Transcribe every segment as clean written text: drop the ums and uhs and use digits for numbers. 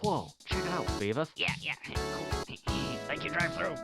Whoa, check it out, Beavis. Yeah, yeah. Cool. Thank you, drive through.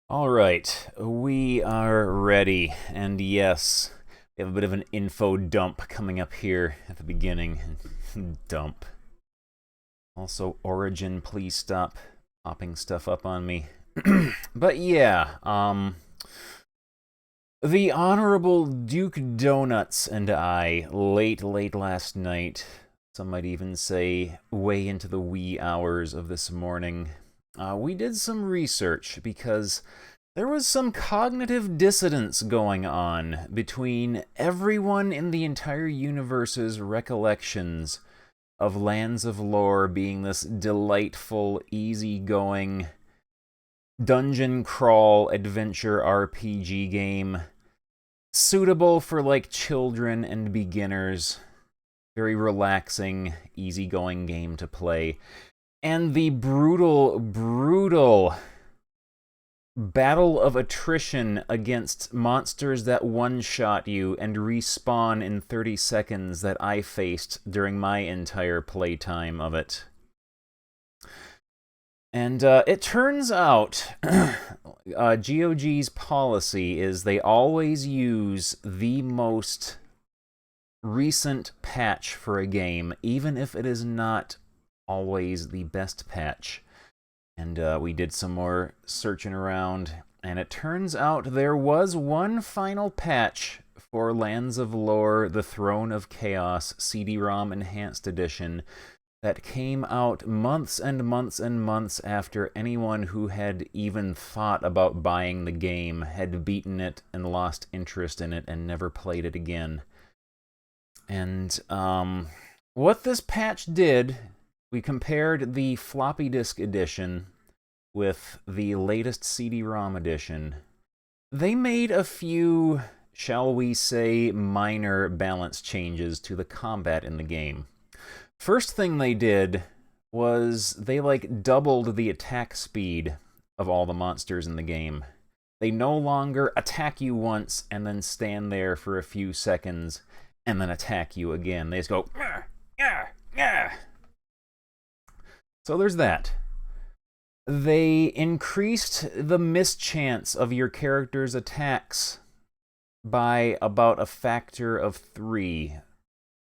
All right, we are ready, and yes, we have a bit of an info dump coming up here at the beginning. Dump. Also, Origin, please stop popping stuff up on me. But yeah, the Honorable Duke Donuts and I, late last night, some might even say way into the wee hours of this morning, we did some research because there was some cognitive dissonance going on between everyone in the entire universe's recollections of Lands of Lore being this delightful, easygoing dungeon crawl adventure RPG game suitable for like children and beginners. Very relaxing, easygoing game to play. And the brutal battle of attrition against monsters that one-shot you and respawn in 30 seconds that I faced during my entire playtime of it. And it turns out GOG's policy is they always use the most recent patch for a game, even if it is not always the best patch. And we did some more searching around, and it turns out there was one final patch for Lands of Lore, The Throne of Chaos CD-ROM Enhanced Edition that came out months and months and months after anyone who had even thought about buying the game had beaten it and lost interest in it and never played it again. And what this patch did, we compared the floppy disk edition with the latest CD-ROM edition. They made a few, shall we say, minor balance changes to the combat in the game. First thing they did was they doubled the attack speed of all the monsters in the game. They no longer attack you once and then stand there for a few seconds and then attack you again. They just go, "Gah, gah, gah." So there's that. They increased the mischance of your character's attacks by about a factor of 3.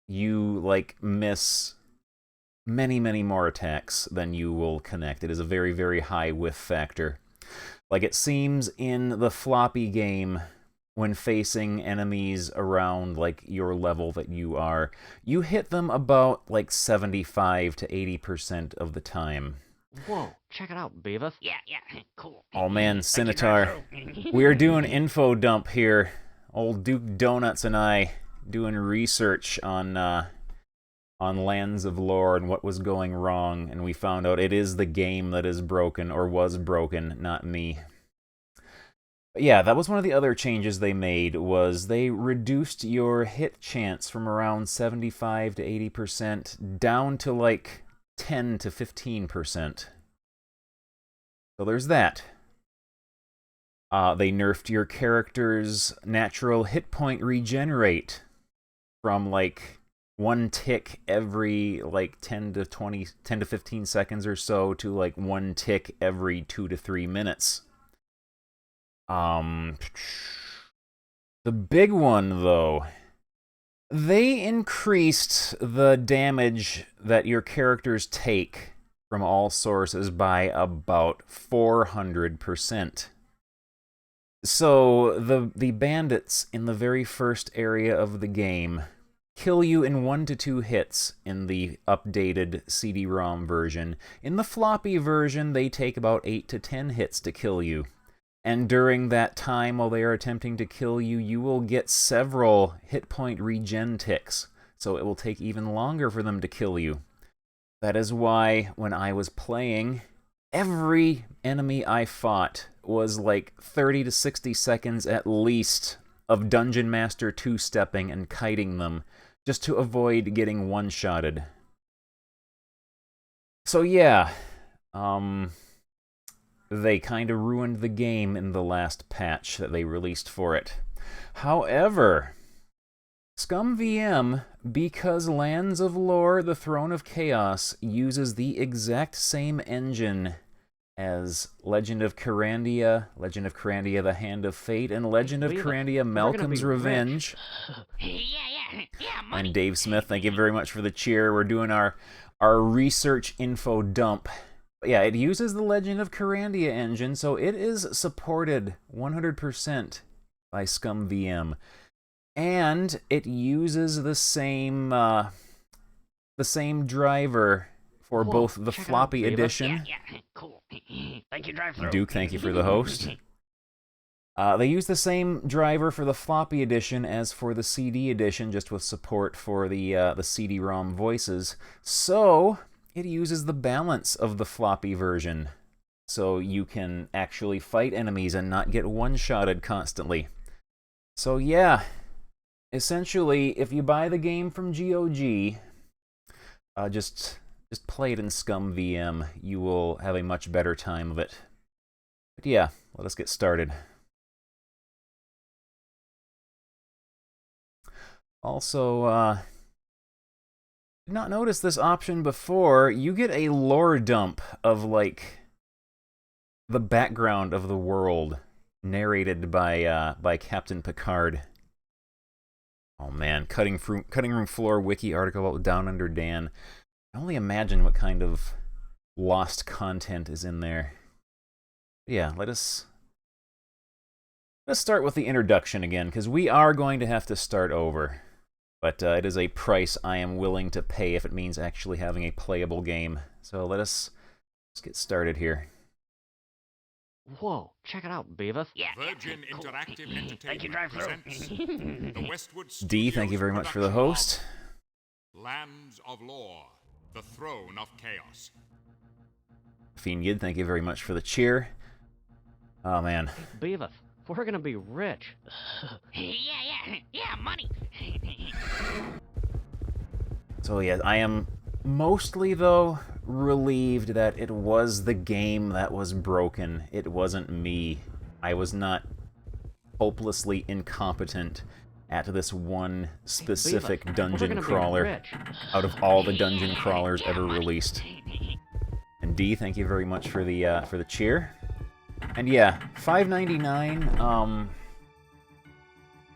You, miss many more attacks than you will connect. It is a very, very high whiff factor. It seems in the floppy game, when facing enemies around, your level that you are, you hit them about, 75 to 80% of the time. Whoa, check it out, Beavis. Yeah, cool. Oh man, Scimitar. We're doing info dump here. Old Duke Donuts and I doing research on Lands of Lore and what was going wrong, and we found out it is the game that is broken, or was broken, not me. But yeah, that was one of the other changes they made, was they reduced your hit chance from around 75 to 80% down to 10 to 15%. So there's that. They nerfed your character's natural hit point regenerate from one tick every 10 to 15 seconds or so to one tick every 2 to 3 minutes. The big one though, they increased the damage that your characters take from all sources by about 400%. So the bandits in the very first area of the game kill you in 1 to 2 hits in the updated CD-ROM version. In the floppy version, they take about 8 to 10 hits to kill you. And during that time, while they are attempting to kill you, you will get several hit point regen ticks, so it will take even longer for them to kill you. That is why, when I was playing, every enemy I fought was 30 to 60 seconds at least of Dungeon Master two-stepping and kiting them, just to avoid getting one-shotted. So yeah, they kind of ruined the game in the last patch that they released for it. However, ScumVM, because Lands of Lore, The Throne of Chaos uses the exact same engine as Legend of Kyrandia, Legend of Kyrandia The Hand of Fate, and Legend of Beavis, Kyrandia we're gonna Malcolm's be rich. Revenge. Yeah, money. And Dave Smith, thank you very much for the cheer. We're doing our research info dump. But yeah, it uses the Legend of Kyrandia engine, so it is supported 100% by ScumVM. And it uses the same driver for Whoa, both the check it out, floppy Beavis. edition. Yeah, cool. Thank you, drive-thru. Duke, thank you for the host. They use the same driver for the floppy edition as for the CD edition, just with support for the CD-ROM voices. So it uses the balance of the floppy version, so you can actually fight enemies and not get one-shotted constantly. So yeah, essentially, if you buy the game from GOG, just play it in ScumVM. You will have a much better time of it. But yeah, let us get started. Also, did not notice this option before. You get a lore dump of, like, the background of the world, narrated by Captain Picard. Oh man, Cutting Room Floor wiki article about Down Under Dan. I can only imagine what kind of lost content is in there. Yeah, let's start with the introduction again, because we are going to have to start over. But it is a price I am willing to pay if it means actually having a playable game. So let's get started here. Whoa, check it out, Beavis. Virgin Cool. Interactive Entertainment Thank you, drive-thru. presents the Westwood D, thank you very much for the host. Lands of Lore, the Throne of Chaos. Fiend Gid, thank you very much for the cheer. Oh man. Beavis, we're gonna be rich. Yeah, money. So yeah, I am mostly, though, relieved that it was the game that was broken. It wasn't me. I was not hopelessly incompetent at this one specific Beavis, we're dungeon gonna be crawler rich. out of all the dungeon crawlers ever released. And D, thank you very much for the cheer. And yeah, $5.99.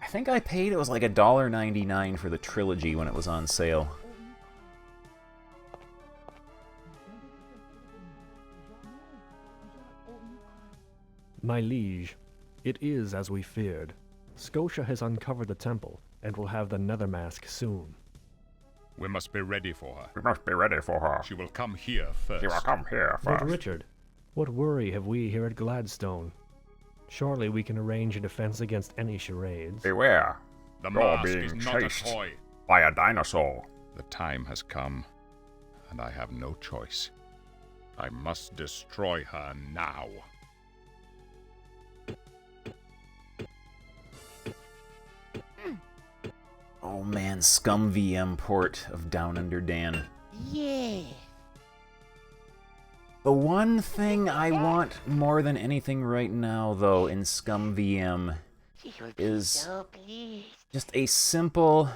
I think I paid, it was like $1.99 for the trilogy when it was on sale. My liege, it is as we feared. Scotia has uncovered the temple, and will have the Nether Mask soon. We must be ready for her. We must be ready for her. She will come here first. She will come here Lord first. Richard, what worry have we here at Gladstone? Surely we can arrange a defense against any charades. Beware. The You're mask being is not chased. a toy. By a dinosaur. The time has come, and I have no choice. I must destroy her now. Oh man, ScumVM port of Down Under Dan. Yeah. The one thing I want more than anything right now, though, in ScumVM She will be is so pleased. just a simple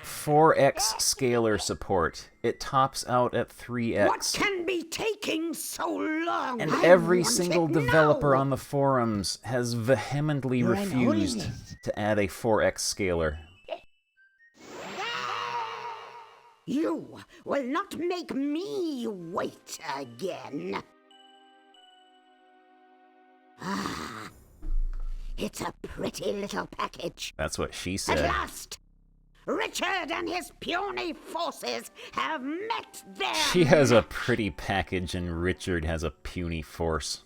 4x scalar support. It tops out at 3x. What can be taking so long? And I every want single it developer now. on the forums has vehemently Your refused Holiness. to add a 4x scalar. You will not make me wait again. Ah, it's a pretty little package. That's what she At said. last, Richard and his puny forces have met their She has a pretty package and Richard has a puny force.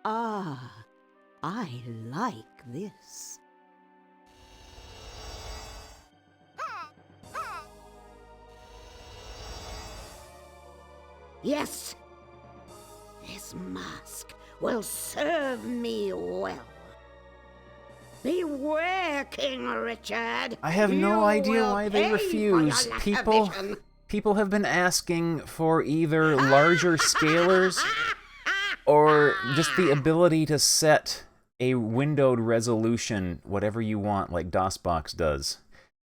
Ah, I like this. Yes, this mask will serve me well. Beware, King Richard. I have no You idea will why they pay for refuse. your lack of People vision. people have been asking for either larger scalars or just the ability to set a windowed resolution, whatever you want, like DOSBox does.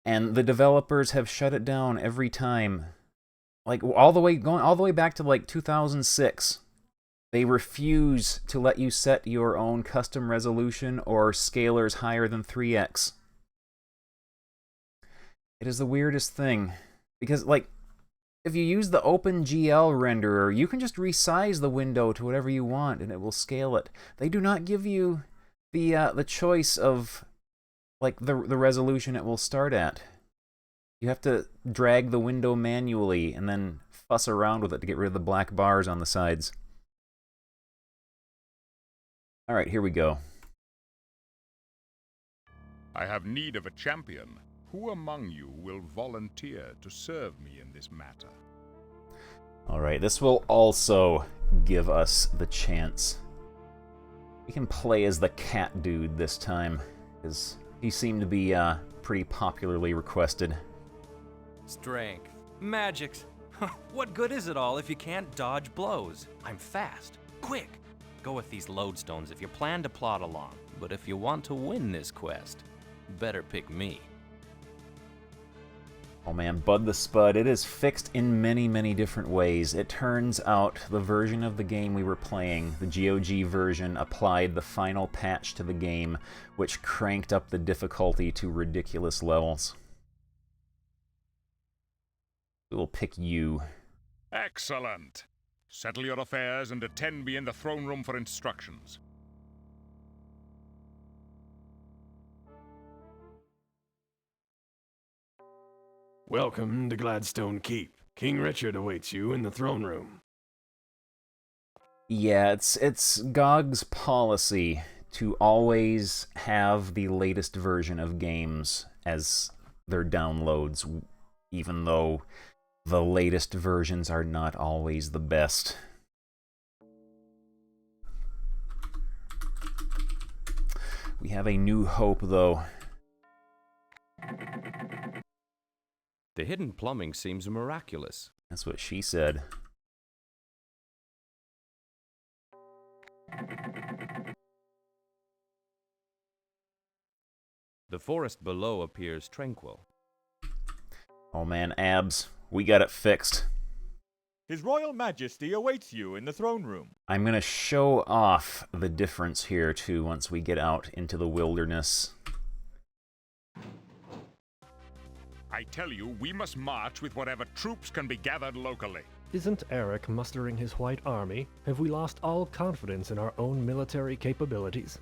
and the developers have shut it down every time. Like all the way back to like 2006. They refuse to let you set your own custom resolution or scalars higher than 3x. It is the weirdest thing. Because, like, if you use the OpenGL renderer, you can just resize the window to whatever you want and it will scale it. They do not give you the choice of, like, the resolution it will start at. You have to drag the window manually and then fuss around with it to get rid of the black bars on the sides. Alright, here we go. I have need of a champion. Who among you will volunteer to serve me in this matter? Alright, this will also give us the chance. We can play as the cat dude this time, because he seemed to be pretty popularly requested. Strength. Magics. What good is it all if you can't dodge blows? I'm fast. Quick. Go with these lodestones if you plan to plod along. But if you want to win this quest, better pick me. Oh man, Bud the Spud, it is fixed in many, many different ways. It turns out the version of the game we were playing, the GOG version, applied the final patch to the game, which cranked up the difficulty to ridiculous levels. We will pick you. Excellent! Settle your affairs and attend me in the throne room for instructions. Welcome to Gladstone Keep. King Richard awaits you in the throne room. Yeah, it's GOG's policy to always have the latest version of games as their downloads, even though the latest versions are not always the best. We have a new hope, though. The hidden plumbing seems miraculous. That's what she said. The forest below appears tranquil. Oh man, Abs, we got it fixed. His Royal Majesty awaits you in the throne room. I'm gonna show off the difference here, too, once we get out into the wilderness. I tell you, we must march with whatever troops can be gathered locally. Isn't Eric mustering his white army? Have we lost all confidence in our own military capabilities?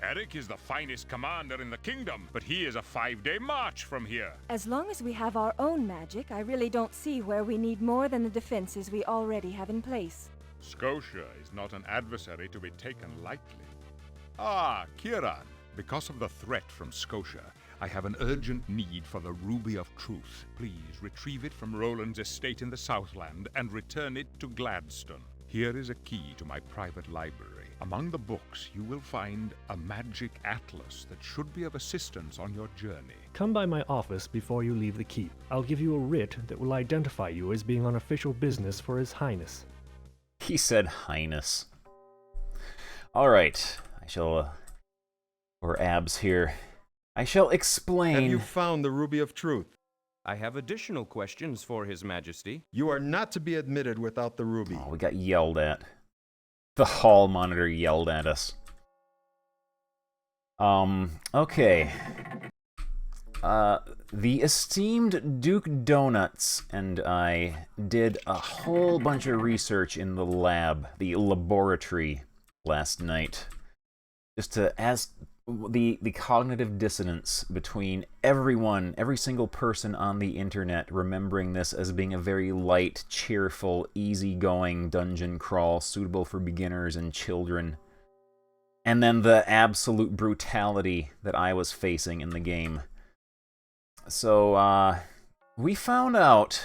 Eric is the finest commander in the kingdom, but he is a 5-day march from here. As long as we have our own magic, I really don't see where we need more than the defenses we already have in place. Scotia is not an adversary to be taken lightly. Ah, Kieran, because of the threat from Scotia, I have an urgent need for the Ruby of Truth. Please retrieve it from Roland's estate in the Southland and return it to Gladstone. Here is a key to my private library. Among the books, you will find a magic atlas that should be of assistance on your journey. Come by my office before you leave the keep. I'll give you a writ that will identify you as being on official business for His Highness. He said Highness. Alright, I shall... or Abs here. I shall explain... Have you found the Ruby of Truth? I have additional questions for His Majesty. You are not to be admitted without the ruby. Oh, we got yelled at. The hall monitor yelled at us. Okay. The esteemed Duke Donuts and I did a whole bunch of research in the lab, the laboratory, last night. Just to ask the cognitive dissonance between everyone, every single person on the internet remembering this as being a very light, cheerful, easygoing dungeon crawl suitable for beginners and children. And then the absolute brutality that I was facing in the game. So, we found out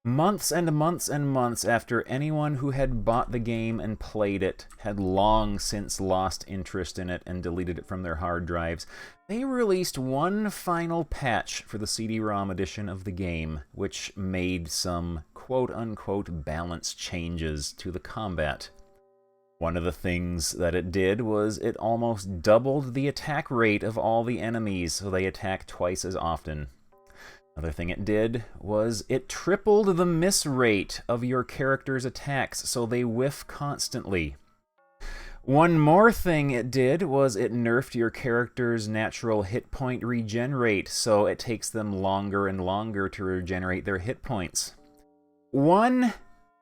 months and months and months after anyone who had bought the game and played it had long since lost interest in it and deleted it from their hard drives, they released one final patch for the CD-ROM edition of the game, which made some quote-unquote balance changes to the combat. One of the things that it did was it almost doubled the attack rate of all the enemies, so they attack twice as often. Another thing it did was it tripled the miss rate of your character's attacks, so they whiff constantly. One more thing it did was it nerfed your character's natural hit point regen rate, so it takes them longer and longer to regenerate their hit points. One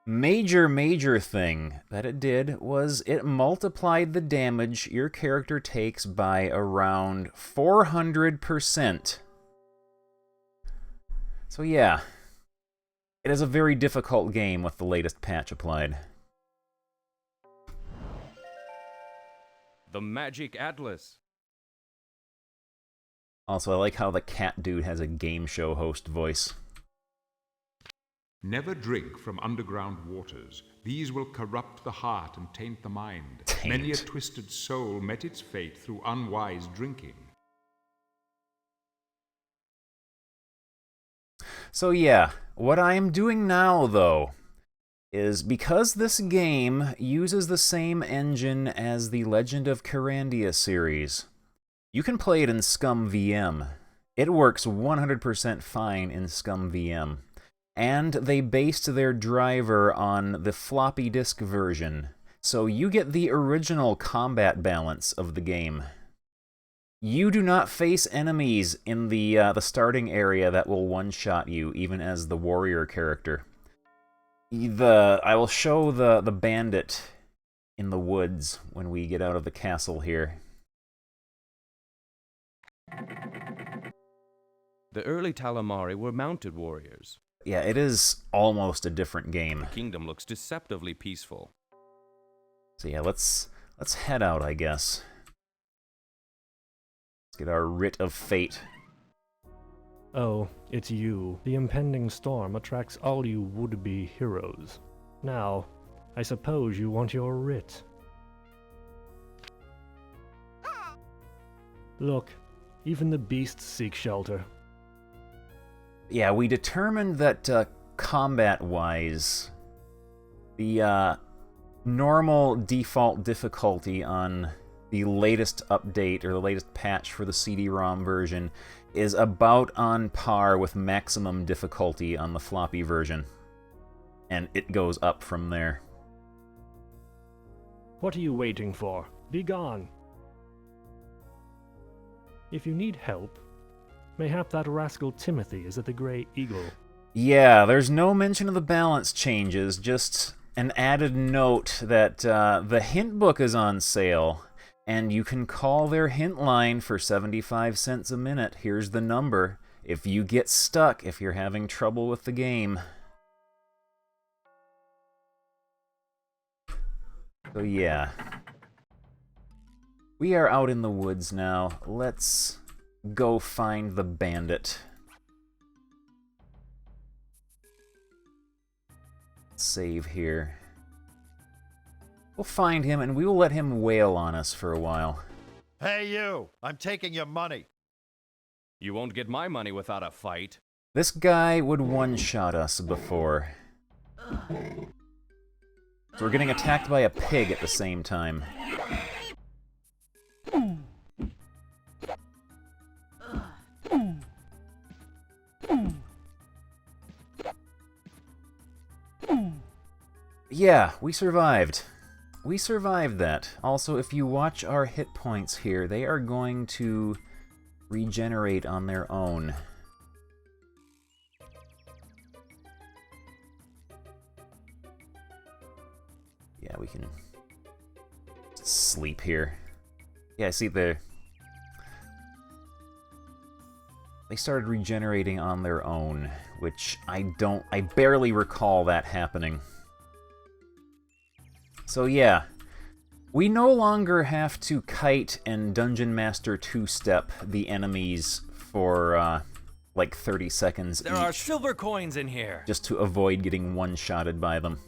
major thing that it did was it multiplied the damage your character takes by around 400%. So yeah, it is a very difficult game with the latest patch applied. The Magic Atlas. Also, I like how the cat dude has a game show host voice. Never drink from underground waters. These will corrupt the heart and taint the mind. Taint. Many a twisted soul met its fate through unwise drinking. So yeah, what I am doing now, though, is because this game uses the same engine as the Legend of Kyrandia series, you can play it in ScumVM. It works 100% fine in ScumVM. And they based their driver on the floppy disk version, so you get the original combat balance of the game. You do not face enemies in the starting area that will one-shot you, even as the warrior character. I will show the bandit in the woods when we get out of the castle here. The early Talamari were mounted warriors. Yeah, it is almost a different game. The kingdom looks deceptively peaceful. So yeah, let's head out, I guess. Let's get our writ of fate. Oh, it's you. The impending storm attracts all you would-be heroes. Now, I suppose you want your writ. Look, even the beasts seek shelter. Yeah, we determined that combat-wise, the normal default difficulty on the latest update or the latest patch for the CD-ROM version is about on par with maximum difficulty on the floppy version. And it goes up from there. What are you waiting for? Be gone. If you need help, mayhap that rascal Timothy is at the Grey Eagle. Yeah, there's no mention of the balance changes, just an added note that the hint book is on sale, and you can call their hint line for 75 cents a minute. Here's the number if you get stuck, if you're having trouble with the game. So yeah. We are out in the woods now. Let's go find the bandit. Save here. We'll find him and we will let him wail on us for a while. Hey you! I'm taking your money. You won't get my money without a fight. This guy would one-shot us before. So we're getting attacked by a pig at the same time. Yeah, we survived. We survived that. Also, if you watch our hit points here, they are going to regenerate on their own. Yeah, we can sleep here. Yeah, see they started regenerating on their own, which I barely recall that happening. So yeah, we no longer have to kite and Dungeon Master two-step the enemies for like 30 seconds There are silver coins in here. just to avoid getting one-shotted by them.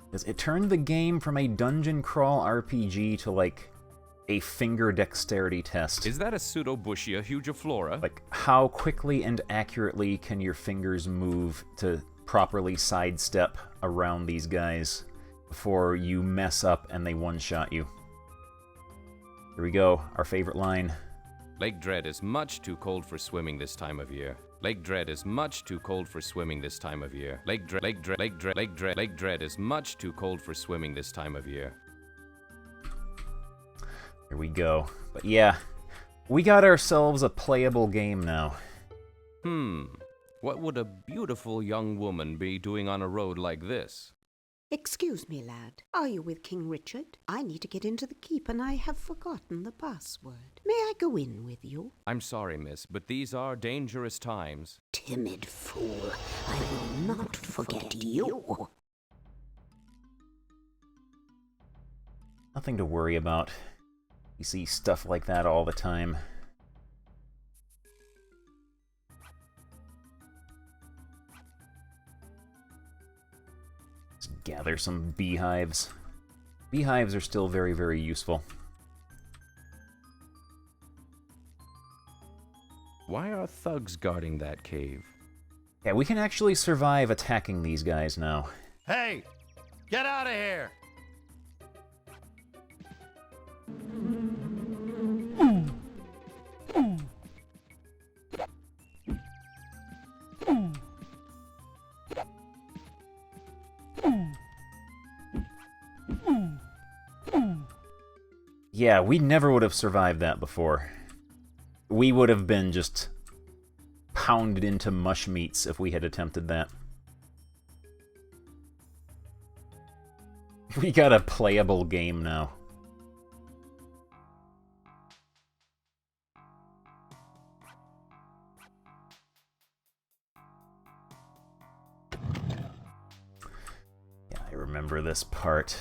Because it turned the game from a dungeon crawl RPG to like a finger dexterity test. Is that a Pseudobushia hugiflora? Like, how quickly and accurately can your fingers move to properly sidestep around these guys before you mess up and they one-shot you. Here we go, our favorite line. Lake Dread is much too cold for swimming this time of year. Lake Dread is much too cold for swimming this time of year. Lake Dread is much too cold for swimming this time of year. Here we go. But yeah, we got ourselves a playable game now. What would a beautiful young woman be doing on a road like this? Excuse me, lad. Are you with King Richard? I need to get into the keep and I have forgotten the password. May I go in with you? I'm sorry, miss, but these are dangerous times. Timid fool. I will not forget you. Nothing to worry about. You see stuff like that all the time. Let's gather some beehives. Beehives are still very, very useful. Why are thugs guarding that cave? Yeah, we can actually survive attacking these guys now. Hey! Get out of here! Yeah, we never would have survived that before. We would have been just pounded into mush meats if we had attempted that. We got a playable game now. Yeah, I remember this part.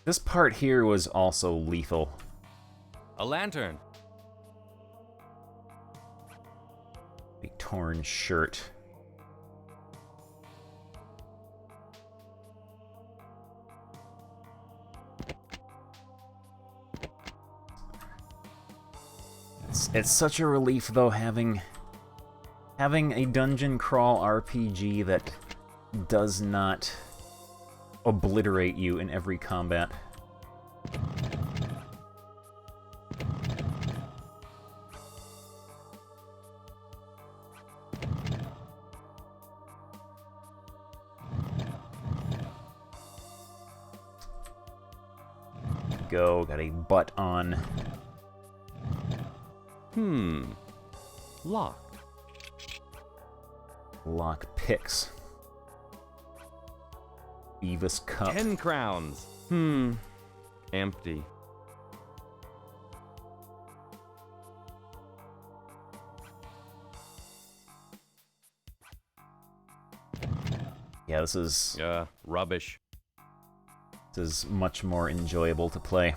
This part here was also lethal. A lantern. Big torn shirt. It's such a relief though having a dungeon crawl RPG that does not obliterate you in every combat. Go, got a butt on. Locked. Lock picks. Beavis cup. 10 crowns. Empty. Yeah, this is... rubbish. This is much more enjoyable to play.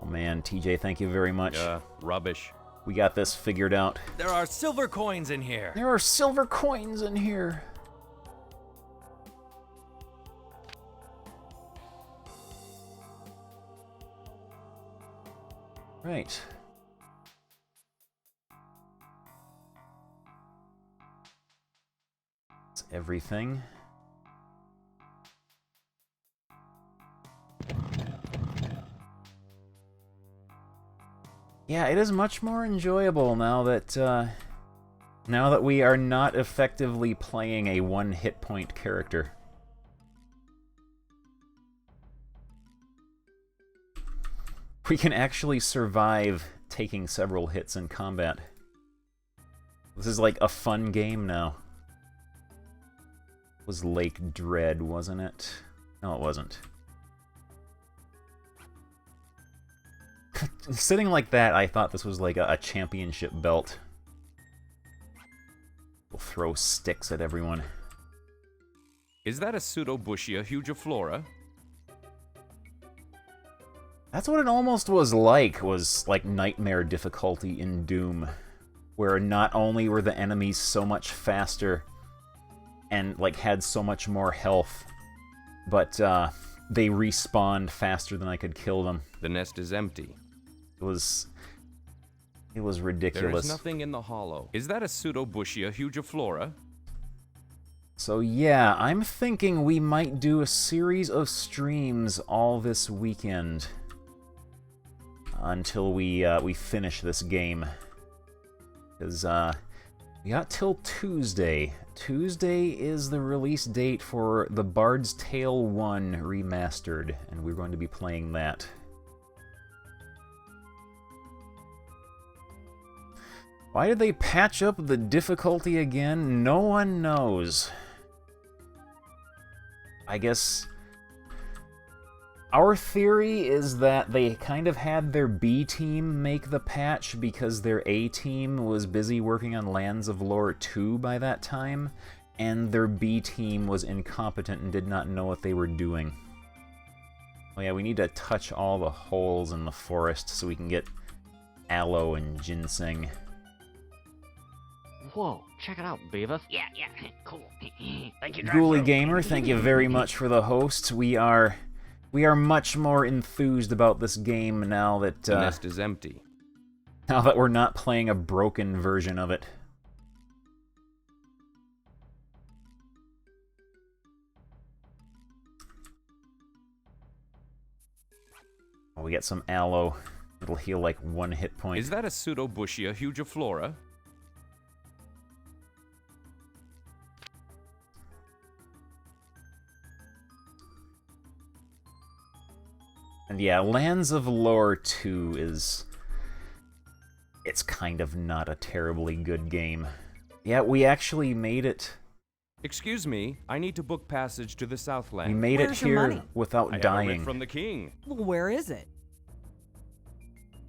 Oh man, TJ, thank you very much. Rubbish. We got this figured out. There are silver coins in here. There are silver coins in here. Right. That's everything. Yeah, it is much more enjoyable now that we are not effectively playing a one hit point character. We can actually survive taking several hits in combat. This is like a fun game now. It was Lake Dread, wasn't it? No, it wasn't. Sitting like that, I thought this was like a championship belt. We'll throw sticks at everyone. Is that a Pseudobushia hugiflora? That's what it almost was like nightmare difficulty in Doom, where not only were the enemies so much faster and like had so much more health, but they respawned faster than I could kill them. The nest is empty. It was ridiculous. There is nothing in the hollow. Is that a Pseudobushia hugiflora? So yeah, I'm thinking we might do a series of streams all this weekend until we finish this game. Because we got till Tuesday. Tuesday is the release date for The Bard's Tale 1 Remastered, and we're going to be playing that. Why did they patch up the difficulty again? No one knows. I guess our theory is that they kind of had their B team make the patch because their A team was busy working on Lands of Lore 2 by that time, and their B team was incompetent and did not know what they were doing. Oh yeah, we need to touch all the holes in the forest so we can get aloe and ginseng. Whoa, check it out, Beavis. Yeah, cool. Thank you, Ghoulie Gamer, thank you very much for the host. We are much more enthused about this game now that The nest is empty. Now that we're not playing a broken version of it. Oh, we get some aloe. It'll heal like 1 hit point. Is that a Pseudobushia hugiflora? And yeah, Lands of Lore 2 is... it's kind of not a terribly good game. Yeah, we actually made it... Excuse me, I need to book passage to the Southland. We made Where's it your here money? without I have a dying. writ from the king. Well, where is it?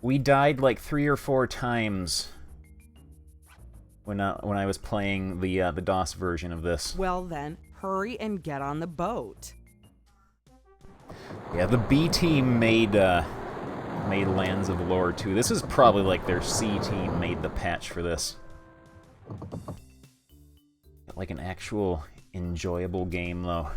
We died like 3 or 4 times when I was playing the DOS version of this. Well then, hurry and get on the boat. Yeah, the B team made Lands of Lore 2. This is probably like their C team made the patch for this. Like an actual enjoyable game, though.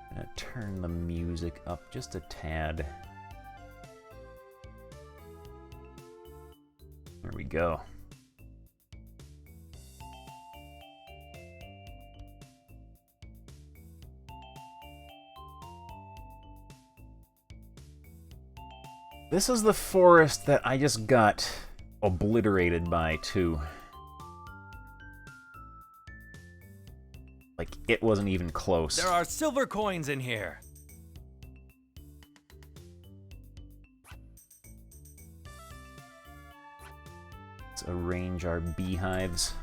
I'm gonna turn the music up just a tad. There we go. This is the forest that I just got obliterated by, too. Like, it wasn't even close. There are silver coins in here. Let's arrange our beehives.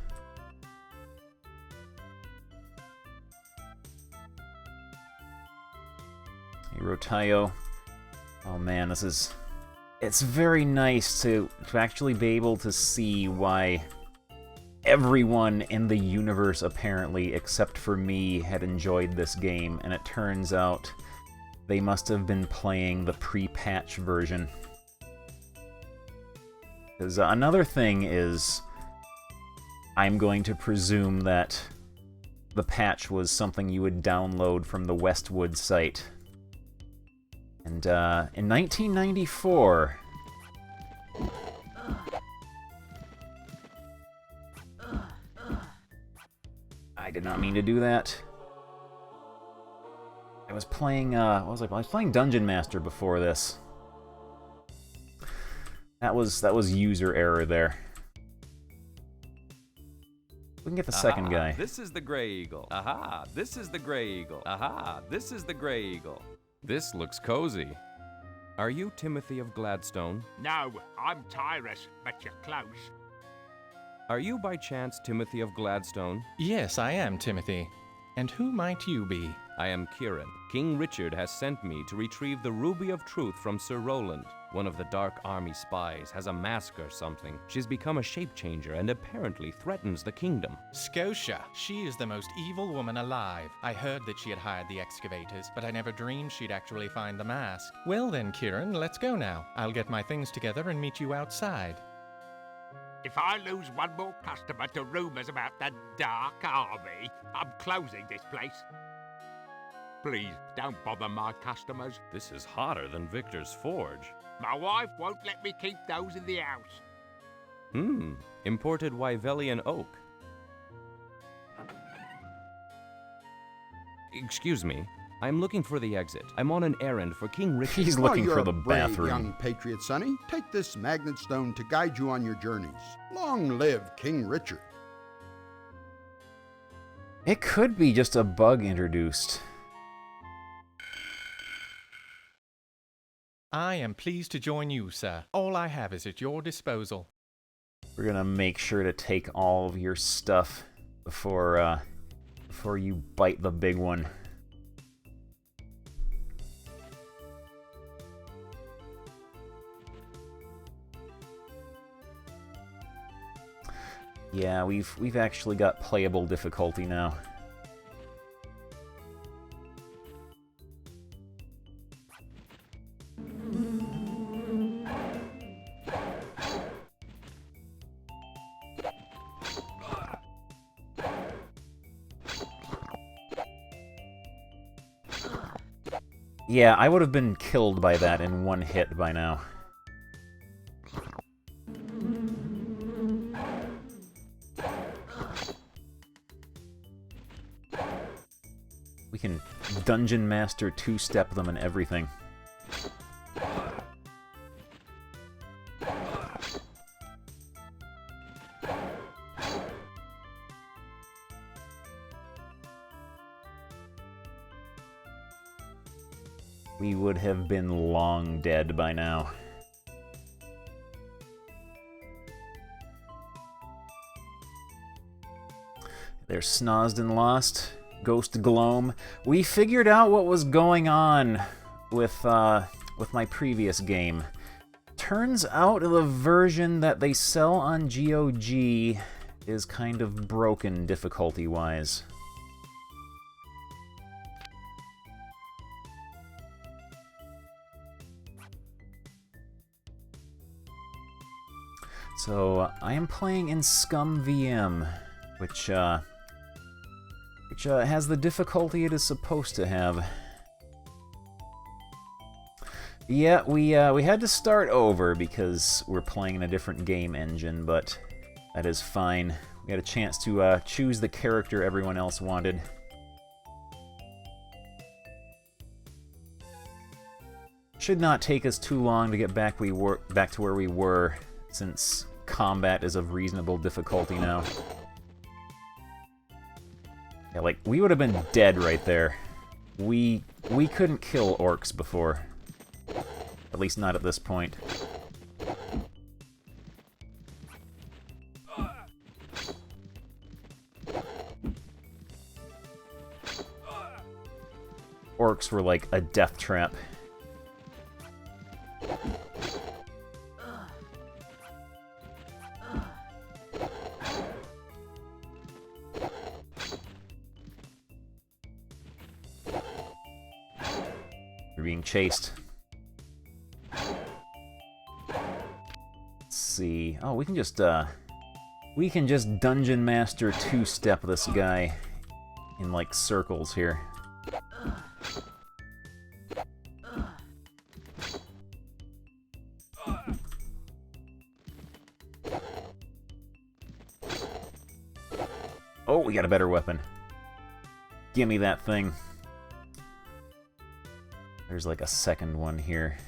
Hey, Rotayo. Oh man, this is... it's very nice to actually be able to see why everyone in the universe, apparently, except for me, had enjoyed this game, and it turns out they must have been playing the pre-patch version. Because another thing is, I'm going to presume that the patch was something you would download from the Westwood site. And in 1994... I did not mean to do that. I was playing, what was I playing? I was playing Dungeon Master before this. That was user error there. We can get the second guy. This is the Grey Eagle. Aha, this is the Grey Eagle. Aha, this is the Grey Eagle. This looks cozy. Are you Timothy of Gladstone? No, I'm Tyrus, but you're close. Are you by chance Timothy of Gladstone? Yes, I am Timothy. And who might you be? I am Kieran. King Richard has sent me to retrieve the Ruby of Truth from Sir Roland. One of the Dark Army spies has a mask or something. She's become a shape-changer and apparently threatens the kingdom. Scotia. She is the most evil woman alive. I heard that she had hired the excavators, but I never dreamed she'd actually find the mask. Well then, Kieran, let's go now. I'll get my things together and meet you outside. If I lose one more customer to rumors about the Dark Army, I'm closing this place. Please, don't bother my customers. This is hotter than Victor's Forge. My wife won't let me keep those in the house. Imported Wyvelian oak. Excuse me. I'm looking for the exit. I'm on an errand for King Richard. He's looking you're for a the brave bathroom. young patriot, Sonny. Take this magnet stone to guide you on your journeys. Long live King Richard. It could be just a bug introduced. I am pleased to join you, sir. All I have is at your disposal. We're gonna make sure to take all of your stuff before you bite the big one. Yeah, we've actually got playable difficulty now. Yeah, I would have been killed by that in one hit by now. We can Dungeon Master two-step them and everything. We would have been long dead by now. There's Snozzed and Lost, Ghost Gloam. We figured out what was going on with my previous game. Turns out the version that they sell on GOG is kind of broken difficulty-wise. So I am playing in Scum VM, which has the difficulty it is supposed to have. Yeah, we had to start over because we're playing in a different game engine, but that is fine. We had a chance to choose the character everyone else wanted. Should not take us too long to get back to where we were, since combat is of reasonable difficulty now. Yeah, like, we would have been dead right there. We couldn't kill orcs before. At least not at this point. Orcs were like a death trap. You're being chased. Let's see. Oh, we can just Dungeon Master two-step this guy in like circles here. Oh, we got a better weapon. Gimme that thing. There's like a second one here.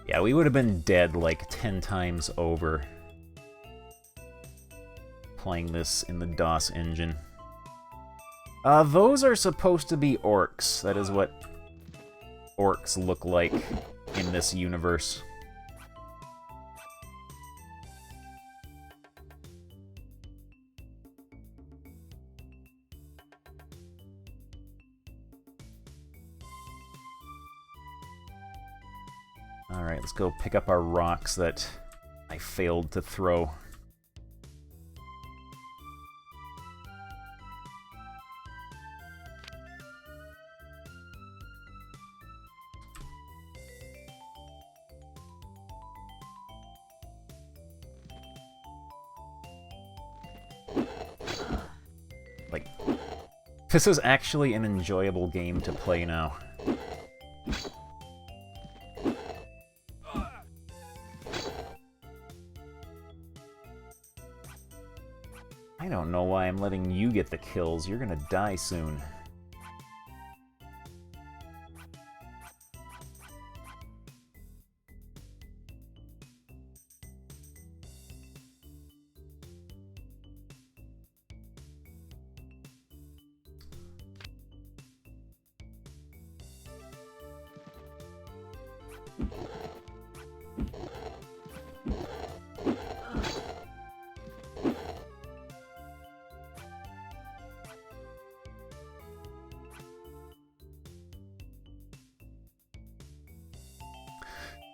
Yeah, we would have been dead like 10 times over playing this in the DOS engine. Those are supposed to be orcs. That is what orcs look like in this universe. Alright, let's go pick up our rocks that I failed to throw. This is actually an enjoyable game to play now. I don't know why I'm letting you get the kills. You're gonna die soon.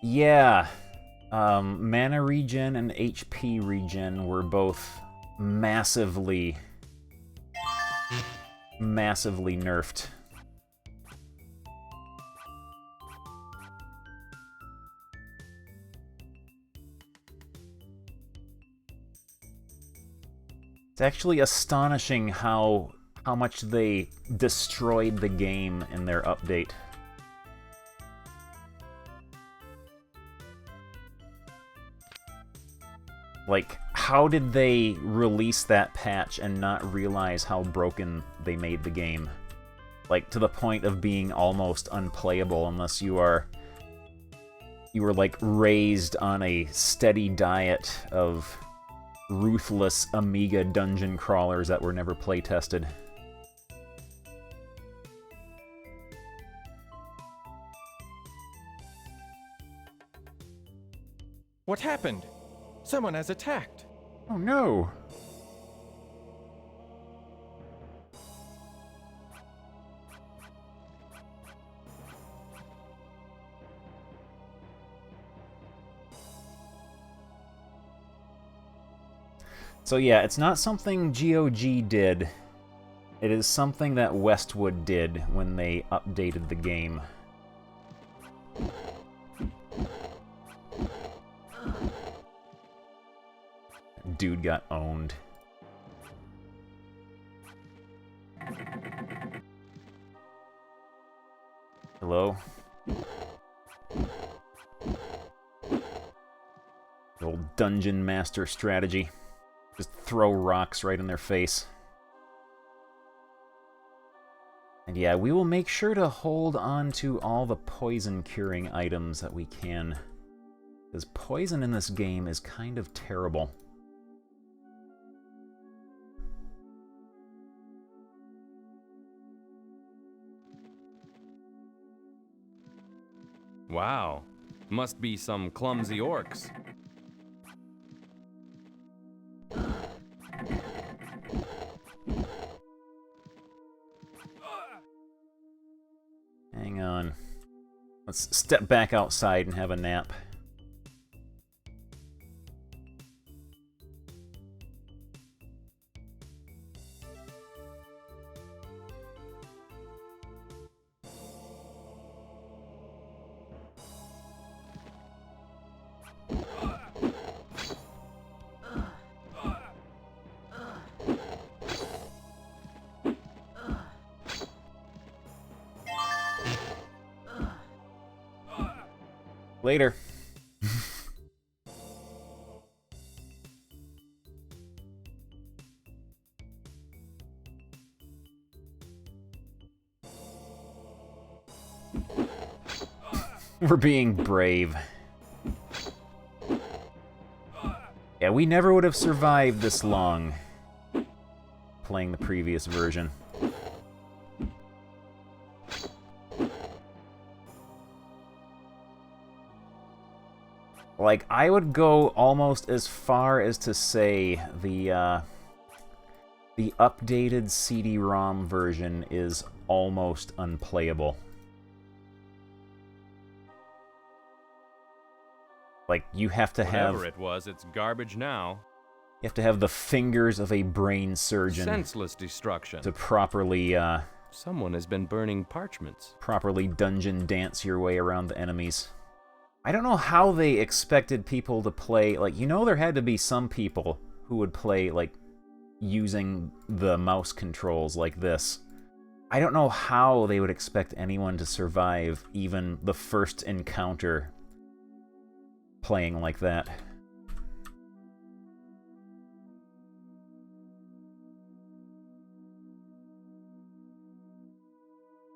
Yeah, mana regen and HP regen were both massively nerfed. It's actually astonishing how much they destroyed the game in their update. Like, how did they release that patch and not realize how broken they made the game? Like, to the point of being almost unplayable unless you were like raised on a steady diet of ruthless Amiga dungeon crawlers that were never play-tested. What happened? Someone has attacked. Oh no! So yeah, it's not something GOG did. It is something that Westwood did when they updated the game. Dude got owned. Hello? The old dungeon master strategy. Just throw rocks right in their face. And yeah, we will make sure to hold on to all the poison curing items that we can. Because poison in this game is kind of terrible. Wow. Must be some clumsy orcs. Hang on. Let's step back outside and have a nap. Later. We're being brave. Yeah, we never would have survived this long playing the previous version. Like, I would go almost as far as to say the updated CD-ROM version is almost unplayable. Like, you have to have... Whatever it was, it's garbage now. You have to have the fingers of a brain surgeon... Senseless destruction. ...to properly, Someone has been burning parchments. ...properly dungeon dance your way around the enemies. I don't know how they expected people to play, like, you know there had to be some people who would play, like, using the mouse controls like this. I don't know how they would expect anyone to survive even the first encounter playing like that.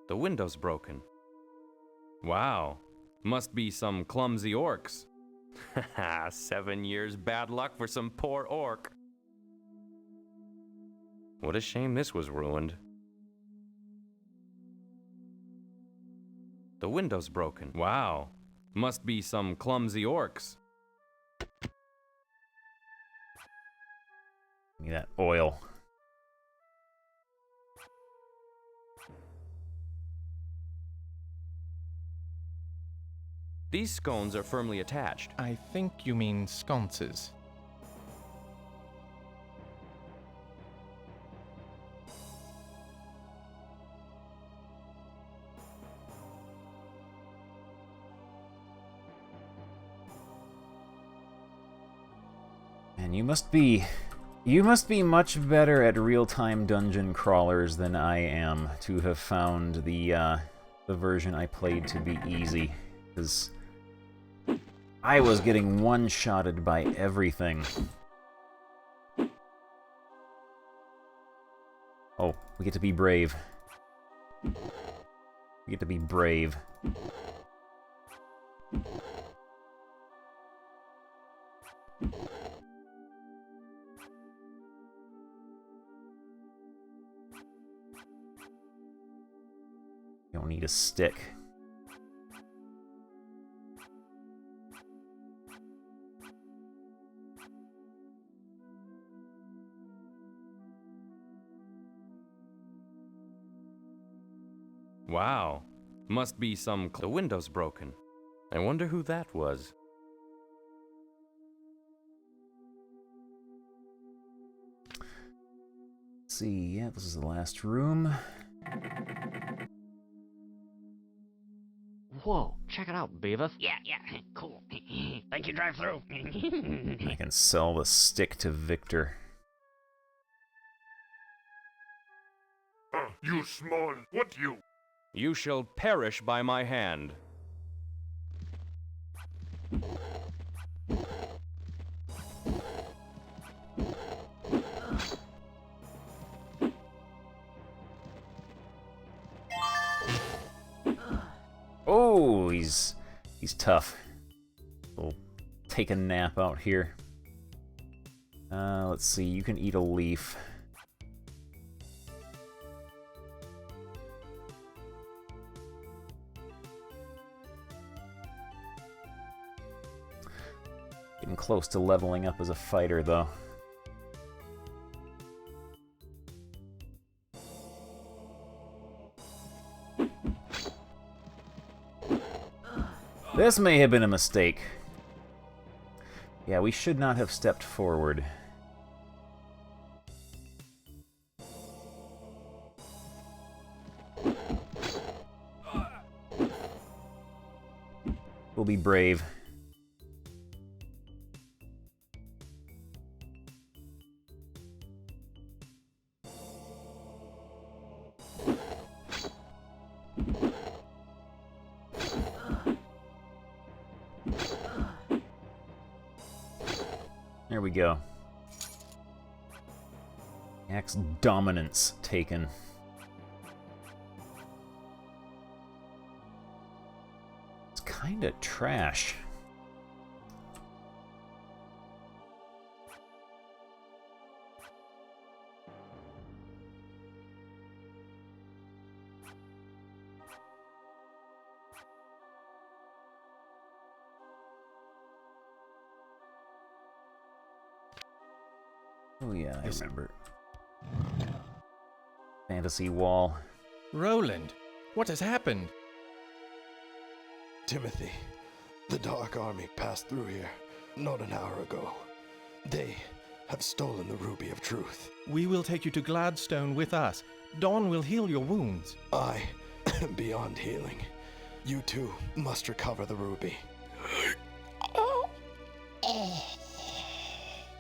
The window's broken. Wow. Must be some clumsy orcs. Haha, 7 years bad luck for some poor orc. What a shame this was ruined. The window's broken. Wow. Must be some clumsy orcs. Give me that oil. These scones are firmly attached. I think you mean sconces. And you must be much better at real-time dungeon crawlers than I am to have found the version I played to be easy, because I was getting one-shotted by everything. Oh, we get to be brave. We get to be brave. You don't need a stick. Wow. Must be some... The window's broken. I wonder who that was. Let's see, yeah, this is the last room. Whoa, check it out, Beavis. Yeah, cool. Thank you, drive-through. I can sell the stick to Victor. You small, what you? You shall perish by my hand. Oh, he's tough. We'll take a nap out here. Let's see, you can eat a leaf. Getting close to leveling up as a fighter, though. This may have been a mistake. Yeah, we should not have stepped forward. We'll be brave. There we go. Axe dominance taken. It's kinda trash. Oh yeah, I remember. Fantasy wall. Roland, what has happened? Timothy, the Dark Army passed through here not an hour ago. They have stolen the Ruby of Truth. We will take you to Gladstone with us. Dawn will heal your wounds. I am beyond healing. You too must recover the Ruby.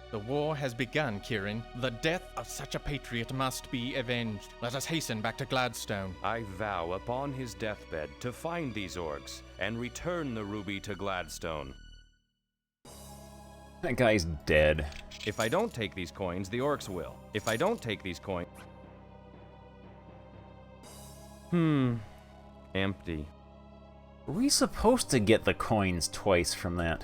The war has begun, Kieran. The death of such a patriot must be avenged. Let us hasten back to Gladstone. I vow upon his deathbed to find these orcs and return the ruby to Gladstone. That guy's dead. If I don't take these coins, the orcs will. If I don't take these coins... Empty. Were we supposed to get the coins twice from that?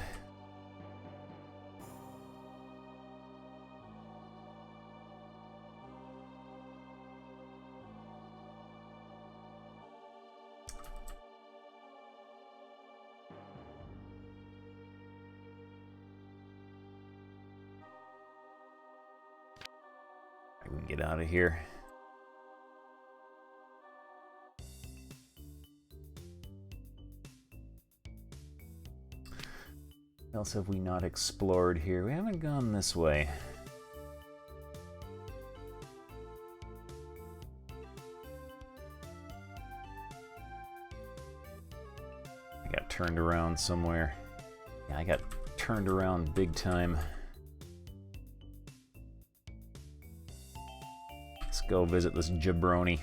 We can get out of here. What else have we not explored here? We haven't gone this way. I got turned around somewhere. Yeah, I got turned around big time. Let's go visit this jabroni.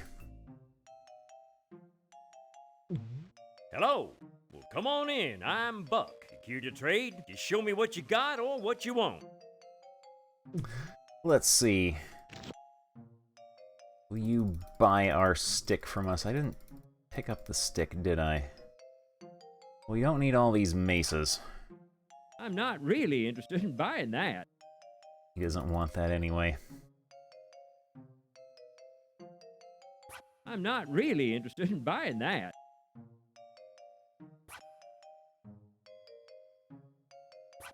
Hello. Well, come on in. I'm Buck. You here to trade? Just show me what you got or what you want. Let's see. Will you buy our stick from us? I didn't pick up the stick, did I? Well, you don't need all these maces. I'm not really interested in buying that. He doesn't want that anyway. I'm not really interested in buying that.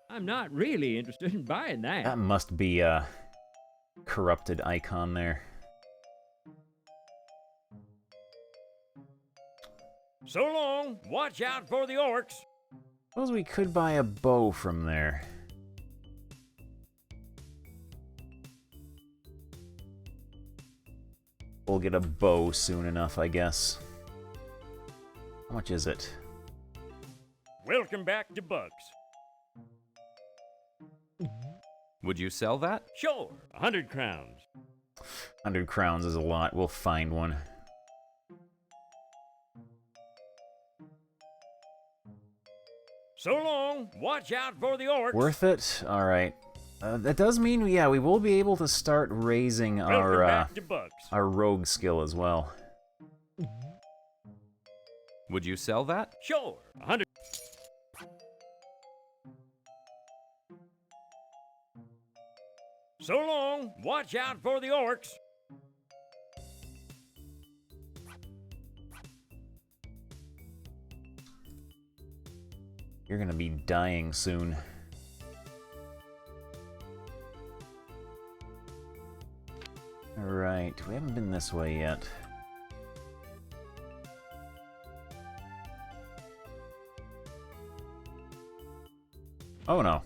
I'm not really interested in buying that. That must be a corrupted icon there. So long. Watch out for the orcs. Suppose we could buy a bow from there. We'll get a bow soon enough, I guess. How much is it? Welcome back to Bugs. Would you sell that? Sure, 100 crowns. 100 crowns is a lot. We'll find one. So long. Watch out for the orcs. Worth it? Alright. That does mean, yeah, we will be able to start raising our rogue skill as well. Would you sell that? Sure, 100. So long. Watch out for the orcs. You're gonna be dying soon. Alright, we haven't been this way yet. Oh no.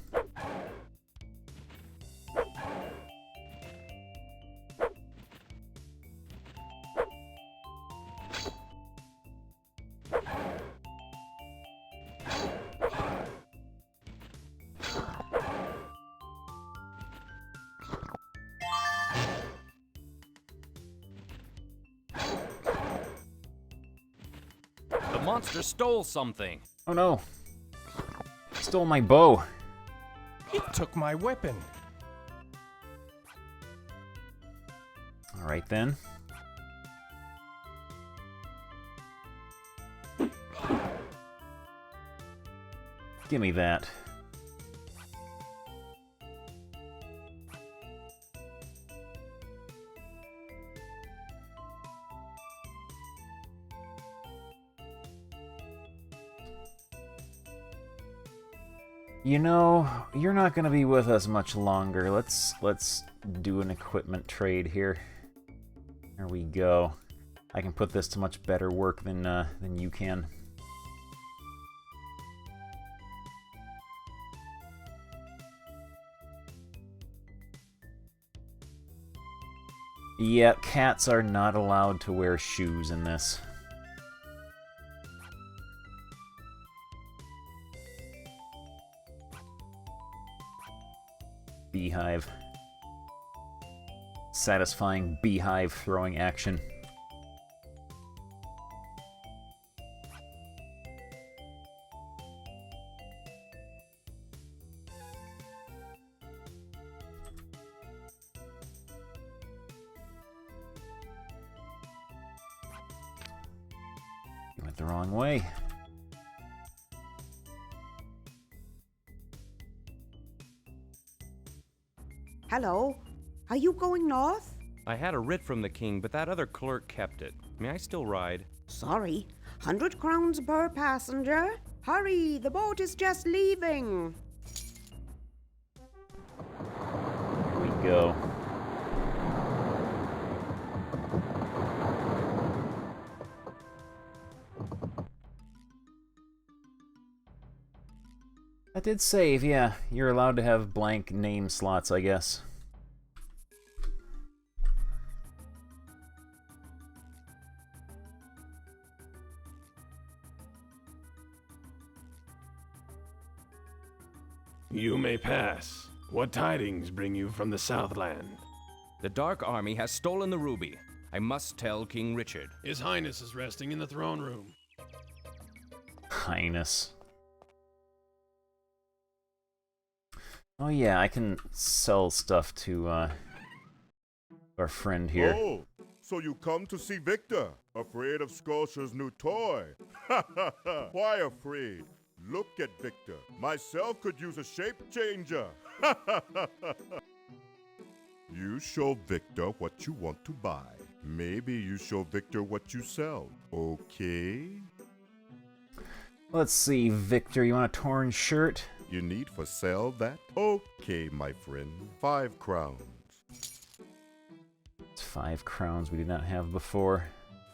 The monster stole something. Oh no. Stole my bow. It took my weapon. Alright then. Give me that. You know, you're not going to be with us much longer. Let's do an equipment trade here. There we go. I can put this to much better work than you can. Yeah, cats are not allowed to wear shoes in this. beehive. Satisfying beehive throwing action. You went the wrong way. Hello? Are you going north? I had a writ from the king, but that other clerk kept it. May I still ride? Sorry. 100 crowns per passenger. Hurry, the boat is just leaving. Here we go. That did save, yeah. You're allowed to have blank name slots, I guess. You may pass. What tidings bring you from the Southland? The Dark Army has stolen the ruby. I must tell King Richard. His Highness is resting in the throne room. Highness. Oh yeah, I can sell stuff to our friend here. Oh, so you come to see Victor? Afraid of Scotia's new toy? Why afraid? Look at Victor. Myself could use a shape changer. You show Victor what you want to buy. Maybe you show Victor what you sell. Okay? Let's see, Victor, you want a torn shirt? You need for sale that? Okay, my friend. 5 crowns. It's 5 crowns we did not have before.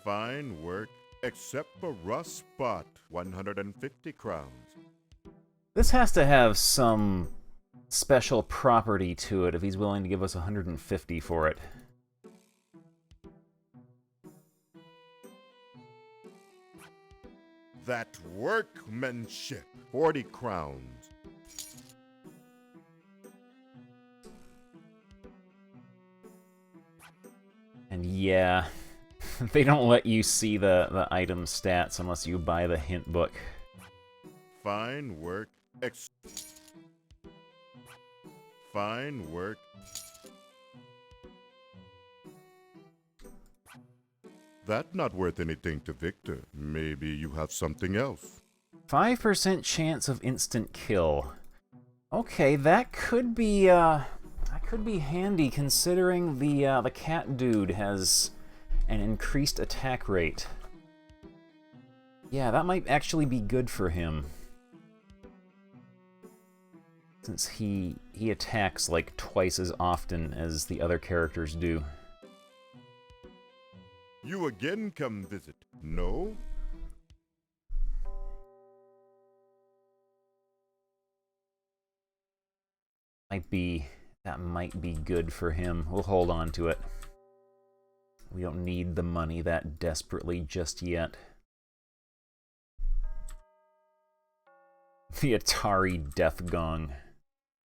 Fine work, except for rust spot. 150 crowns. This has to have some special property to it if he's willing to give us 150 for it. That workmanship. 40 crowns. And yeah, they don't let you see the item stats unless you buy the hint book. Fine work. Fine work. That's not worth anything to Victor. Maybe you have something else. 5% chance of instant kill. Okay, that could be handy considering the cat dude has an increased attack rate. Yeah, that might actually be good for him. Since he attacks like twice as often as the other characters do. You again come visit. No? That might be good for him. We'll hold on to it. We don't need the money that desperately just yet. The Atari Death Gong.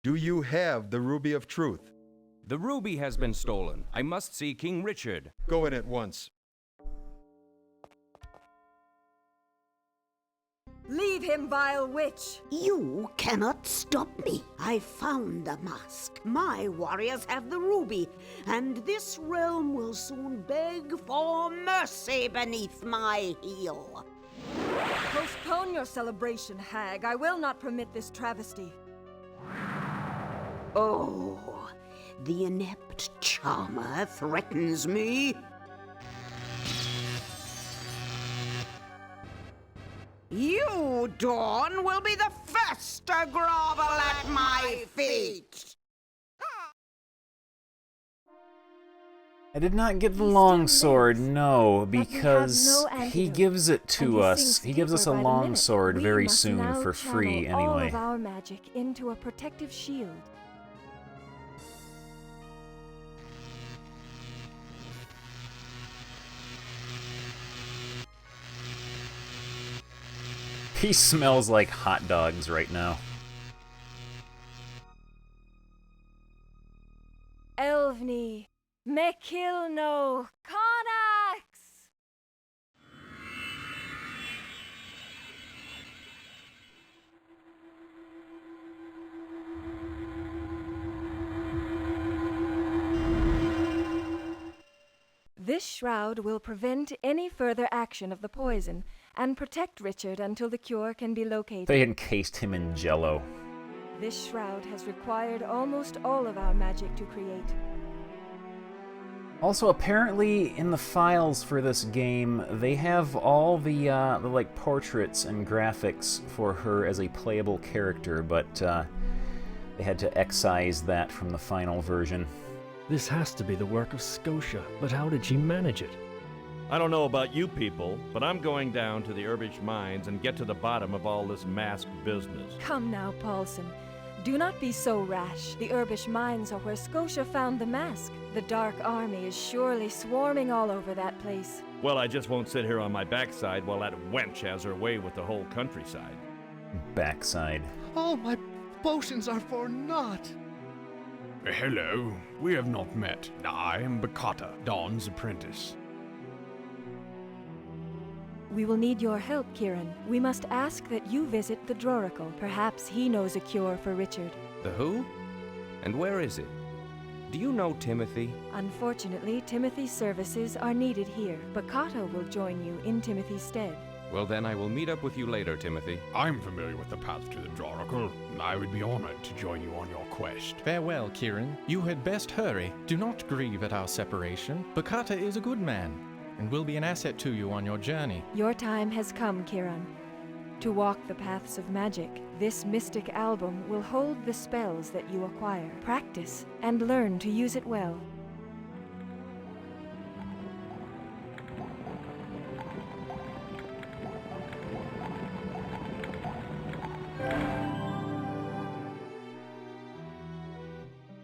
Do you have the Ruby of Truth? The ruby has been stolen. I must see King Richard. Go in at once. Leave him, vile witch! You cannot stop me. I found the mask. My warriors have the ruby, and this realm will soon beg for mercy beneath my heel. Postpone your celebration, hag. I will not permit this travesty. Oh, the inept charmer threatens me. You, Dawn, will be the first to grovel at my feet. I did not get the longsword, no, because he gives it to us. He gives us a longsword very soon for free anyway. All of our magic into a protective shield. He smells like hot dogs right now. Elvni, Mekilno, Konax! This shroud will prevent any further action of the poison and protect Richard until the cure can be located. They encased him in jello. This shroud has required almost all of our magic to create. Also, apparently, in the files for this game, they have all the like portraits and graphics for her as a playable character, but they had to excise that from the final version. This has to be the work of Scotia, but how did she manage it? I don't know about you people, but I'm going down to the Urbish mines and get to the bottom of all this mask business. Come now, Paulson. Do not be so rash. The Urbish mines are where Scotia found the mask. The Dark Army is surely swarming all over that place. Well, I just won't sit here on my backside while that wench has her way with the whole countryside. Backside. All my potions are for naught. Hello, we have not met. I am Bakata, Dawn's apprentice. We will need your help, Kieran. We must ask that you visit the Droracle. Perhaps he knows a cure for Richard. The who? And where is it? Do you know Timothy? Unfortunately, Timothy's services are needed here. Bakata will join you in Timothy's stead. Well then, I will meet up with you later, Timothy. I'm familiar with the path to the Droracle. I would be honored to join you on your quest. Farewell, Kieran. You had best hurry. Do not grieve at our separation. Bakata is a good man, and will be an asset to you on your journey. Your time has come, Kieran. To walk the paths of magic, this mystic album will hold the spells that you acquire. Practice and learn to use it well.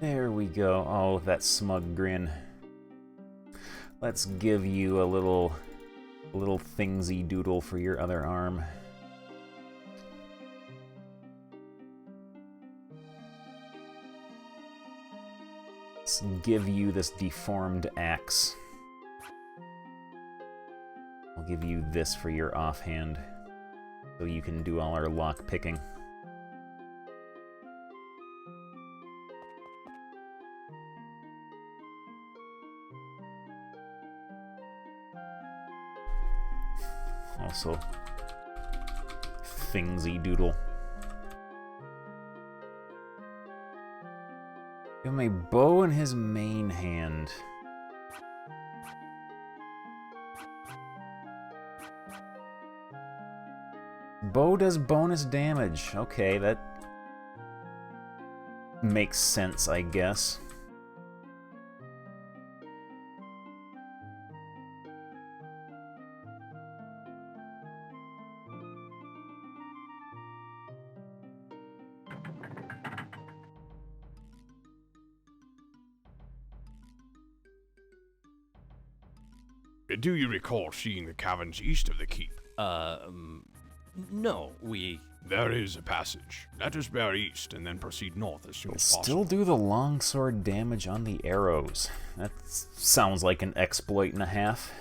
There we go. Oh, that smug grin. Let's give you a little thingsy doodle for your other arm. Let's give you this deformed axe. I'll give you this for your offhand, so you can do all our lock picking. Also, thingsy doodle. Give him a bow in his main hand. Bow does bonus damage. Okay, that makes sense, I guess. Do you recall seeing the caverns east of the keep? No, we... There is a passage. Let us bear east and then proceed north as soon as possible. Still do the longsword damage on the arrows. That sounds like an exploit and a half.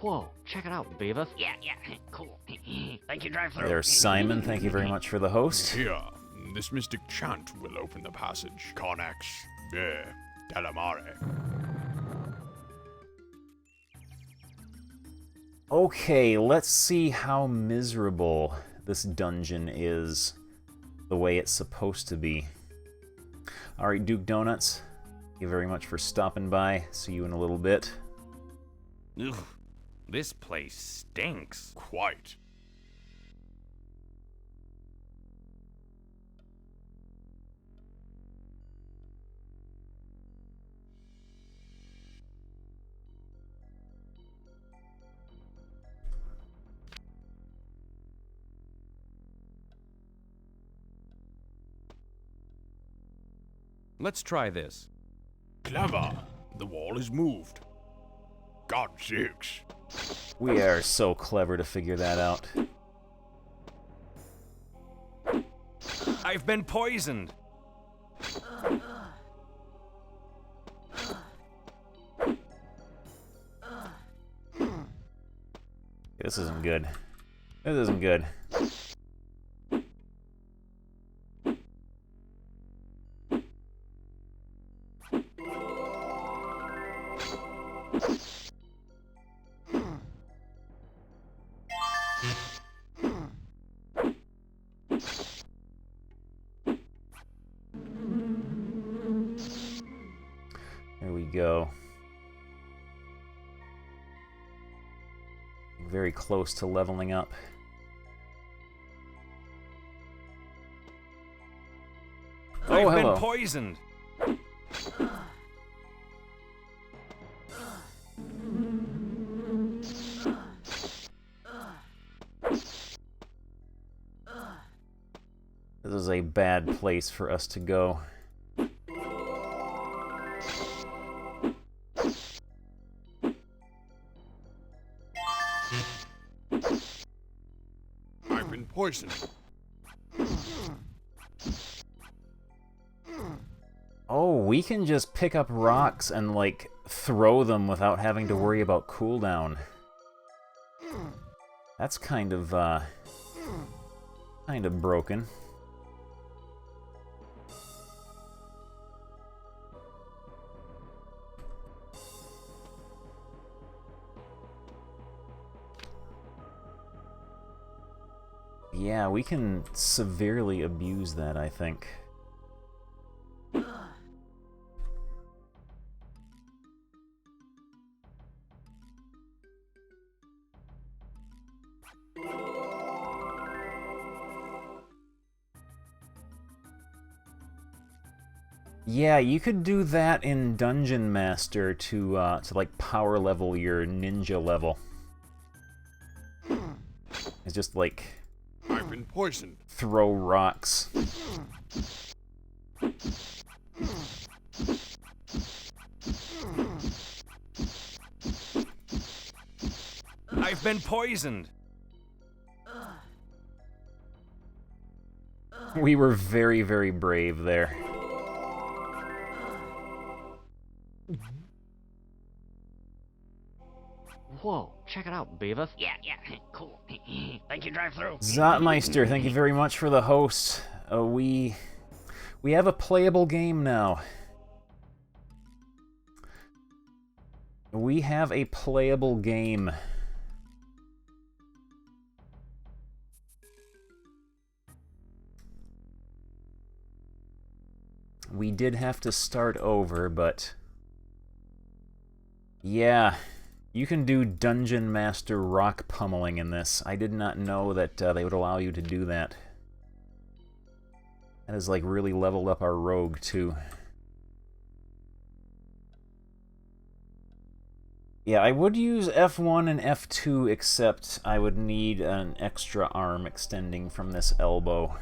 Whoa, check it out, Beavis. Yeah, cool. Thank you, drive through. There's Simon. Thank you very much for the host. Here, this mystic chant will open the passage. Konax, Delamare. Okay, let's see how miserable this dungeon is the way it's supposed to be. Alright, Duke Donuts, thank you very much for stopping by. See you in a little bit. Ugh, this place stinks. Quite. Let's try this. Clever. The wall is moved. God sakes. We are so clever to figure that out. I've been poisoned. This isn't good. This isn't good. There we go. Very close to leveling up. Oh, I've hello. been poisoned. This is a bad place for us to go. I've been poisoned. Oh, we can just pick up rocks and, like, throw them without having to worry about cooldown. That's kind of broken. Yeah, we can severely abuse that, I think. Yeah, you could do that in Dungeon Master to like power level your ninja level. It's just like I've been poisoned. Throw rocks. I've been poisoned. We were very, very brave there. Whoa, check it out, Beavis. Yeah, cool. Thank you, drive through. Zotmeister, thank you very much for the host. We have a playable game now. We have a playable game. We did have to start over, but yeah, you can do Dungeon Master rock pummeling in this. I did not know that they would allow you to do that. That has like really leveled up our rogue too. Yeah, I would use F1 and F2, except I would need an extra arm extending from this elbow.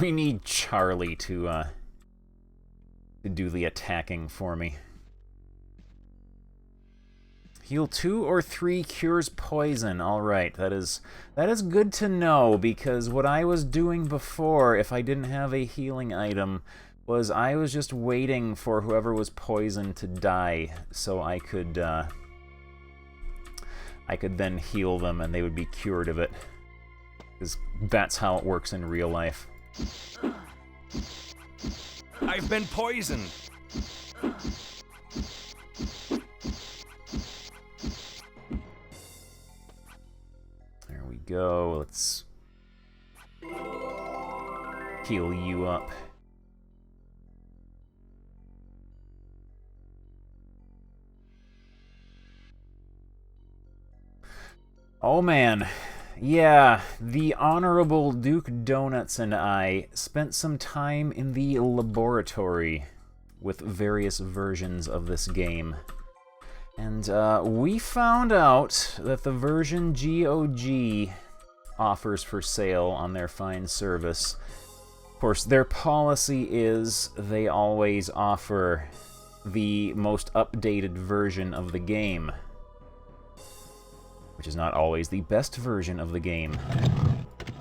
We need Charlie to do the attacking for me. Heal 2 or 3 cures poison. Alright, that is good to know, because what I was doing before, if I didn't have a healing item, was I was just waiting for whoever was poisoned to die, so I could then heal them and they would be cured of it. Because that's how it works in real life. I've been poisoned. There we go. Let's heal you up. Oh man. yeah, the Honorable Duke Donuts and I spent some time in the laboratory with various versions of this game. And we found out that the version GOG offers for sale on their fine service. Of course, their policy is they always offer the most updated version of the game, which is not always the best version of the game.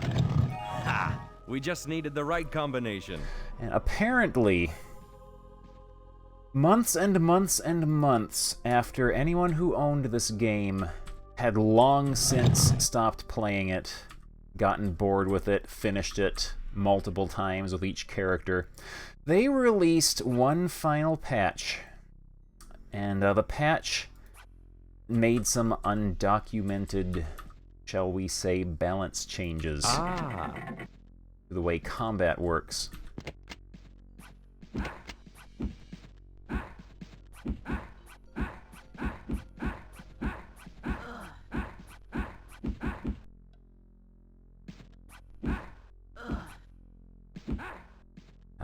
Ha! We just needed the right combination. And apparently, months and months and months after anyone who owned this game had long since stopped playing it, gotten bored with it, finished it multiple times with each character, they released one final patch. And the patch made some undocumented, shall we say, balance changes to the way combat works.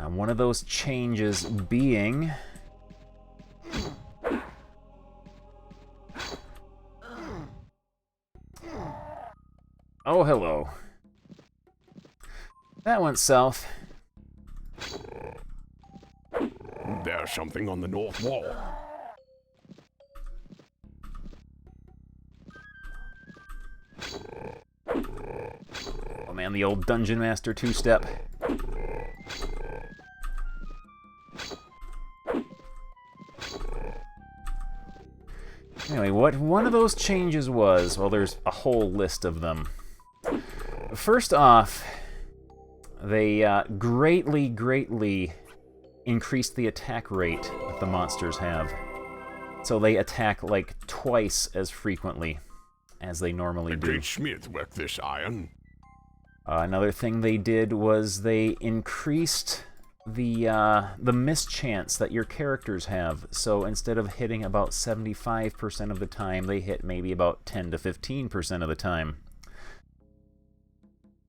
One of those changes being oh, hello. That went south. There's something on the north wall. Oh man, the old Dungeon Master two-step. Anyway, what one of those changes was, well, there's a whole list of them. First off, they greatly increased the attack rate that the monsters have. So they attack like twice as frequently as they normally do. The great smith worked this iron. Another thing they did was they increased the mischance that your characters have. So instead of hitting about 75% of the time, they hit maybe about 10 to 15% of the time.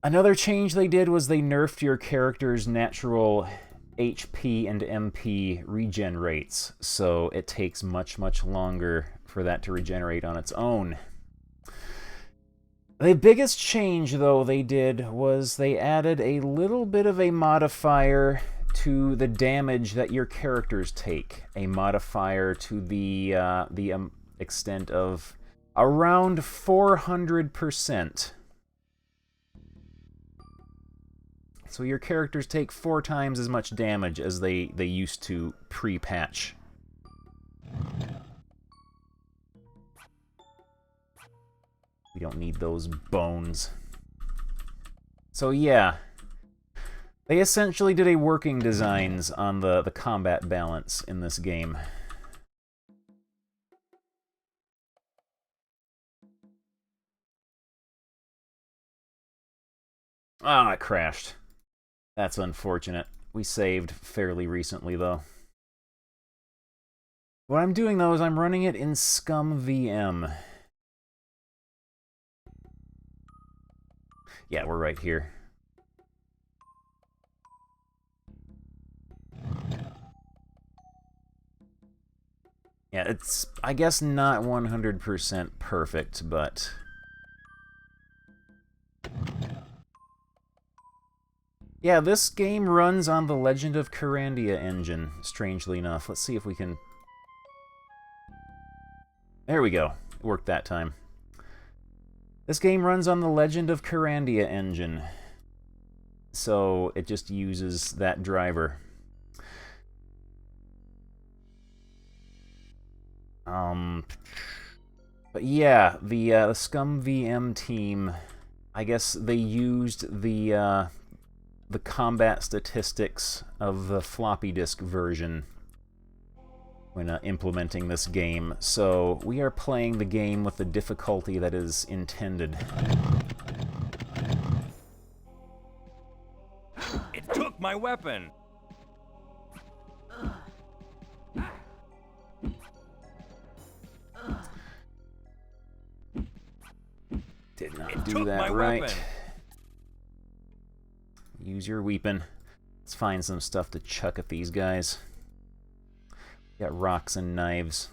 Another change they did was they nerfed your character's natural HP and MP regen rates, so it takes much longer for that to regenerate on its own. The biggest change, though, they did was they added a little bit of a modifier to the damage that your characters take. A modifier to the extent of around 400%. So your characters take 4 times as much damage as they used to pre-patch. We don't need those bones. So yeah, they essentially did a working designs on the combat balance in this game. Ah, it crashed. That's unfortunate. We saved fairly recently, though. What I'm doing, though, is I'm running it in ScumVM. Yeah, we're right here. Yeah, it's, I guess, not 100% perfect, but... yeah, this game runs on the Legend of Kyrandia engine, strangely enough. Let's see if we can... there we go. It worked that time. This game runs on the Legend of Kyrandia engine, so it just uses that driver. But yeah, the ScumVM team, I guess they used the combat statistics of the floppy disk version when implementing this game, so we are playing the game with the difficulty that is intended. It took my weapon! Did not. It do took that my right. weapon. Use your weapon. Let's find some stuff to chuck at these guys. Got rocks and knives.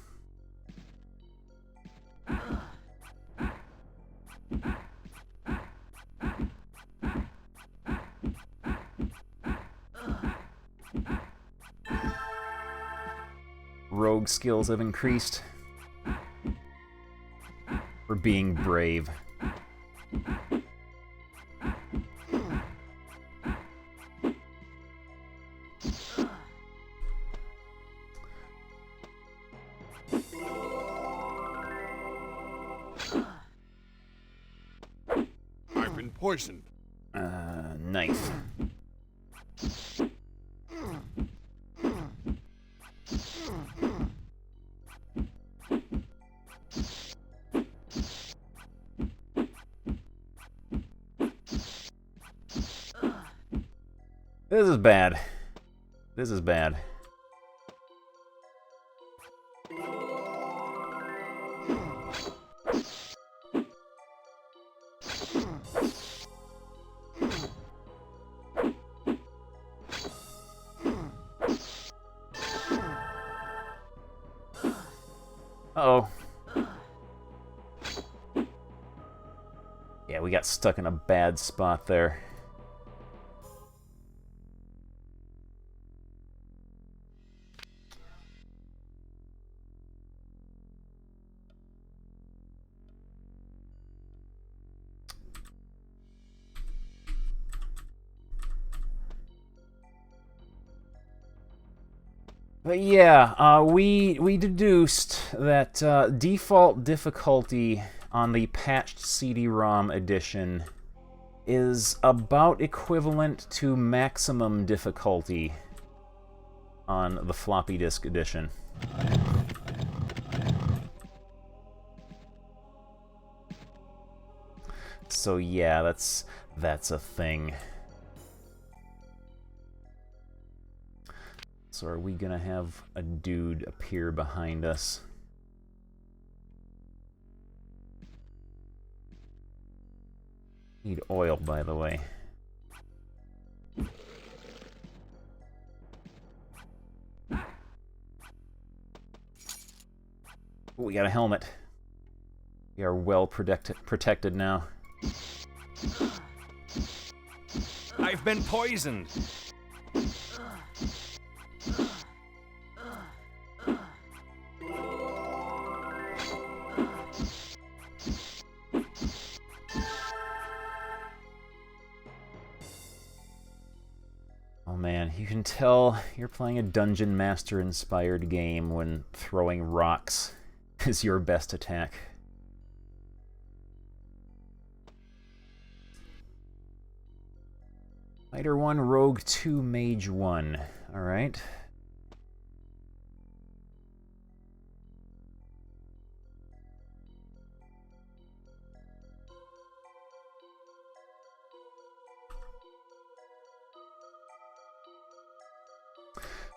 Rogue skills have increased. For being brave. I've been poisoned. Knife. This is bad. This is bad. Uh-oh. Yeah, we got stuck in a bad spot there. But yeah, we deduced that default difficulty on the patched CD-ROM edition is about equivalent to maximum difficulty on the floppy disk edition. So yeah, that's a thing. So are we gonna have a dude appear behind us? Need oil, by the way. Ooh, we got a helmet. We are well protected now. I've been poisoned. Oh man, you can tell you're playing a Dungeon Master inspired game when throwing rocks is your best attack. Fighter 1, Rogue 2, Mage 1. Alright.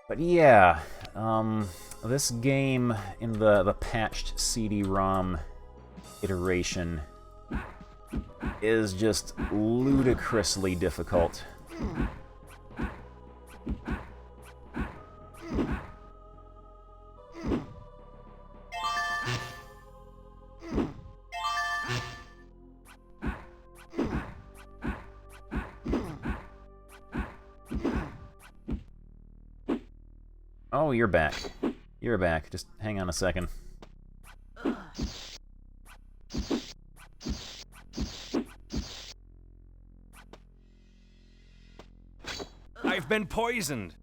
But yeah, this game in the patched CD-ROM iteration is just ludicrously difficult. Oh, you're back. You're back. Just hang on a second. I've been poisoned.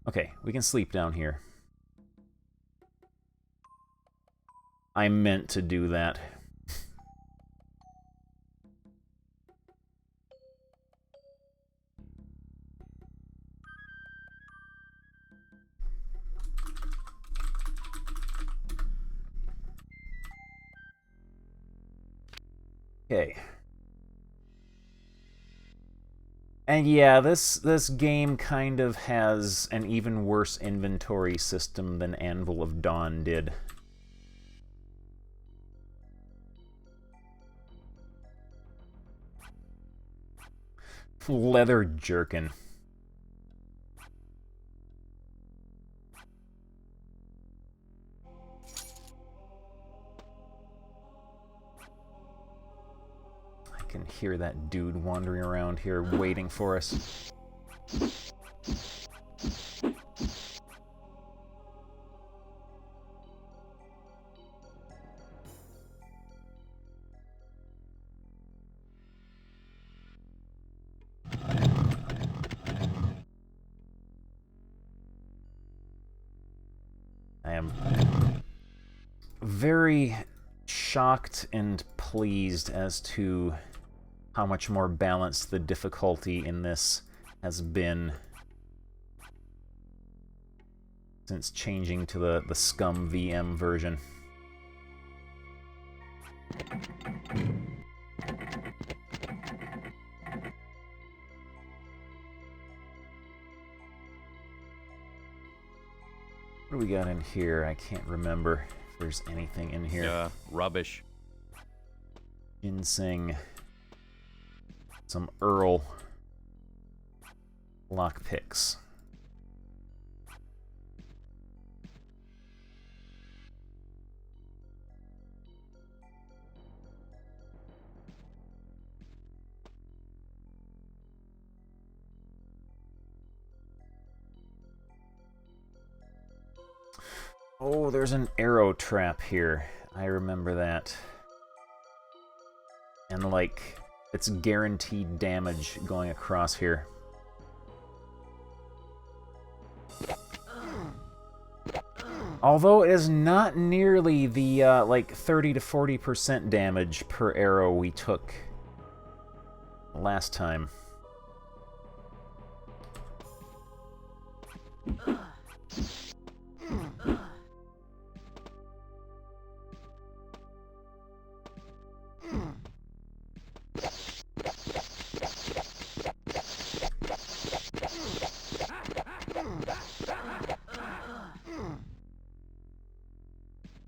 Okay, we can sleep down here. I meant to do that. Okay. And yeah, this game kind of has an even worse inventory system than Anvil of Dawn did. Leather jerkin. I can hear that dude wandering around here waiting for us. I am very shocked and pleased as to how much more balanced the difficulty in this has been since changing to the Scum VM version. What do we got in here? I can't remember if there's anything in here. Rubbish. Ginseng. Some Earl. Lockpicks. Oh, there's an arrow trap here. I remember that. And, like, it's guaranteed damage going across here. Although it is not nearly the, like, 30 to 40% damage per arrow we took last time.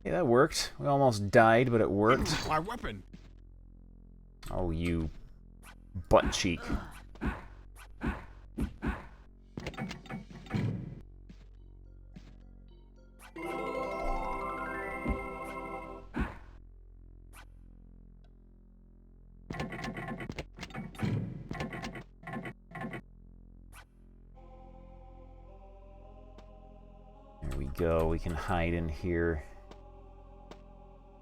Yeah, that worked. We almost died, but it worked. My weapon! Oh, you butt cheek. There we go. We can hide in here.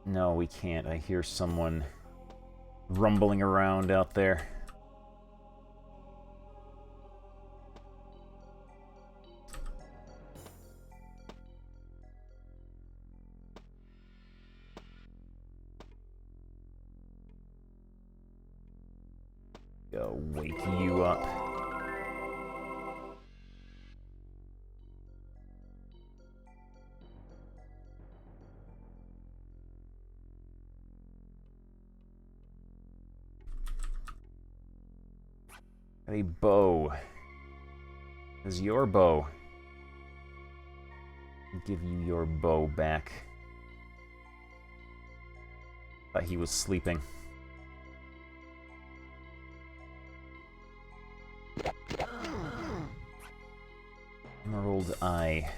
No, we can't. I hear someone rumbling around out there. Go wake you up. A bow. Is your bow. I'll give you your bow back. Thought he was sleeping. Emerald eye.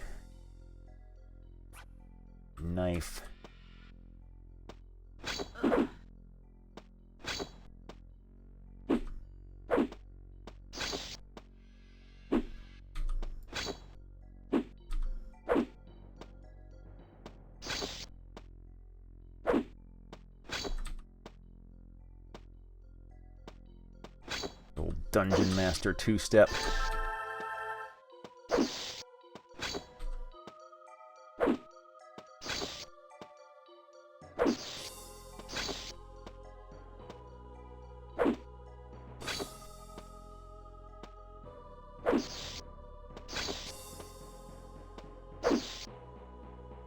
Knife. Old Dungeon Master two-step.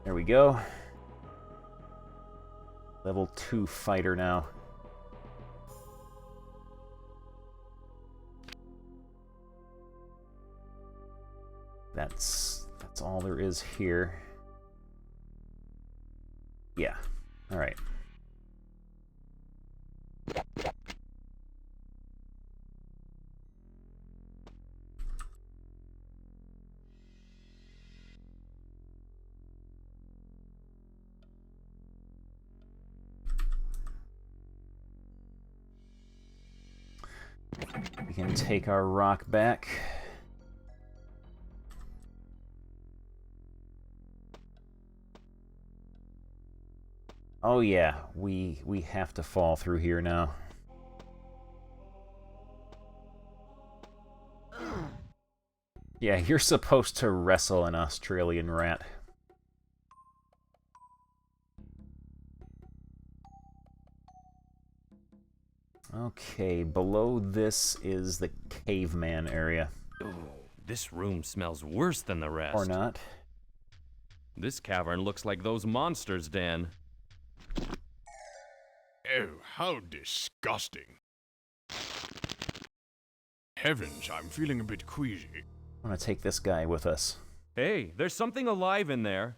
There we go. Level 2 fighter now. all there is here. Yeah. All right. We can take our rock back. Oh yeah, we have to fall through here now. Yeah, you're supposed to wrestle an Australian rat. Okay, below this is the caveman area. Ooh, this room smells worse than the rest. Or not. This cavern looks like those monsters, Dan. Oh, how disgusting. Heavens, I'm feeling a bit queasy. I'm gonna take this guy with us. Hey, there's something alive in there.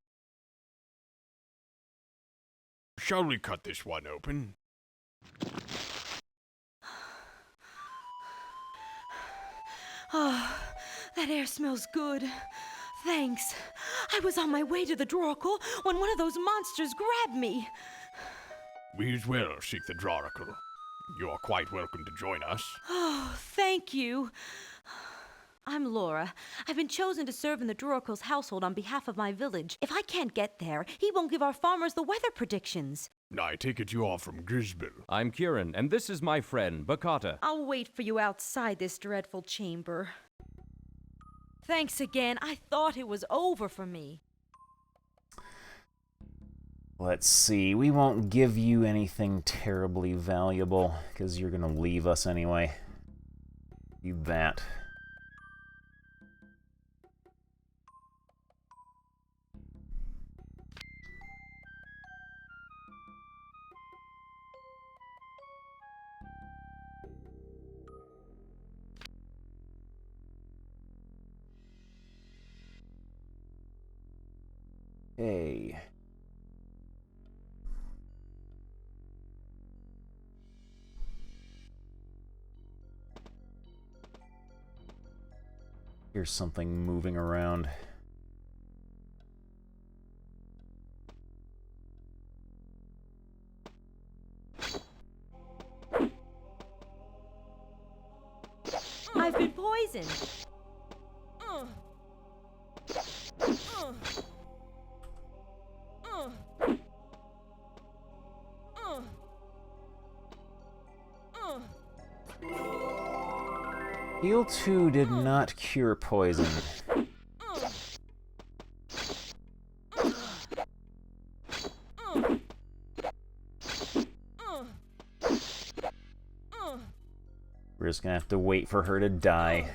Shall we cut this one open? Oh, that air smells good. Thanks. I was on my way to the Droracle when one of those monsters grabbed me. We as well seek the Droracle. You are quite welcome to join us. Oh, thank you. I'm Laura. I've been chosen to serve in the Droracle's household on behalf of my village. If I can't get there, he won't give our farmers the weather predictions. I take it you are from Grisbil. I'm Kieran, and this is my friend, Bakata. I'll wait for you outside this dreadful chamber. Thanks again. I thought it was over for me. Let's see, we won't give you anything terribly valuable, because you're gonna leave us anyway. You that. Hey. Here's something moving around. I've been poisoned. Heal 2 did not cure poison. We're just gonna have to wait for her to die.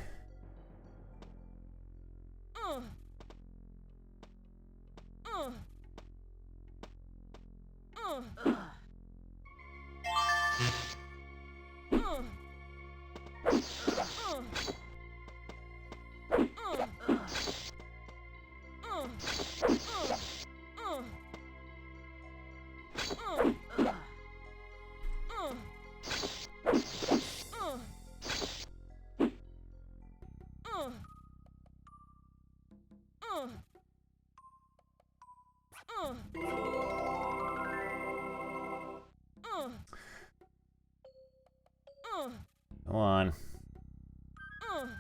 Come on.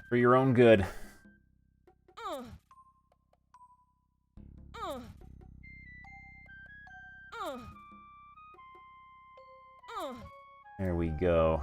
For your own good. There we go.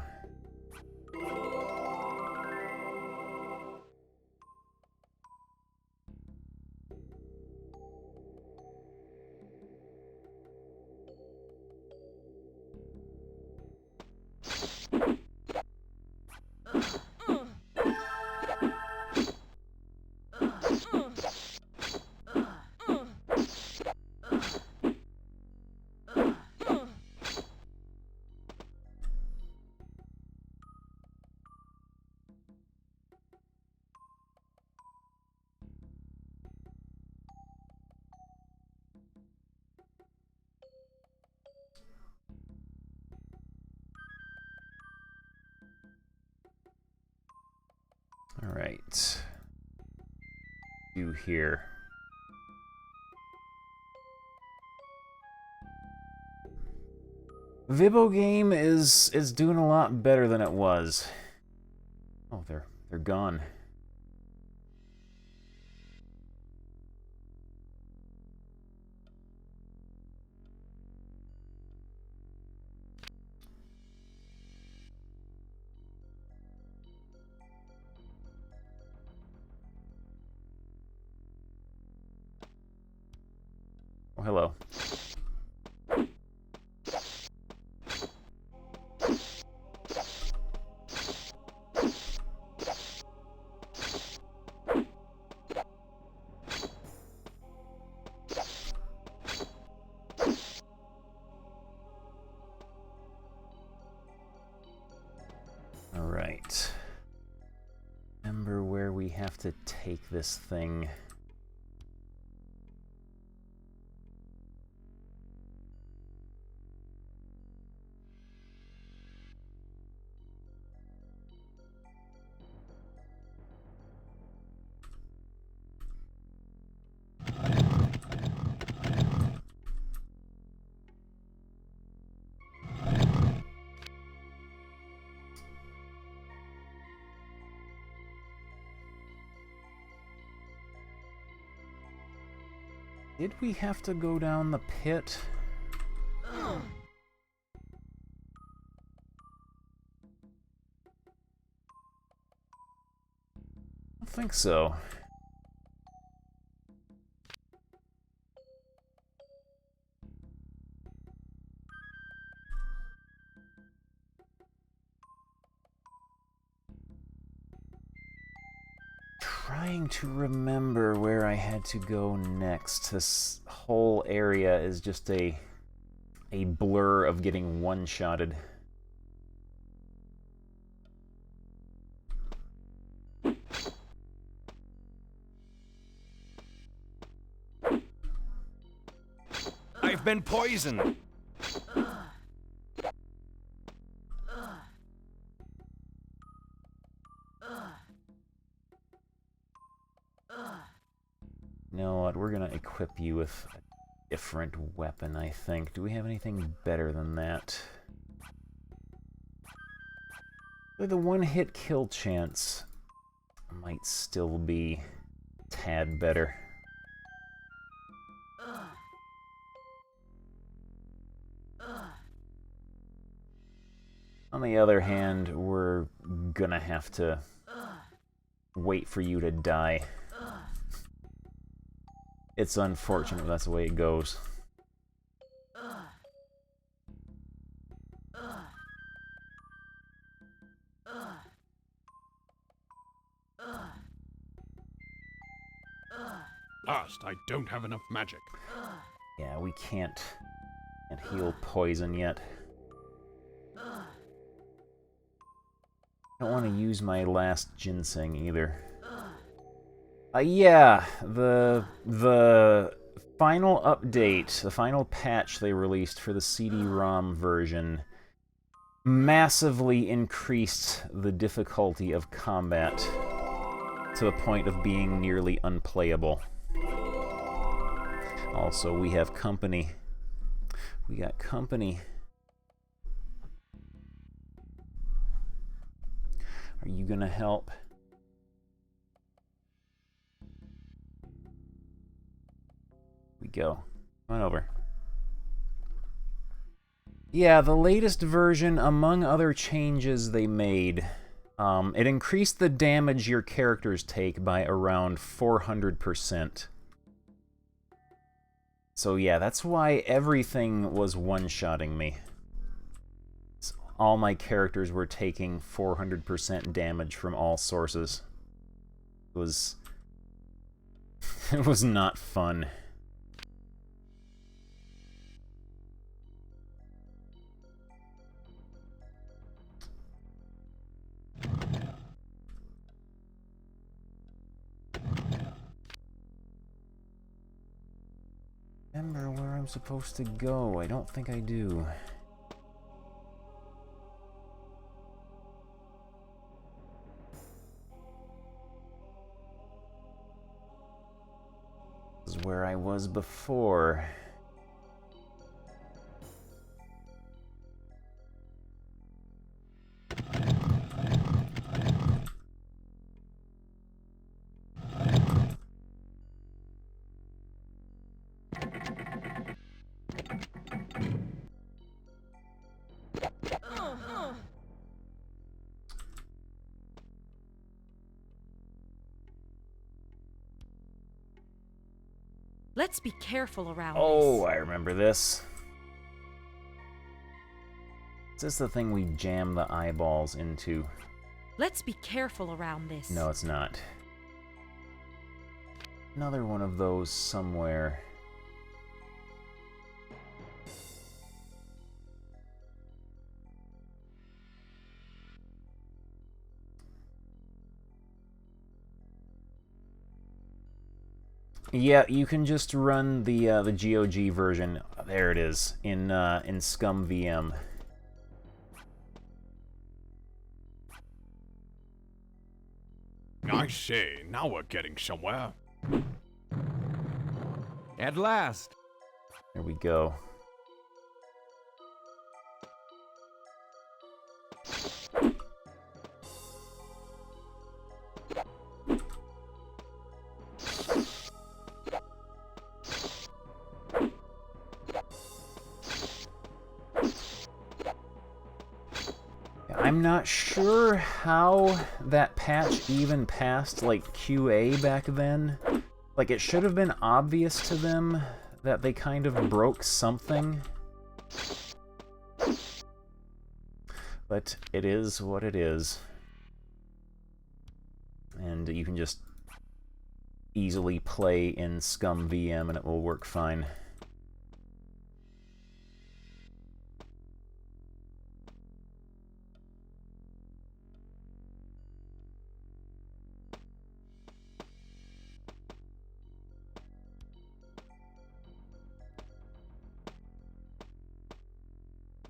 Alright. Do here. Vibo game is doing a lot better than it was. Oh, they're gone. Oh, hello. Alright. Remember where we have to take this thing. Did we have to go down the pit? I don't think so. Trying to remember where I had to go next. This whole area is just a blur of getting one-shotted. I've been poisoned. You know what? We're gonna equip you with a different weapon, I think. Do we have anything better than that? The one-hit kill chance might still be a tad better. On the other hand, we're gonna have to wait for you to die. It's unfortunate, but that's the way it goes. Last, I don't have enough magic. Yeah, we can't heal poison yet. I don't want to use my last ginseng either. Yeah, the final update, the final patch they released for the CD-ROM version massively increased the difficulty of combat to the point of being nearly unplayable. Also, we have company. We got company. Are you gonna help? We go. Come on over. Yeah, the latest version, among other changes they made, it increased the damage your characters take by around 400%. So yeah, that's why everything was one-shotting me. All my characters were taking 400% damage from all sources. It was... it was not fun. Remember where I'm supposed to go? I don't think I do. was before. Let's be careful around Oh, this. I remember this. Is this the thing we jam the eyeballs into? Let's be careful around this. No, it's not. Another one of those somewhere. Yeah, you can just run the GOG version. There it is in ScumVM. I say, now we're getting somewhere. At last. There we go. I'm not sure how that patch even passed, like, QA back then. Like, it should have been obvious to them that they kind of broke something. But it is what it is. And you can just easily play in ScumVM and it will work fine.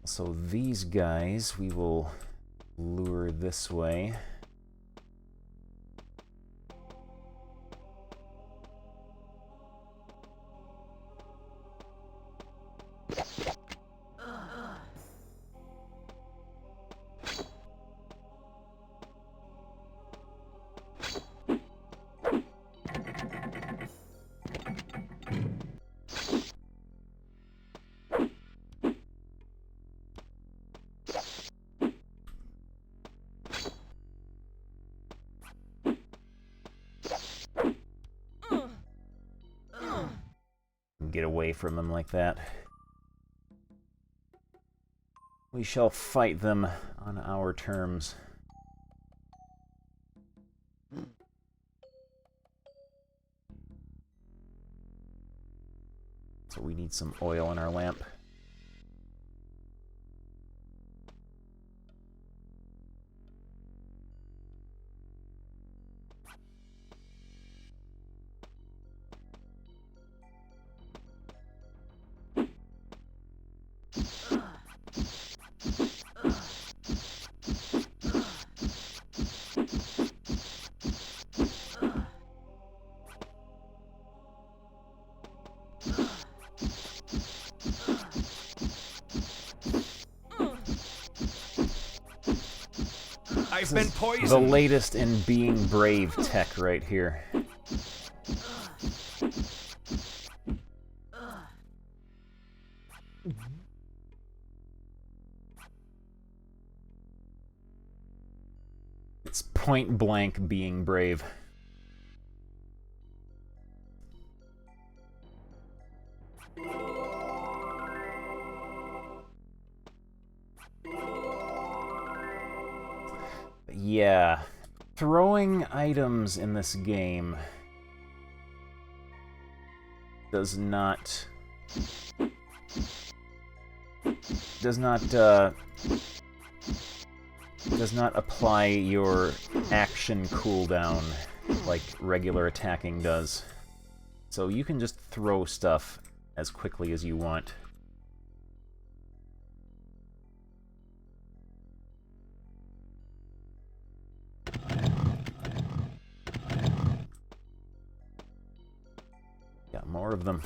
So these guys we will lure this way. Get away from them like that. We shall fight them on our terms. So we need some oil in our lamp. I've been poisoned. The latest in being brave tech right here. It's point blank being brave. Yeah, throwing items in this game does not apply your action cooldown like regular attacking does. So you can just throw stuff as quickly as you want. Got more More of them.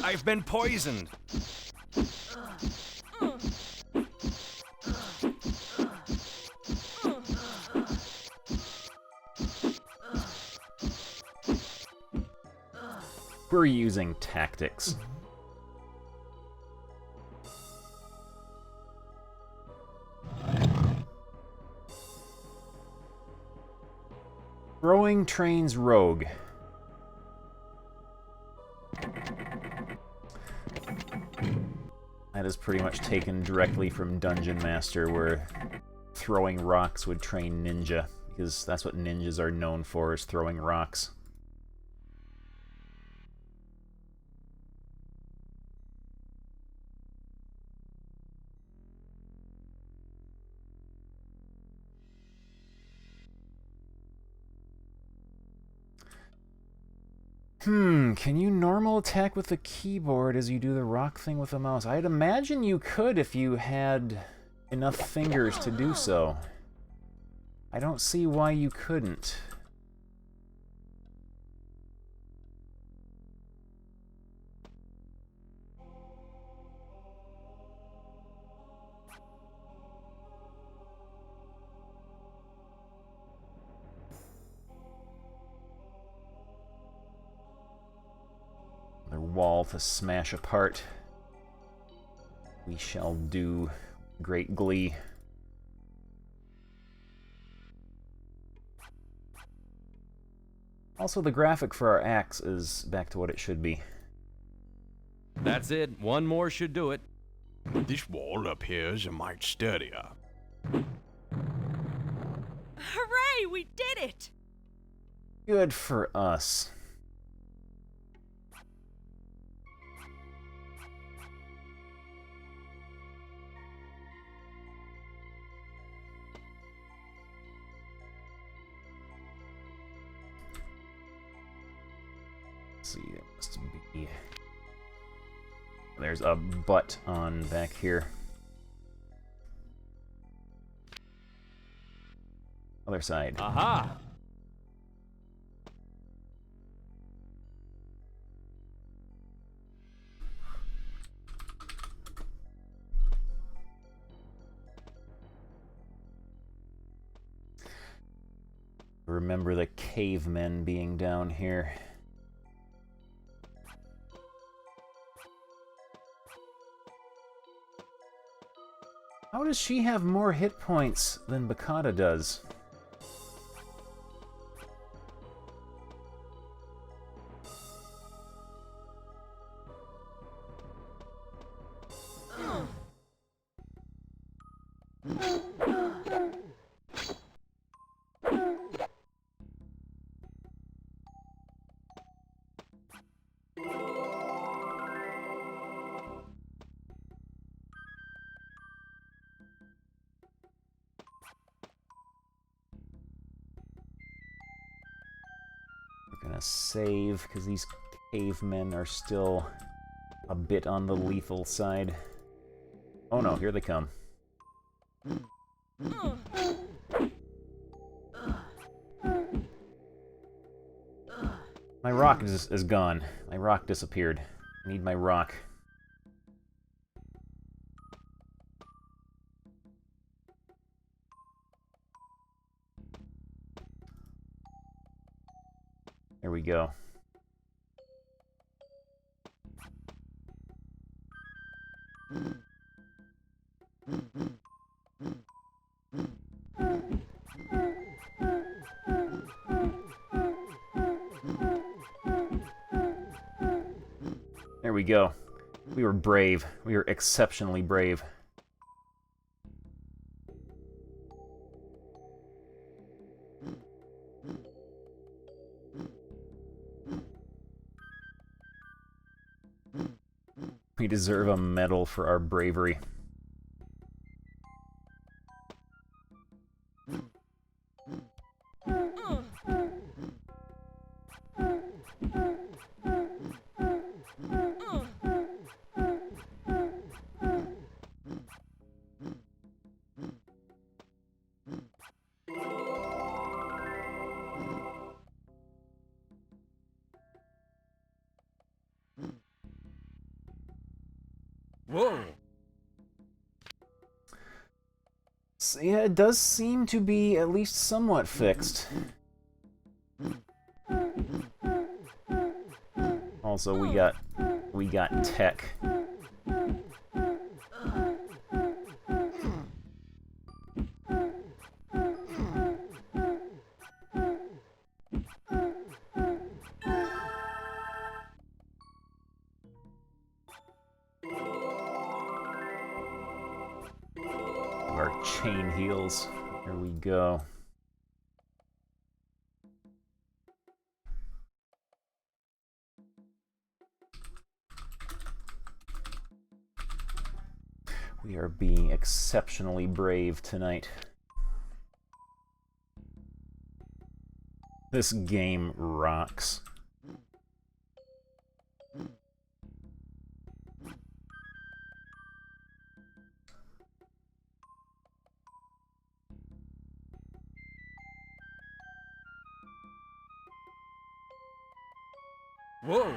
I've been poisoned. We're using tactics. Throwing trains rogue. That is pretty much taken directly from Dungeon Master, where throwing rocks would train ninja, because that's what ninjas are known for, is throwing rocks. Can you normal attack with the keyboard as you do the rock thing with the mouse? I'd imagine you could if you had enough fingers to do so. I don't see why you couldn't. Their wall to smash apart. We shall do great glee. Also, the graphic for our axe is back to what it should be. That's it. One more should do it. This wall up here is a mite sturdier. Hooray! We did it! Good for us. See, that must be... There's a butt on back here. Other side. Aha! Remember the cavemen being down here. How does she have more hit points than Bakata does? Save, because these cavemen are still a bit on the lethal side. Oh no, here they come. My rock is gone. My rock disappeared. I need my rock. There we go. There we go. We were brave. We were exceptionally brave. We deserve a medal for our bravery. Whoa! So, yeah, it does seem to be at least somewhat fixed. Also, we got tech. Our chain heals. There we go. We are being exceptionally brave tonight. This game rocks. Whoa!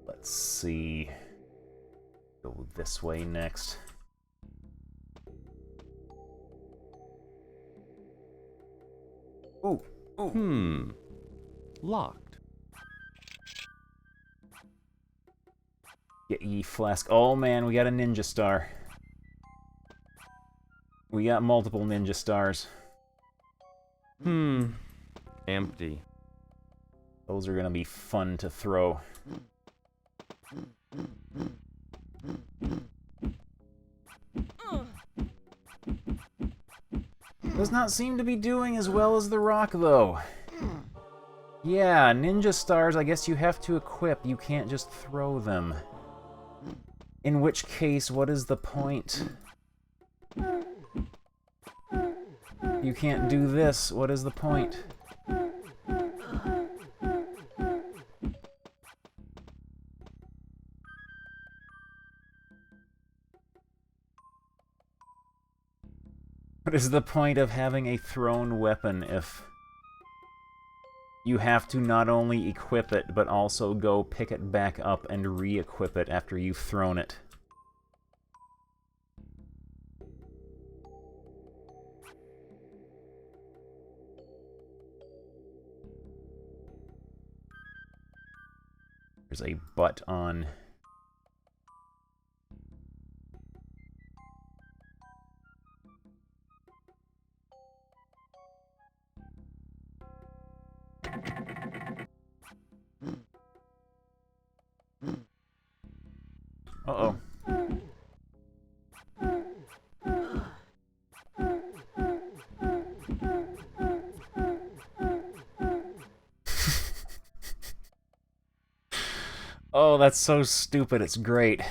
Let's see. Go this way next. Ooh, ooh. Locked. Get ye flask. Oh man, we got a ninja star. We got multiple ninja stars. Empty. Those are gonna be fun to throw. Does not seem to be doing as well as the rock, though. Yeah, ninja stars, I guess you have to equip. You can't just throw them. In which case, what is the point? You can't do this. What is the point? What is the point of having a thrown weapon if you have to not only equip it, but also go pick it back up and re-equip it after you've thrown it? There's a butt on... Uh-oh. Oh, that's so stupid, it's great.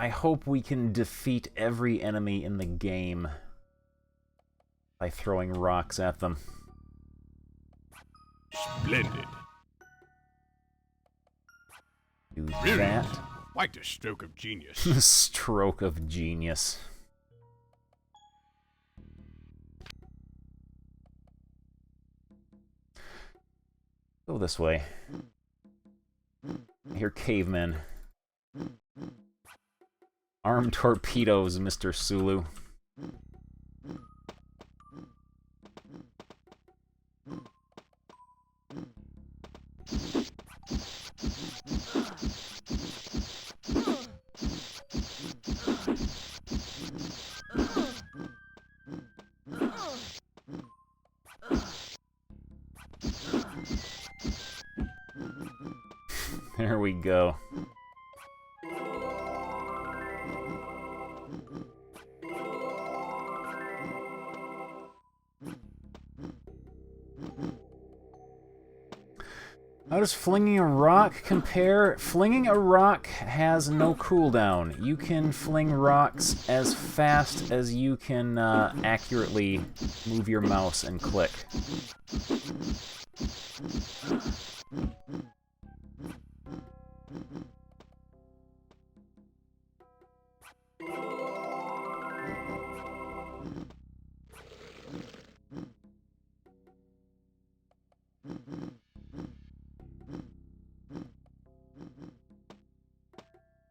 I hope we can defeat every enemy in the game by throwing rocks at them. Splendid. Do Brilliant. that. Quite a stroke of genius. Stroke of genius. Go this way. I hear cavemen. Armed torpedoes, Mr. Sulu. There we go. How does flinging a rock compare? Flinging a rock has no cooldown. You can fling rocks as fast as you can accurately move your mouse and click.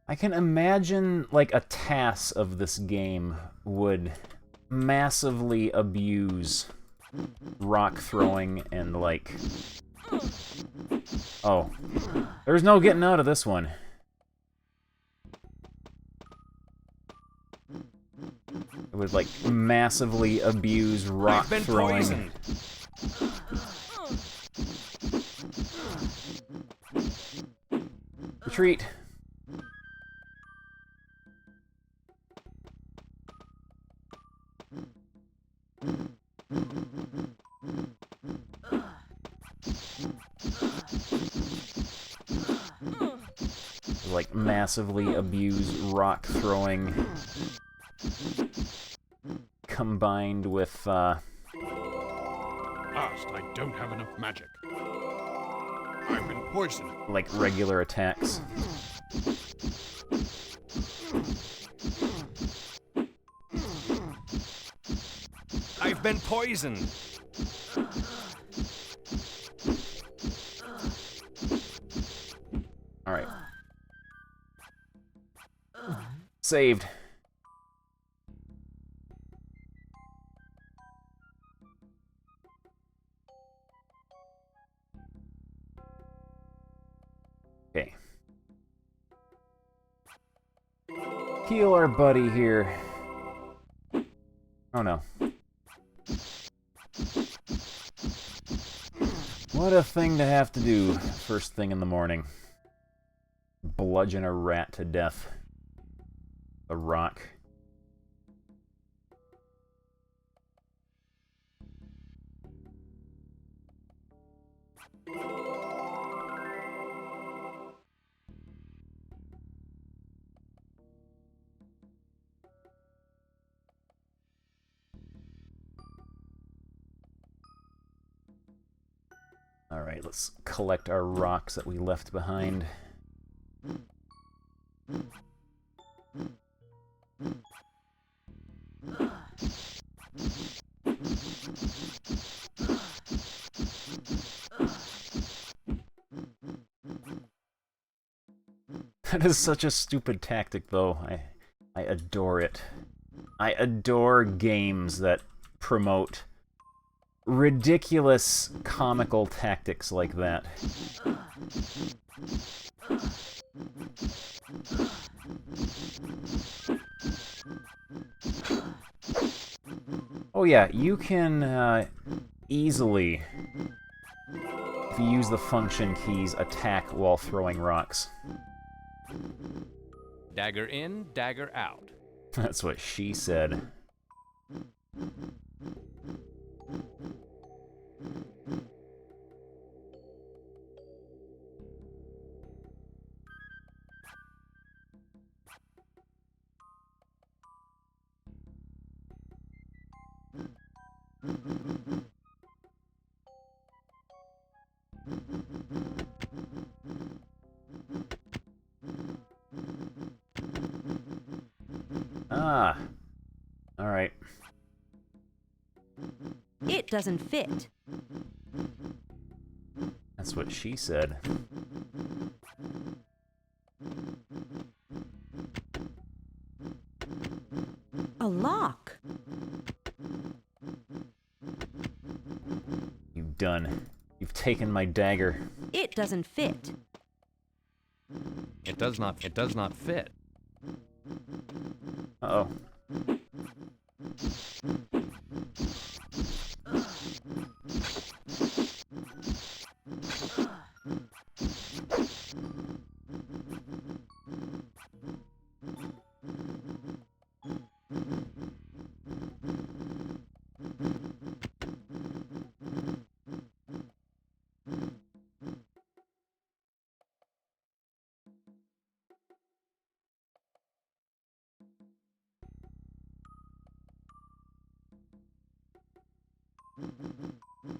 I can imagine, like, a TAS of this game would massively abuse rock throwing and, like... Oh. There's no getting out of this one. It would, like, massively abuse rock I've been throwing. poisoned. Retreat. Like, massively abuse rock throwing combined with, Asked, I don't have enough magic. I've been poisoned. like, regular attacks. I've been poisoned. Alright. Saved. Okay. Heal our buddy here. Oh no. What a thing to have to do first thing in the morning. Bludgeon a rat to death. A rock. Alright, let's collect our rocks that we left behind. That is such a stupid tactic, though. I adore it. I adore games that promote ridiculous comical tactics like that. Oh yeah, you can easily, if you use the function keys, attack while throwing rocks. Dagger in, dagger out. That's what she said. Ah. All right. It doesn't fit. That's what she said. A lock. You've done. You've taken my dagger. It doesn't fit. It does not fit. Uh-oh.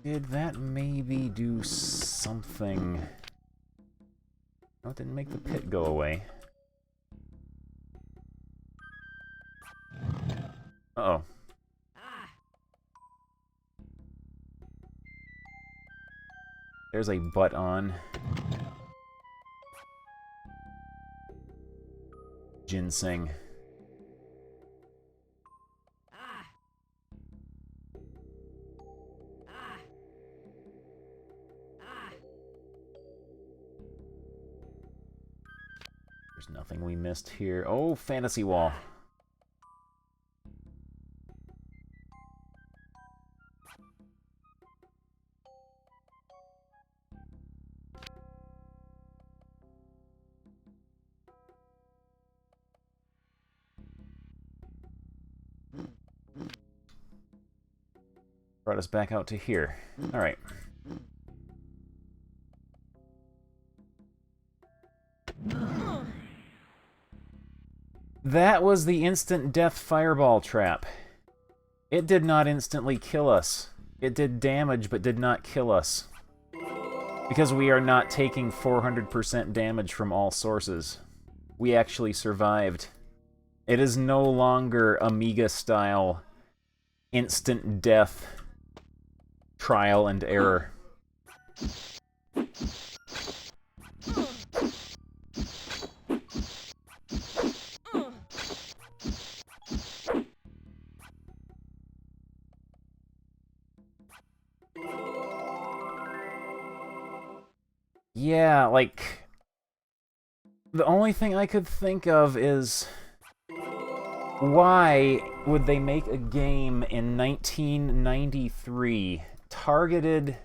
Did that maybe do something? Oh, it didn't make the pit go away. Uh-oh. There's a butt on. ginseng. There's nothing we missed here. Oh, fantasy wall. Brought us back out to here. All right. That was the instant death fireball trap. It did not instantly kill us. It did damage, but did not kill us. Because we are not taking 400% damage from all sources. We actually survived. It is no longer Amiga-style instant death trial and error. Yeah, like, the only thing I could think of is, why would they make a game in 1993 targeted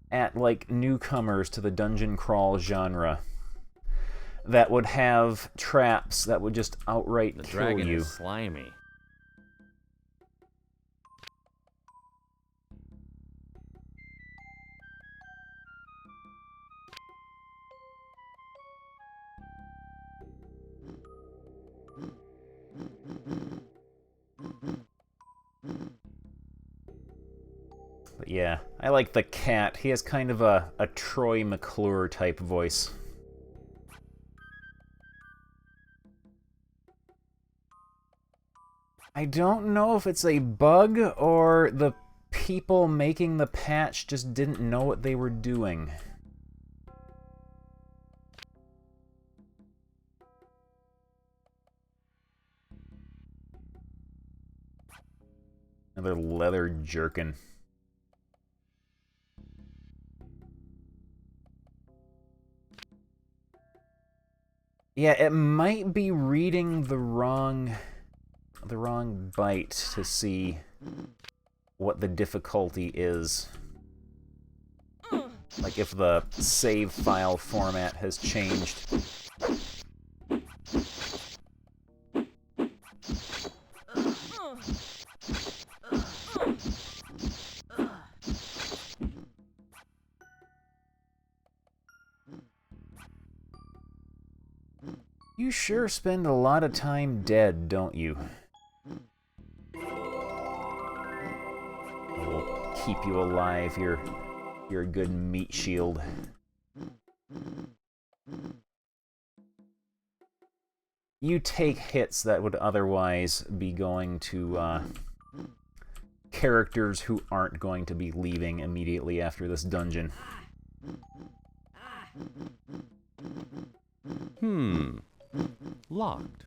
at, like, newcomers to the dungeon crawl genre that would have traps that would just outright The kill dragon you? is slimy. But yeah, I like the cat. He has kind of a Troy McClure type voice. I don't know if it's a bug or the people making the patch just didn't know what they were doing. Another leather jerkin. Yeah, it might be reading the wrong byte to see what the difficulty is. Like if the save file format has changed. You sure spend a lot of time dead, don't you? We'll keep you alive. You're a good meat shield. You take hits that would otherwise be going to characters who aren't going to be leaving immediately after this dungeon. Locked.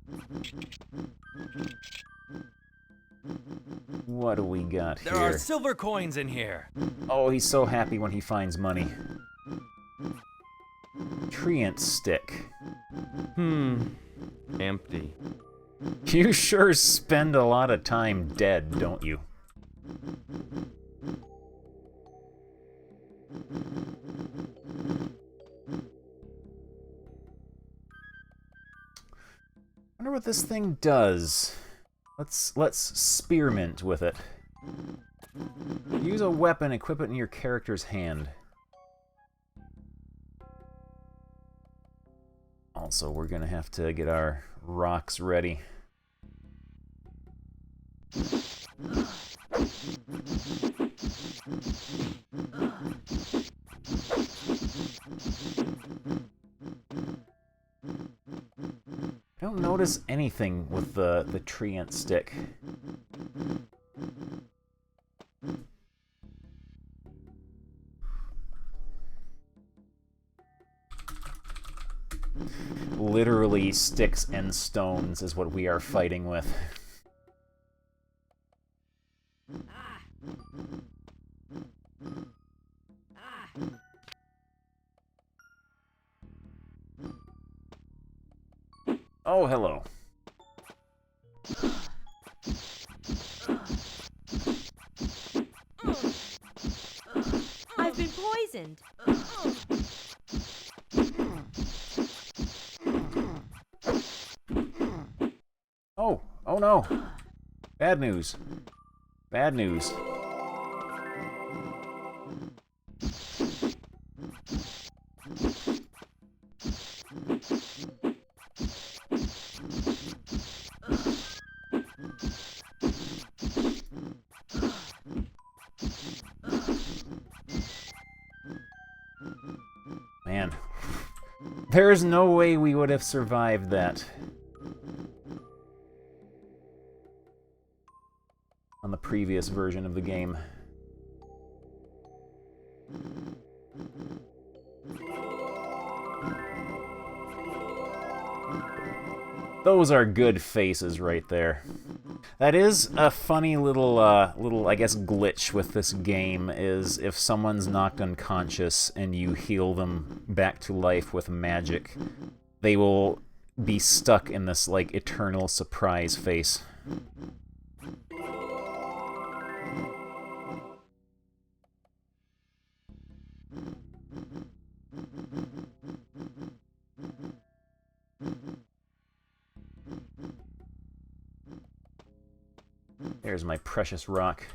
What do we got here? There are silver coins in here. Oh, he's so happy when he finds money. Treant stick. Empty. You sure spend a lot of time dead, don't you? Wonder what this thing does. Let's spearmint with it. Use a weapon, equip it in your character's hand. Also, we're gonna have to get our rocks ready. I don't notice anything with the treant stick. literally sticks and stones is what we are fighting with. Oh, hello. I've been poisoned. Oh, oh no. Bad news. Bad news. Man, there's no way we would have survived that on the previous version of the game. Those are good faces right there. That is a funny little, I guess, glitch with this game, is if someone's knocked unconscious and you heal them back to life with magic, they will be stuck in this, like, eternal surprise face. There's my precious rock.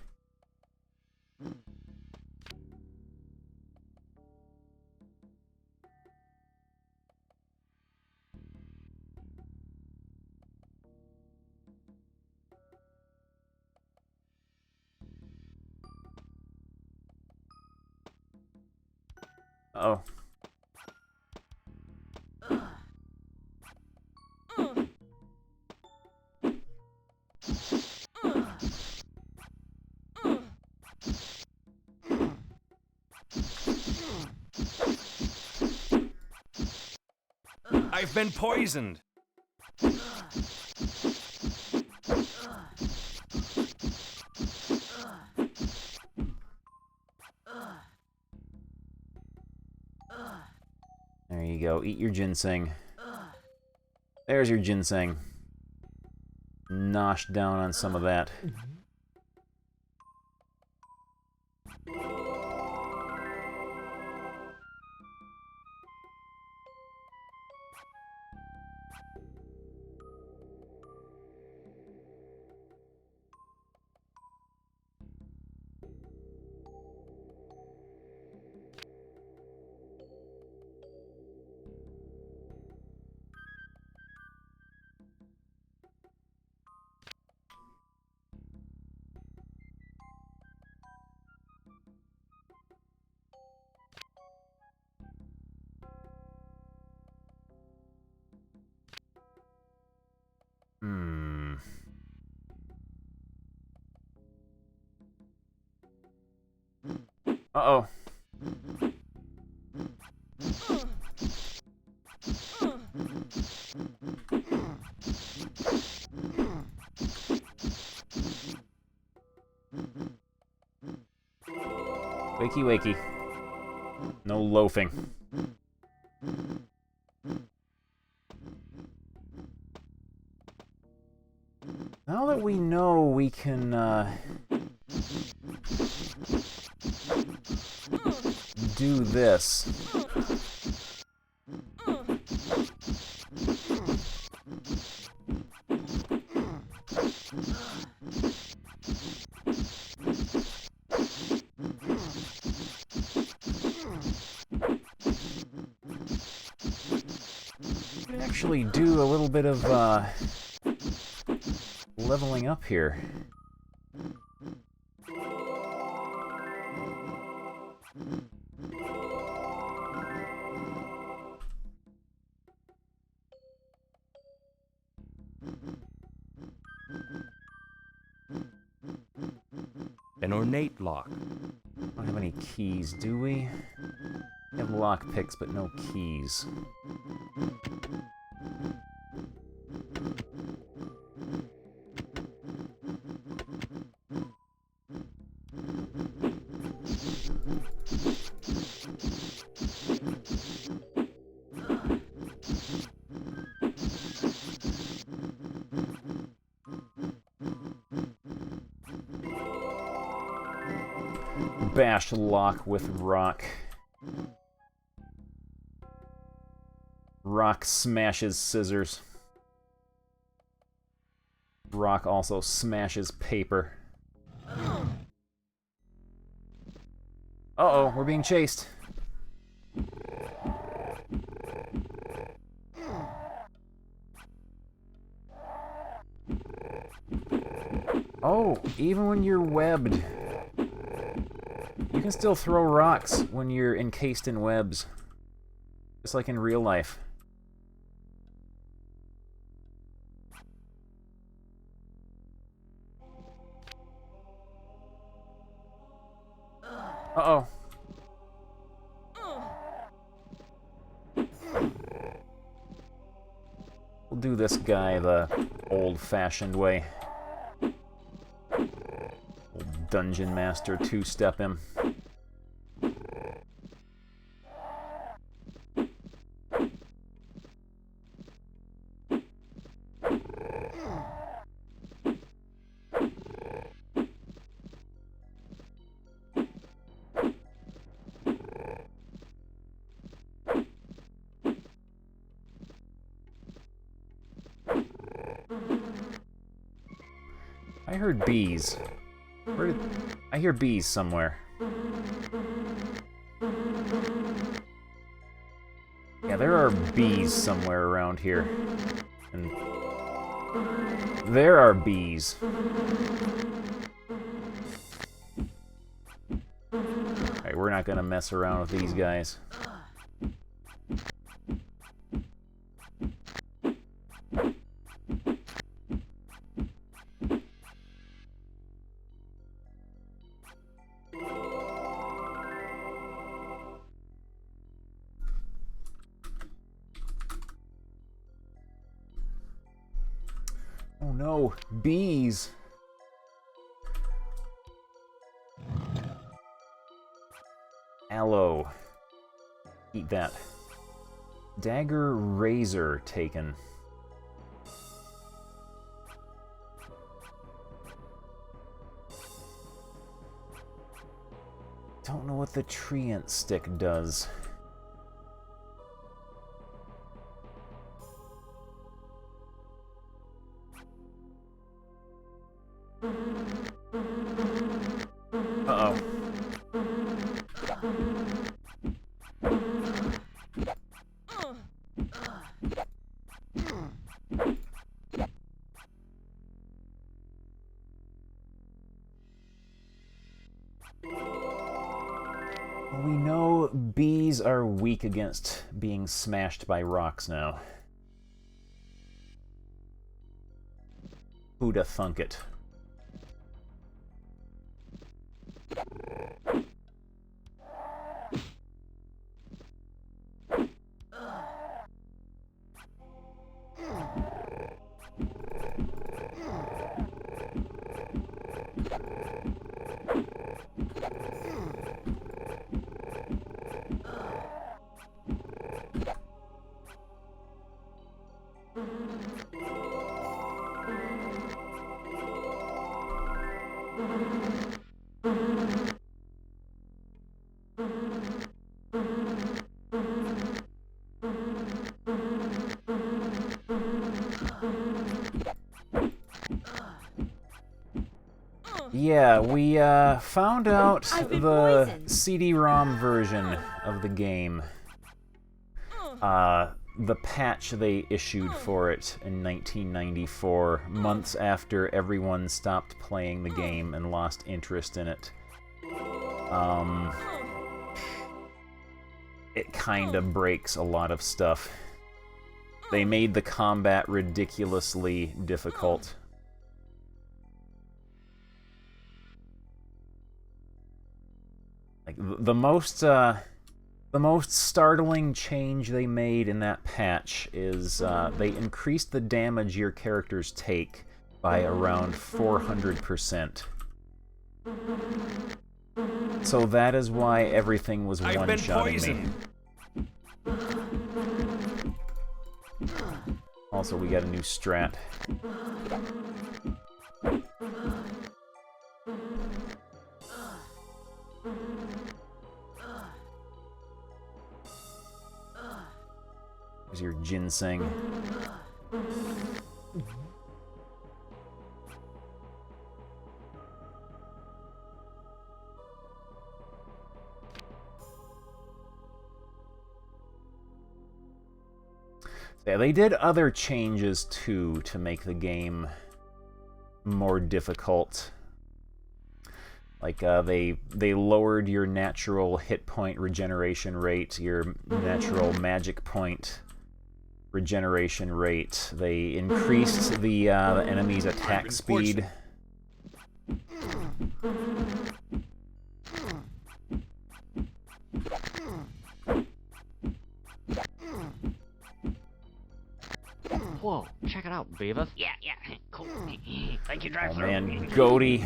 Uh-oh. I've been poisoned! There you go. Eat your ginseng. There's your ginseng. Nosh down on some of that. Uh-oh. Wakey, wakey. No loafing. Now that we know we can, do this. We can actually do a little bit of, leveling up here. An ornate lock. Don't have any keys, do we? We have lock picks, but no keys. bash Locke with rock. Rock smashes scissors. Rock also smashes paper. Uh-oh, we're being chased. Oh, even when you're webbed, you can still throw rocks when you're encased in webs. Just like in real life. Uh-oh. We'll do this guy the old-fashioned way. Old Dungeon Master two-step him. I heard bees. I hear bees somewhere. Yeah, there are bees somewhere around here. And there are bees. Alright, we're not gonna mess around with these guys. Oh no, bees! Aloe. Eat that. Dagger razor taken. Don't know what the treant stick does. Uh-oh. We know bees are weak against being smashed by rocks now. Who'da thunk it? Yeah, we found out the CD-ROM version of the game. The patch they issued for it in 1994, months after everyone stopped playing the game and lost interest in it. It kinda breaks a lot of stuff. They made the combat ridiculously difficult. Like, the most startling change they made in that patch is they increased the damage your characters take by around 400%. So that is why everything was one-shotting me. Also, we got a new strat. Here's your ginseng. Yeah, they did other changes too to make the game more difficult. Like they lowered your natural hit point regeneration rate, your natural magic point regeneration rate. They increased the enemy's attack speed. Whoa, check it out, Beavis. Yeah, cool. Thank you, drive Oh through. man, Goaty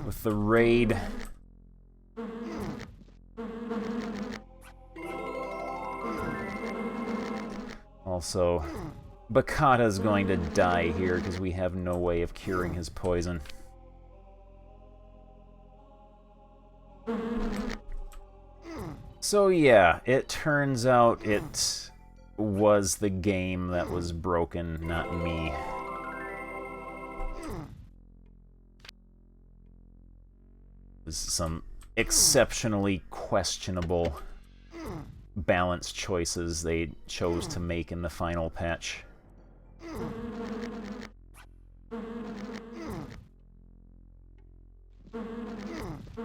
with the raid. Also, Bakata's going to die here because we have no way of curing his poison. So yeah, it turns out it was the game that was broken, not me. There's some exceptionally questionable balance choices they chose to make in the final patch.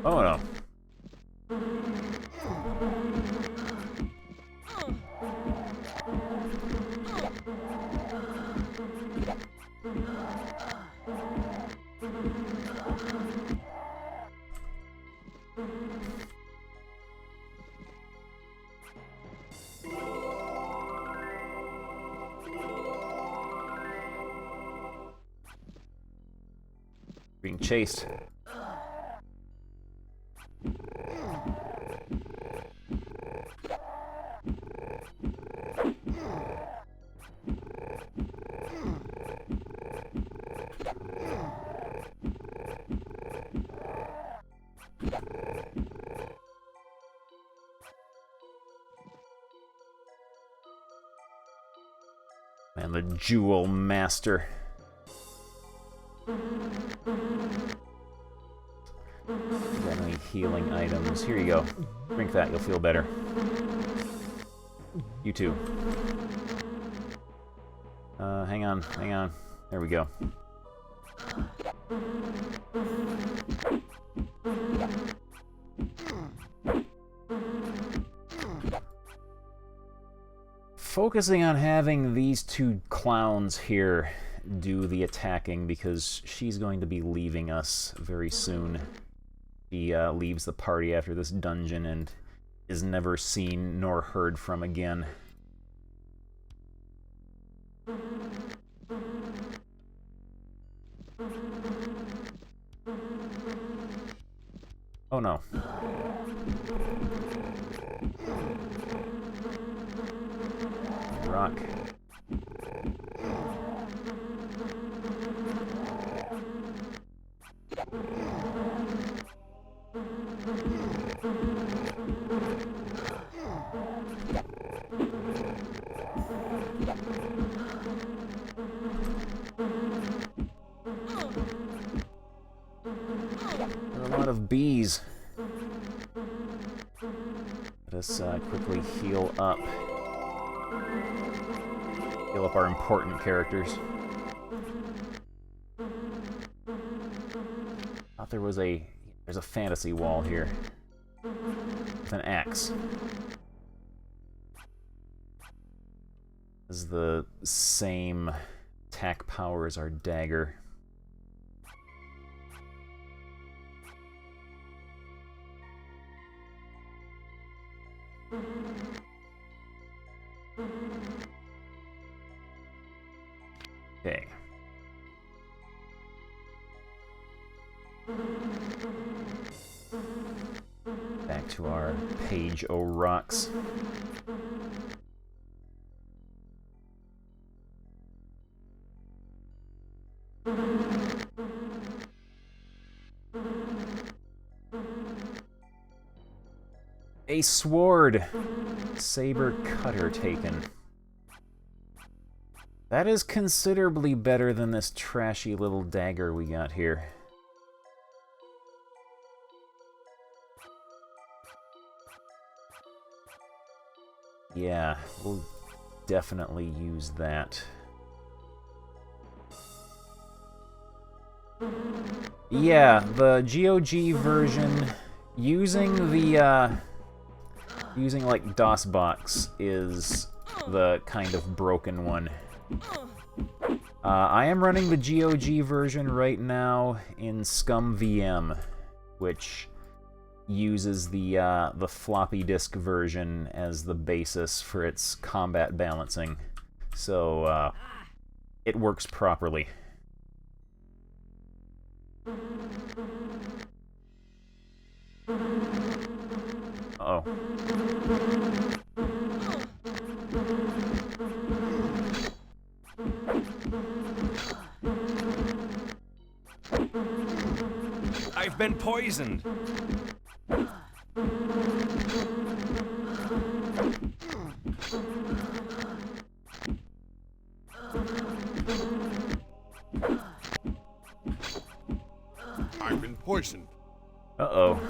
Oh no. Being chased. And the Jewel Master. Got any healing items? Here you go. Drink that, you'll feel better. You too. Hang on. There we go. Focusing on having these two clowns here do the attacking because she's going to be leaving us very soon. She leaves the party after this dungeon and is never seen nor heard from again. Oh no. Rock. There are a lot of bees. Let us quickly heal up. Heal up our important characters. Thought there's a fantasy wall here with an axe. This is the same attack power as our dagger. Okay. Back to our Page O' Rocks. A sword! Saber cutter taken. That is considerably better than this trashy little dagger we got here. Yeah, we'll definitely use that. Yeah, the GOG version using the using like DOSBox is the kind of broken one. I am running the GOG version right now in ScumVM, which uses the floppy disk version as the basis for its combat balancing, so it works properly. Uh-oh. I've been poisoned. I've been poisoned. Uh-oh.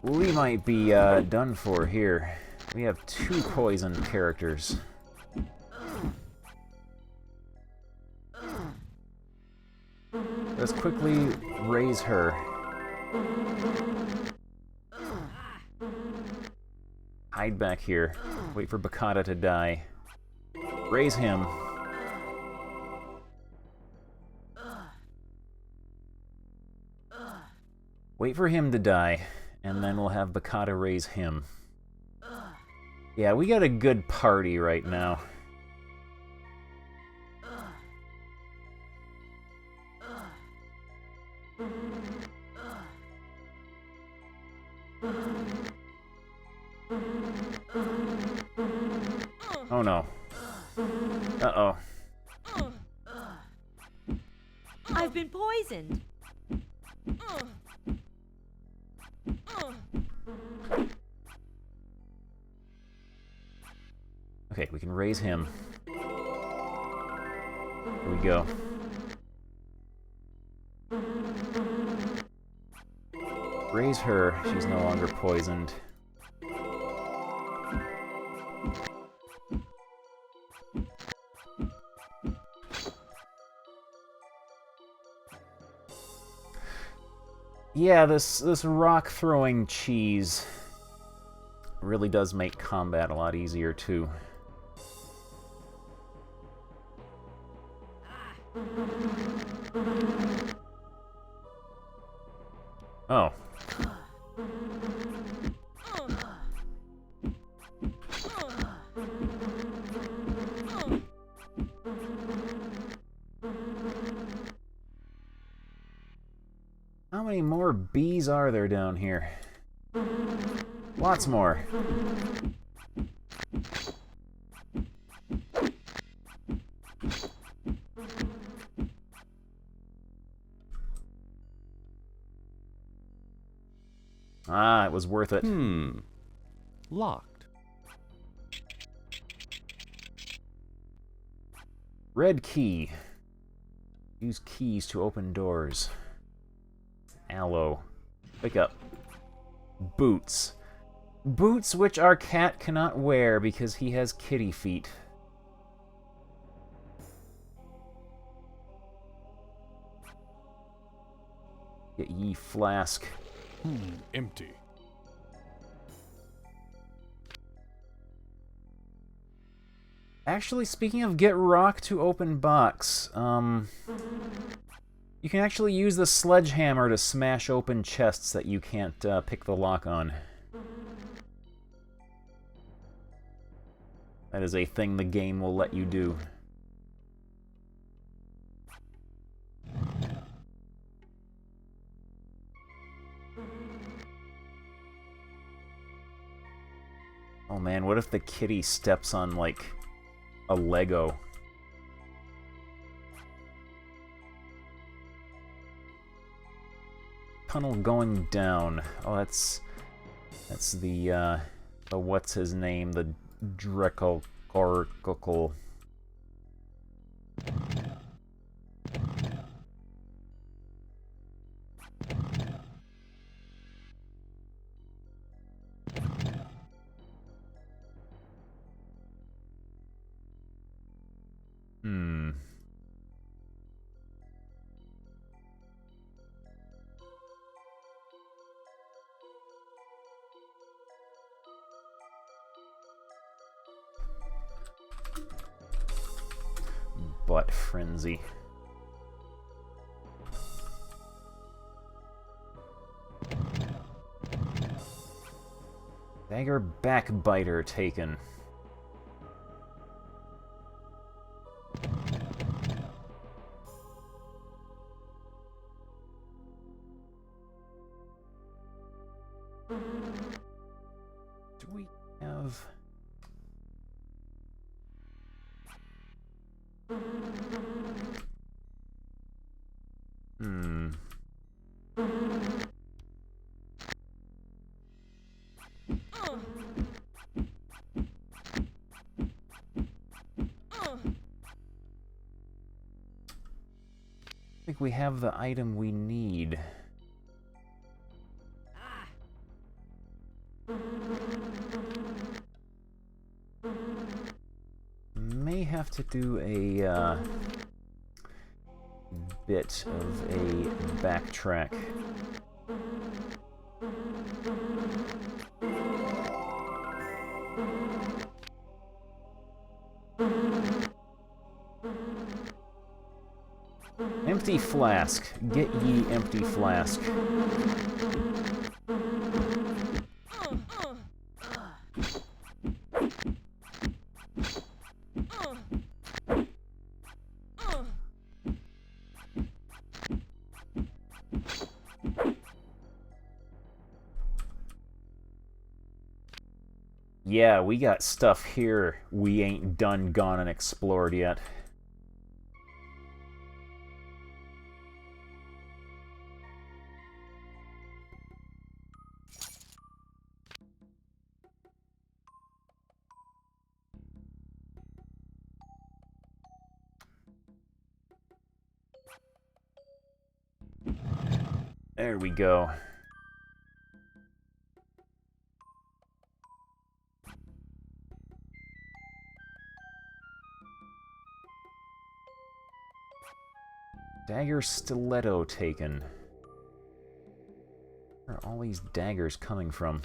We might be done for here. We have 2 poisoned characters. Let's quickly raise her. Hide back here. Wait for Bakata to die. Raise him. Wait for him to die, and then we'll have Bakata raise him. Yeah, we got a good party right now. Oh no. Uh-oh. I've been poisoned. Okay, we can raise him. Here we go. Raise her. She's no longer poisoned. Yeah, this rock-throwing cheese really does make combat a lot easier, too. Oh. How many more bees are there down here? Lots more. Ah, it was worth it. Locked. Red key. Use keys to open doors. Aloe. Pick up. Boots. Boots which our cat cannot wear because he has kitty feet. Get ye flask. Empty. Actually, speaking of get rock to open box, you can actually use the sledgehammer to smash open chests that you can't pick the lock on. That is a thing the game will let you do. Oh man, what if the kitty steps on, like, a Lego? Tunnel going down. Oh, that's the what's his name? The Dreckle. Butt frenzy. Dagger backbiter taken. Do we have... I think we have the item we need. May have to do a bit of a backtrack. Empty flask. Get ye empty flask. Yeah, we got stuff here we ain't done, gone, and explored yet. There we go. Dagger stiletto taken. Where are all these daggers coming from?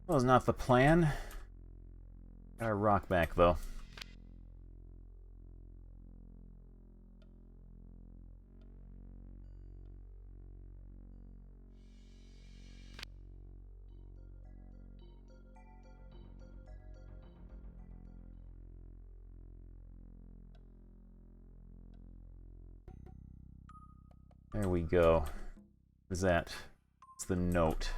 That was not the plan. Got a rock back, though. There we go. What is that? It's the note.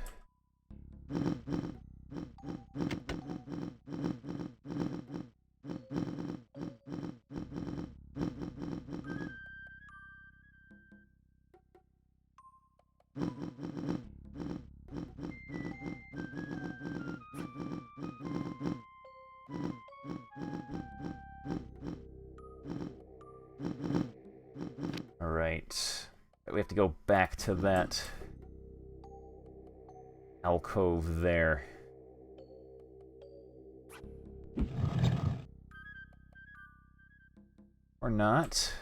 All right. We have to go back to that alcove there. Or not.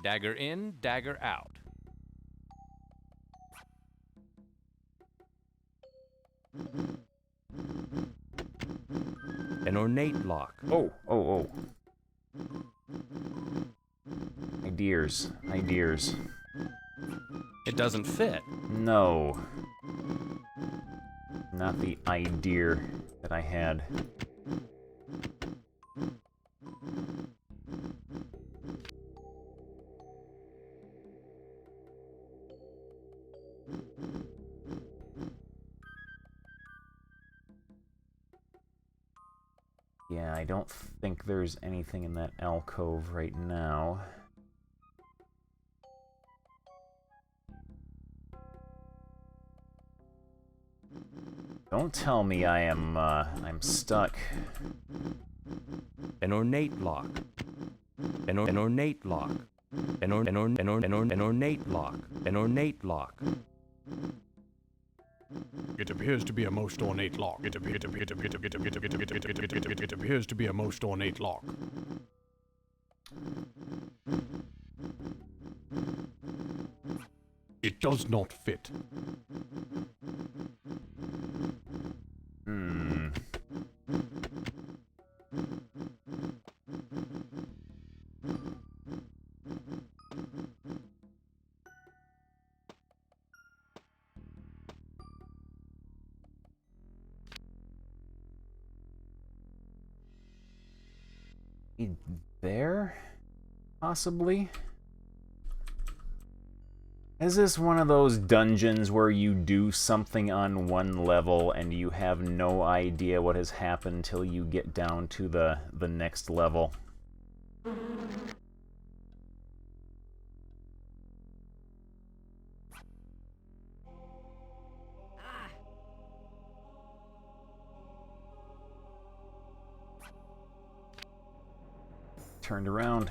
Dagger in, dagger out. An ornate lock. Oh. Ideas. It doesn't fit. No. Not the idea that I had. Yeah, I don't think there's anything in that alcove right now. Don't tell me I'm stuck. An ornate lock. An ornate lock. An ornate lock. An ornate lock. It appears to be a most ornate lock. It appears to be a most ornate lock. It does not fit. There? Possibly? Is this one of those dungeons where you do something on one level and you have no idea what has happened till you get down to the next level? Turned around.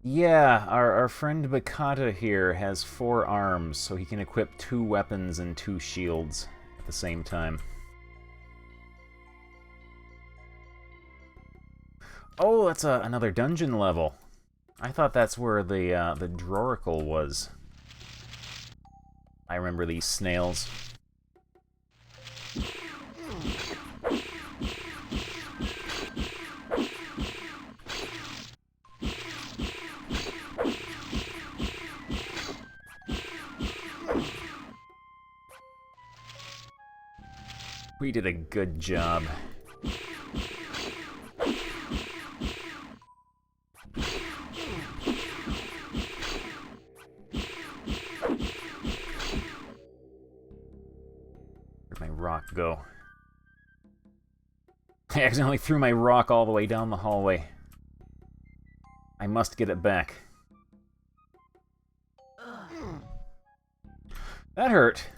Yeah, our friend Bakata here has 4 arms, so he can equip 2 weapons and 2 shields at the same time. Oh, that's another dungeon level. I thought that's where the Droracle was. I remember these snails. We did a good job. Where'd my rock go? I accidentally threw my rock all the way down the hallway. I must get it back. That hurt.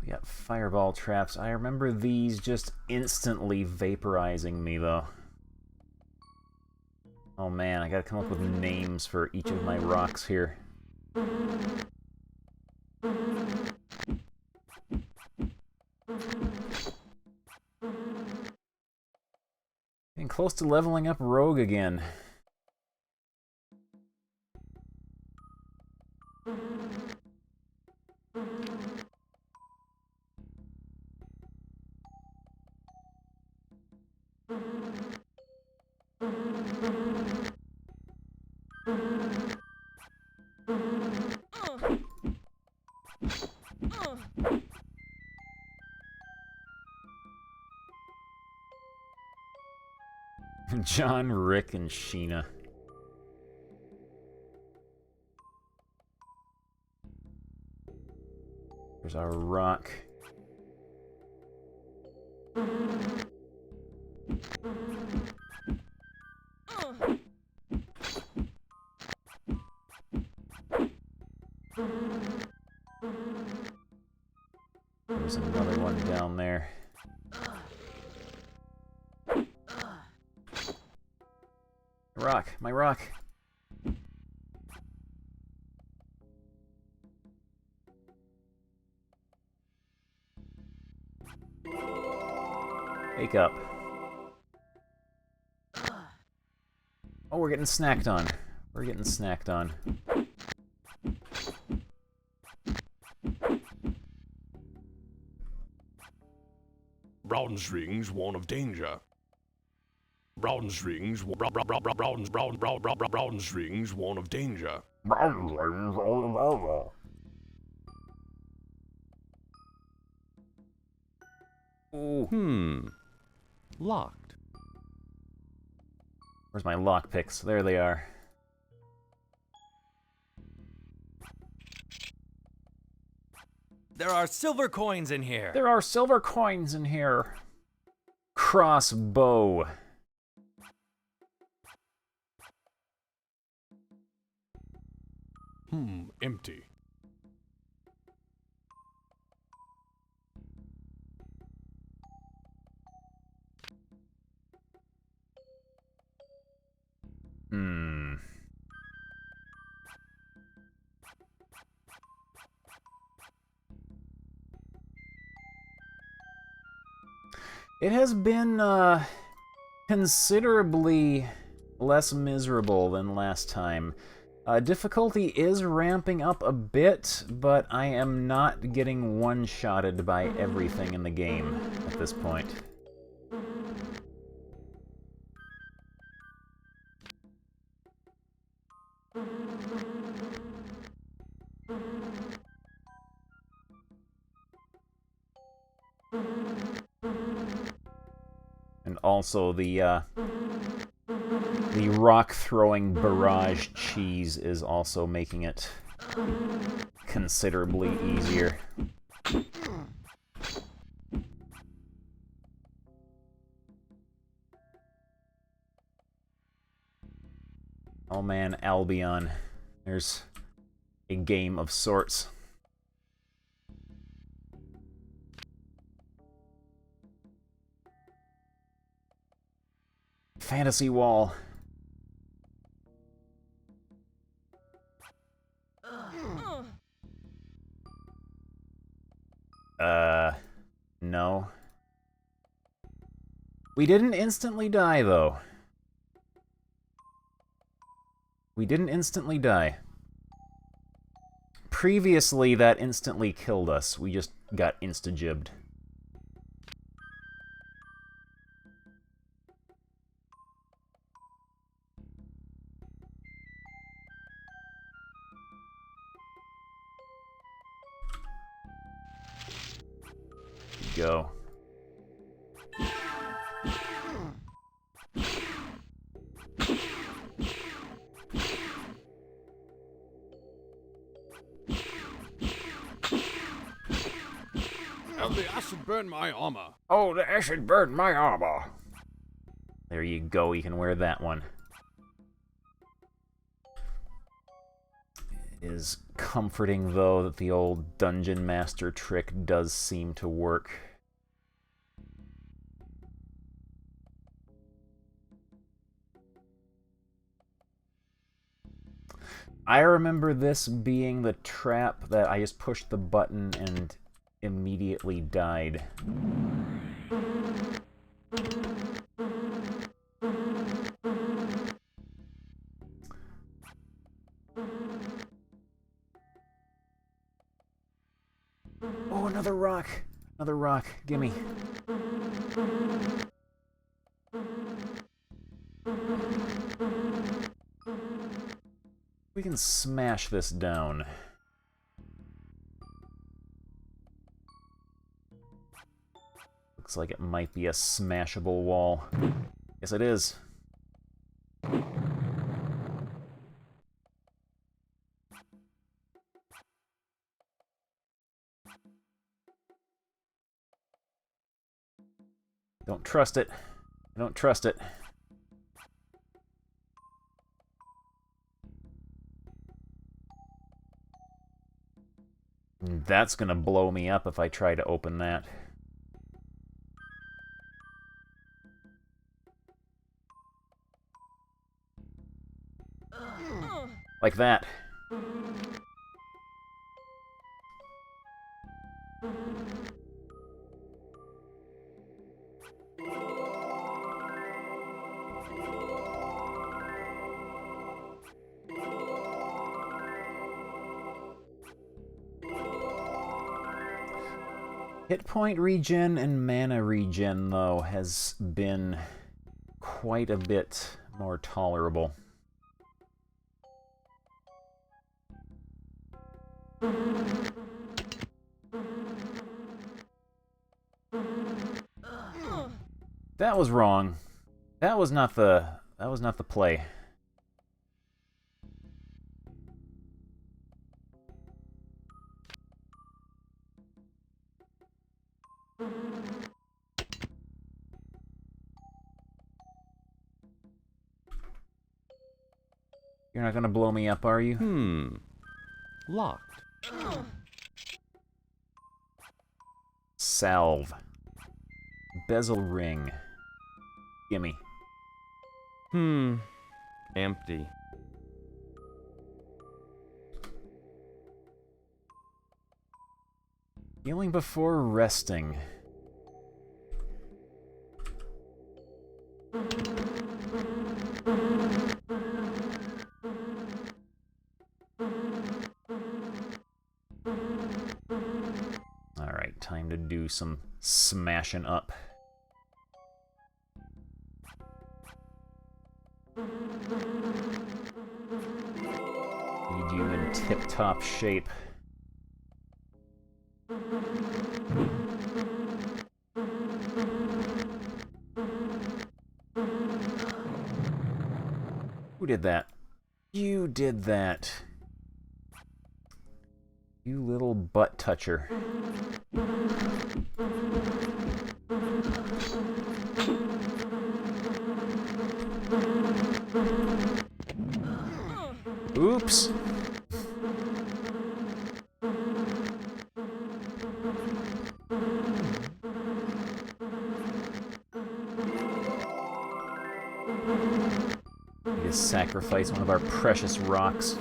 We got fireball traps. I remember these just instantly vaporizing me, though. Oh man, I gotta come up with names for each of my rocks here. Getting close to leveling up Rogue again. John, Rick, and Sheena. There's our rock. There's another one down there. Rock, my rock. Wake up. Oh, we're getting snacked on. We're getting snacked on. Bronze rings, warn of danger. Bronze rings, bronze rings, warn of danger. Bronze rings, warn of danger. Locked. Where's my lockpicks? There they are. There are silver coins in here. There are silver coins in here. Crossbow. Empty. It has been, considerably less miserable than last time. Difficulty is ramping up a bit, but I am not getting one-shotted by everything in the game at this point. And also the rock-throwing barrage cheese is also making it considerably easier. Oh man, Albion. There's a game of sorts. Fantasy Wall. No. We didn't instantly die, though. We didn't instantly die. Previously, that instantly killed us. We just got insta-jibbed. Go. Oh, the acid burned my armor. Oh, the acid burned my armor. There you go, you can wear that one. It is comforting, though, that the old Dungeon Master trick does seem to work. I remember this being the trap that I just pushed the button and immediately died. Oh, another rock! Another rock. Gimme. We can smash this down. Looks like it might be a smashable wall. Yes, it is. Don't trust it. I don't trust it. That's gonna blow me up if I try to open that. Like that. Hit point regen and mana regen, though, has been quite a bit more tolerable. That was wrong. That was not the play. You're not gonna blow me up, are you? Locked. Salve. Bezel ring. Gimme. Empty. Healing before resting. Alright, time to do some smashing up. Need you in tip-top shape. Who did that? You did that. You little butt toucher. Oops. Need to sacrifice one of our precious rocks.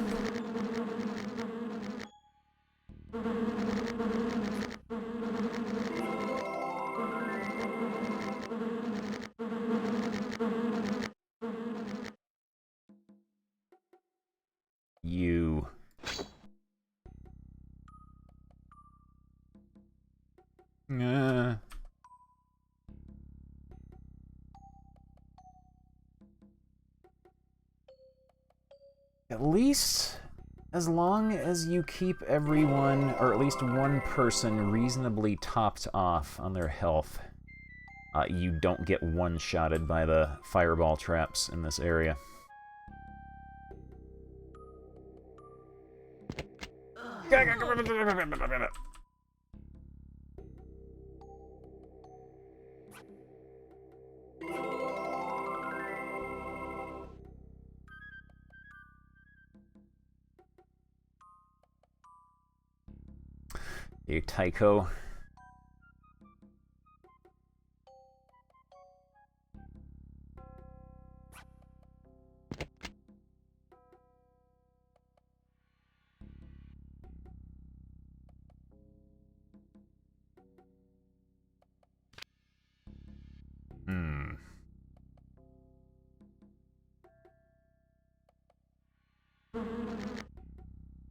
You. At least, as long as you keep everyone, or at least one person, reasonably topped off on their health, you don't get one-shotted by the fireball traps in this area. You Tycho.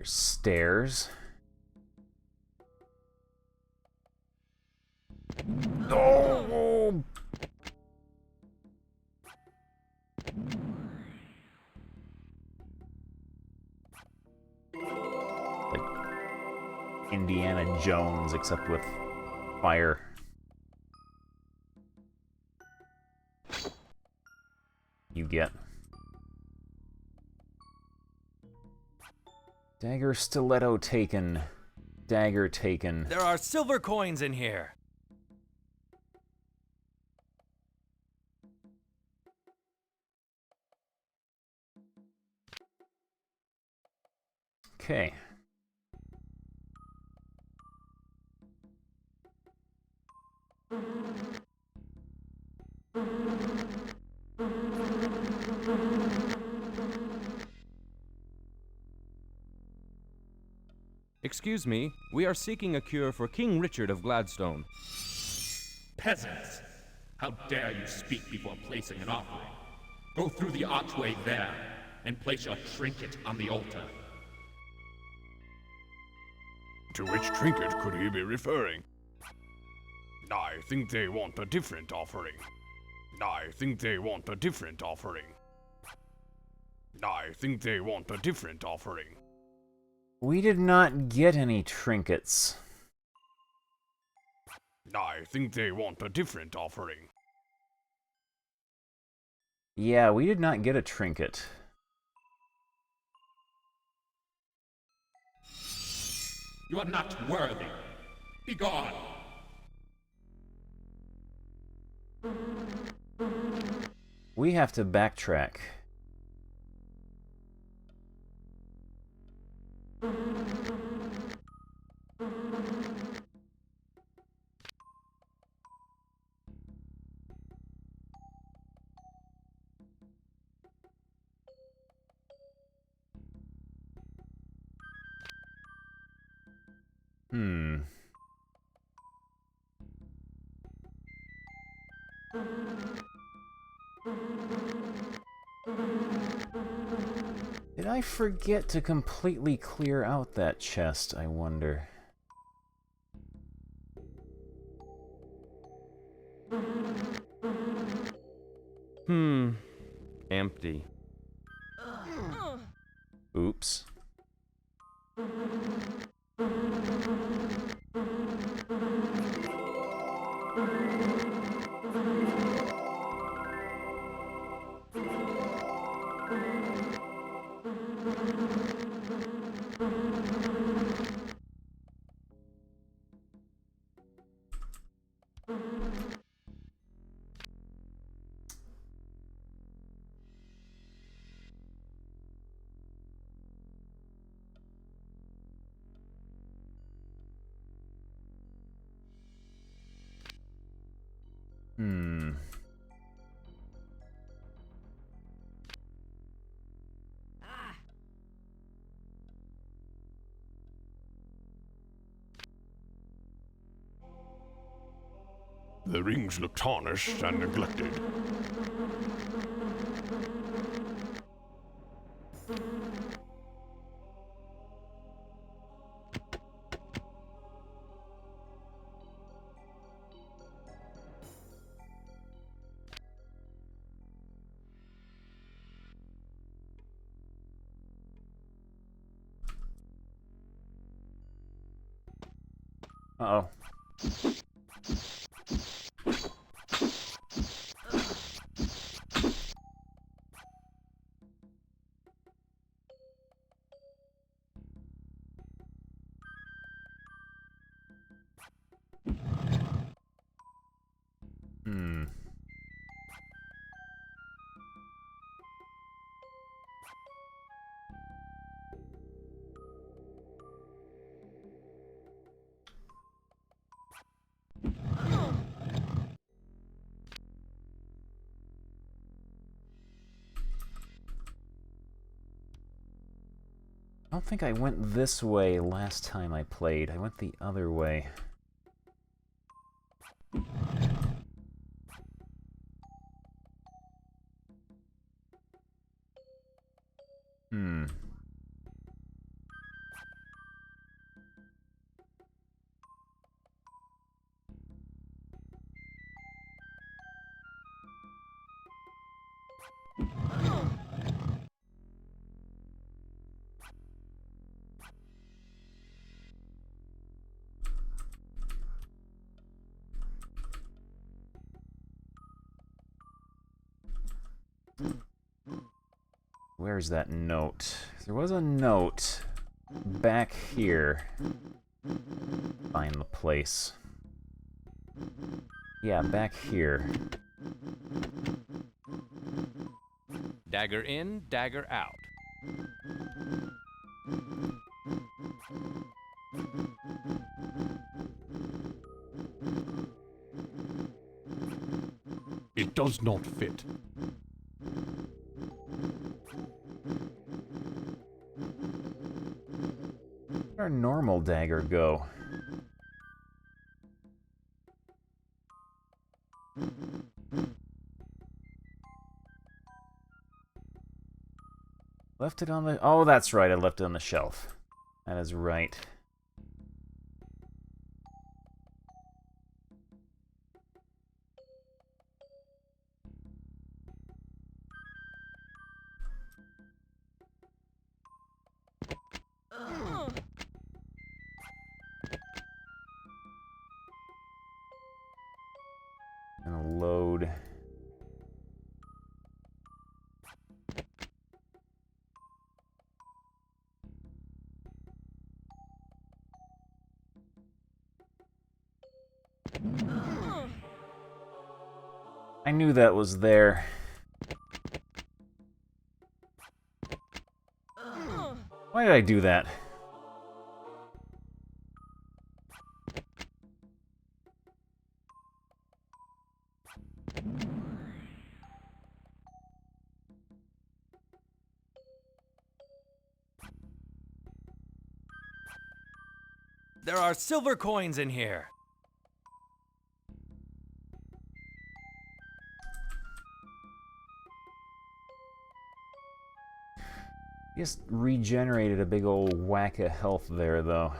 There's stairs. Oh! Like Indiana Jones, except with fire. You get. Dagger, stiletto taken. Dagger taken. There are silver coins in here. Okay. Excuse me, we are seeking a cure for King Richard of Gladstone. Peasants! How dare you speak before placing an offering? Go through the archway there, and place your trinket on the altar. To which trinket could he be referring? I think they want a different offering. I think they want a different offering. I think they want a different offering. We did not get any trinkets. I think they want a different offering. Yeah, we did not get a trinket. You are not worthy. Be gone. We have to backtrack. Did I forget to completely clear out that chest, I wonder? Empty. Oops. The rings look tarnished and neglected. Uh-oh. I don't think I went this way last time I played. I went the other way. Where's that note? There was a note back here. Find the place. Yeah, back here. Dagger in, dagger out. It does not fit. Where'd our normal dagger go? Left it on the... Oh, that's right, I left it on the shelf. That is right. Gonna load. I knew that was there. Why did I do that? There are silver coins in here. Just regenerated a big old whack of health there, though.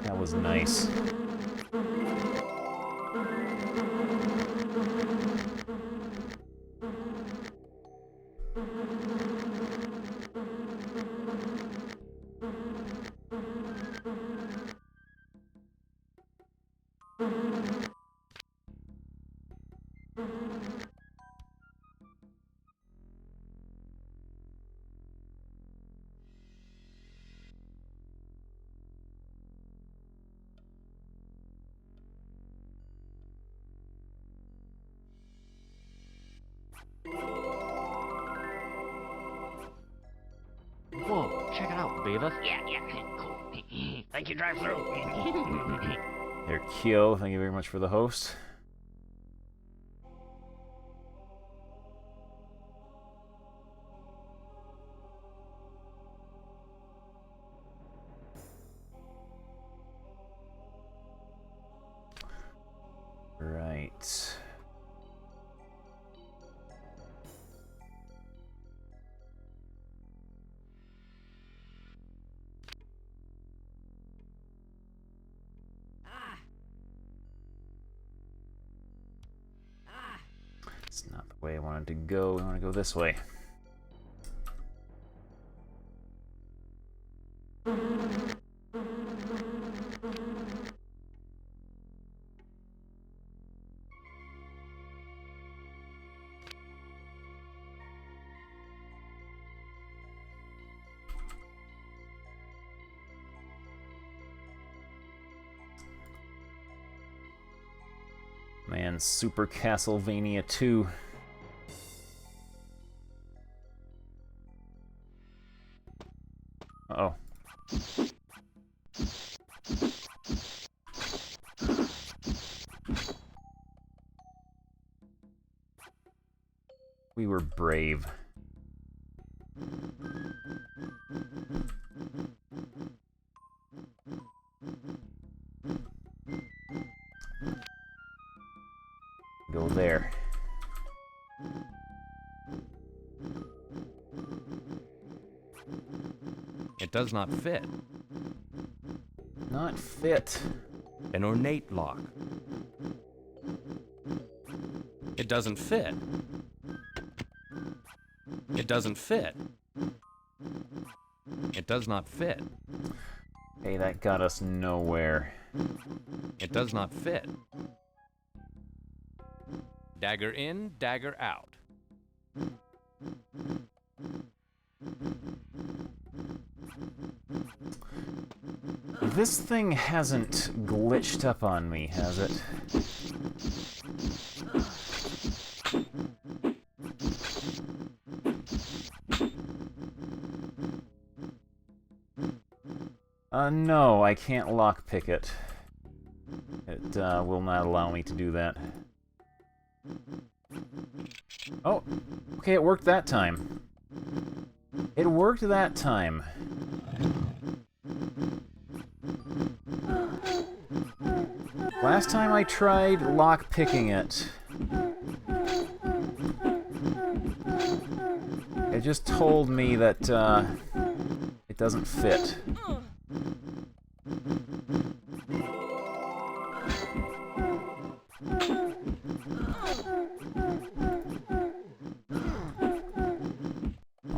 That was nice. Whoa, check it out, Beavis. Yeah, cool. Thank you, drive through. There, Kyo, thank you very much for the host. Right. It's not the way I wanted to go. I want to go this way. Man, Super Castlevania 2. We were brave. Go there. It does not fit. Not fit. An ornate lock. It doesn't fit. It doesn't fit. It does not fit. Hey, that got us nowhere. It does not fit. Dagger in, dagger out. This thing hasn't glitched up on me, has it? No, I can't lockpick it. It will not allow me to do that. Oh, okay, it worked that time. It worked that time. Last time I tried lockpicking it, it just told me that it doesn't fit.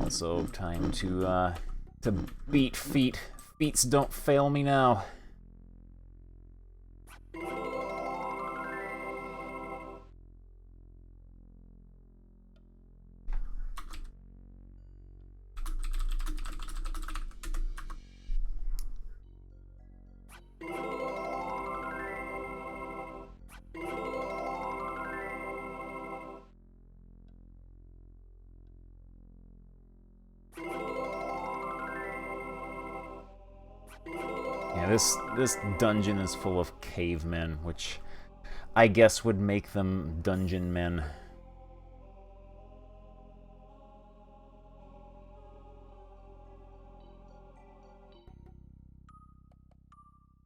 Also, time to beat feet. Feats don't fail me now. Yeah, this dungeon is full of cavemen, which I guess would make them dungeon men.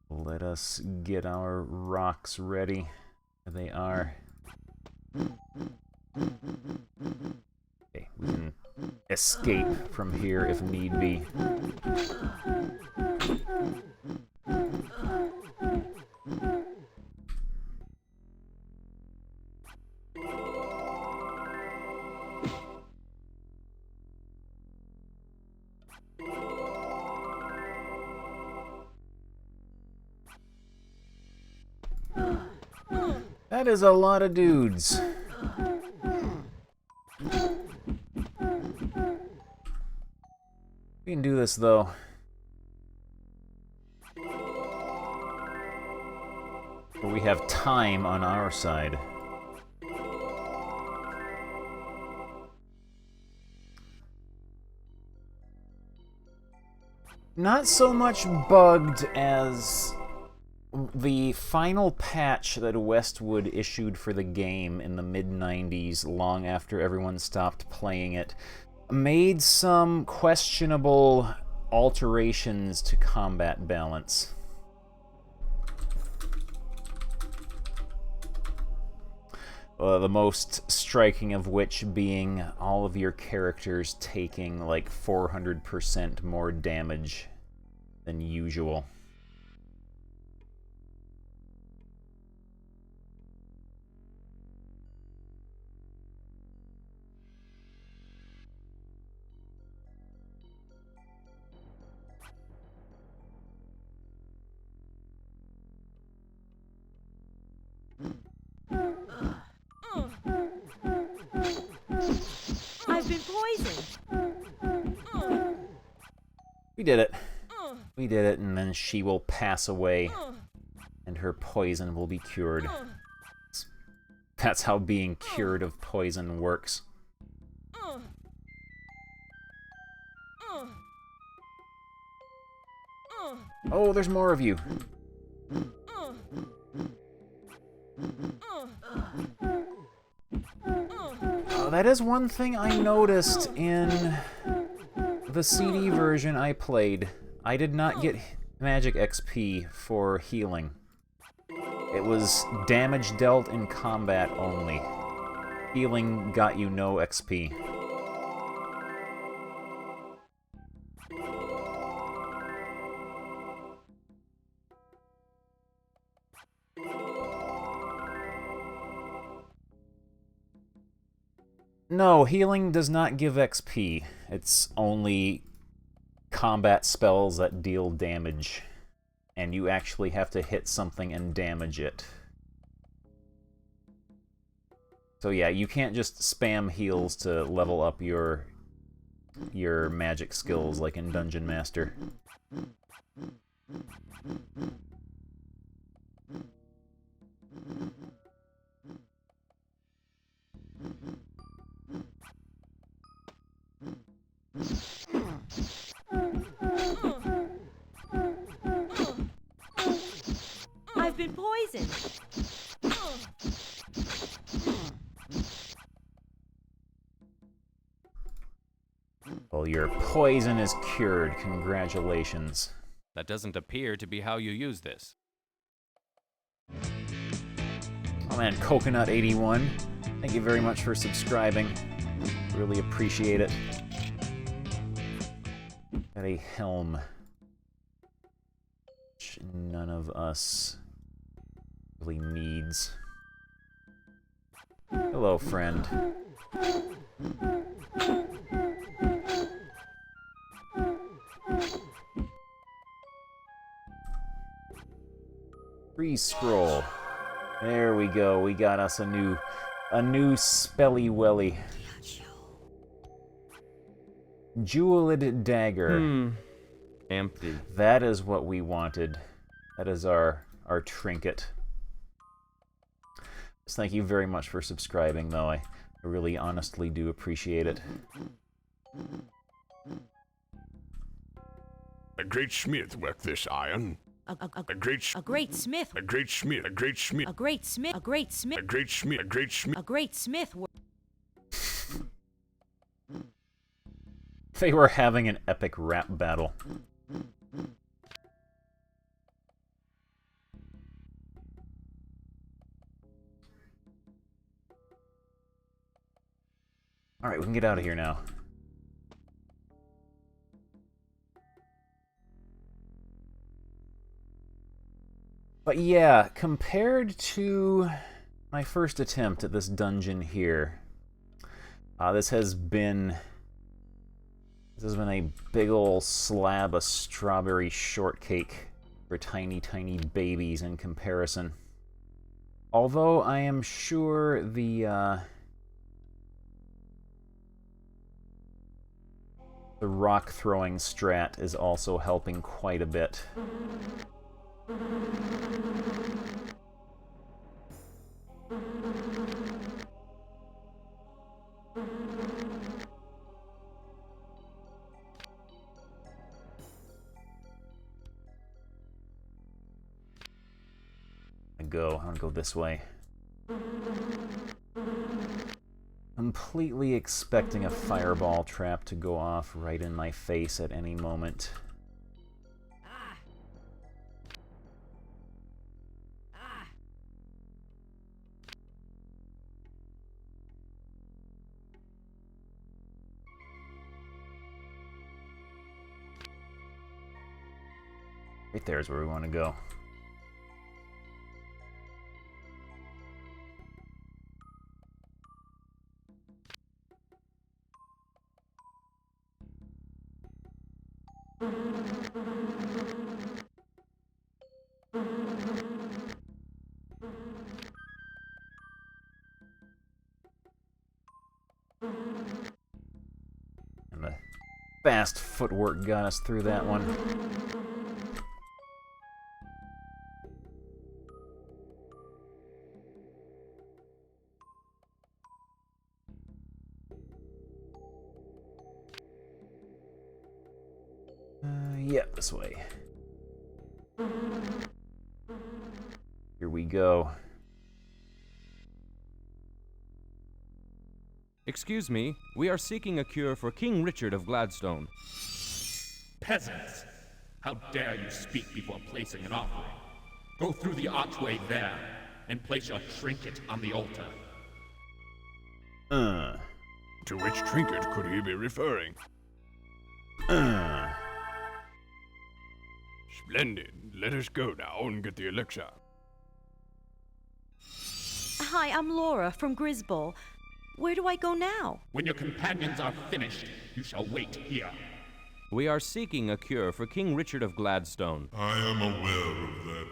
Let us get our rocks ready. There they are. Okay, we can escape from here if need be. That is a lot of dudes. We can do this, though. But we have time on our side. Not so much bugged as the final patch that Westwood issued for the game in the mid-90s, long after everyone stopped playing it, made some questionable alterations to combat balance. The most striking of which being all of your characters taking like 400% more damage than usual. I've been poisoned. We did it. We did it, and then she will pass away, and her poison will be cured. That's how being cured of poison works. Oh, there's more of you. that is one thing I noticed in the CD version I played. I did not get magic XP for healing. It was damage dealt in combat only. Healing got you no XP. No, healing does not give XP. It's only combat spells that deal damage. And you actually have to hit something and damage it. So yeah, you can't just spam heals to level up your magic skills like in Dungeon Master. I've been poisoned. Well, your poison is cured. Congratulations. That doesn't appear to be how you use this. Oh man, Coconut81, thank you very much for subscribing. Really appreciate it. Got a helm, which none of us really needs. Hello, friend. Free scroll. There we go. We got us a new spelly welly. Jeweled dagger. Empty. That is what we wanted. That is our trinket. Just thank you very much for subscribing, though. I really honestly do appreciate it. A great smith worked this iron. A great smith. A great smith. A great smith. A great smith. A great smith. A great smith. A great smith. A great smith. They were having an epic rap battle. Alright, we can get out of here now. But yeah, compared to my first attempt at this dungeon here, this has been a big ol' slab of strawberry shortcake for tiny, tiny babies in comparison. Although I am sure the rock throwing strat is also helping quite a bit. I'm gonna go this way. Completely expecting a fireball trap to go off right in my face at any moment. Right there is where we want to go. And the fast footwork got us through that one. Yeah, this way. Here we go. Excuse me, we are seeking a cure for King Richard of Gladstone. Peasants! How dare you speak before placing an offering? Go through the archway there, and place your trinket on the altar. To which trinket could he be referring? Splendid. Let us go now and get the elixir. Hi, I'm Laura from Grisbowl. Where do I go now? When your companions are finished, you shall wait here. We are seeking a cure for King Richard of Gladstone. I am aware of that.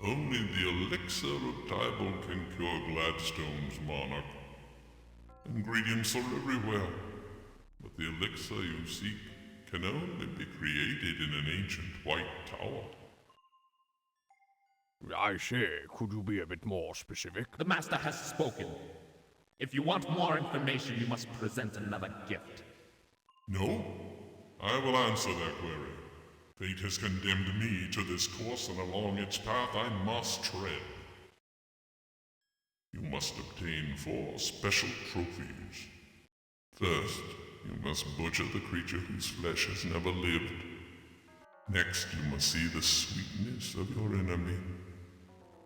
Only the elixir of Tybalt can cure Gladstone's monarch. Ingredients are everywhere, but the elixir you seek can only be created in an ancient white tower. I say, could you be a bit more specific? The Master has spoken. If you want more information, you must present another gift. No, I will answer that query. Fate has condemned me to this course, and along its path I must tread. You must obtain 4 special trophies. First, you must butcher the creature whose flesh has never lived. Next, you must see the sweetness of your enemy.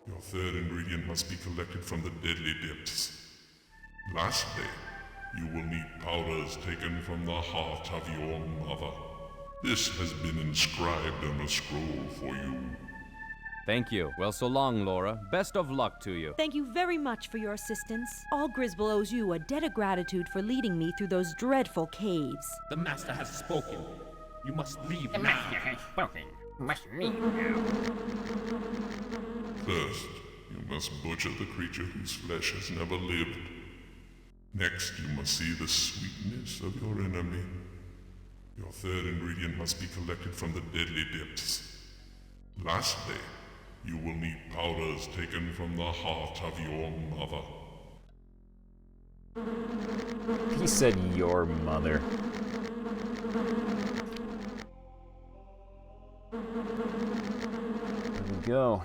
Your third ingredient must be collected from the deadly depths. Lastly, you will need powders taken from the heart of your mother. This has been inscribed on a scroll for you. Thank you. Well, so long, Laura. Best of luck to you. Thank you very much for your assistance. All Grisbowl owes you a debt of gratitude for leading me through those dreadful caves. The Master has spoken. You must leave The now. Master has spoken. You must leave now. First, you must butcher the creature whose flesh has never lived. Next, you must see the sweetness of your enemy. Your third ingredient must be collected from the deadly depths. Lastly, you will need powders taken from the heart of your mother. He said your mother. There we go.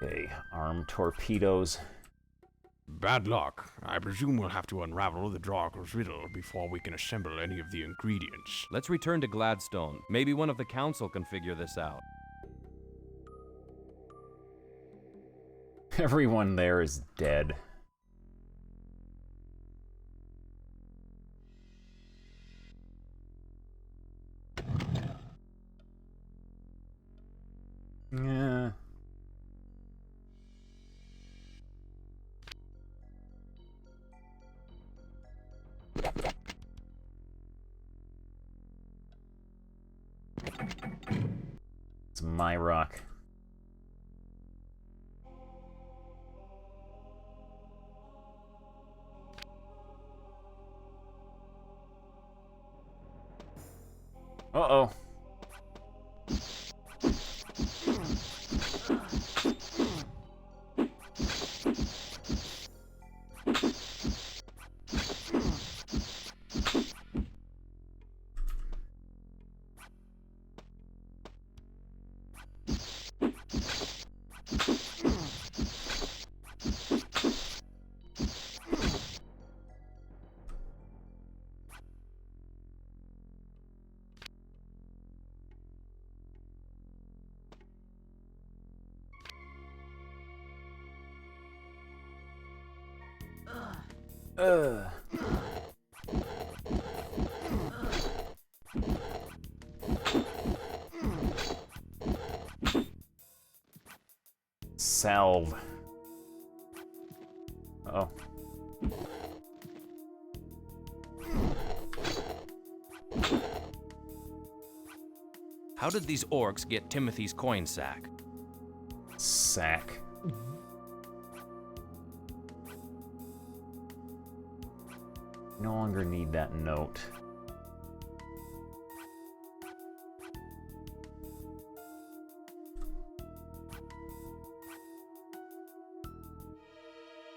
Okay, armed torpedoes. Bad luck. I presume we'll have to unravel the Draco's riddle before we can assemble any of the ingredients. Let's return to Gladstone. Maybe one of the council can figure this out. Everyone there is dead. Yeah. It's my rock. Uh-oh. Salve. Uh-oh. How did these orcs get Timothy's coin sack? Sack. No longer need that note.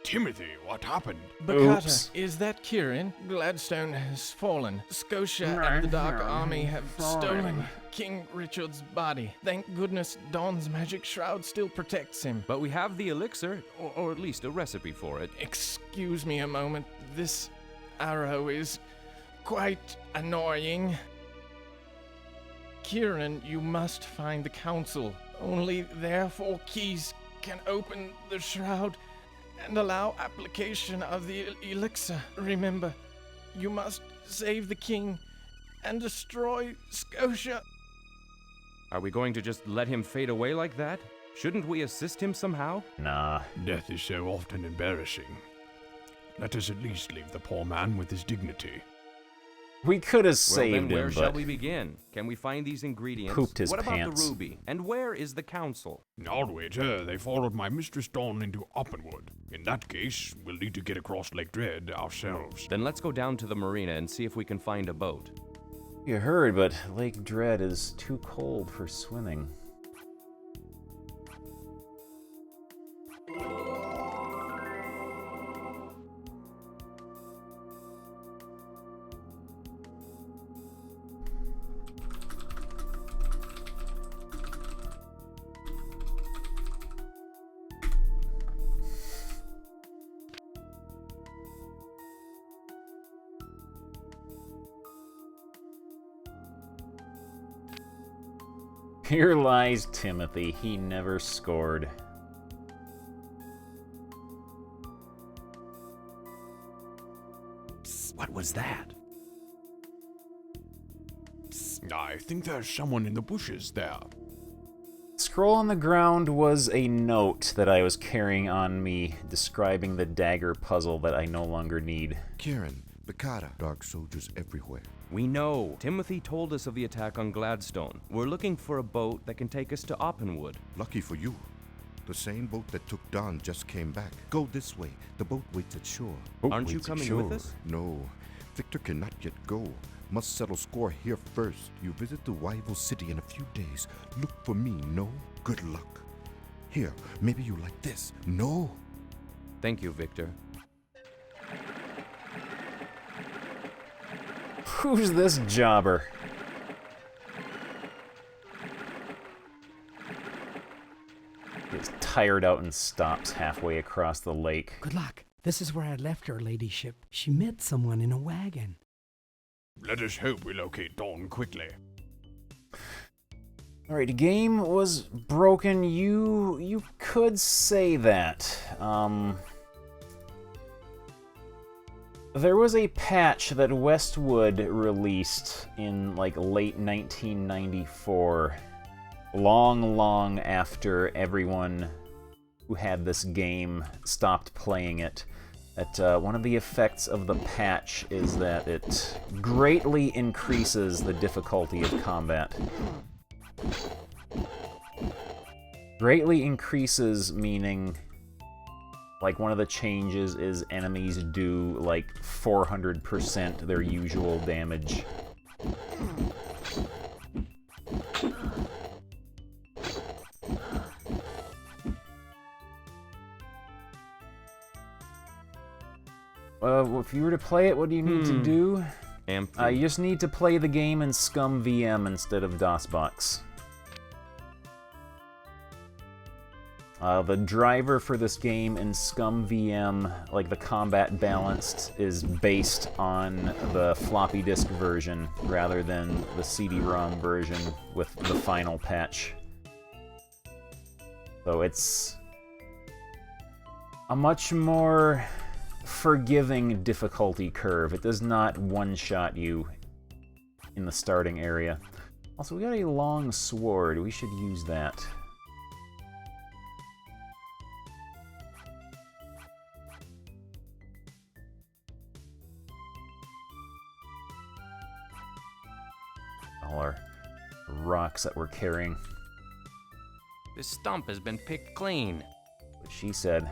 Timothy, what happened? Bakata, is that Kieran? Gladstone has fallen. Scotia and the Dark Army have stolen King Richard's body. Thank goodness Dawn's magic shroud still protects him. But we have the elixir, or at least a recipe for it. Excuse me a moment. This arrow is quite annoying. Kieran, you must find the council. Only their 4 keys can open the shroud and allow application of the elixir. Remember, you must save the king and destroy Scotia. Are we going to just let him fade away like that? Shouldn't we assist him somehow? Nah. Death is so often embarrassing. Let us at least leave the poor man with his dignity. We could have Well, saved then where him, shall but we begin? Can we find these ingredients? pooped his what about pants. the ruby? And where is the council? I'll wager they followed my Mistress Dawn into Oppenwood. In that case, we'll need to get across Lake Dread ourselves. Then let's go down to the marina and see if we can find a boat. You heard, but Lake Dread is too cold for swimming. Here lies Timothy. He never scored. Psst, what was that? Psst, I think there's someone in the bushes there. Scroll on the ground was a note that I was carrying on me, describing the dagger puzzle that I no longer need. Kieran, Bakata, dark soldiers everywhere. We know. Timothy told us of the attack on Gladstone. We're looking for a boat that can take us to Oppenwood. Lucky for you. The same boat that took Dawn just came back. Go this way. The boat waits at shore. Aren't you coming with us? No. Victor cannot yet go. Must settle score here first. You visit the rival city in a few days. Look for me, no? Good luck. Here, maybe you like this. No? Thank you, Victor. Who's this jobber? Gets tired out and stops halfway across the lake. Good luck. This is where I left her ladyship. She met someone in a wagon. Let us hope we locate Dawn quickly. Alright, game was broken. You could say that. There was a patch that Westwood released in like late 1994, long after everyone who had this game stopped playing it. That one of the effects of the patch is that it greatly increases the difficulty of combat. Greatly increases meaning, like, one of the changes is enemies do like 400% their usual damage. If you were to play it, what do you need to do? You just need to play the game in Scum VM instead of DOSBox. The driver for this game in Scum VM, like the combat balanced, is based on the floppy disk version rather than the CD-ROM version with the final patch. So it's a much more forgiving difficulty curve. It does not one-shot you in the starting area. Also, we got a long sword. We should use that. All our rocks that we're carrying. This stump has been picked clean. What she said.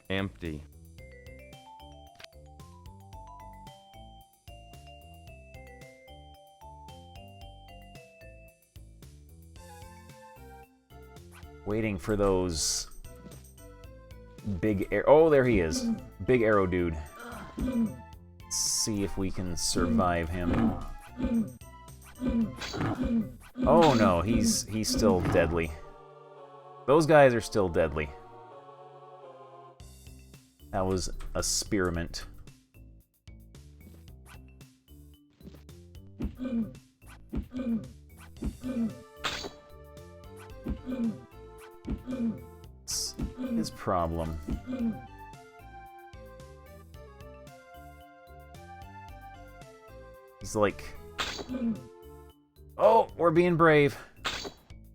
Empty. Waiting for those big arrow. Oh, there he is. Big arrow dude. Let's see if we can survive him. Oh no, he's still deadly. Those guys are still deadly. That was a spearmint. What's his problem? He's like... Oh, we're being brave.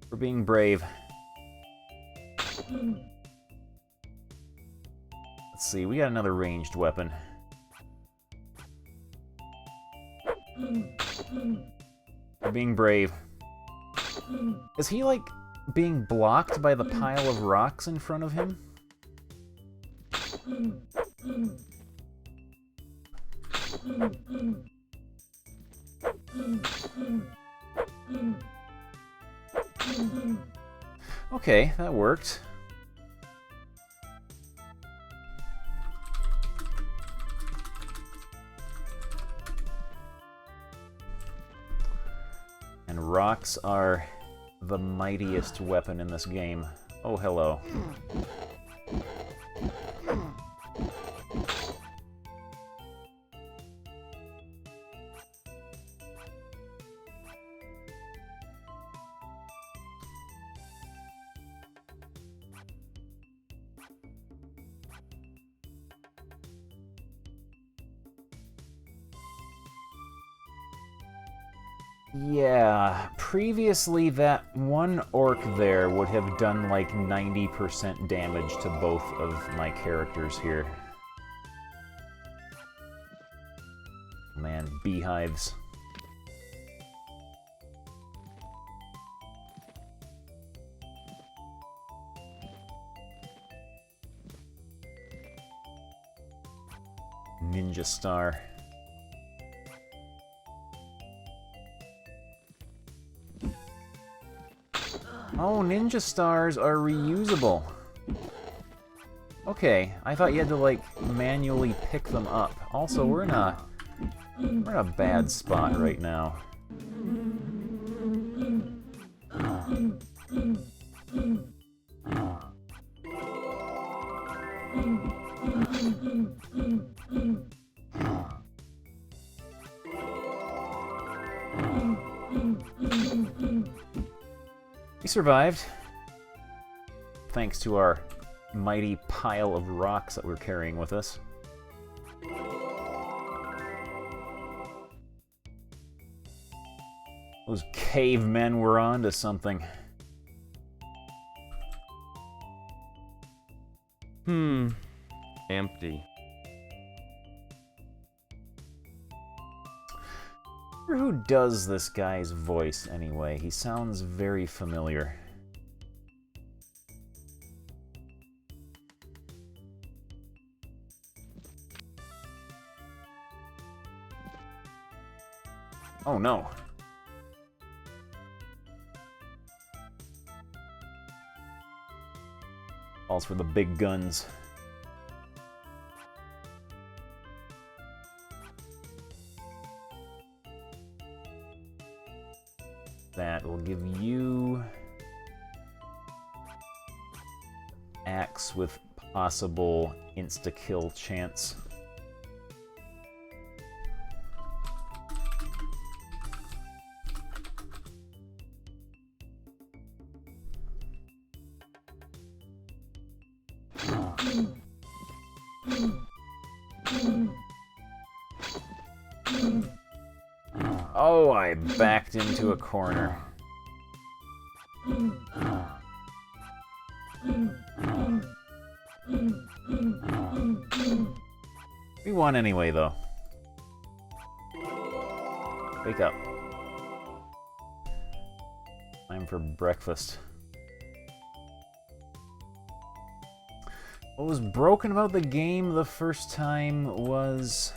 We're being brave. Let's see, we got another ranged weapon. We're being brave. Is he, like, being blocked by the pile of rocks in front of him? Okay, that worked. And rocks are the mightiest weapon in this game. Oh, hello. Yeah, previously that one orc there would have done like 90% damage to both of my characters here. Man, beehives. Ninja Star. Oh, ninja stars are reusable. Okay, I thought you had to, like, manually pick them up. Also, we're in a bad spot right now. We survived, thanks to our mighty pile of rocks that we're carrying with us. Those cavemen were onto something. Empty. Who does this guy's voice anyway? He sounds very familiar. Oh no. Calls for the big guns. That will give you axe with possible insta-kill chance. Oh, I backed into a corner. We won anyway, though. Wake up. Time for breakfast. What was broken about the game the first time was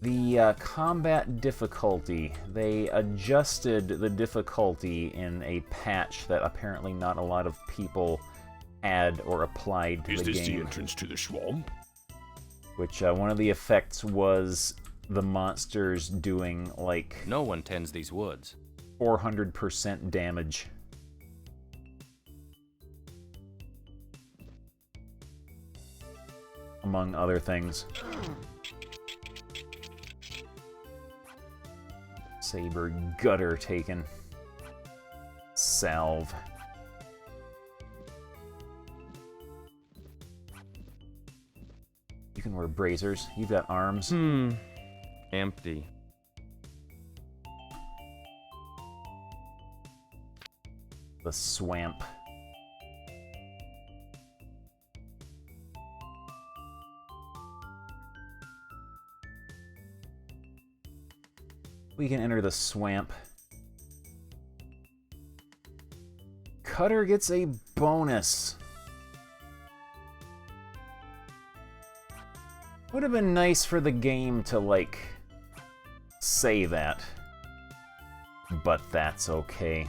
The combat difficulty. They adjusted the difficulty in a patch that apparently not a lot of people had or applied to the game. Is this the entrance to the swamp? Which one of the effects was the monsters doing like... No one tends these woods. 400% damage. Among other things. Saber gutter taken. Salve. You can wear bracers. You've got arms. Empty. The swamp. We can enter the swamp. Cutter gets a bonus. Would have been nice for the game to, like, say that. But that's okay.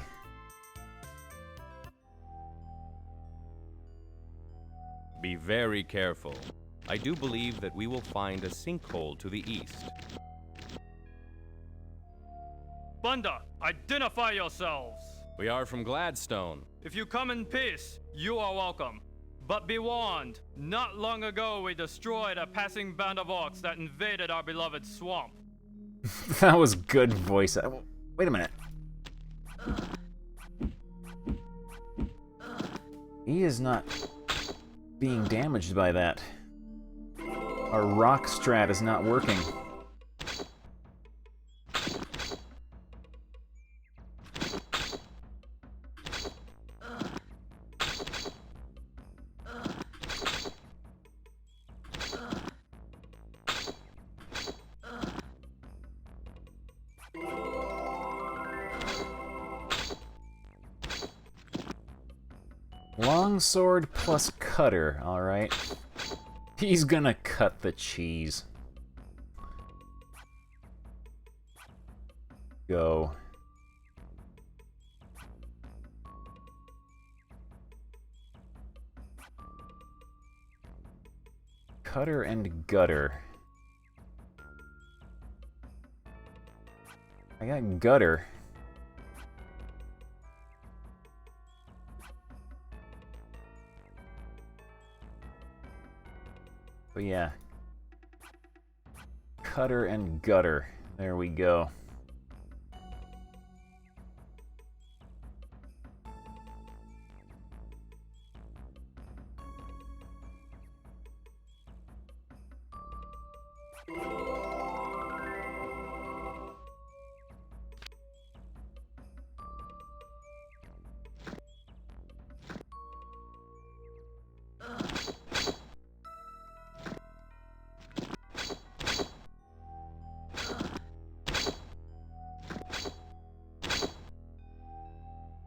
Be very careful. I do believe that we will find a sinkhole to the east. Bunda, identify yourselves! We are from Gladstone. If you come in peace, you are welcome. But be warned, not long ago we destroyed a passing band of orcs that invaded our beloved swamp. That was good voice. Wait a minute. He is not being damaged by that. Our rock strat is not working. Longsword plus cutter, alright. He's gonna cut the cheese. Go. Cutter and gutter. I got gutter. But yeah. Cutter and gutter. There we go.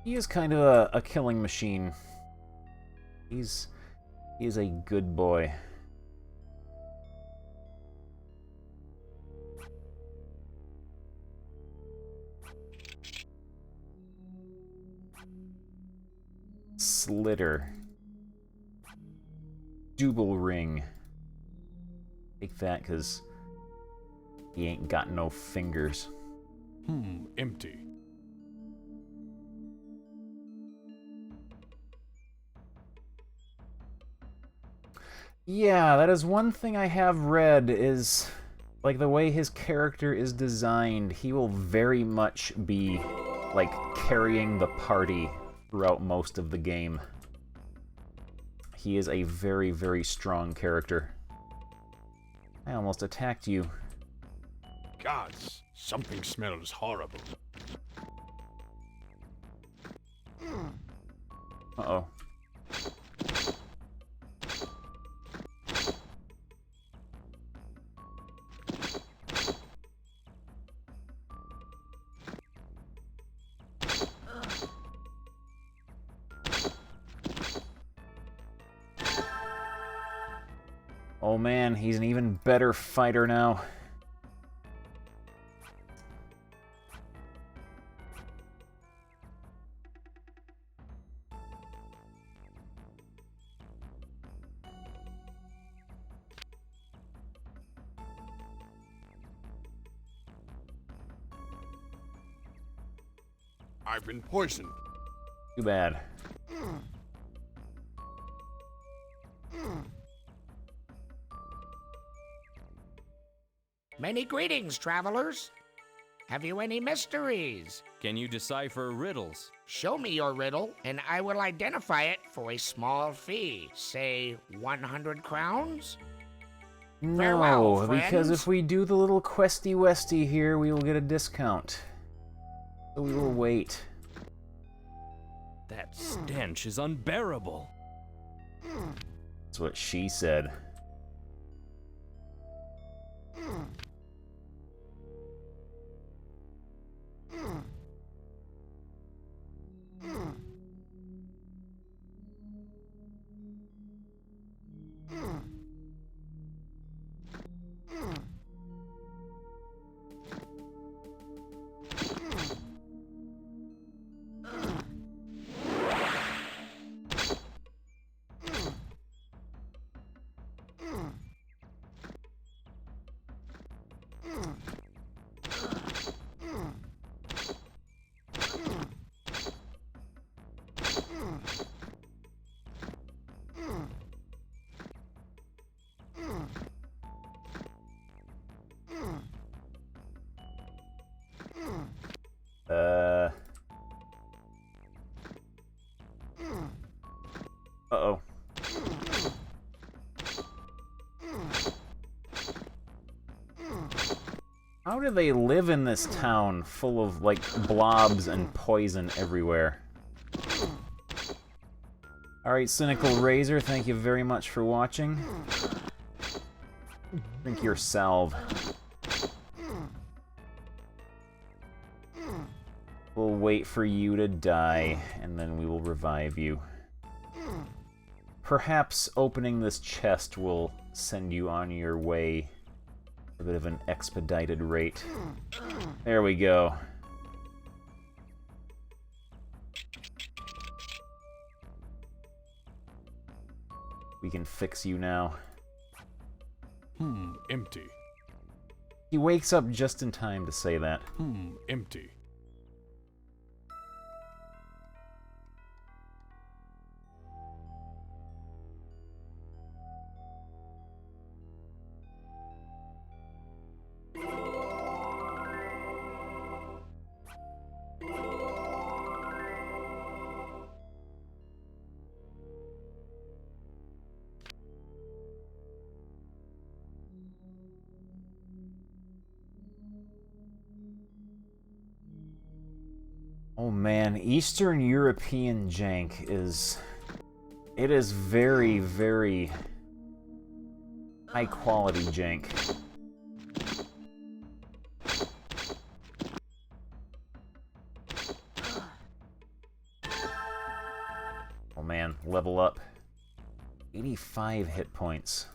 He is kind of a killing machine. He is a good boy. Slitter. Double ring. Take that, because he ain't got no fingers. Empty. Yeah, that is one thing I have read, is like the way his character is designed, he will very much be like carrying the party throughout most of the game. He is a very, very strong character. I almost attacked you. Gods, something smells horrible. Uh-oh. Oh man, he's an even better fighter now. I've been poisoned. Too bad. Many greetings, travelers. Have you any mysteries? Can you decipher riddles? Show me your riddle, and I will identify it for a small fee. Say 100 crowns? Farewell, No, because friends. if we do the little questy westy here, we will get a discount. So we will wait. That stench is unbearable. That's what she said. Uh-oh. How do they live in this town full of, like, blobs and poison everywhere? Alright, Cynical Razor, thank you very much for watching. Drink your salve. We'll wait for you to die, and then we will revive you. Perhaps opening this chest will send you on your way at a bit of an expedited rate. There we go. We can fix you now. Empty. He wakes up just in time to say that. Empty. Oh man, Eastern European jank is... It is very, very high quality jank. Oh man, level up. 85 hit points.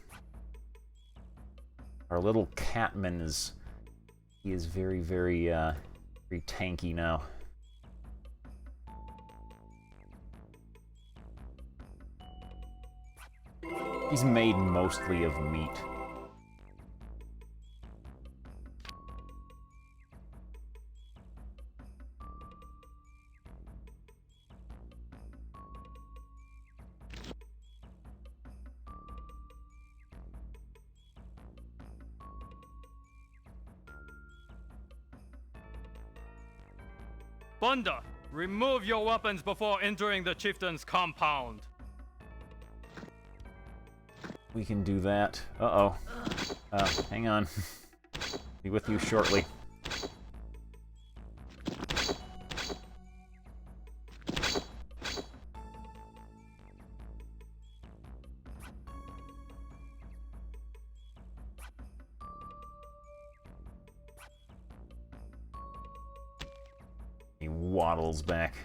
Our little Catman is... He is very, very, very tanky now. He's made mostly of meat. Bunda, remove your weapons before entering the chieftain's compound. We can do that. Uh-oh. Hang on. Be with you shortly. He waddles back.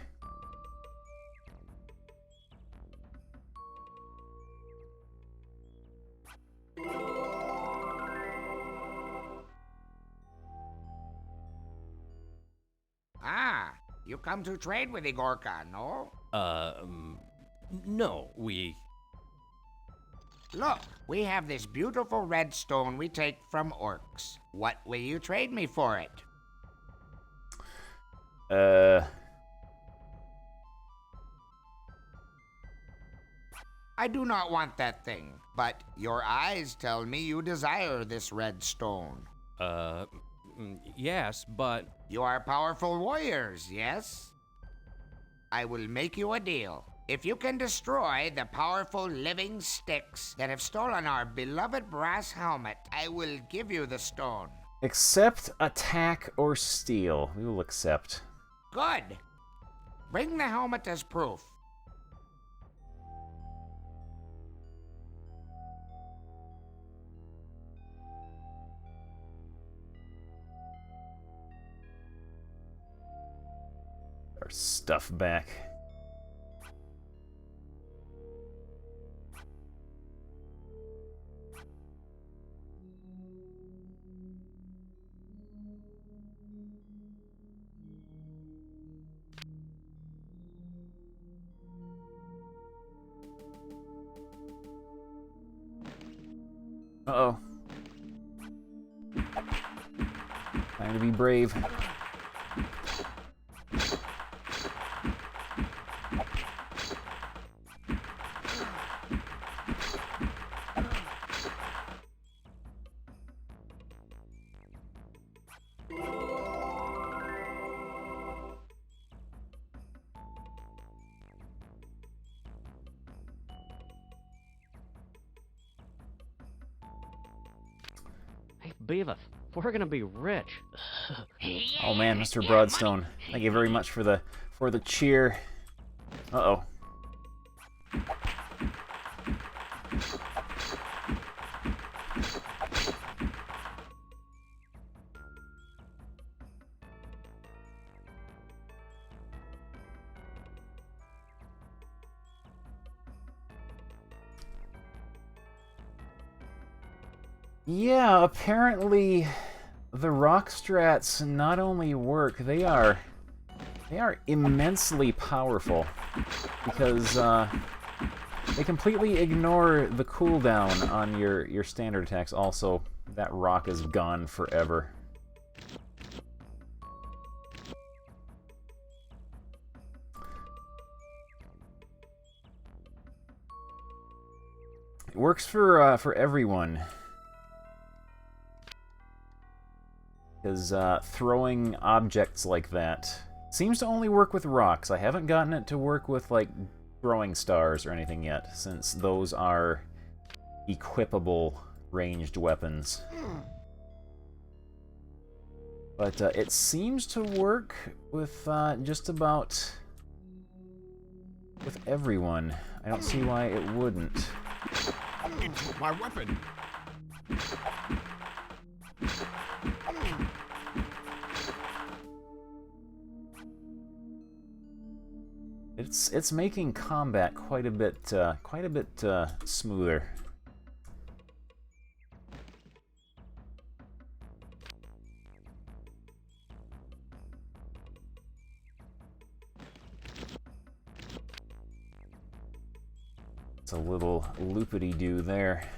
Ah, you come to trade with Igorka, no? No, we... Look, we have this beautiful red stone we take from orcs. What will you trade me for it? I do not want that thing, but your eyes tell me you desire this red stone. Yes, but... You are powerful warriors, yes? I will make you a deal. If you can destroy the powerful living sticks that have stolen our beloved brass helmet, I will give you the stone. Accept, attack, or steal. We will accept. Good. Bring the helmet as proof. Our stuff back. Uh-oh. Time to be brave. Hey, Beavis, we're gonna be rich. Oh man, Mr. Broadstone, thank you very much for the cheer. Uh-oh. Yeah, apparently the rock strats not only work, they are immensely powerful because they completely ignore the cooldown on your standard attacks. Also, that rock is gone forever. It works for everyone. Because throwing objects like that seems to only work with rocks. I haven't gotten it to work with, like, throwing stars or anything yet, since those are equipable ranged weapons. But it seems to work with just about with everyone. I don't see why it wouldn't. It took my weapon. It's making combat quite a bit smoother. It's a little loopity-doo there.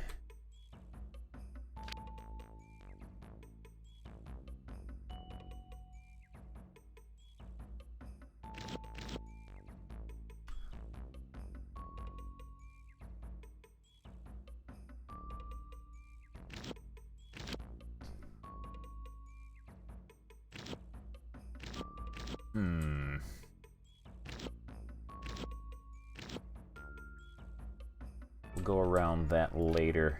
We'll go around that later.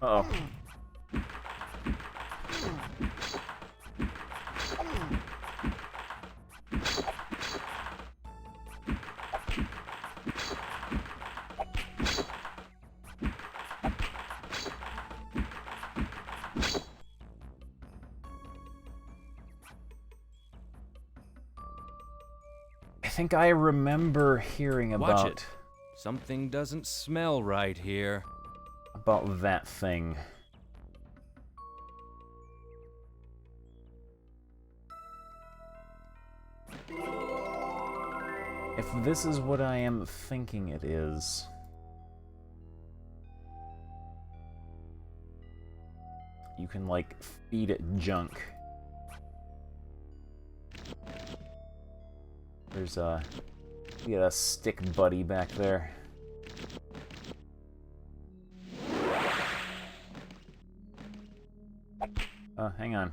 Uh-oh. I think I remember hearing about... Watch it. Something doesn't smell right here. About that thing. If this is what I am thinking it is... You can, like, feed it junk. There's We got a stick buddy back there. Hang on.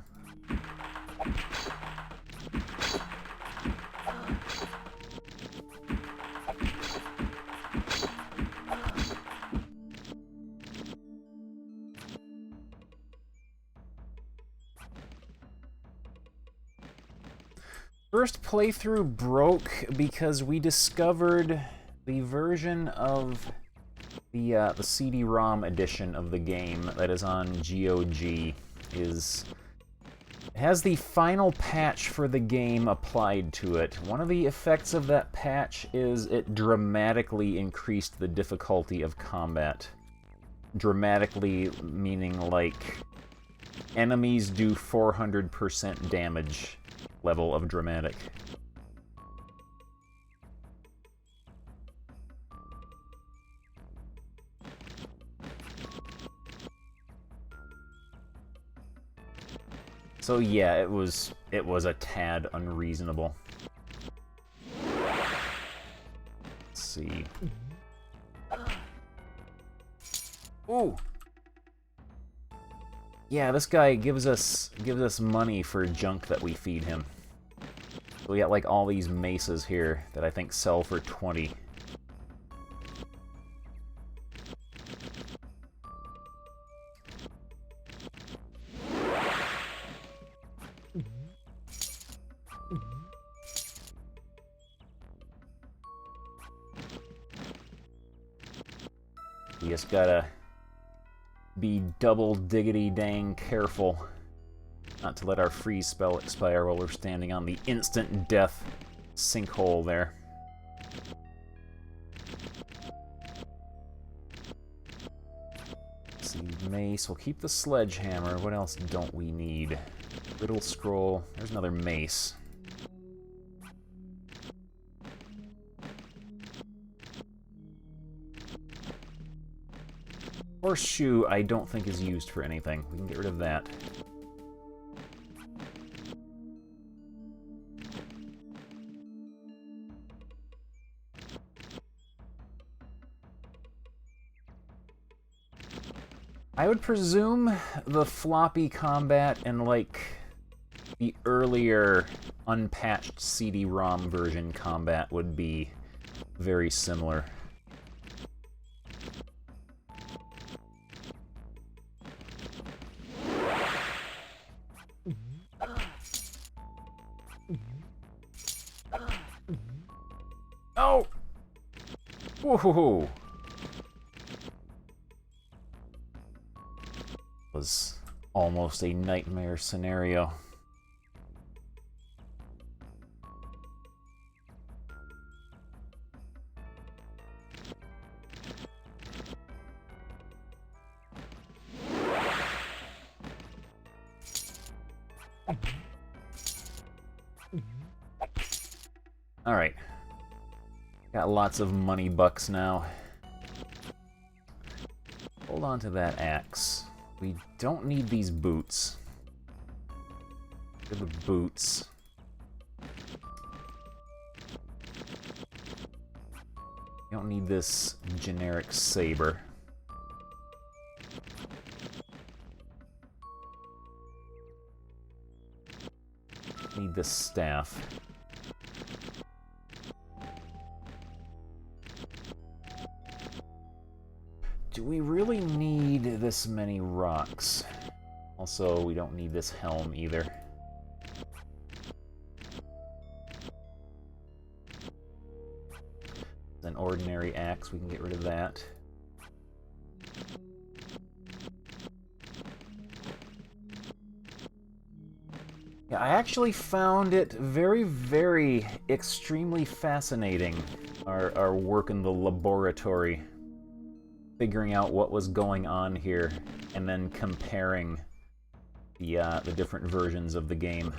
First playthrough broke because we discovered the version of the CD-ROM edition of the game that is on GOG has the final patch for the game applied to it. One of the effects of that patch is it dramatically increased the difficulty of combat. Dramatically meaning like enemies do 400% damage level of dramatic. So yeah, it was a tad unreasonable. Let's see. Ooh. Yeah, this guy gives us money for junk that we feed him. So we got like all these maces here that I think sell for 20. You just gotta be double diggity dang careful not to let our freeze spell expire while we're standing on the instant death sinkhole there. Let's see, mace. We'll keep the sledgehammer. What else don't we need? Riddle scroll. There's another mace. Horseshoe, I don't think is used for anything. We can get rid of that. I would presume the floppy combat and, like, the earlier unpatched CD-ROM version combat would be very similar. Oh! Whoa! Was almost a nightmare scenario. All right. Got lots of money bucks now. Hold on to that axe. We don't need these boots. Get the boots. You don't need this generic saber. Need this staff. Do we really need this many rocks? Also, we don't need this helm either. It's an ordinary axe, we can get rid of that. Yeah, I actually found it very, very extremely fascinating, our work in the laboratory. Figuring out what was going on here, and then comparing the different versions of the game.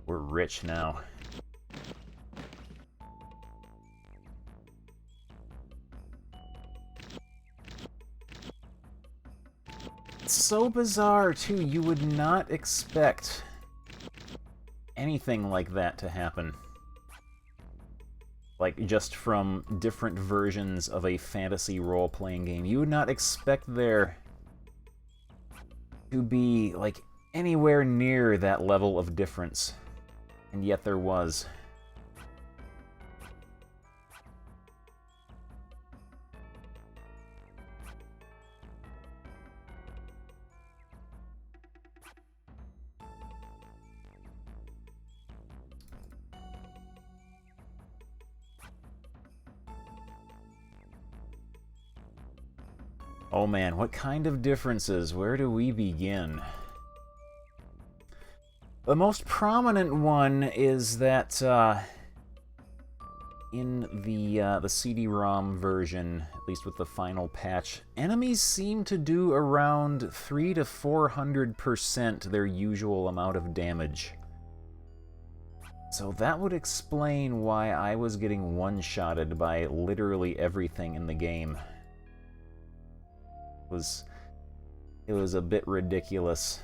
We're rich now. so bizarre, too. You would not expect anything like that to happen. Like, just from different versions of a fantasy role-playing game. You would not expect there to be, like, anywhere near that level of difference. And yet there was. Oh man, what kind of differences? Where do we begin? The most prominent one is that in the CD-ROM version, at least with the final patch, enemies seem to do around 300 to 400% their usual amount of damage. So that would explain why I was getting one-shotted by literally everything in the game. It was a bit ridiculous.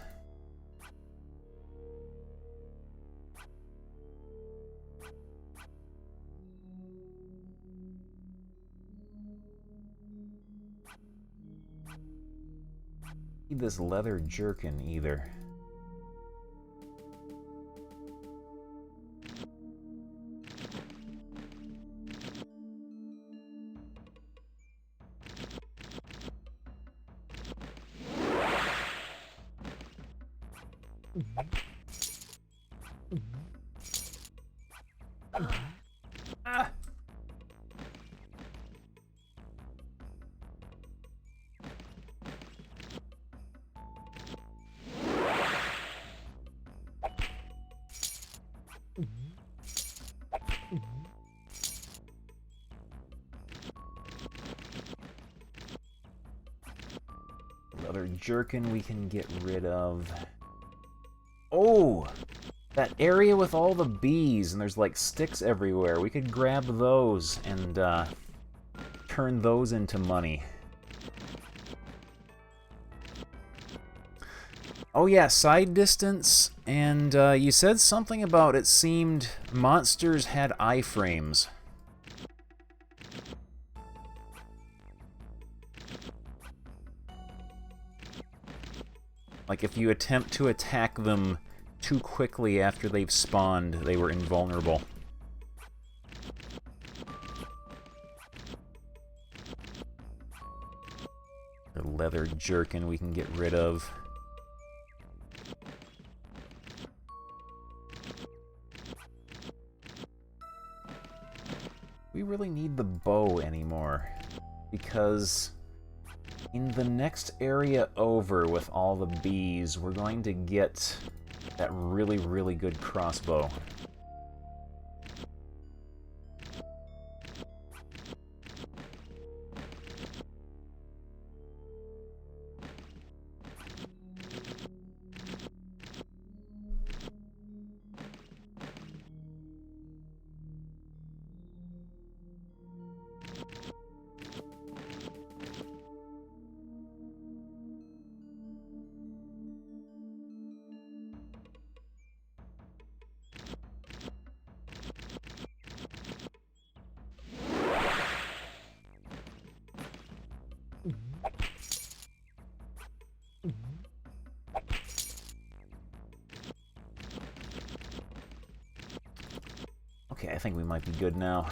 Need this leather jerkin either. Leather jerkin we can get rid of. Oh! That area with all the bees, and there's like sticks everywhere. We could grab those and turn those into money. Oh yeah, side distance, and you said something about it seemed monsters had iframes. Like if you attempt to attack them too quickly after they've spawned, they were invulnerable. The leather jerkin we can get rid of. We really need the bow anymore, because in the next area over with all the bees, we're going to get that really, really good crossbow. Okay, I think we might be good now.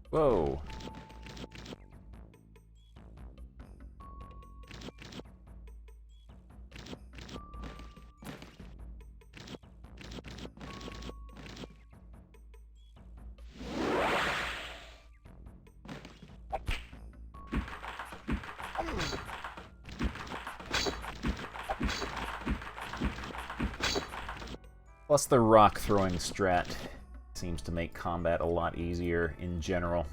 Whoa. Plus the rock throwing strat seems to make combat a lot easier in general.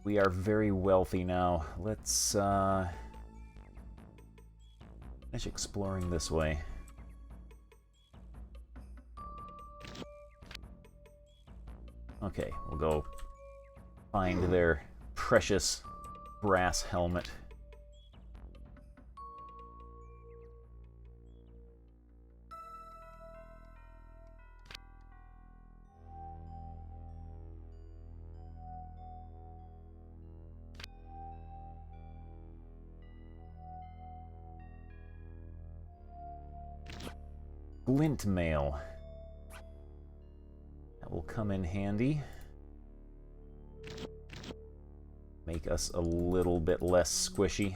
We are very wealthy now. Let's finish exploring this way. Okay, we'll go find their precious brass helmet. Glint mail. That will come in handy. Make us a little bit less squishy.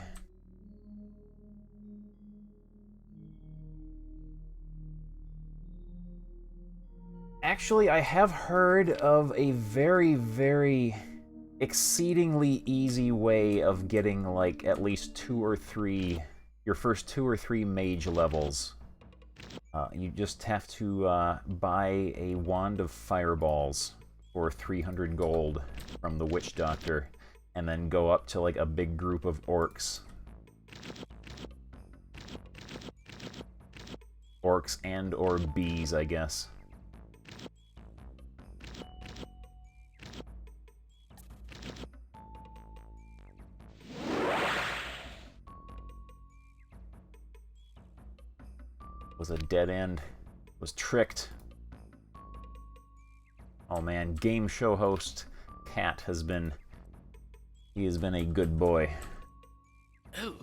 Actually, I have heard of a very, very exceedingly easy way of getting like at least your first 2 or 3 mage levels. You just have to buy a wand of fireballs for 300 gold from the witch doctor, and then go up to like a big group of orcs. Orcs and or bees, I guess. Was a dead end. Was tricked. Oh man, game show host Cat has been... He has been a good boy. Ew.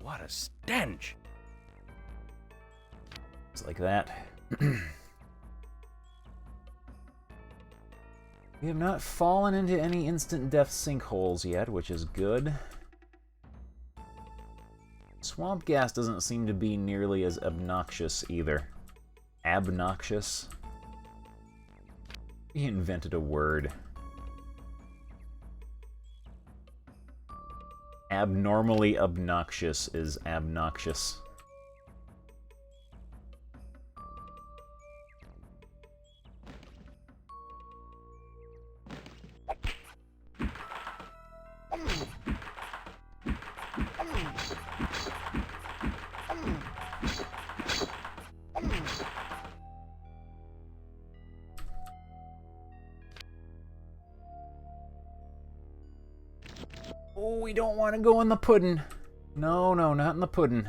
What a stench! It's like that. We have not fallen into any instant death sinkholes yet, which is good. Swamp gas doesn't seem to be nearly as obnoxious either. Abnoxious? He invented a word. Abnormally obnoxious is abnoxious. Oh, we don't want to go in the pudding. No, no, not in the pudding.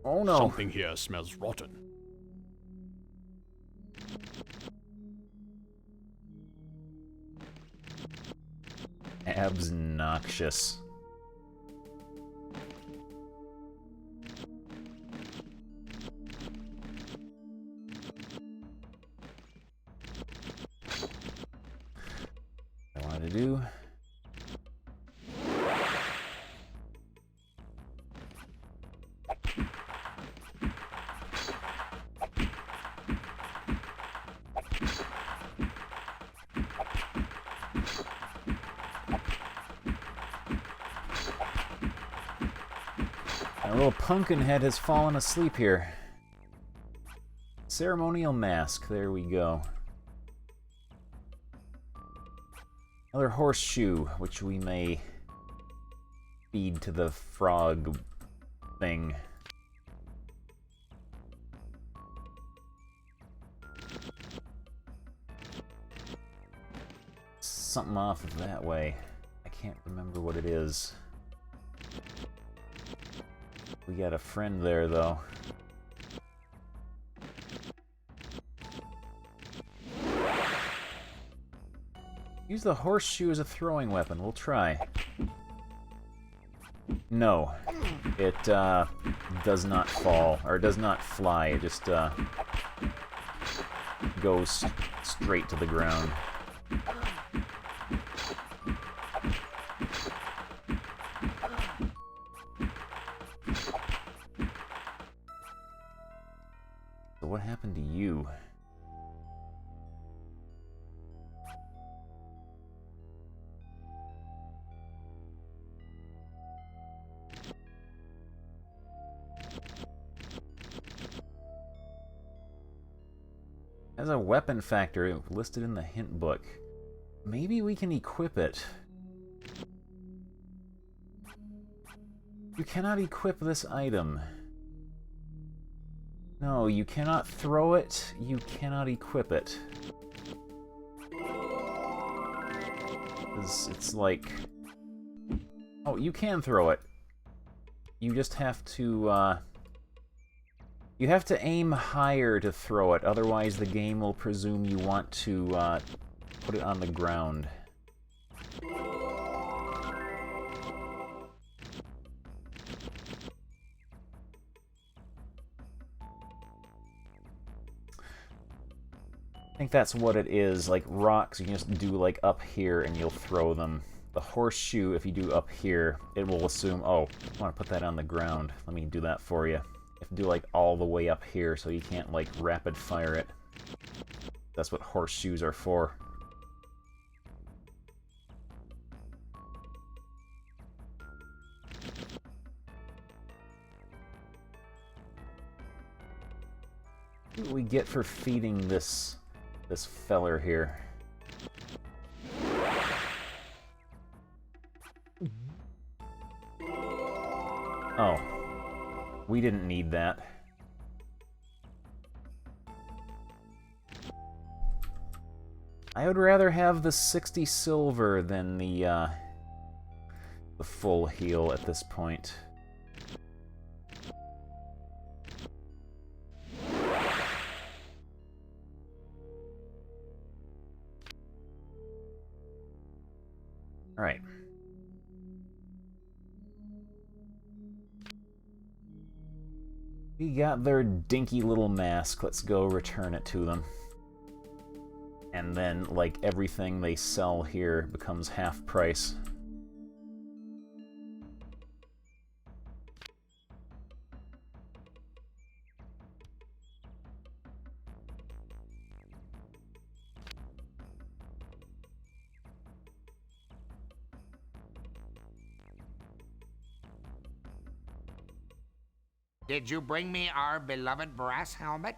Oh no. Something here smells rotten. Abnoxious. I want to do. Our little pumpkin head has fallen asleep here. Ceremonial mask, there we go. Another horseshoe, which we may feed to the frog thing. Something off of that way. I can't remember what it is. We got a friend there, though. Use the horseshoe as a throwing weapon. We'll try. No. It does not fall, or does not fly. It just goes straight to the ground. So what happened to you? As a weapon factor listed in the hint book. Maybe we can equip it. You cannot equip this item. No, you cannot throw it. You cannot equip it. It's like... Oh, you can throw it. You just have to, you have to aim higher to throw it, otherwise the game will presume you want to, put it on the ground. I think that's what it is. Like rocks, you can just do like up here and you'll throw them. The horseshoe, if you do up here, it will assume, oh, I want to put that on the ground. Let me do that for you. You have to do like all the way up here so you can't like rapid fire it. That's what horseshoes are for. What do we get for feeding this feller here? Oh. We didn't need that. I would rather have the 60 silver than the full heal at this point. Alright. We got their dinky little mask. Let's go return it to them. And then, like, everything they sell here becomes half price. Did you bring me our beloved brass helmet?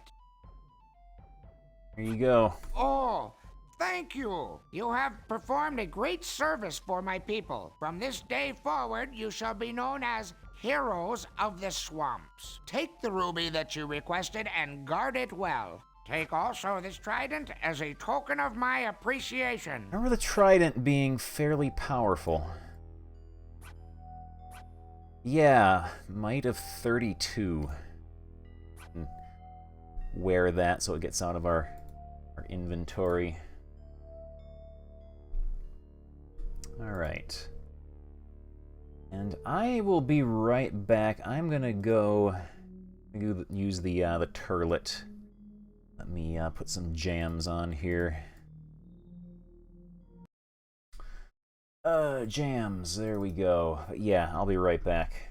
Here you go. Oh, thank you. You have performed a great service for my people. From this day forward, you shall be known as Heroes of the Swamps. Take the ruby that you requested and guard it well. Take also this trident as a token of my appreciation. I remember the trident being fairly powerful. Yeah, might of 32. Wear that so it gets out of our inventory. Alright. And I will be right back. I'm gonna go use the turlet. Let me put some jams on here. Jams, there we go. But yeah, I'll be right back.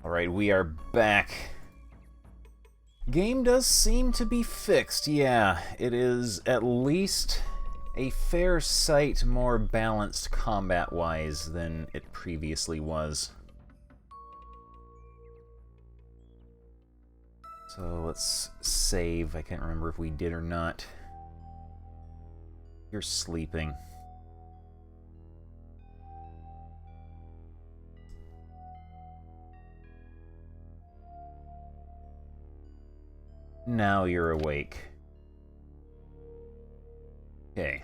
Alright, we are back. Game does seem to be fixed, yeah. It is at least a fair sight more balanced combat-wise than it previously was. So let's save. I can't remember if we did or not. You're sleeping. Now you're awake. Okay.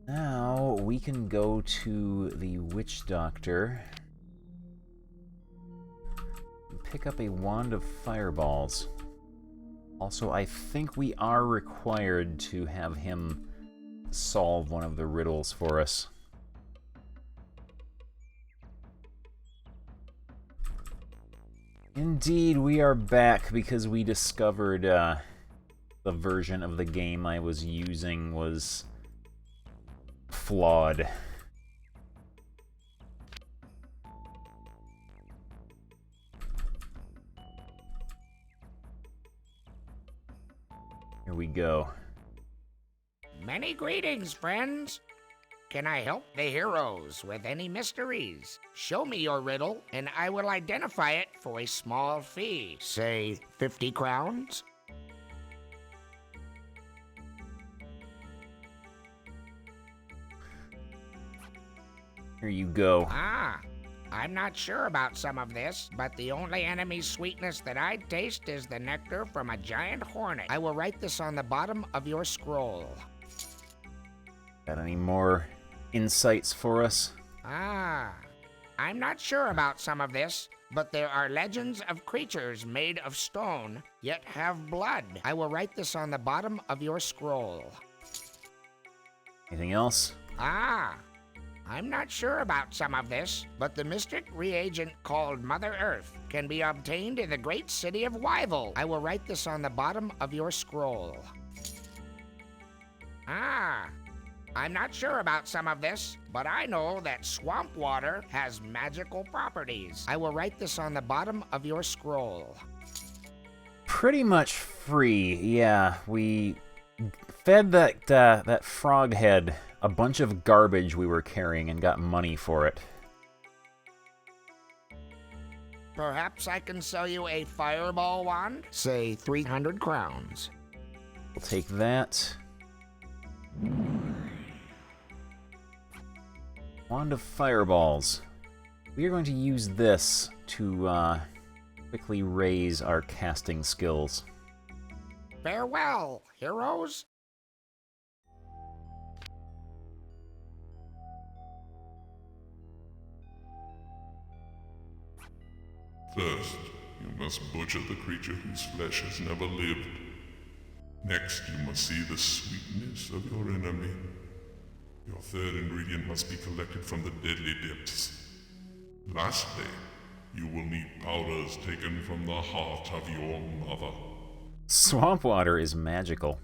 Now we can go to the Witch Doctor and pick up a Wand of Fireballs. Also, I think we are required to have him solve one of the riddles for us. Indeed, we are back because we discovered the version of the game I was using was flawed. Here we go. Many greetings, friends. Can I help the heroes with any mysteries? Show me your riddle, and I will identify it for a small fee. Say 50 crowns? Here you go. Ah, I'm not sure about some of this, but the only enemy's sweetness that I taste is the nectar from a giant hornet. I will write this on the bottom of your scroll. Got any more insights for us? Ah, I'm not sure about some of this, but there are legends of creatures made of stone, yet have blood. I will write this on the bottom of your scroll. Anything else? Ah, I'm not sure about some of this, but the mystic reagent called Mother Earth can be obtained in the great city of Wyvil. I will write this on the bottom of your scroll. Ah, I'm not sure about some of this, but I know that swamp water has magical properties. I will write this on the bottom of your scroll. Pretty much free, yeah. We fed that frog head a bunch of garbage we were carrying and got money for it. Perhaps I can sell you a fireball wand? Say 300 crowns. We'll take that. Wand of Fireballs. We are going to use this to quickly raise our casting skills. Farewell, heroes. First, you must butcher the creature whose flesh has never lived. Next, you must see the sweetness of your enemy. Your third ingredient must be collected from the deadly depths. Lastly, you will need powders taken from the heart of your mother. Swamp water is magical.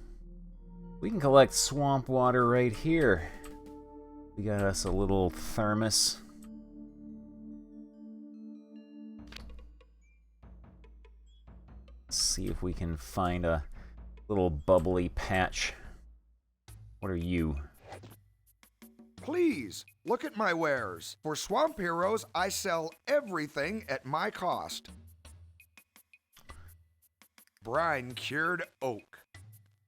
We can collect swamp water right here. We got us a little thermos. Let's see if we can find a little bubbly patch. What are you? Please, look at my wares. For Swamp Heroes, I sell everything at my cost. Brine cured oak.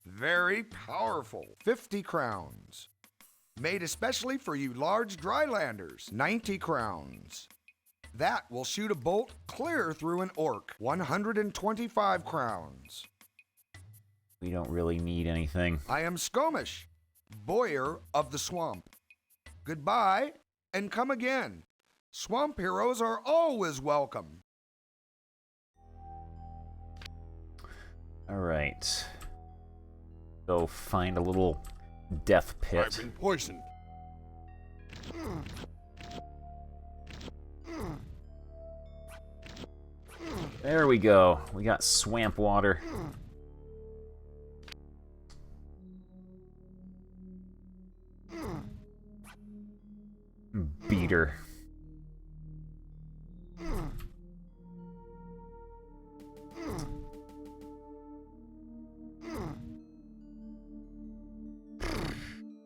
Very powerful. 50 crowns. Made especially for you large drylanders. 90 crowns. That will shoot a bolt clear through an orc. 125 crowns. We don't really need anything. I am Skomish, Boyer of the Swamp. Goodbye, and come again. Swamp Heroes are always welcome. Alright. Go find a little death pit. I've been poisoned. There we go. We got swamp water. beater.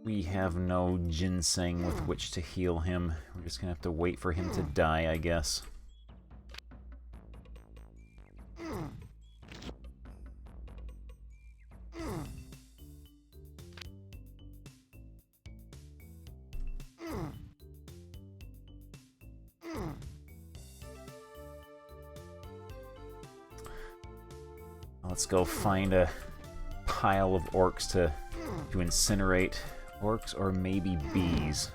We have no ginseng with which to heal him. We're just gonna have to wait for him to die, I guess. Let's go find a pile of orcs to incinerate. Orcs or maybe bees.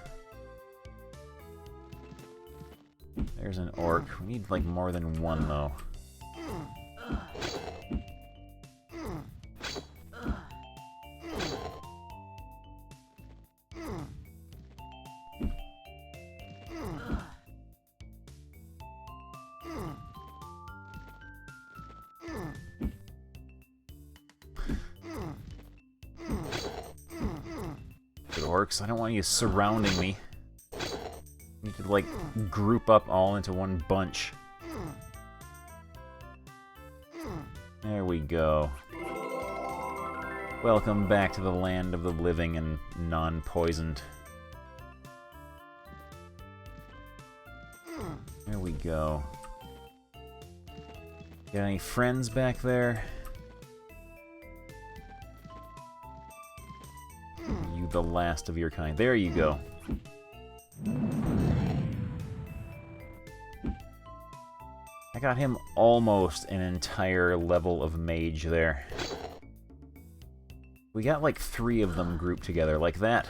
There's an orc. We need like more than one though. Orcs, I don't want you surrounding me. You could like group up all into one bunch. There we go. Welcome back to the land of the living and non-poisoned. There we go. Got any friends back there? The last of your kind. There you go. I got him almost an entire level of mage there. We got like 3 of them grouped together like that.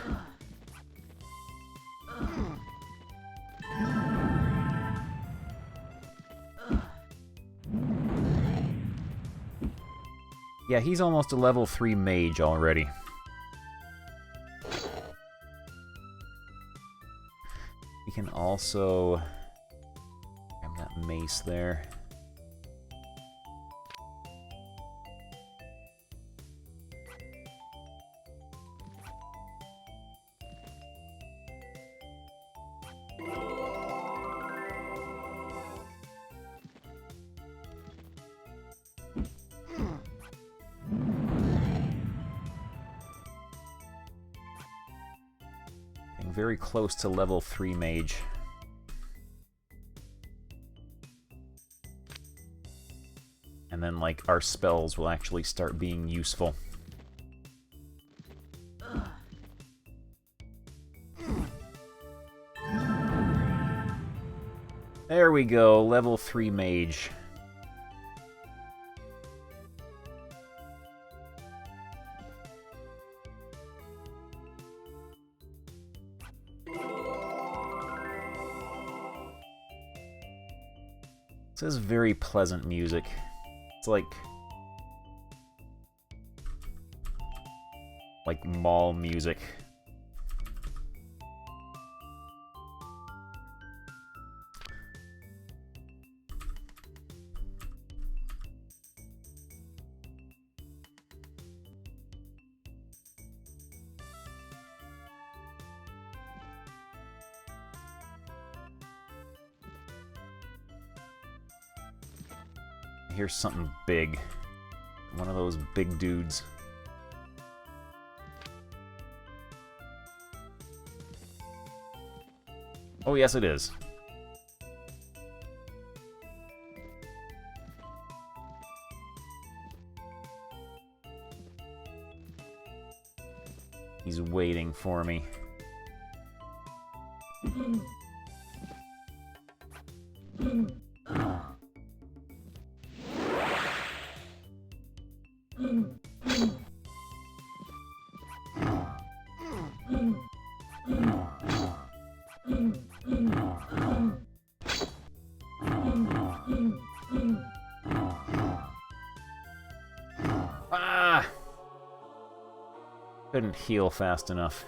Yeah, he's almost a level 3 mage already. We can also grab that mace there. Very close to level 3 mage. And then, like, our spells will actually start being useful. There we go, level 3 mage. This is very pleasant music. It's like mall music. Here's something big. One of those big dudes. Oh, yes, it is. He's waiting for me. Couldn't heal fast enough.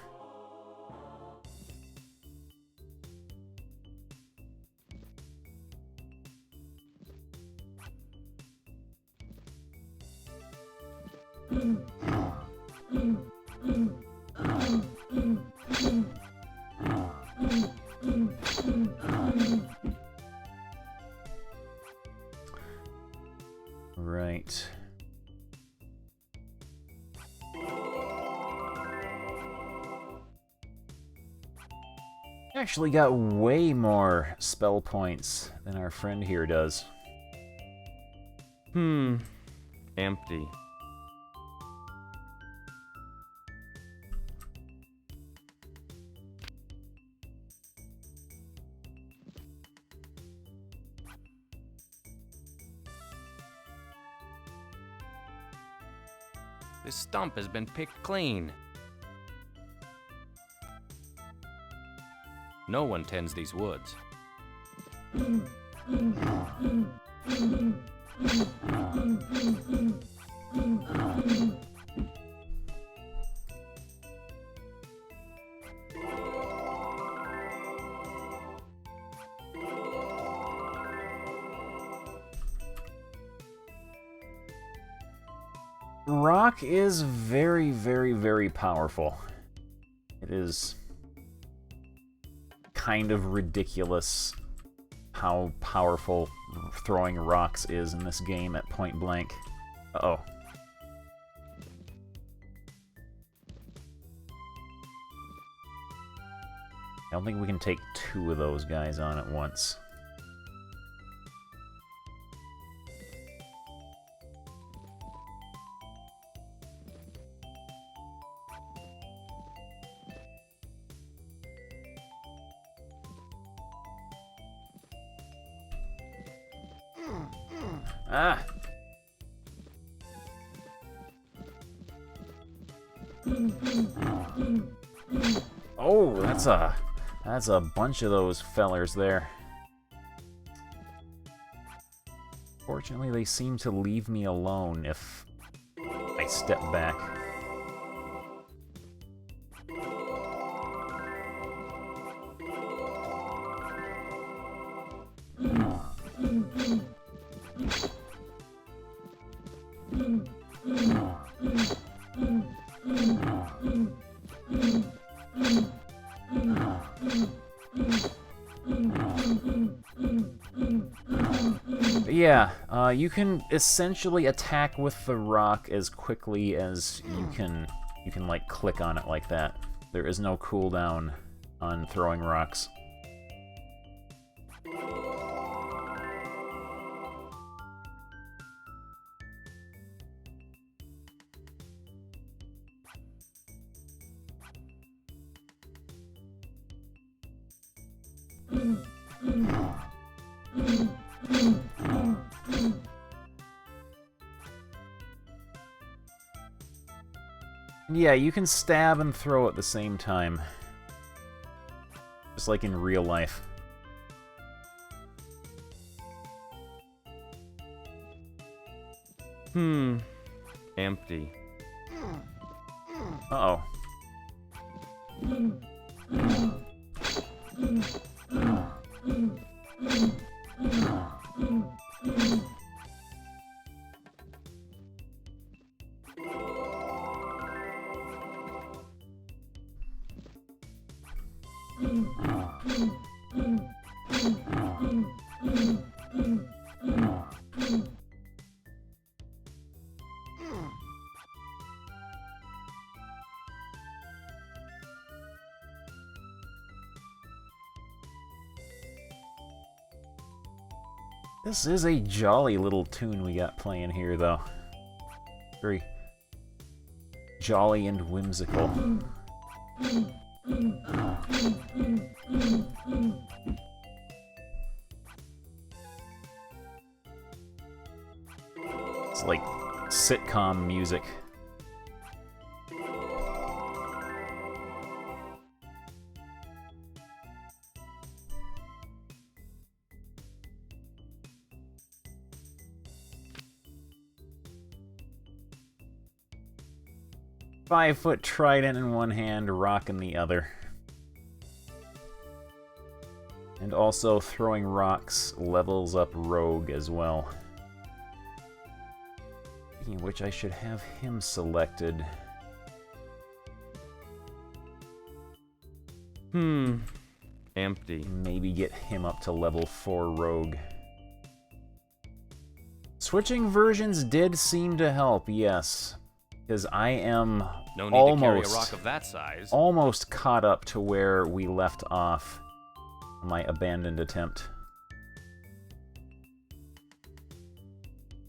Actually got way more spell points than our friend here does. Empty. This stump has been picked clean. No one tends these woods. Rock is very, very, very powerful. It is kind of ridiculous how powerful throwing rocks is in this game at point blank. Uh-oh. I don't think we can take two of those guys on at once. Ah! Oh, that's a bunch of those fellers there. Fortunately, they seem to leave me alone if I step back. Yeah, you can essentially attack with the rock as quickly as you can like click on it like that. There is no cooldown on throwing rocks. Yeah, you can stab and throw at the same time. Just like in real life. Empty. Uh-oh. This is a jolly little tune we got playing here, though. Very jolly and whimsical. It's like sitcom music. Five-foot trident in one hand, rock in the other. And also throwing rocks levels up Rogue as well. Speaking of which, I should have him selected. Empty. Maybe get him up to level 4 Rogue. Switching versions did seem to help, yes. Because I am No need to carry a rock of that size. Almost caught up to where we left off my abandoned attempt.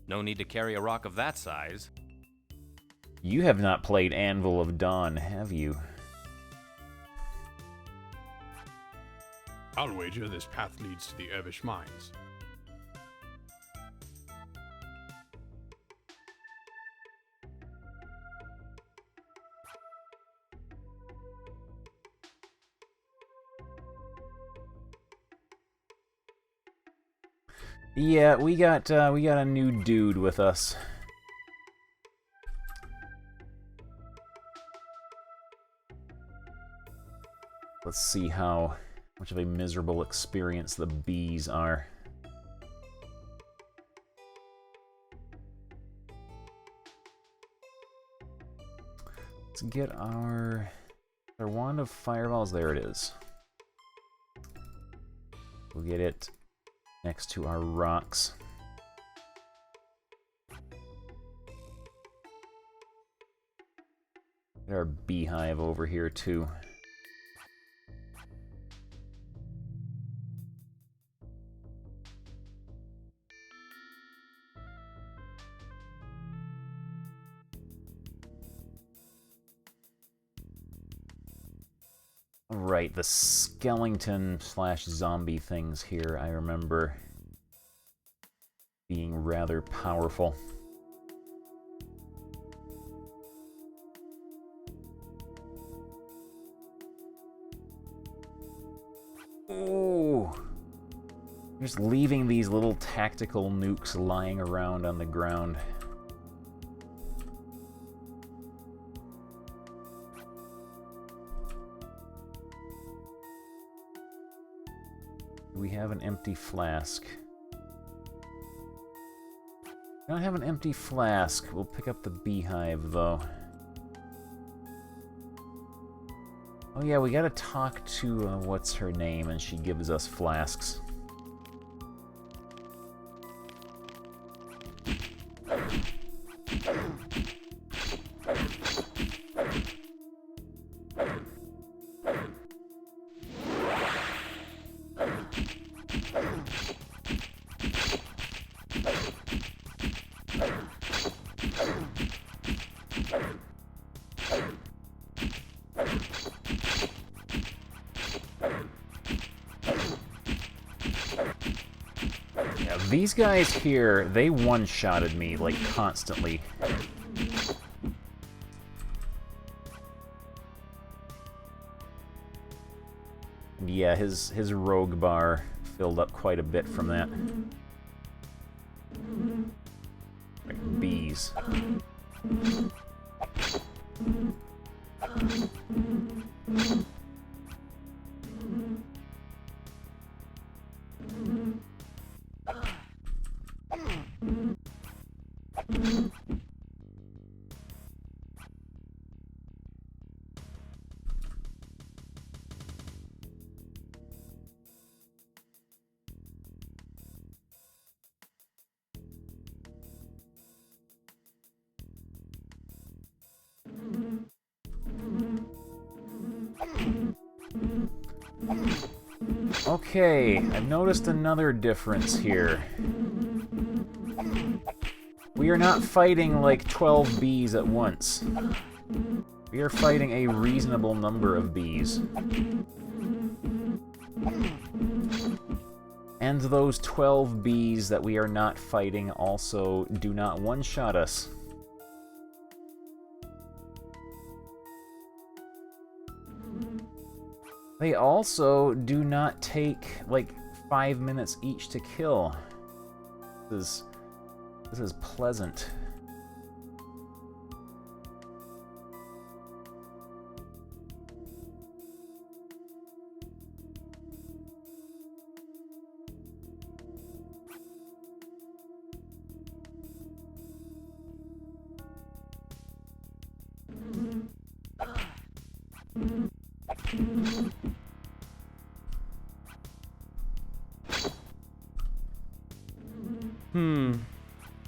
No need to carry a rock of that size. You have not played Anvil of Dawn, have you? I'll wager this path leads to the Erbish Mines. Yeah, we got a new dude with us. Let's see how much of a miserable experience the bees are. Let's get our wand of fireballs. There it is. We'll get it next to our rocks. Get our beehive over here too. Right, the skeleton/zombie things here, I remember being rather powerful. Ooh! Just leaving these little tactical nukes lying around on the ground. We have an empty flask. I don't have an empty flask. We'll pick up the beehive, though. Oh yeah, we gotta talk to, what's her name, and she gives us flasks. These guys here, they one-shotted me, like, constantly. Yeah, his rogue bar filled up quite a bit from that. Like bees. Okay, I've noticed another difference here. We are not fighting like 12 bees at once. We are fighting a reasonable number of bees. And those 12 bees that we are not fighting also do not one-shot us. They also do not take, like, 5 minutes each to kill. This is pleasant.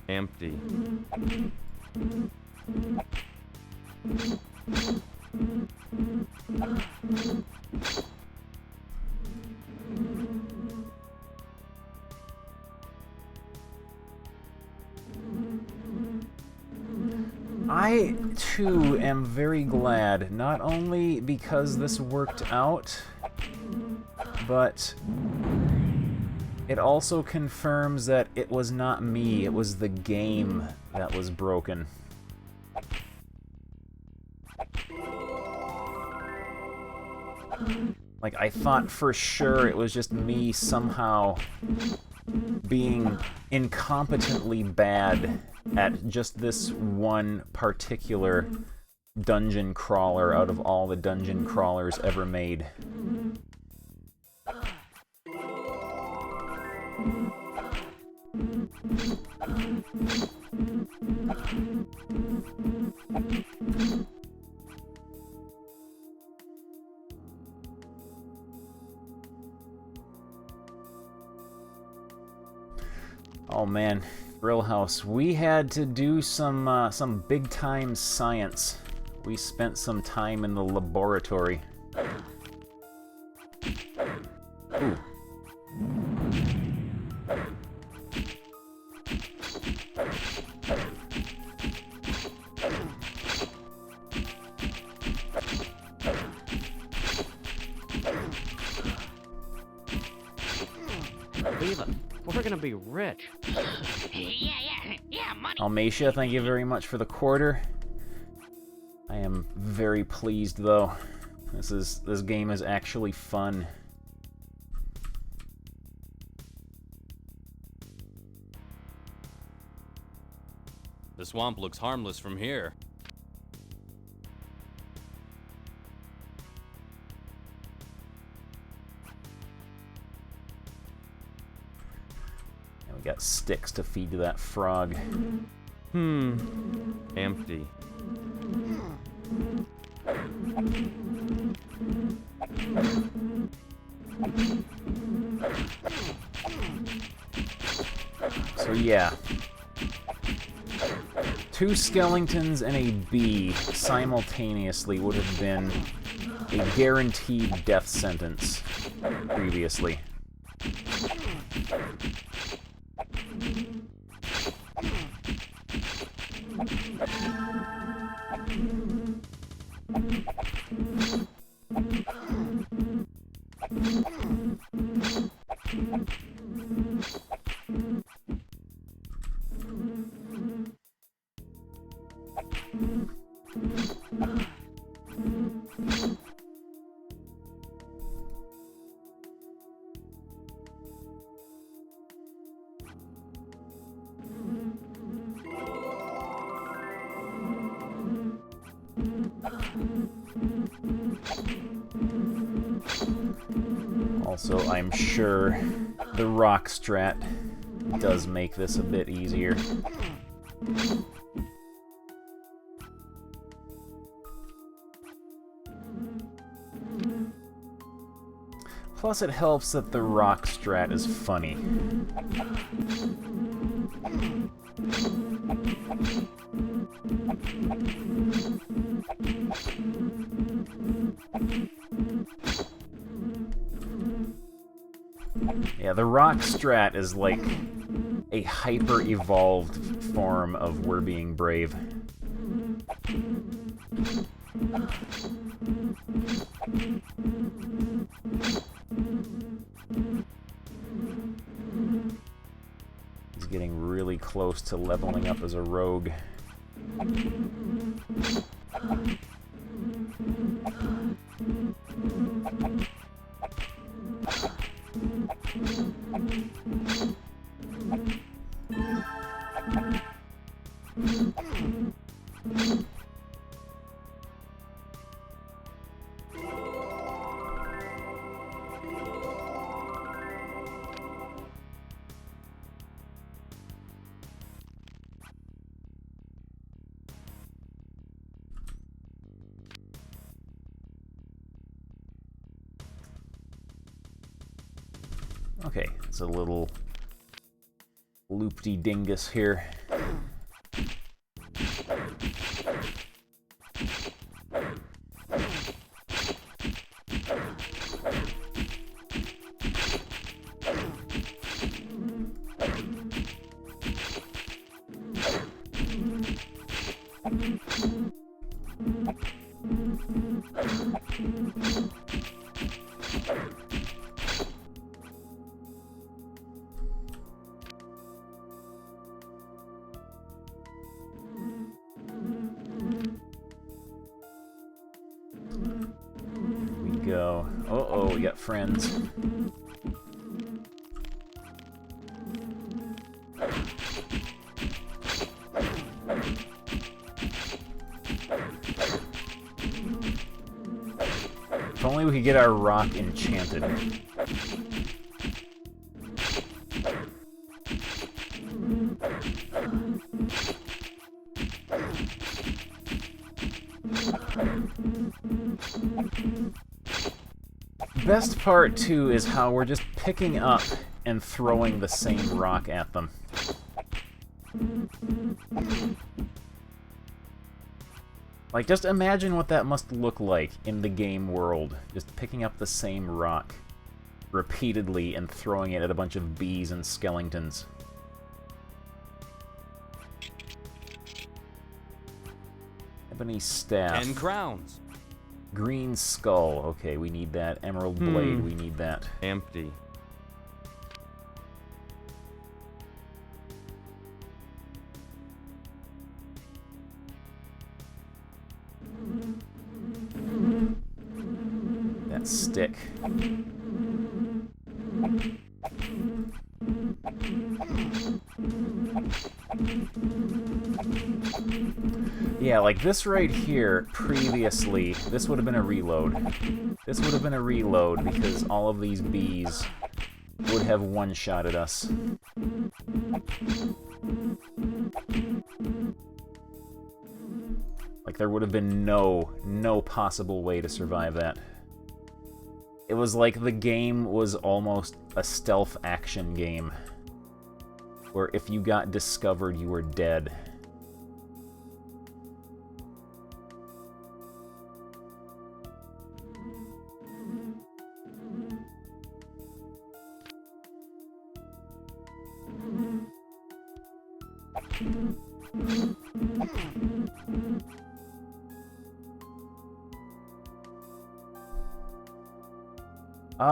Empty. I, too, am very glad, not only because this worked out, but it also confirms that it was not me, it was the game that was broken. Like, I thought for sure it was just me somehow being incompetently bad at just this one particular dungeon crawler out of all the dungeon crawlers ever made. Oh man, Grill House. We had to do some big-time science. We spent some time in the laboratory. Ooh. Beaver, we're gonna be rich. Yeah, money. Almacia, thank you very much for the quarter. I am very pleased, though. This game is actually fun. The swamp looks harmless from here. And we got sticks to feed to that frog. Empty. So yeah. 2 skeletons and a bee simultaneously would have been a guaranteed death sentence previously. Also, I'm sure the rock strat does make this a bit easier. Plus, it helps that the rock strat is funny. Yeah, the rock strat is like a hyper-evolved form of We're Being Brave. He's getting really close to leveling up as a rogue. Okay, it's a little loop-de-dingus here. we got friends. If only we could get our rock enchanted. Best part, too, is how we're just picking up and throwing the same rock at them. Like, just imagine what that must look like in the game world. Just picking up the same rock repeatedly and throwing it at a bunch of bees and skeletons. Ebony staff. 10 crowns. Green skull. Okay, we need that. Emerald blade. We need that. Empty. That stick. Yeah, like this right here, previously, this would have been a reload. This would have been a reload because all of these bees would have one-shotted us. Like, there would have been no possible way to survive that. It was like the game was almost a stealth action game, where if you got discovered, you were dead.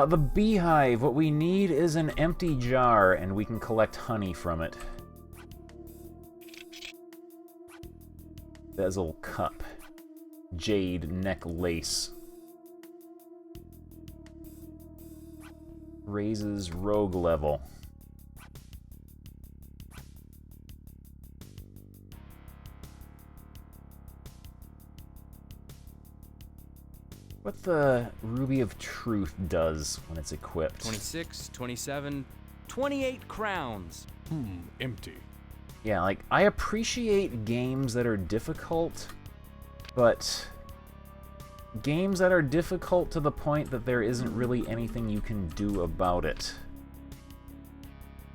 The beehive, what we need is an empty jar, and we can collect honey from it. Bezel cup. Jade neck lace. Raises rogue level. What the Ruby of Truth does when it's equipped. 26, 27, 28 crowns. Empty. Yeah, like, I appreciate games that are difficult, but games that are difficult to the point that there isn't really anything you can do about it.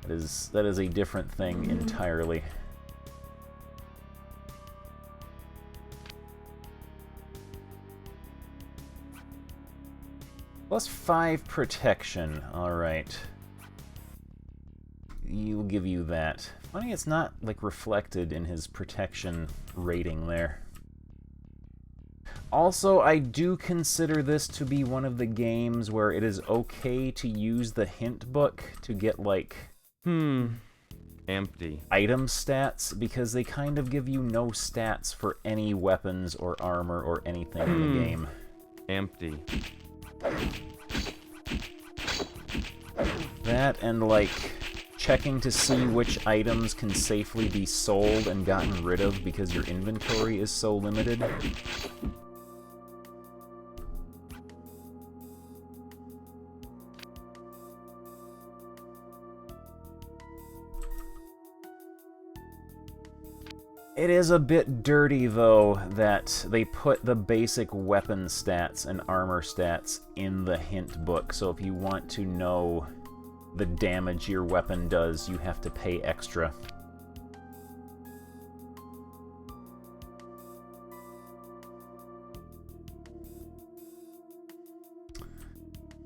That is a different thing entirely. Plus 5 protection, alright. We'll give you that. Funny it's not, like, reflected in his protection rating there. Also, I do consider this to be one of the games where it is okay to use the hint book to get, like... Empty. Item stats, because they kind of give you no stats for any weapons or armor or anything in the game. Empty. That and, like, checking to see which items can safely be sold and gotten rid of because your inventory is so limited. It is a bit dirty, though, that they put the basic weapon stats and armor stats in the hint book, so if you want to know the damage your weapon does, you have to pay extra.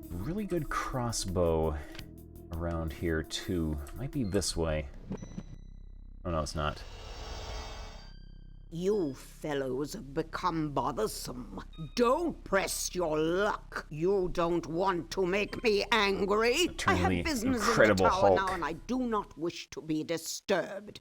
Really good crossbow around here, too. Might be this way. Oh, no, it's not. You fellows have become bothersome. Don't press your luck. You don't want to make me angry. I have business in the tower now, and I do not wish to be disturbed.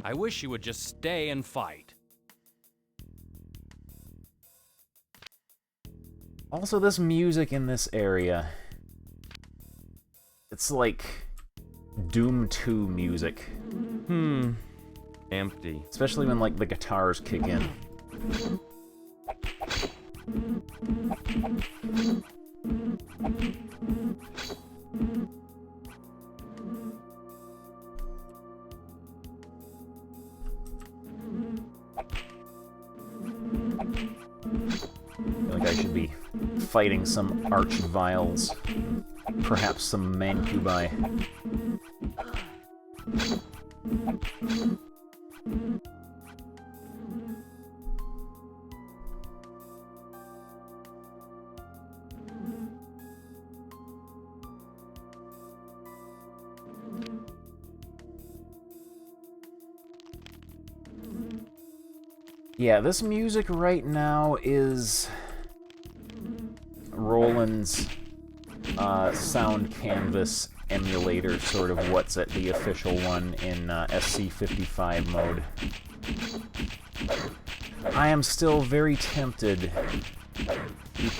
I wish you would just stay and fight. Also, this music in this area, it's like Doom 2 music. Empty. Especially when, like, the guitars kick in. I feel like I should be fighting some archviles, perhaps some mancubi. Yeah, this music right now is Roland's Sound Canvas emulator, sort of what's at the official one in SC55 mode. I am still very tempted to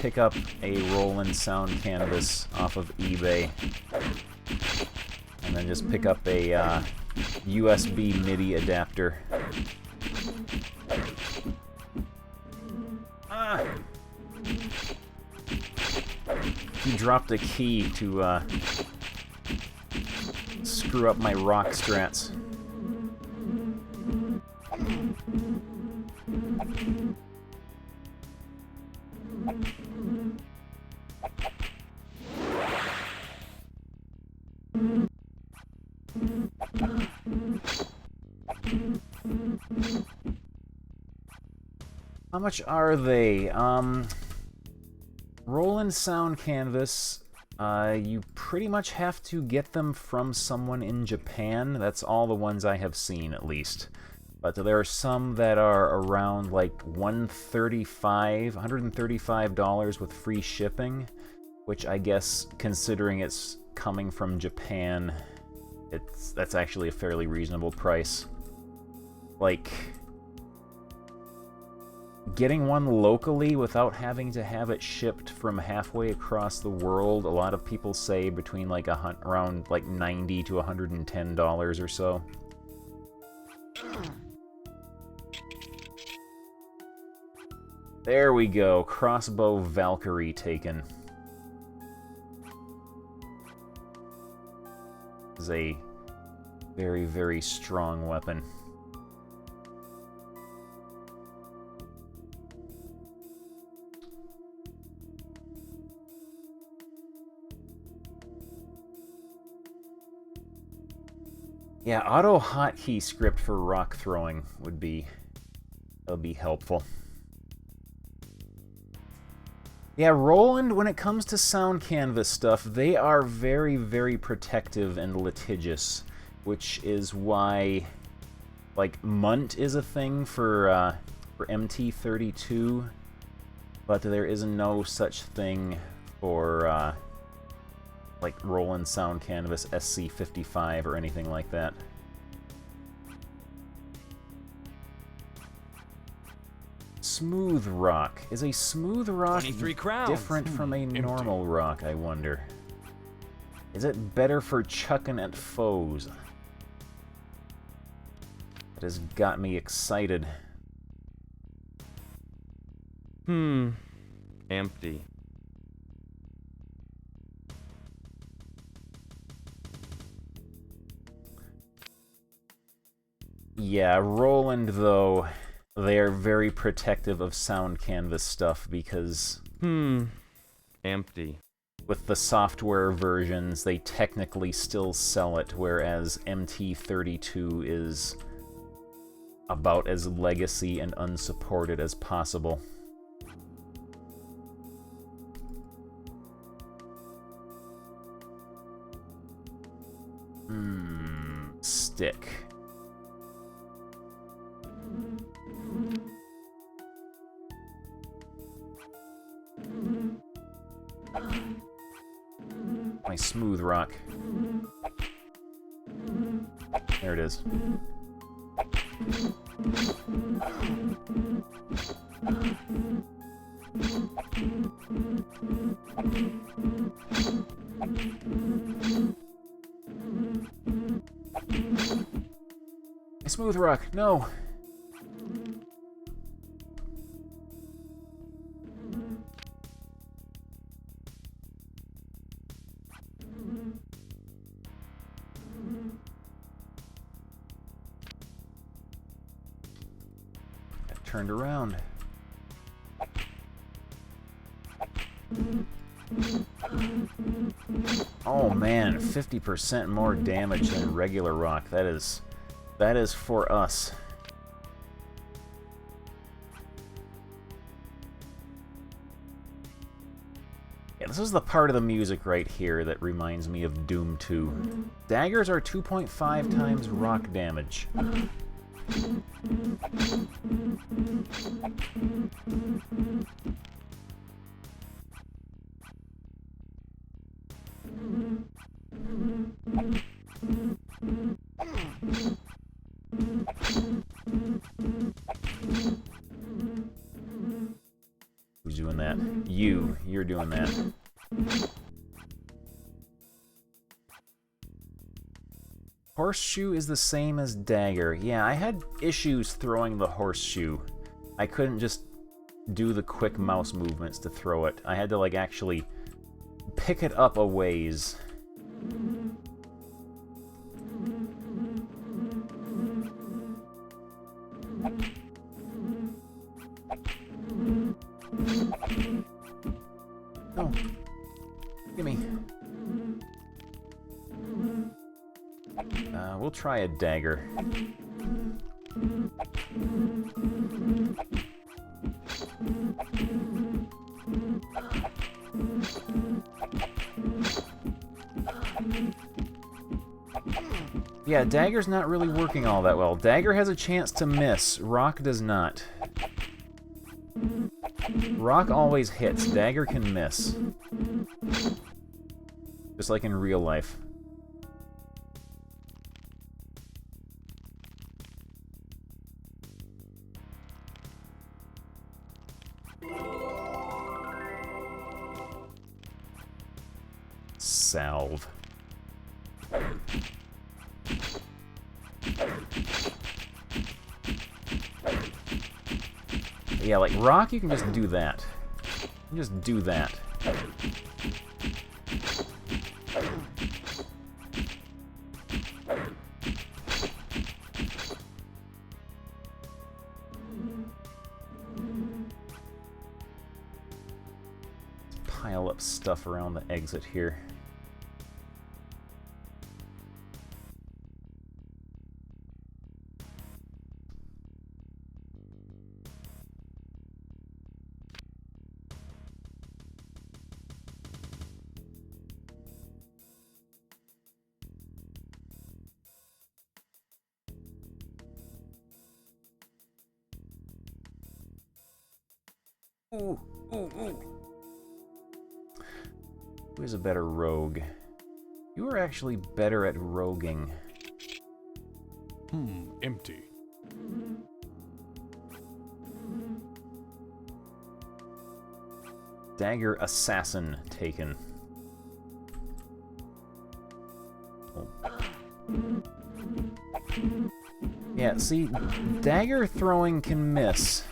pick up a Roland Sound Canvas off of eBay and then just pick up a USB MIDI adapter. He dropped a key to screw up my rock strats. How much are they? Roland Sound Canvas, you pretty much have to get them from someone in Japan. That's all the ones I have seen, at least. But there are some that are around like $135 with free shipping, which I guess, considering it's coming from Japan, that's actually a fairly reasonable price. Like, getting one locally without having to have it shipped from halfway across the world, a lot of people say between like around like $90 to $110 or so. There we go, crossbow Valkyrie taken. This is a very, very strong weapon. Yeah, auto hotkey script for rock throwing would be helpful. Yeah, Roland, when it comes to Sound Canvas stuff, they are very, very protective and litigious, which is why, like, Munt is a thing for MT32, but there is no such thing for like Roland Sound Canvas SC55 or anything like that. Smooth rock. Is a smooth rock 23 crowns. different from a normal rock, I wonder? Is it better for chucking at foes? That has got me excited. Empty. Yeah, Roland, though, they are very protective of Sound Canvas stuff because... Empty. With the software versions, they technically still sell it, whereas MT32 is about as legacy and unsupported as possible. Stick. My smooth rock. There it is. Smooth rock, no. Got turned around. Oh man, 50% more damage than regular rock. That is for us. Yeah, this is the part of the music right here that reminds me of Doom 2. Daggers are 2.5 times rock damage. Who's doing that? You're doing that. Horseshoe is the same as dagger. Yeah, I had issues throwing the horseshoe. I couldn't just do the quick mouse movements to throw it. I had to, like, actually pick it up a ways. Oh. Gimme. We'll try a dagger. Yeah, dagger's not really working all that well. Dagger has a chance to miss. Rock does not. Rock always hits. Dagger can miss. Just like in real life. Salve. Yeah, like rock, you can just do that. You can just do that. Pile up stuff around the exit here. Ooh, ooh, ooh. Who is a better rogue? You are actually better at roguing. Empty. Dagger assassin taken. Oh. Yeah, see, dagger throwing can miss.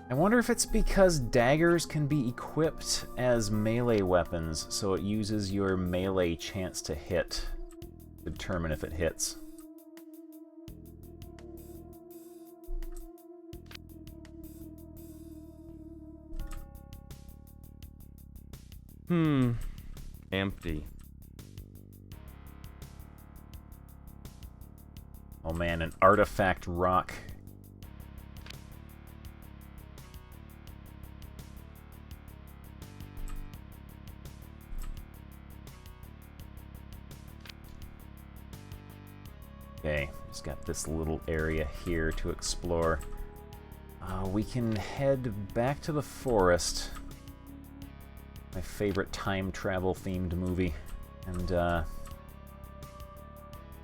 I wonder if it's because daggers can be equipped as melee weapons, so it uses your melee chance to hit to determine if it hits. Empty. Oh man, an artifact rock. Okay, just got this little area here to explore. We can head back to the forest. My favorite time travel themed movie. And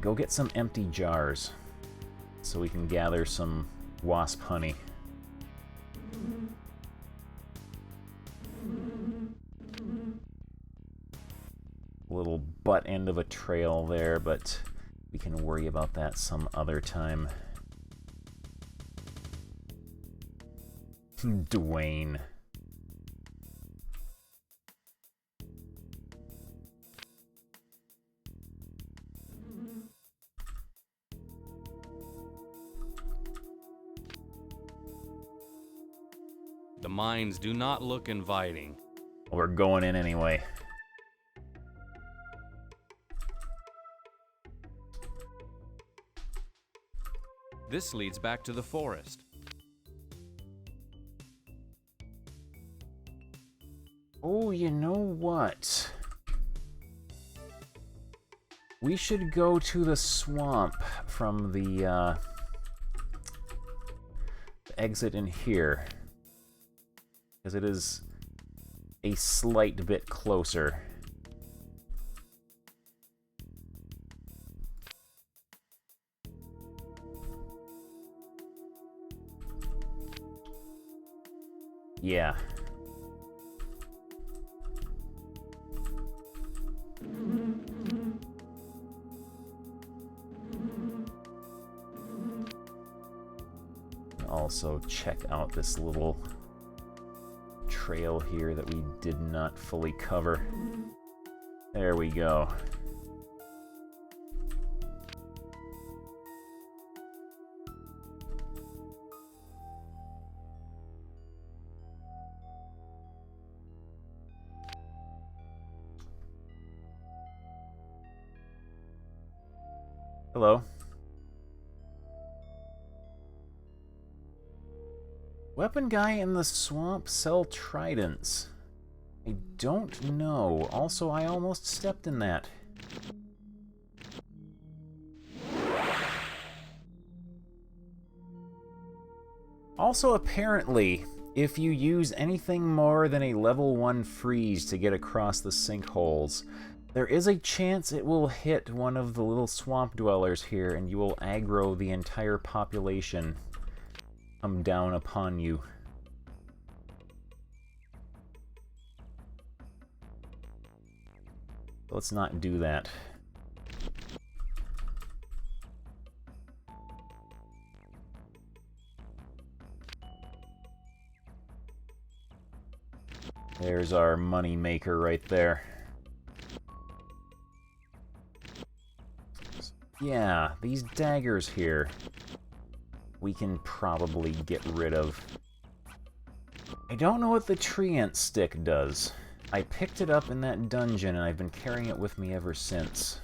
go get some empty jars so we can gather some wasp honey. Little butt end of a trail there, but we can worry about that some other time. Dwayne. The mines do not look inviting. We're going in anyway. This leads back to the forest. Oh, you know what? We should go to the swamp from the exit in here, because it is a slight bit closer. Yeah. Also check out this little trail here that we did not fully cover. There we go. Hello. Weapon guy in the swamp sell tridents. I don't know. Also, I almost stepped in that. Also, apparently, if you use anything more than a level 1 freeze to get across the sinkholes, there is a chance it will hit one of the little swamp dwellers here and you will aggro the entire population. Come down upon you. Let's not do that. There's our money maker right there. Yeah, these daggers here we can probably get rid of. I don't know what the treant stick does. I picked it up in that dungeon and I've been carrying it with me ever since.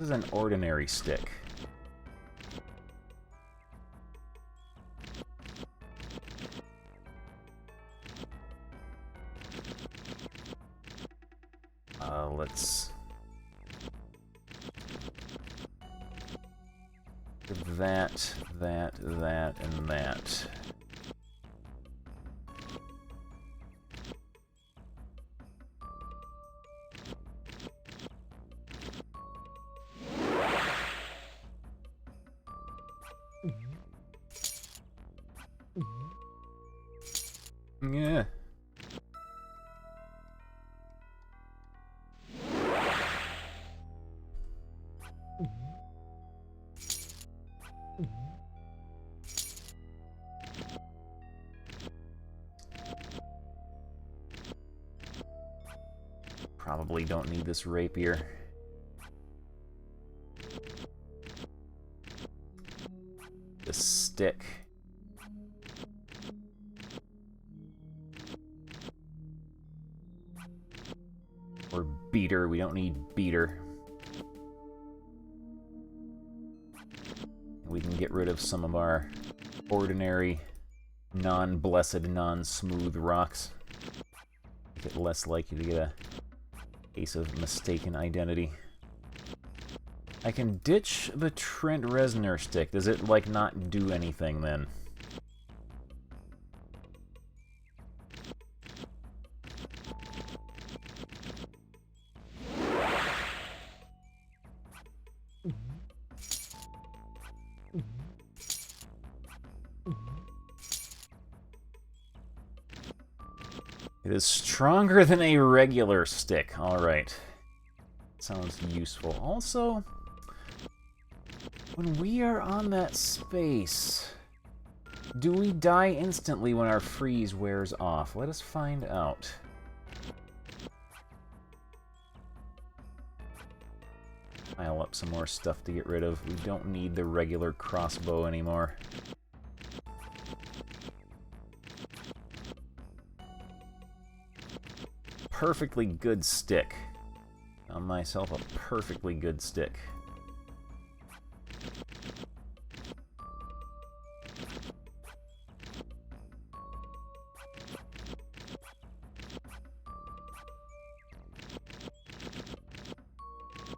This is an ordinary stick. Let's that, and that. Yeah. Probably don't need this rapier. The stick. Or beater. We don't need beater. We can get rid of some of our ordinary, non-blessed, non-smooth rocks. Make it less likely to get a case of mistaken identity. I can ditch the Trent Reznor stick. Does it, like, not do anything then? It is stronger than a regular stick. Alright. Sounds useful. Also, when we are on that space, do we die instantly when our freeze wears off? Let us find out. Pile up some more stuff to get rid of. We don't need the regular crossbow anymore. Perfectly good stick. Found myself a perfectly good stick.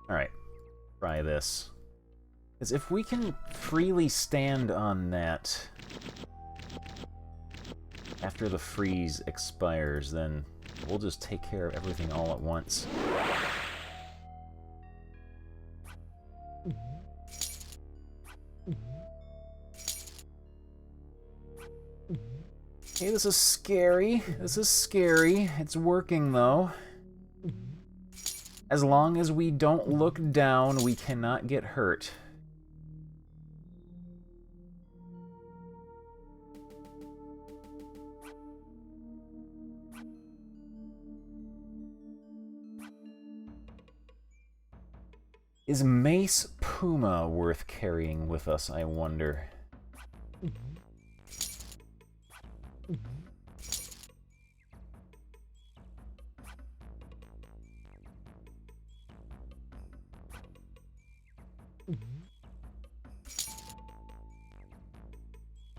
Alright, try this. Because if we can freely stand on that after the freeze expires, then we'll just take care of everything all at once. Okay, this is scary. This is scary. It's working, though. As long as we don't look down, we cannot get hurt. Is Mace Puma worth carrying with us, I wonder?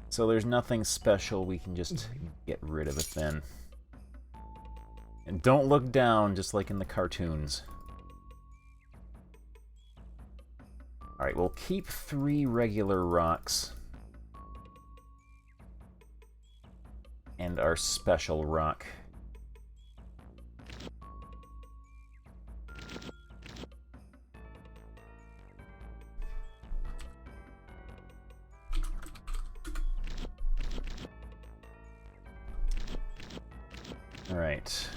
So there's nothing special, we can just get rid of it then. And don't look down, just like in the cartoons. Alright, we'll keep 3 regular rocks. And our special rock. Alright.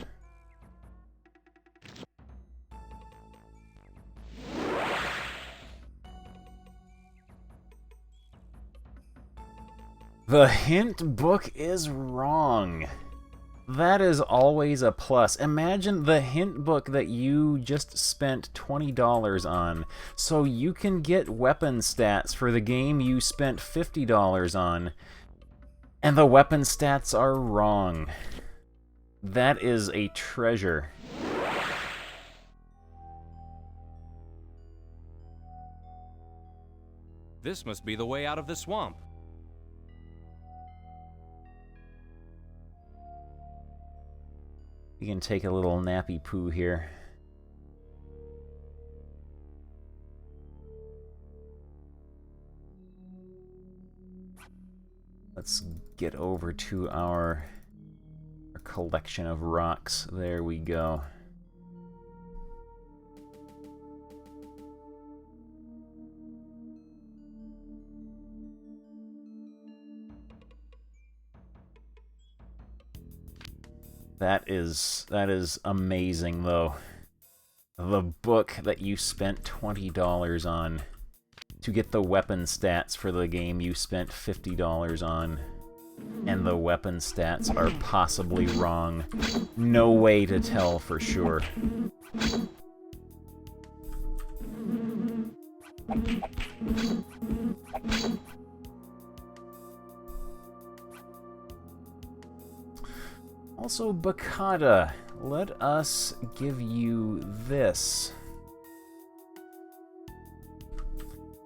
The hint book is wrong. That is always a plus. Imagine the hint book that you just spent $20 on, so you can get weapon stats for the game you spent $50 on, and the weapon stats are wrong. That is a treasure. This must be the way out of the swamp. We can take a little nappy poo here. Let's get over to our collection of rocks. There we go. That is amazing, though. The book that you spent $20 on to get the weapon stats for the game you spent $50 on. And the weapon stats are possibly wrong. No way to tell for sure. Also, Bakata, let us give you this.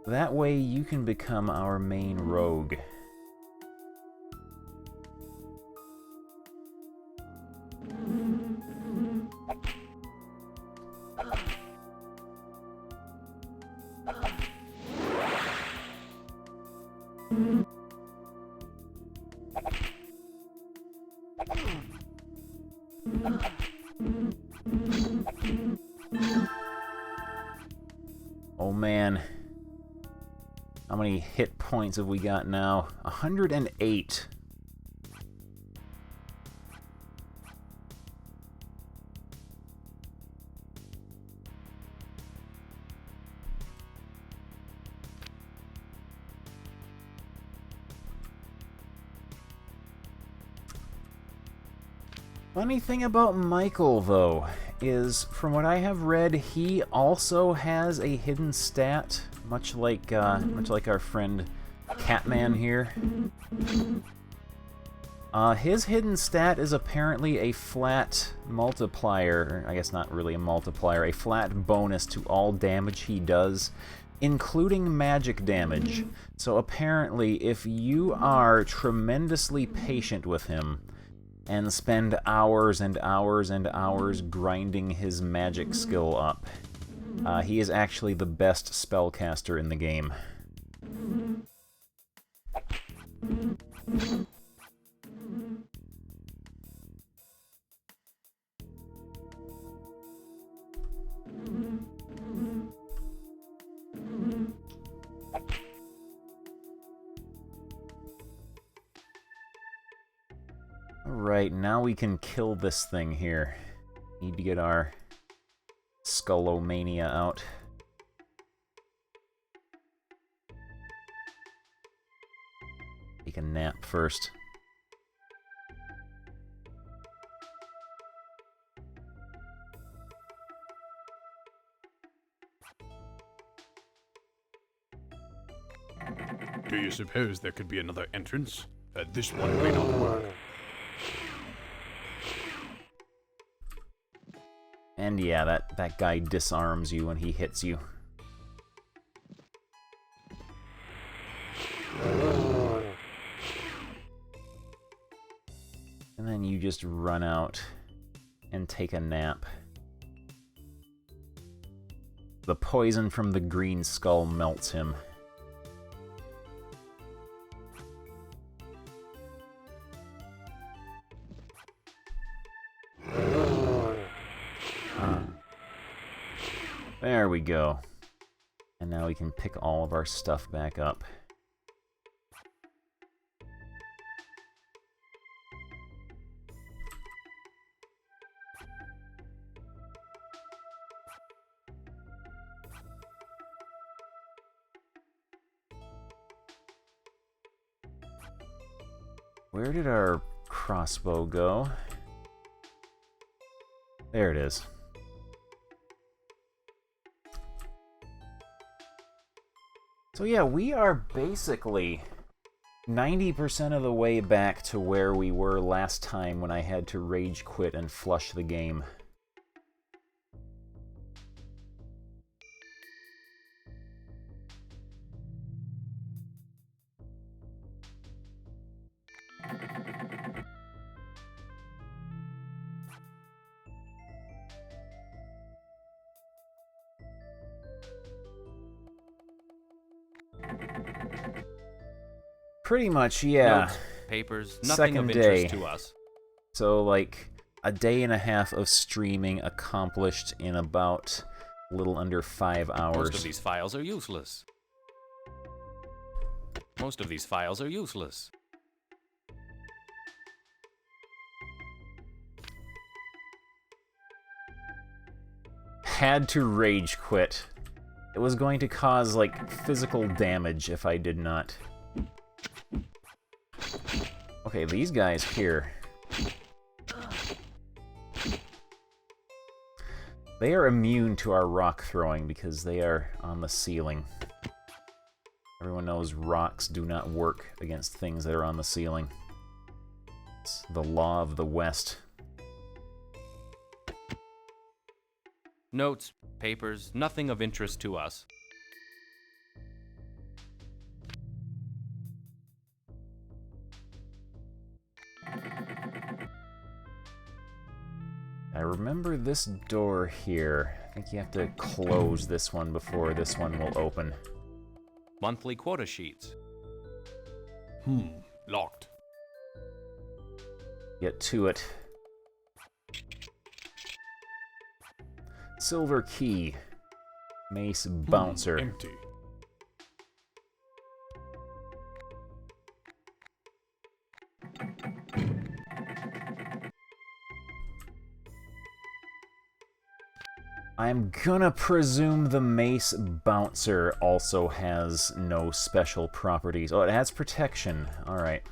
That way you can become our main rogue. Oh man. How many hit points have we got now? 108. Funny thing about Michael, though, is from what I have read, he also has a hidden stat, much like our friend Catman here. His hidden stat is apparently a flat multiplier, I guess not really a multiplier, a flat bonus to all damage he does, including magic damage. So apparently, if you are tremendously patient with him, and spend hours and hours and hours grinding his magic skill up, he is actually the best spellcaster in the game. Alright, now we can kill this thing here. Need to get our Skullomania out. Take a nap first. Do you suppose there could be another entrance? This one may not work. And yeah, that guy disarms you when he hits you. And then you just run out and take a nap. The poison from the green skull melts him. There we go. And now we can pick all of our stuff back up. Where did our crossbow go? There it is. So yeah, we are basically 90% of the way back to where we were last time when I had to rage quit and flush the game. Pretty much, yeah. Notes, papers, nothing Second of interest day. to us. So, like, a day and a half of streaming accomplished in about a little under 5 hours. Most of these files are useless. Most of these files are useless. Had to rage quit. It was going to cause, like, physical damage if I did not. Okay, these guys here. They are immune to our rock throwing because they are on the ceiling. Everyone knows rocks do not work against things that are on the ceiling. It's the law of the West. Notes, papers, nothing of interest to us. I remember this door here. I think you have to close this one before this one will open. Monthly quota sheets. Locked. Get to it. Silver key. Mace bouncer. Empty. I'm gonna presume the Mace Bouncer also has no special properties. Oh, it has protection. Alright.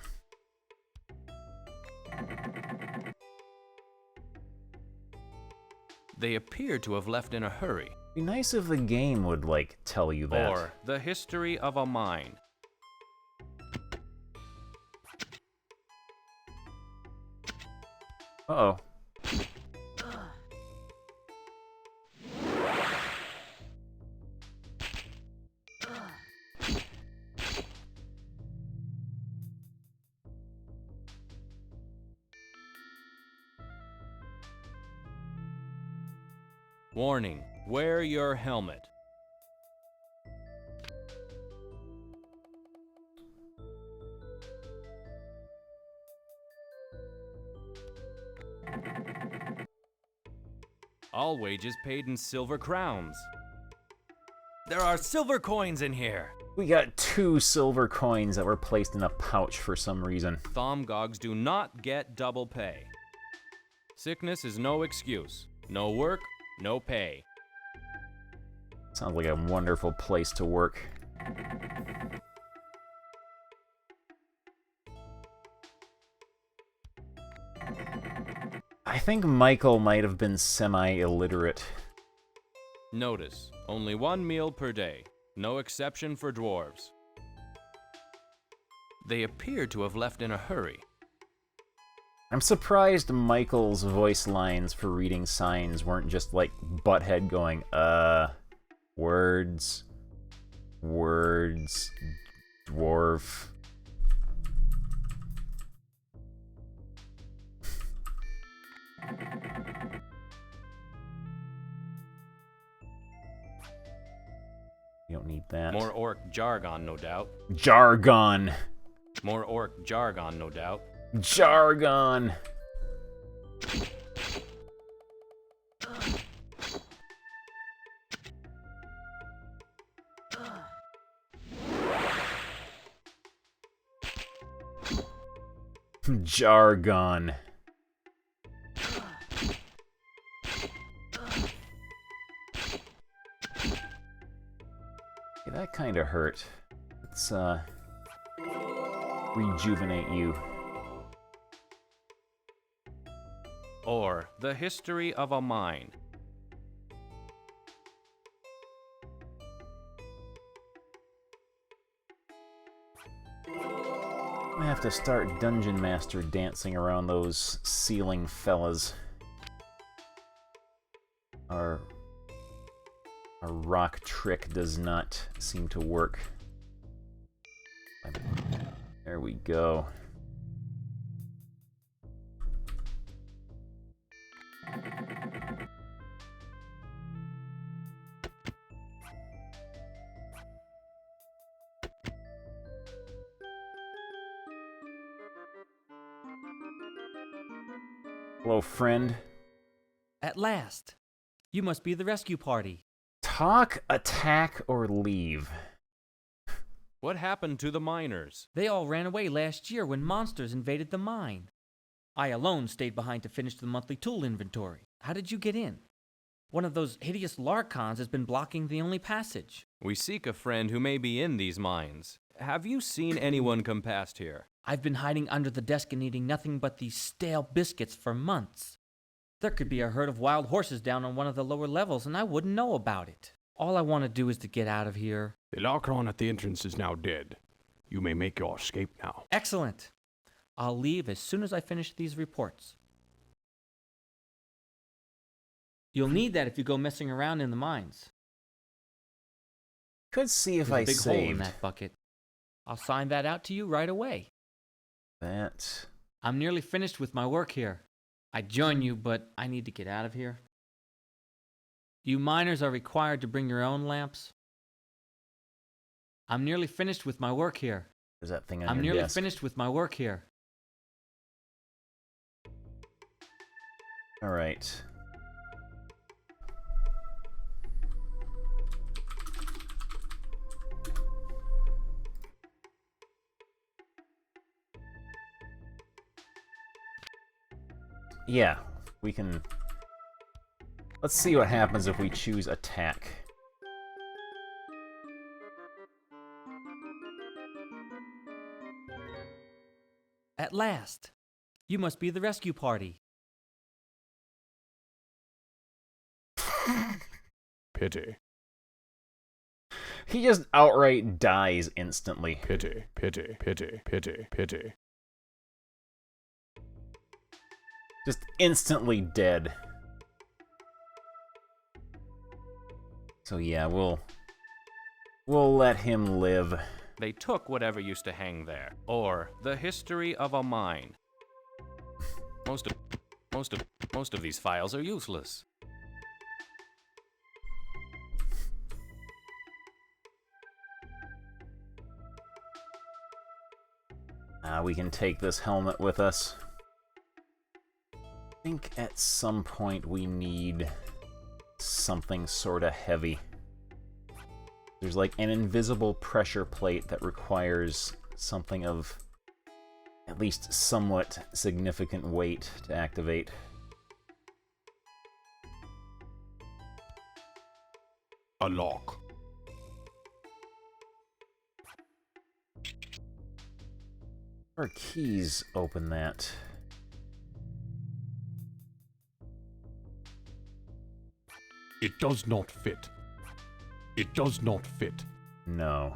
They appear to have left in a hurry. Be nice if the game would, like, tell you that. Or the history of a mine. Uh-oh. Warning, wear your helmet. All wages paid in silver crowns. There are silver coins in here. We got 2 silver coins that were placed in a pouch for some reason. Thomgogs do not get double pay. Sickness is no excuse. No work, no pay. Sounds like a wonderful place to work. I think Michael might have been semi-illiterate. Notice, only 1 meal per day. No exception for dwarves. They appear to have left in a hurry. I'm surprised Michael's voice lines for reading signs weren't just like Butthead going, words, dwarf. You don't need that. More orc jargon, no doubt. Jargon. More orc jargon, no doubt. Jargon. Jargon. Okay, that kind of hurt. Let's rejuvenate you. Or the history of a mine. I have to start Dungeon Master dancing around those ceiling fellas. Our rock trick does not seem to work. There we go. Hello, friend. At last. You must be the rescue party. Talk, attack, or leave. What happened to the miners? They all ran away last year when monsters invaded the mine. I alone stayed behind to finish the monthly tool inventory. How did you get in? One of those hideous Larkons has been blocking the only passage. We seek a friend who may be in these mines. Have you seen anyone come past here? I've been hiding under the desk and eating nothing but these stale biscuits for months. There could be a herd of wild horses down on one of the lower levels and I wouldn't know about it. All I want to do is to get out of here. The Larkon at the entrance is now dead. You may make your escape now. Excellent. I'll leave as soon as I finish these reports. You'll need that if you go messing around in the mines. Could see if There's I a big saved. hole in that bucket. I'll sign that out to you right away. That. I'm nearly finished with my work here. I'd join you, but I need to get out of here. You miners are required to bring your own lamps. I'm nearly finished with my work here. There's that thing on I'm your nearly desk. finished with my work here. All right. Yeah, we can... Let's see what happens if we choose attack. At last. You must be the rescue party. Pity. He just outright dies instantly. Pity, pity, pity, pity, pity. Just instantly dead. So yeah, we'll let him live. They took whatever used to hang there. Or the history of a mine. Most of these files are useless. We can take this helmet with us. I think at some point we need something sort of heavy. There's like an invisible pressure plate that requires something of at least somewhat significant weight to activate. A lock. Our keys open that. It does not fit. It does not fit. No.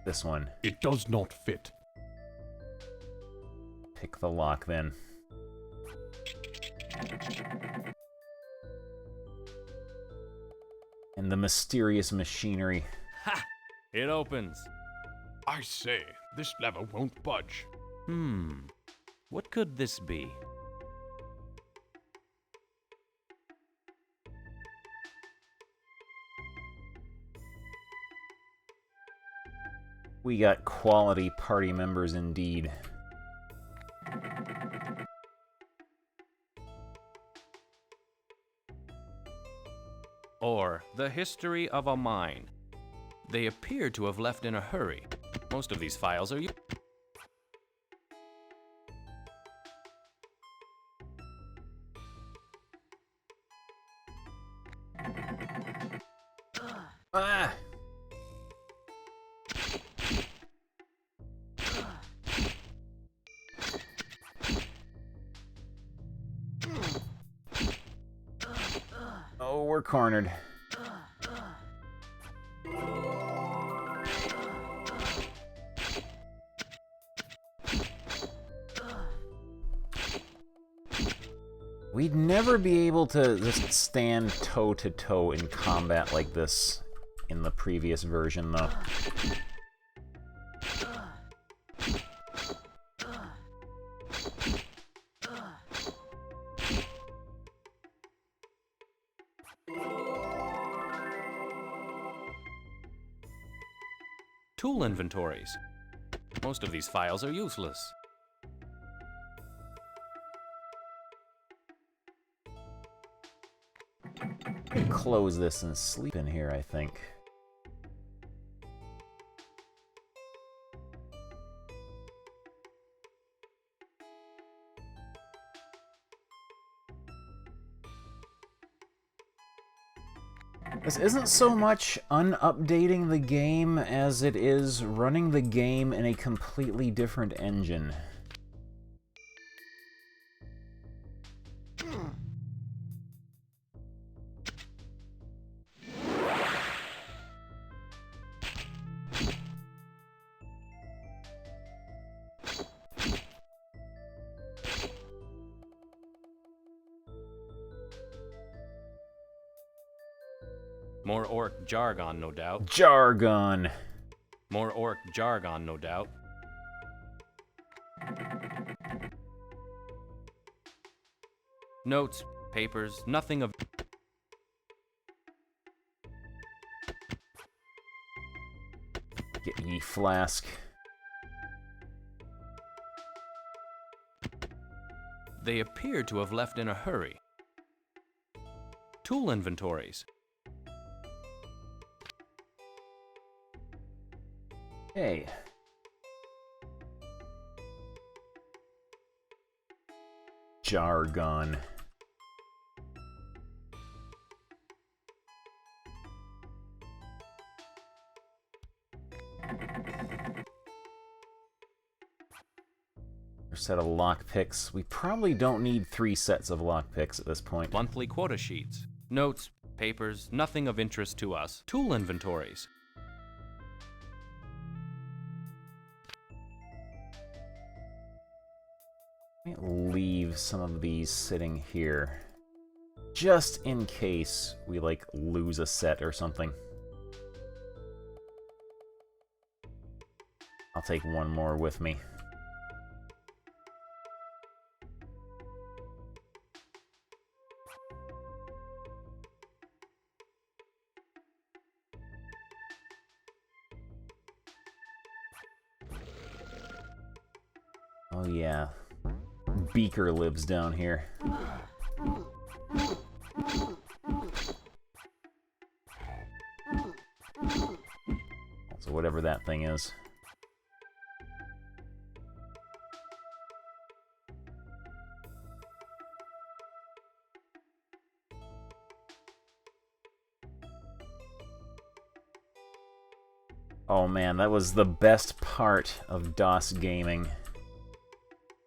This one. It does not fit. Pick the lock then. And the mysterious machinery. Ha! It opens. I say, this lever won't budge. What could this be? We got quality party members indeed. Or the history of a mine. They appear to have left in a hurry. Most of these files are... Ah! Oh, we're cornered. We'd never be able to just stand toe-to-toe in combat like this in the previous version, though. Tool inventories. Most of these files are useless. Close this and sleep in here, I think. This isn't so much unupdating the game as it is running the game in a completely different engine. More orc jargon, no doubt. Jargon! More orc jargon, no doubt. Notes, papers, nothing of... Get ye flask. They appear to have left in a hurry. Tool inventories. Hey. Jargon. A set of lockpicks. We probably don't need 3 sets of lockpicks at this point. Monthly quota sheets. Notes, papers, nothing of interest to us. Tool inventories. Let me leave some of these sitting here, just in case we, like, lose a set or something. I'll take one more with me. Oh yeah, Beaker lives down here. So whatever that thing is. Oh man, that was the best part of DOS gaming,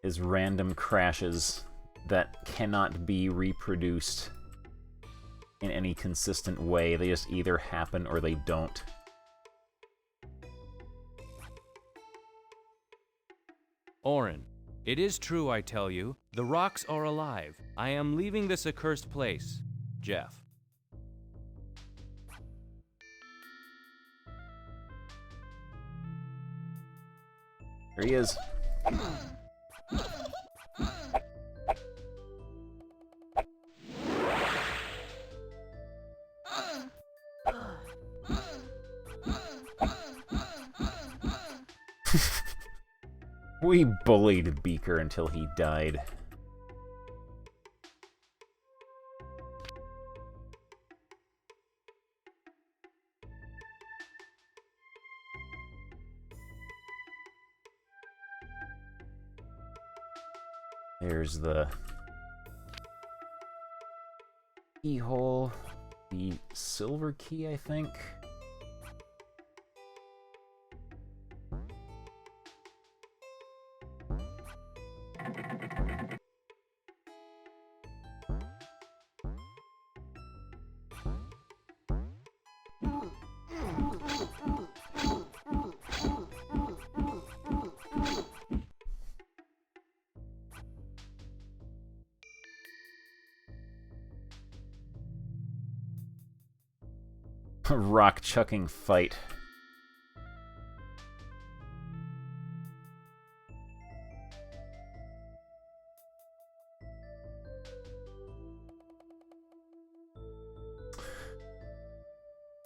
is random crashes that cannot be reproduced in any consistent way. They just either happen or they don't. Orin, it is true, I tell you. The rocks are alive. I am leaving this accursed place. Jeff. There he is. We bullied Beaker until he died. There's the keyhole, the silver key, I think. Rock chucking fight.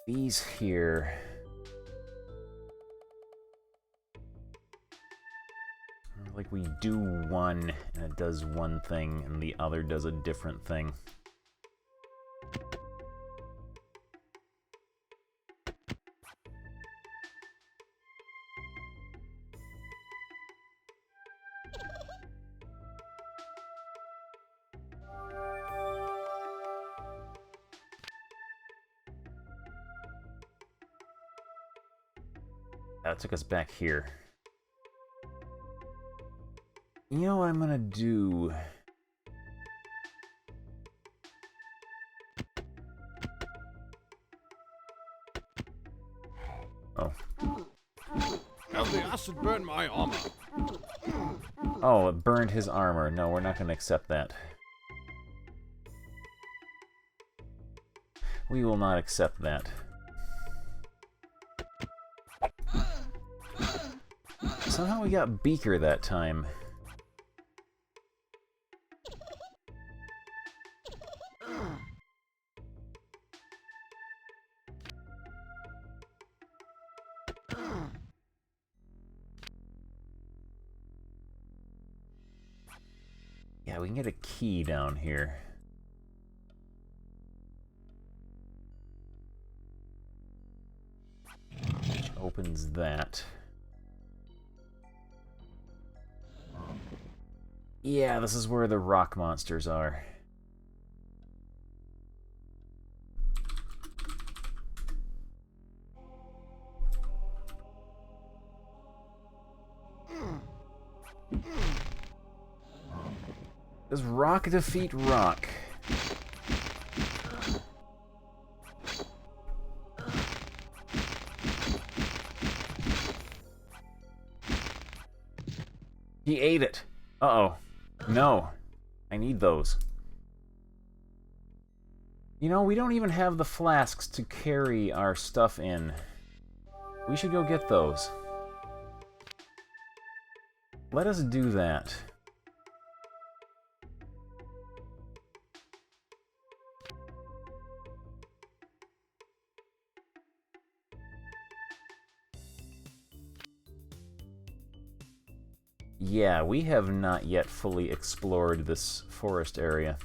These here. Like we do one and it does one thing and the other does a different thing. That took us back here. You know what I'm gonna do? Oh. Have the acid burn my armor? Oh, it burned his armor. No, we're not gonna accept that. We will not accept that. Somehow we got Beaker that time. Yeah, we can get a key down here. Which opens that. Yeah, this is where the rock monsters are. Does rock defeat rock? He ate it. Uh-oh. No. I need those. You know, we don't even have the flasks to carry our stuff in. We should go get those. Let us do that. Yeah, we have not yet fully explored this forest area.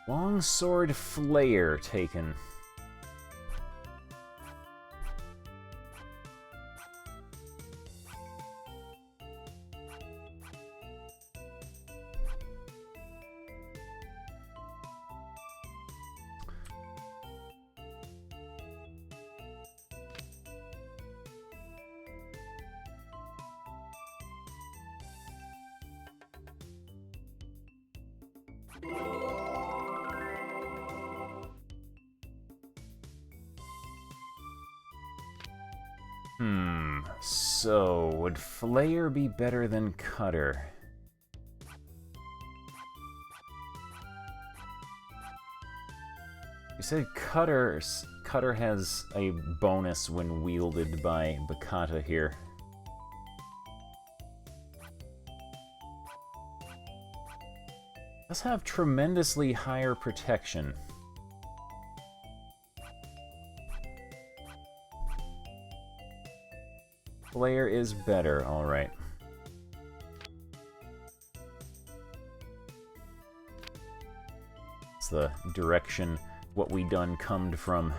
Longsword Flayer taken. So, would Flayer be better than Cutter? You said Cutter has a bonus when wielded by Bakata here. Does have tremendously higher protection. Flayer is better, alright. It's the direction what we done comed from.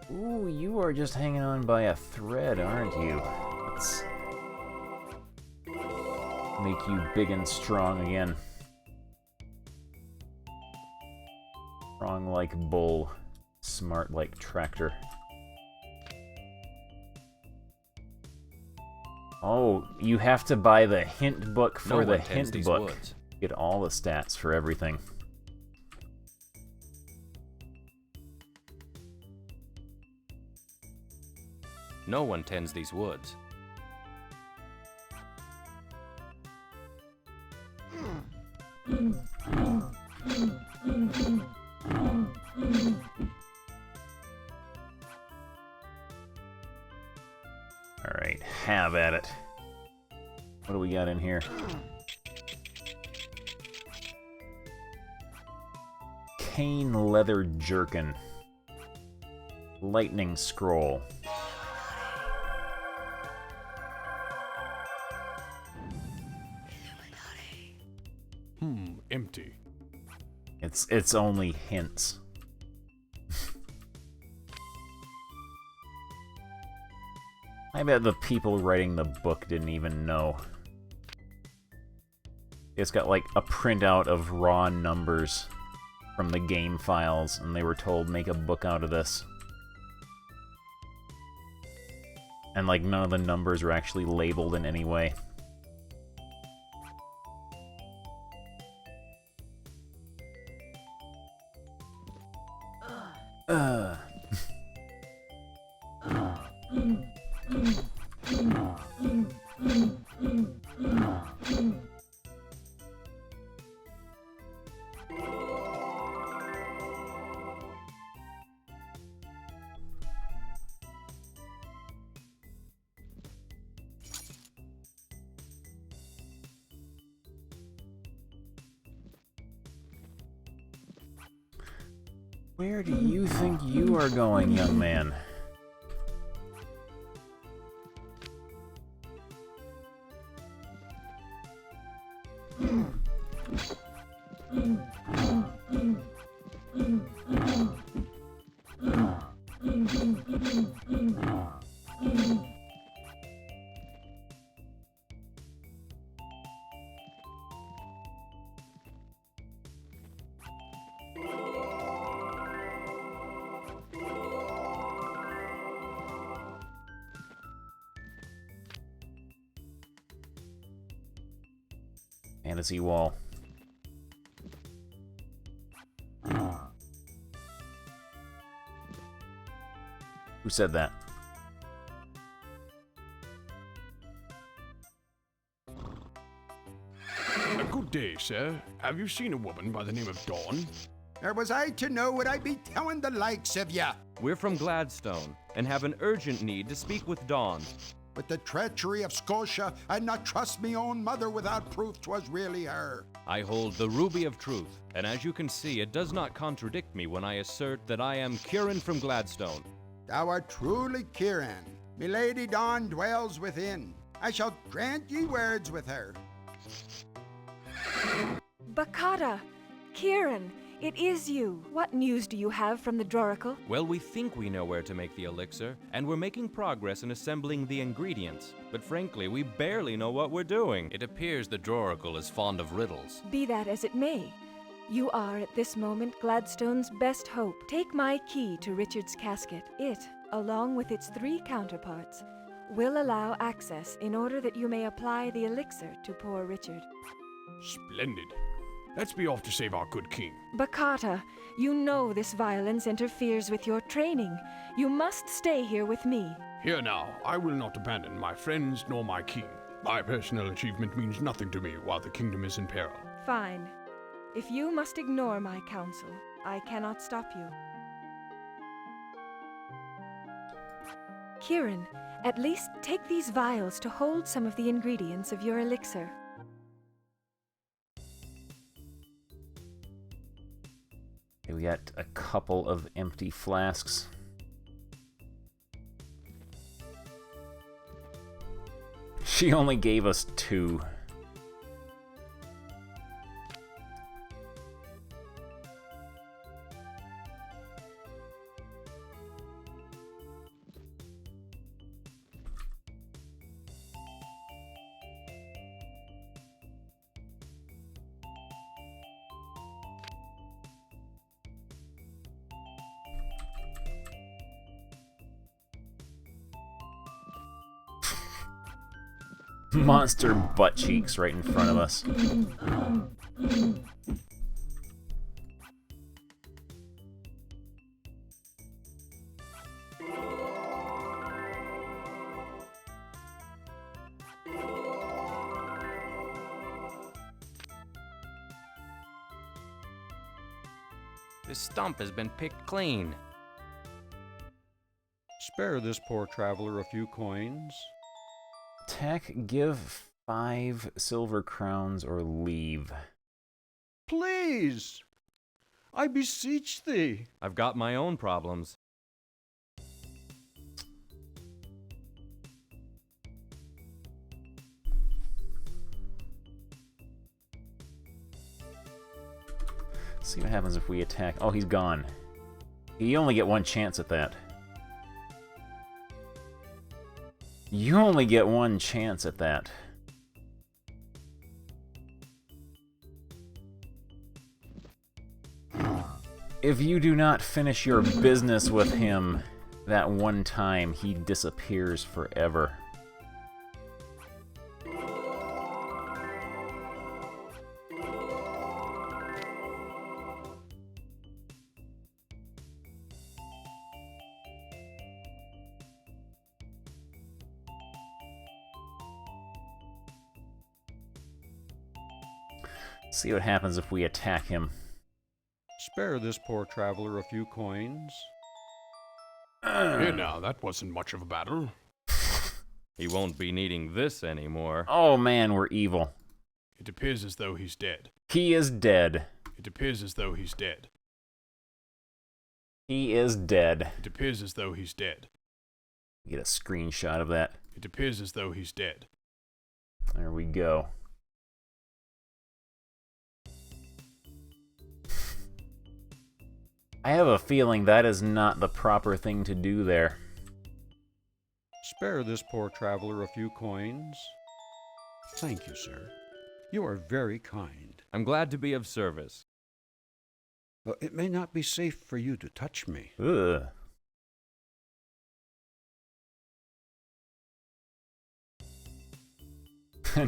Ooh, you are just hanging on by a thread, aren't you? Let's make you big and strong again. Strong like bull, smart like tractor. Oh, you have to buy the hint book for the hint book. Get all the stats for everything. No one tends these woods. Alright, have at it. What do we got in here? Cane leather jerkin. Lightning scroll. Empty. It's only hints. I bet the people writing the book didn't even know. It's got like a printout of raw numbers from the game files, and they were told make a book out of this. And like none of the numbers are actually labeled in any way. Where do you think you are going, young man? Fantasy wall. Who said that? Good day, sir. Have you seen a woman by the name of Dawn? Or was I to know would I be telling the likes of ya? We're from Gladstone and have an urgent need to speak with Dawn. With the treachery of Scotia, I'd not trust me own mother without proof 'twas really her. I hold the Ruby of Truth, and as you can see, it does not contradict me when I assert that I am Kieran from Gladstone. Thou art truly Kieran. Milady Dawn dwells within. I shall grant ye words with her. Bakata! Kieran! It is you! What news do you have from the Droracle? Well, we think we know where to make the elixir, and we're making progress in assembling the ingredients. But frankly, we barely know what we're doing. It appears the Droracle is fond of riddles. Be that as it may, you are at this moment Gladstone's best hope. Take my key to Richard's casket. It, along with its 3 counterparts, will allow access in order that you may apply the elixir to poor Richard. Splendid. Let's be off to save our good king. Bakata, you know this violence interferes with your training. You must stay here with me. Here now, I will not abandon my friends nor my king. My personal achievement means nothing to me while the kingdom is in peril. Fine. If you must ignore my counsel, I cannot stop you. Kieran, at least take these vials to hold some of the ingredients of your elixir. Okay, we got a couple of empty flasks. She only gave us 2. Monster butt cheeks right in front of us. This stump has been picked clean. Spare this poor traveler a few coins. Attack, give 5 silver crowns, or leave. Please! I beseech thee! I've got my own problems. See what happens if we attack. Oh, he's gone. You only get 1 chance at that. You only get 1 chance at that. If you do not finish your business with him that one time, he disappears forever. See what happens if we attack him. Spare this poor traveler a few coins. Here now, that wasn't much of a battle. He won't be needing this anymore. Oh man, we're evil. It appears as though he's dead. He is dead. It appears as though he's dead. He is dead. It appears as though he's dead. Get a screenshot of that. It appears as though he's dead. There we go. I have a feeling that is not the proper thing to do there. Spare this poor traveler a few coins. Thank you, sir. You are very kind. I'm glad to be of service. It may not be safe for you to touch me. Ugh.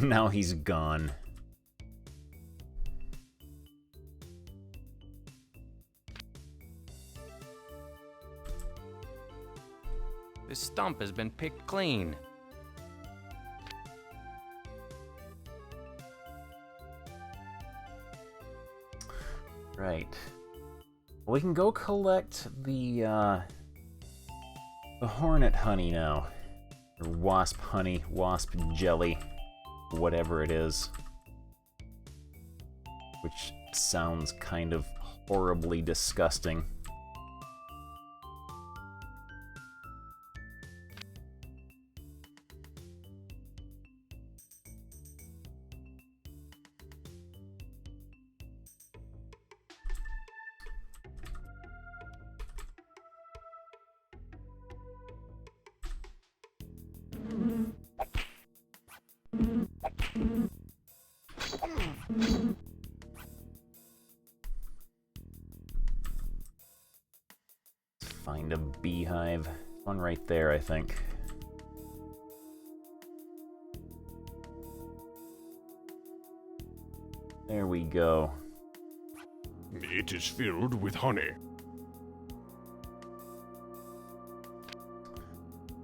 Now he's gone. This stump has been picked clean. Right. Well, we can go collect the hornet honey now. Or wasp honey, wasp jelly, whatever it is. Which sounds kind of horribly disgusting. Find a beehive. One right there, I think. There we go. It is filled with honey.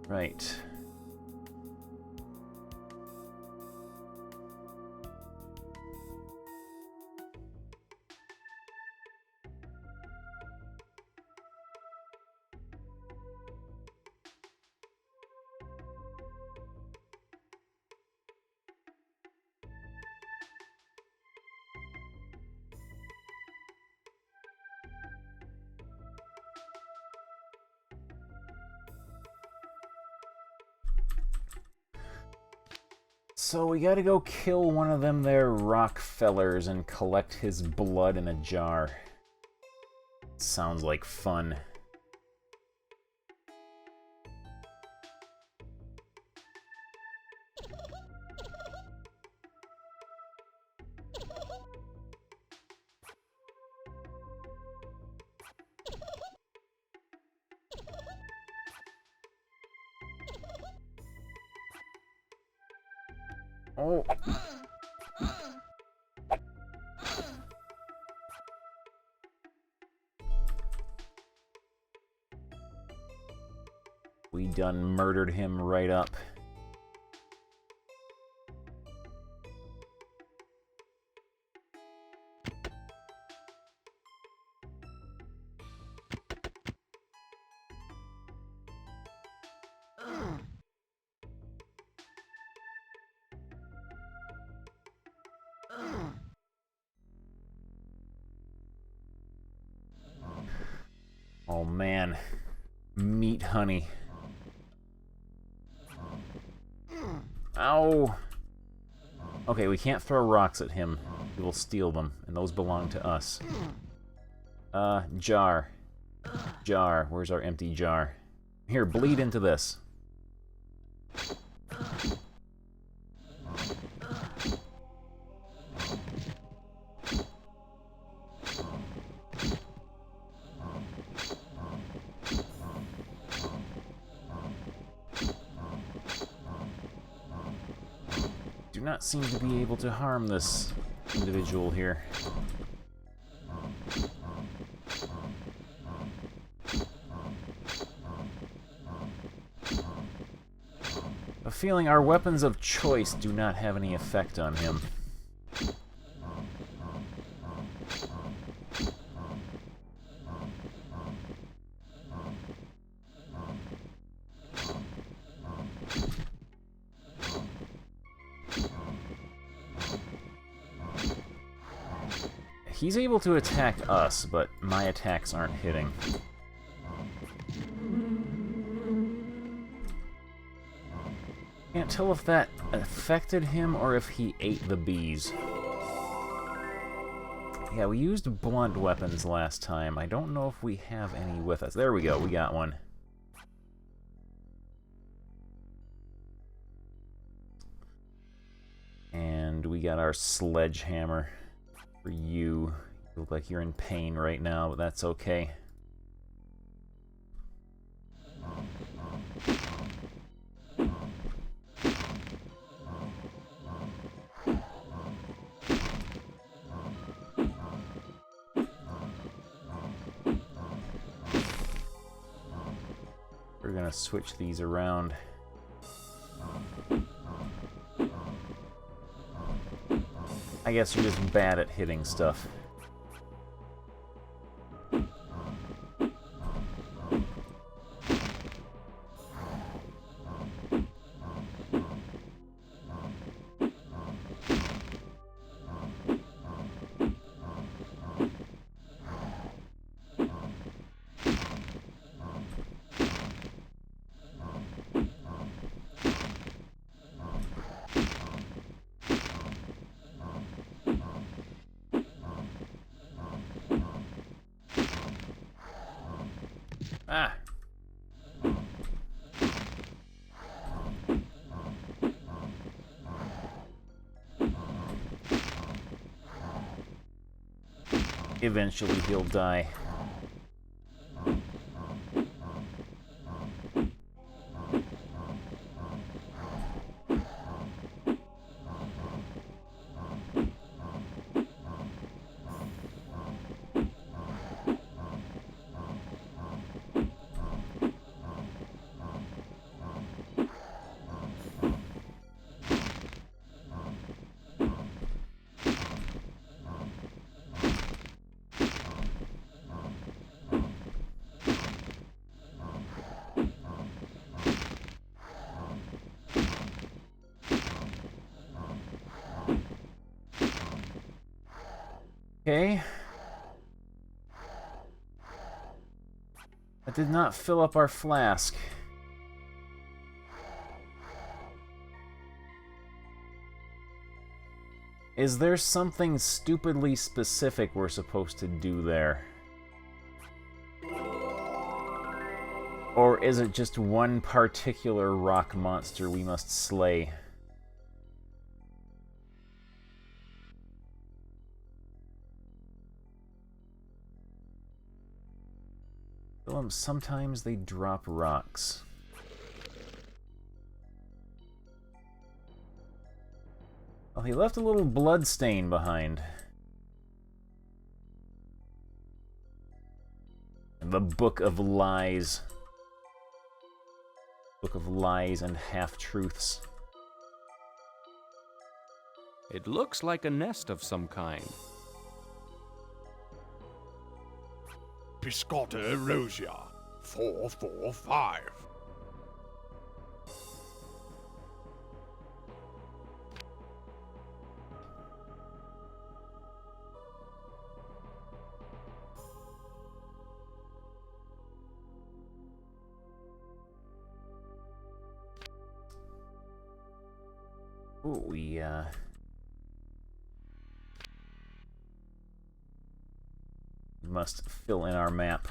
Right. So we gotta go kill one of them there Rockefellers and collect his blood in a jar. Sounds like fun. Oh. We done murdered him right up. Oh man, meat honey. Ow! Okay, we can't throw rocks at him. He will steal them, and those belong to us. Jar. Jar. Where's our empty jar? Here, bleed into this. Do not seem to be able to harm this individual here. A feeling our weapons of choice do not have any effect on him. He's able to attack us, but my attacks aren't hitting. Can't tell if that affected him or if he ate the bees. Yeah, we used blunt weapons last time. I don't know if we have any with us. There we go, we got one. And we got our sledgehammer for you. You look like you're in pain right now, but that's okay. We're gonna switch these around. I guess you're just bad at hitting stuff. Ah. Eventually he'll die. Okay. That did not fill up our flask. Is there something stupidly specific we're supposed to do there? Or is it just one particular rock monster we must slay? Sometimes they drop rocks. Well, he left a little blood stain behind. The Book of Lies. Book of Lies and Half-Truths. It looks like a nest of some kind. Piscata Erosia, 445. Ooh, we must fill in our map.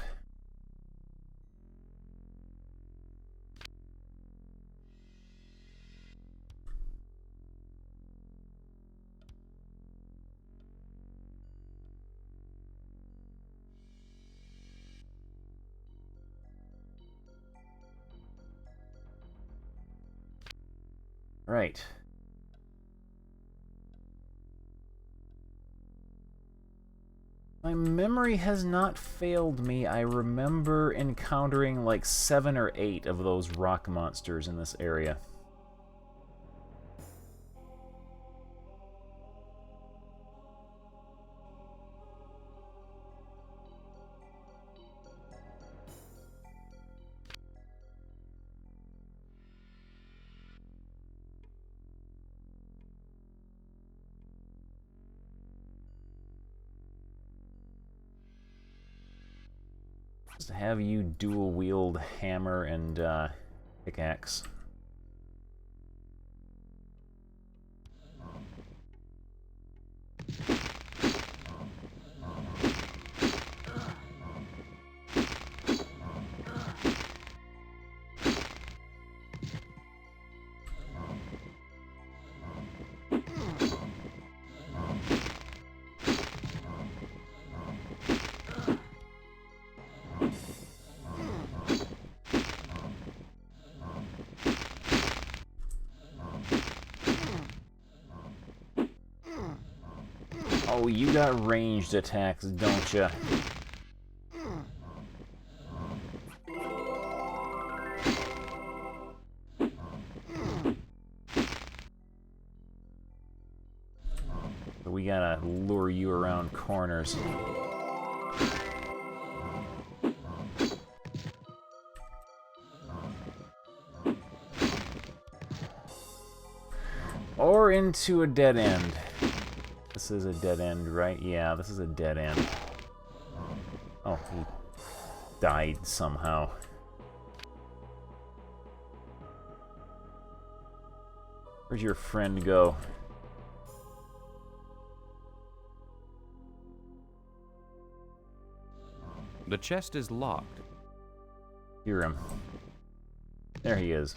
Right. My memory has not failed me. I remember encountering like 7 or 8 of those rock monsters in this area. Just have you dual wield hammer and pickaxe. Oh, you got ranged attacks, don't ya? We gotta lure you around corners. Or into a dead end. This is a dead end, right? Yeah, this is a dead end. Oh, he died somehow. Where'd your friend go? The chest is locked. Hear him. There he is.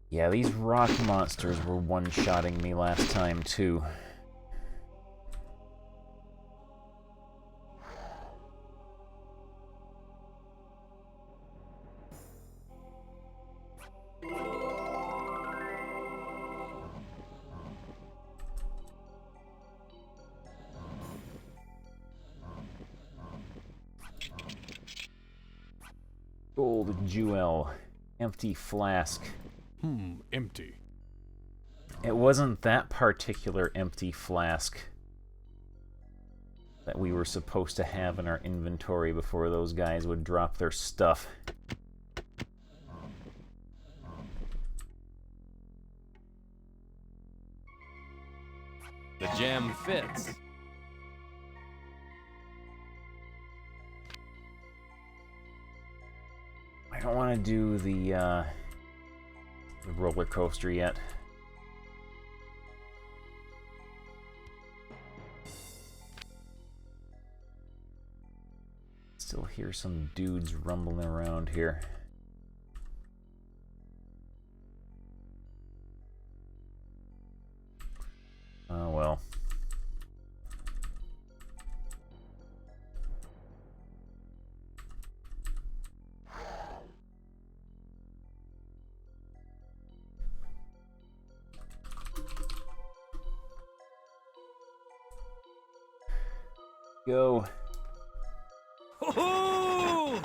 Yeah, these rock monsters were one-shotting me last time, too. Gold jewel. Empty flask. Empty. It wasn't that particular empty flask that we were supposed to have in our inventory before those guys would drop their stuff. The gem fits. I don't want to do the roller coaster yet. Still hear some dudes rumbling around here. Oh well. Go. Ho-ho!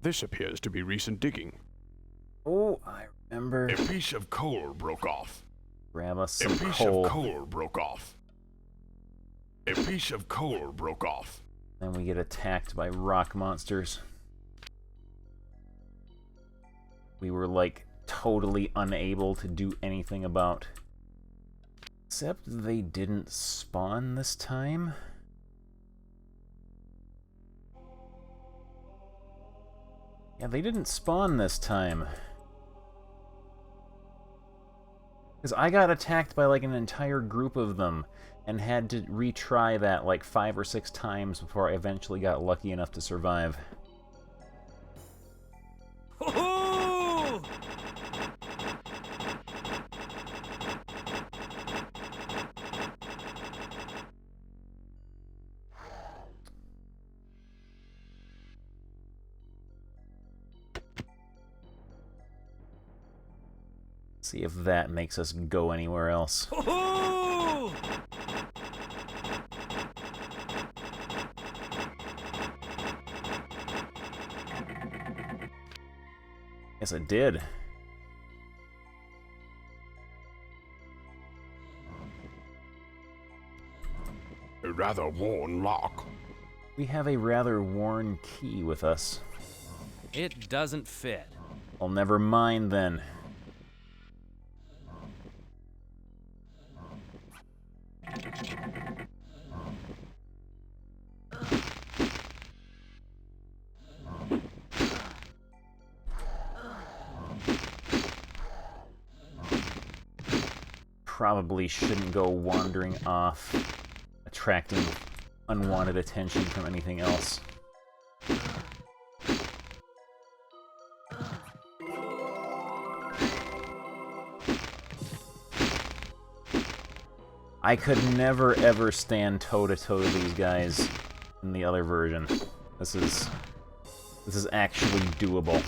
This appears to be recent digging. Oh, I remember. A piece of coal broke off. Grab us some A piece coal. of coal broke off. A piece of coal broke off. Then we get attacked by rock monsters. We were like totally unable to do anything about. Except they didn't spawn this time. Yeah, they didn't spawn this time. Because I got attacked by like an entire group of them and had to retry that like 5 or 6 times before I eventually got lucky enough to survive. Ho-ho! See if that makes us go anywhere else. Ho-ho! Yes, it did. A rather worn lock. We have a rather worn key with us. It doesn't fit. Well, never mind then. Probably shouldn't go wandering off, attracting unwanted attention from anything else. I could never ever stand toe-to-toe to these guys in the other version. This is actually doable.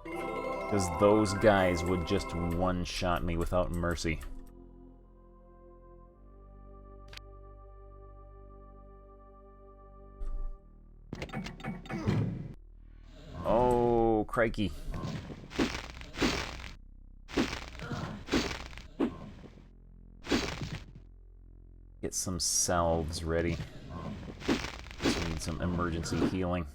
Because those guys would just one-shot me without mercy. Oh, crikey. Get some salves ready. Just need some emergency healing.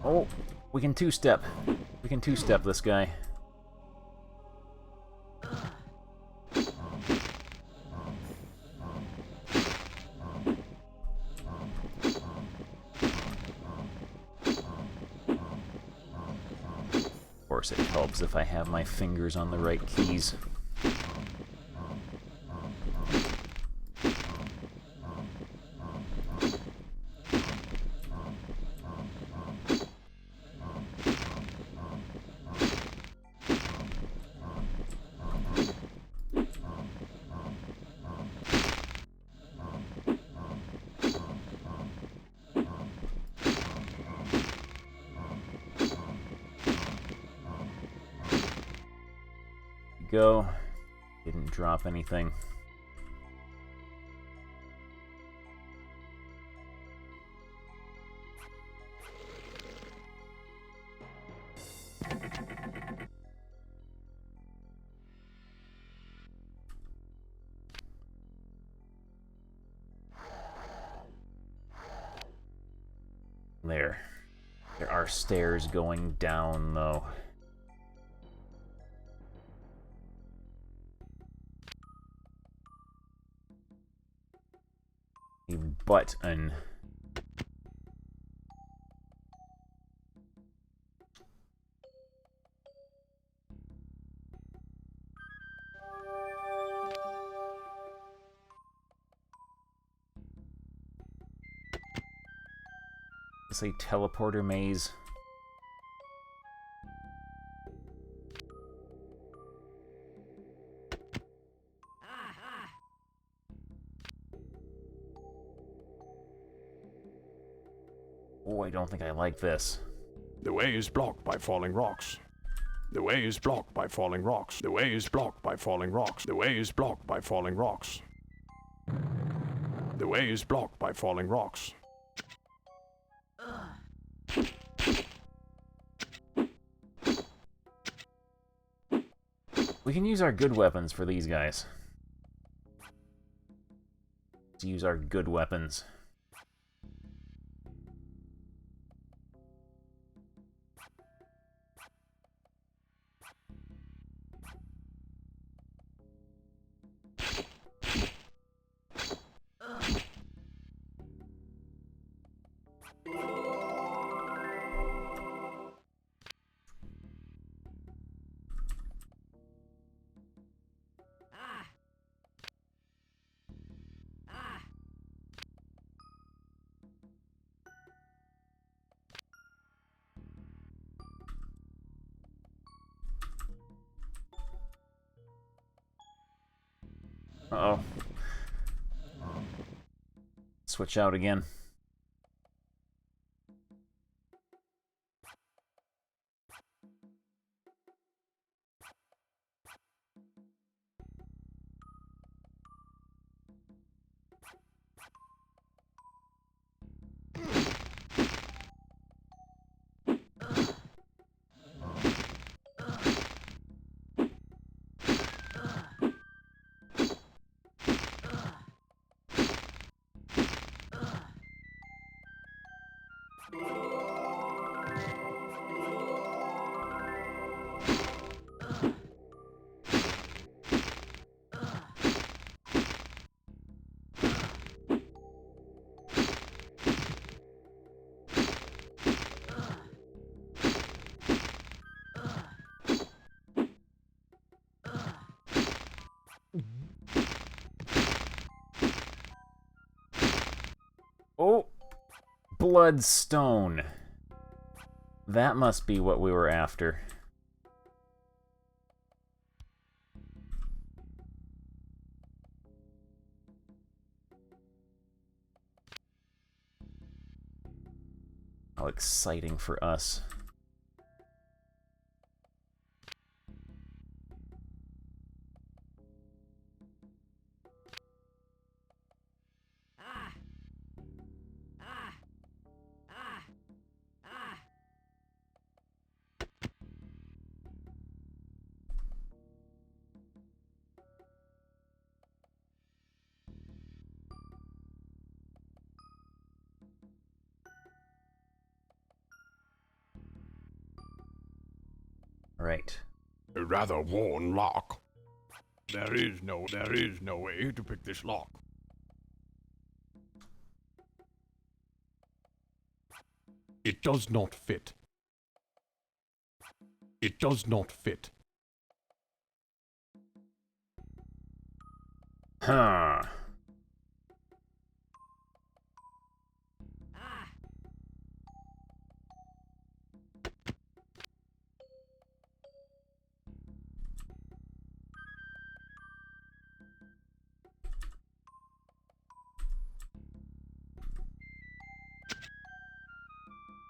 Oh, we can two-step. We can two-step this guy. Of course, it helps if I have my fingers on the right keys. Go. Didn't drop anything. There are stairs going down, though. A button. Is this a teleporter maze? Oh, I don't think I like this. The way is blocked by falling rocks. The way is blocked by falling rocks. The way is blocked by falling rocks. The way is blocked by falling rocks. The way is blocked by falling rocks. We can use our good weapons for these guys. Let's use our good weapons. Uh-oh. Switch out again. Oh, Bloodstone. That must be what we were after. How exciting for us. Right. A rather worn lock. There is no way to pick this lock. It does not fit. It does not fit. Huh.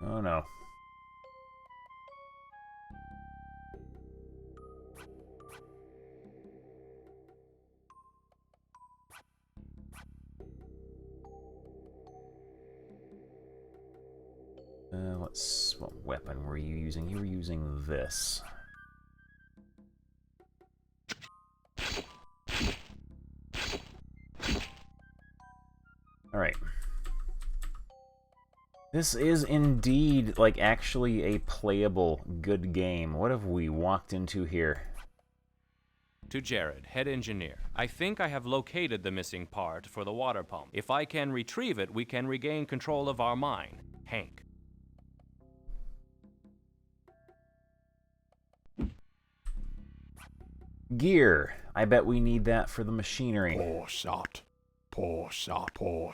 Oh no. What weapon were you using? You were using this. Alright. This is indeed, like, actually a playable good game. What have we walked into here? To Jared, head engineer. I think I have located the missing part for the water pump. If I can retrieve it, we can regain control of our mine. Hank. Gear. I bet we need that for the machinery. Poor sot. Poor sot. Poor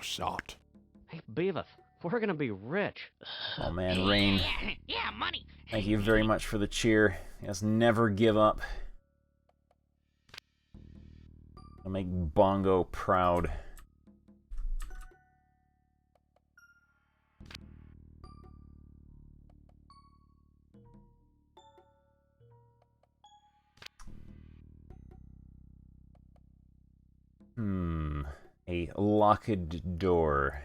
sot. Hey, Beavis, we're gonna be rich. Oh man, Rain. Yeah, money. Thank you very much for the cheer. Yes, never give up. I'll make Bongo proud. A locked door,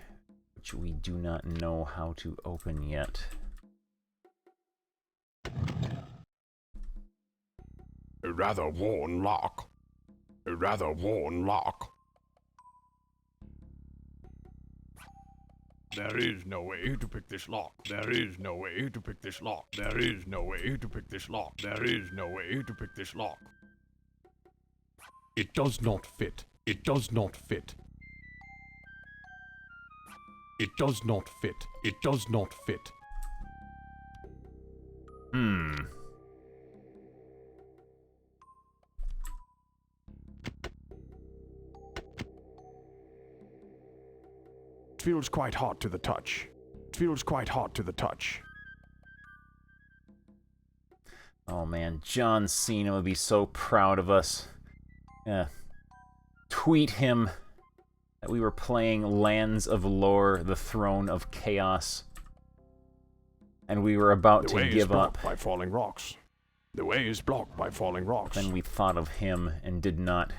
which we do not know how to open yet. A rather worn lock. A rather worn lock. There is no way to pick this lock. There is no way to pick this lock. There is no way to pick this lock. There is no way to pick this lock. It does not fit. It does not fit. It does not fit. It does not fit. It feels quite hot to the touch. It feels quite hot to the touch. Oh man, John Cena would be so proud of us. Yeah. Tweet him that we were playing Lands of Lore, the Throne of Chaos, and we were about to give up. The way is blocked by falling rocks. The way is blocked by falling rocks. Then we thought of him and did not.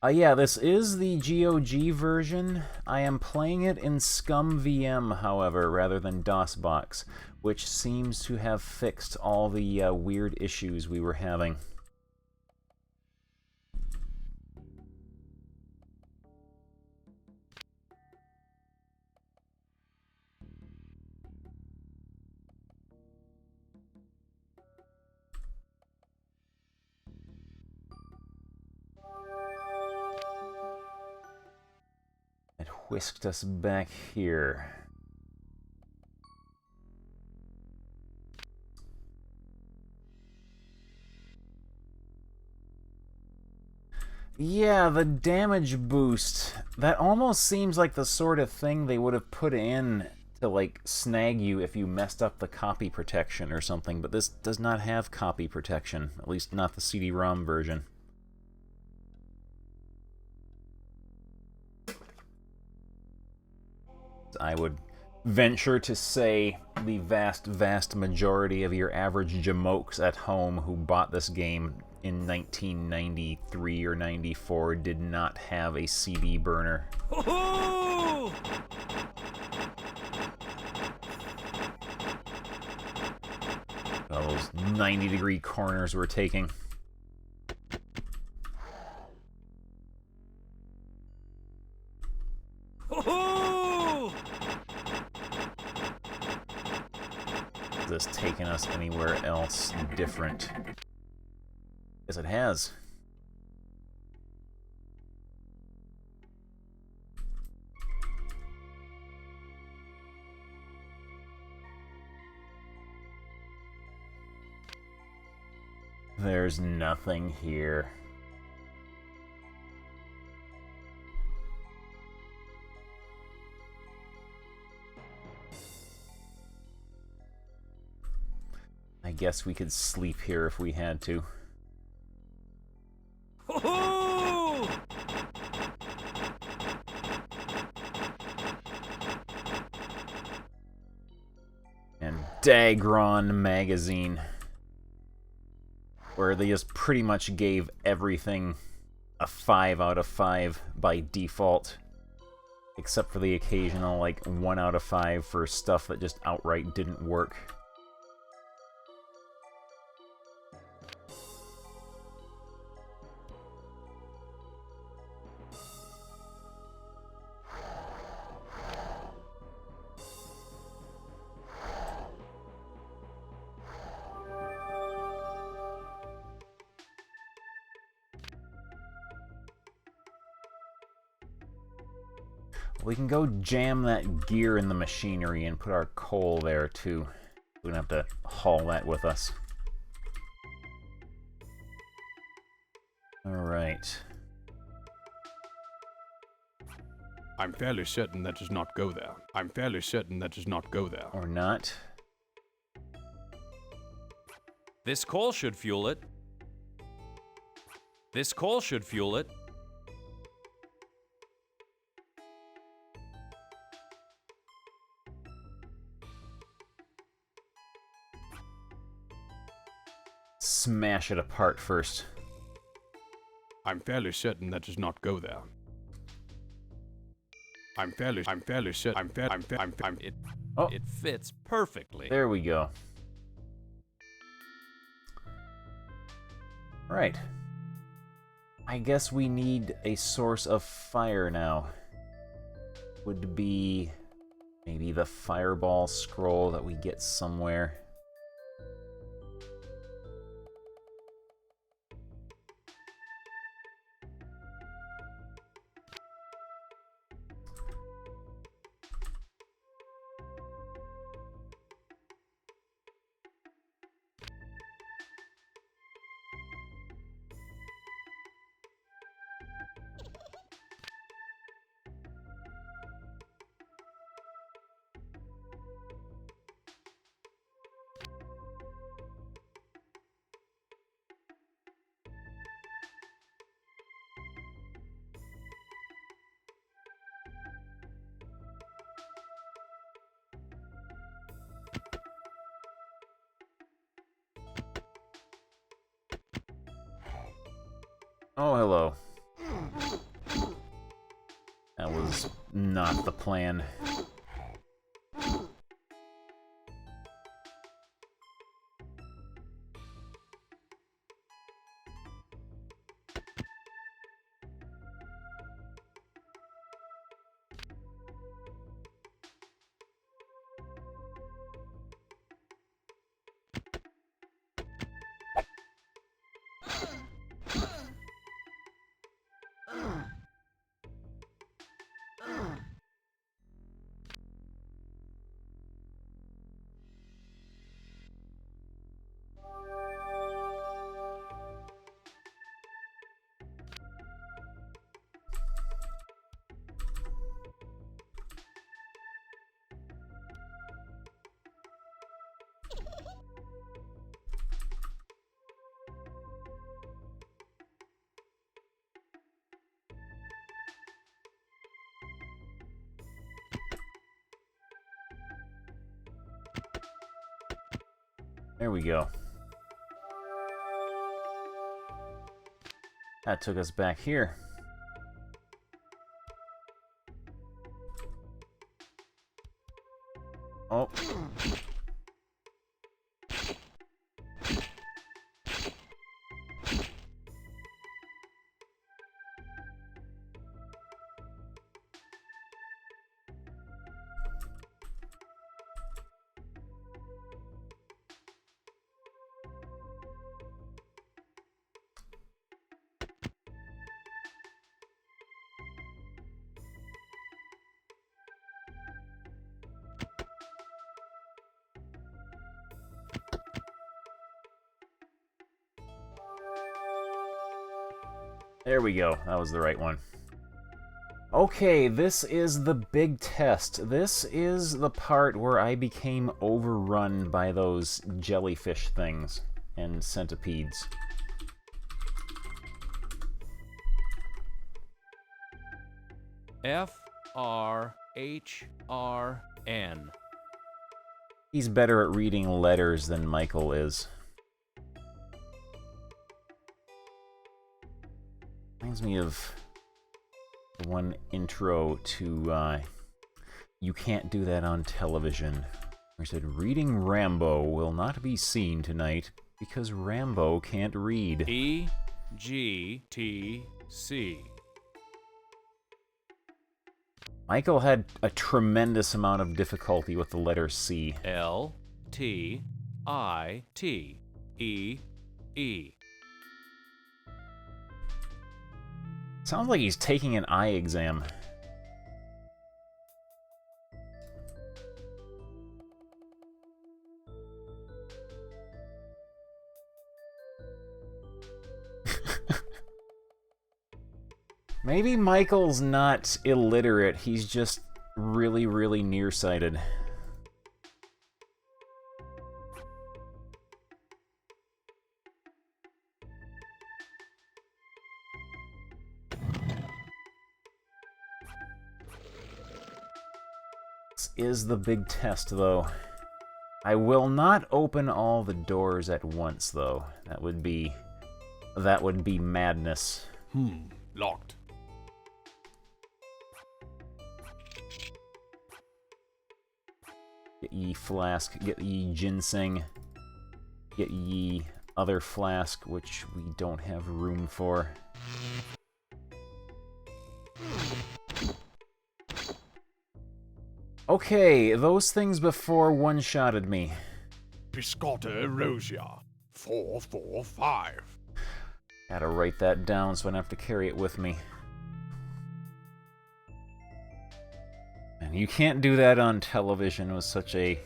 Yeah, this is the GOG version. I am playing it in ScumVM, however, rather than DOSBox, which seems to have fixed all the weird issues we were having. whisked us back here. Yeah, the damage boost. That almost seems like the sort of thing they would have put in to, like, snag you if you messed up the copy protection or something, but this does not have copy protection, at least not the CD-ROM version. I would venture to say the vast, vast majority of your average jamokes at home who bought this game in 1993 or 94 did not have a CD burner. Those 90-degree corners we're taking. Is this taking us anywhere else different? Yes, it has. There's nothing here. I guess we could sleep here if we had to. And Dagron magazine, where they just pretty much gave everything a 5 out of 5 by default, except for the occasional, like, 1 out of 5 for stuff that just outright didn't work. We can go jam that gear in the machinery and put our coal there, too. We're gonna have to haul that with us. Alright. I'm fairly certain that does not go there. I'm fairly certain that does not go there. Or not. This coal should fuel it. This coal should fuel it. Smash it apart first. I'm fairly certain that does not go there. It fits perfectly. There we go. Right. I guess we need a source of fire now. Would be maybe the fireball scroll that we get somewhere. Oh, hello. That was not the plan. There we go. That took us back here. Oh. There we go. That was the right one. Okay, this is the big test. This is the part where I became overrun by those jellyfish things and centipedes. F-R-H-R-N. He's better at reading letters than Michael is. Reminds me of the one intro to You Can't Do That on Television, where he said, "Reading Rambo will not be seen tonight because Rambo can't read." E-G-T-C. Michael had a tremendous amount of difficulty with the letter C. L-T-I-T-E-E. Sounds like he's taking an eye exam. Maybe Michael's not illiterate, he's just really, really nearsighted. This is the big test, though. I will not open all the doors at once, though. That would be madness. Locked. Get ye flask, get ye ginseng, get ye other flask, which we don't have room for. Okay, those things before one-shotted me. Piscata erosia. 445. Gotta write that down so I don't have to carry it with me. And you can't do that on television. It was such a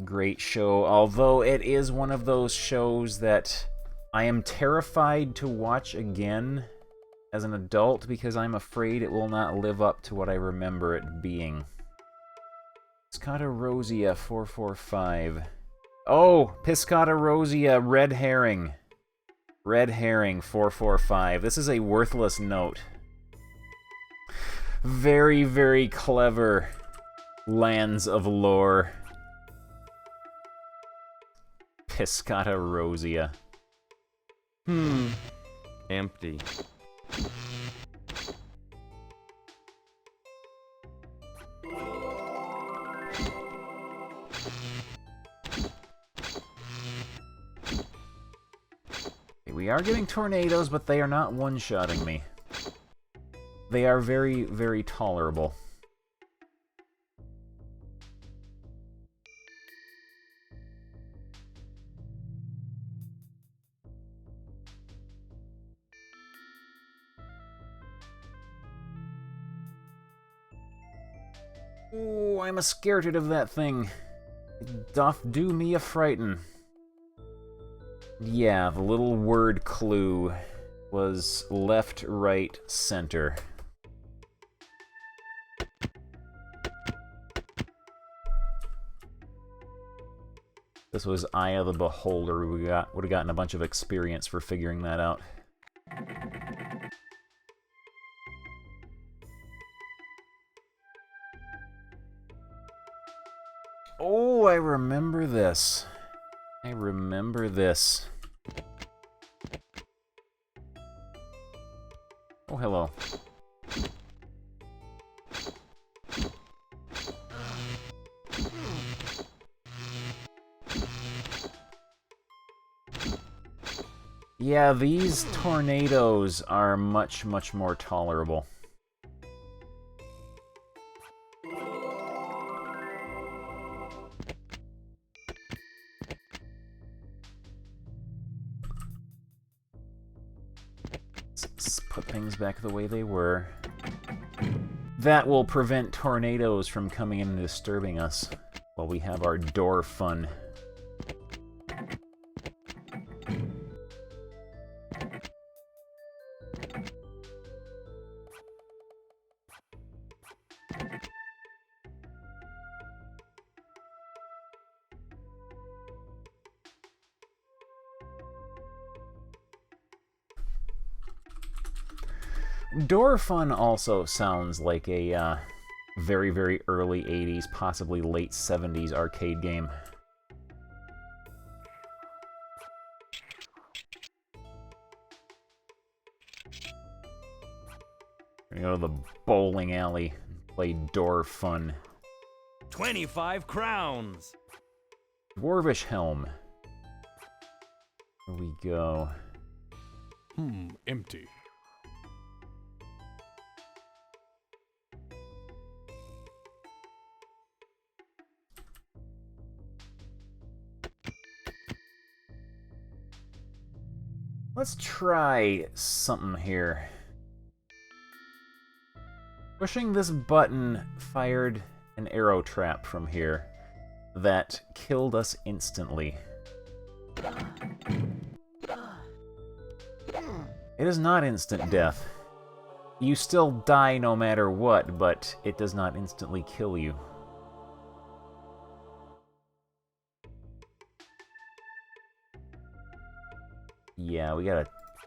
great show, although it is one of those shows that I am terrified to watch again as an adult because I'm afraid it will not live up to what I remember it being. Piscata Rosia 445. Oh, Piscata Rosia, red herring. Red herring 445. This is a worthless note. Very, very clever lands of lore. Piscata Rosia. Empty. We are getting tornadoes, but they are not one-shotting me. They are very, very tolerable. Oh, I'm a-scarted of that thing. It doth do me a frighten. Yeah, the little word clue was left, right, center. This was Eye of the Beholder. We would have gotten a bunch of experience for figuring that out. Oh, I remember this. I remember this. Oh, hello. Yeah, these tornadoes are much, much more tolerable. Let's put things back the way they were. That will prevent tornadoes from coming in and disturbing us while we have our door fun. Door fun also sounds like a very, very early 80s, possibly late 70s arcade game. We're gonna go to the bowling alley and play Door Fun. 25 crowns! Dwarvish Helm. Here we go. Empty. Let's try something here. Pushing this button fired an arrow trap from here that killed us instantly. It is not instant death. You still die no matter what, but it does not instantly kill you. Yeah, we gotta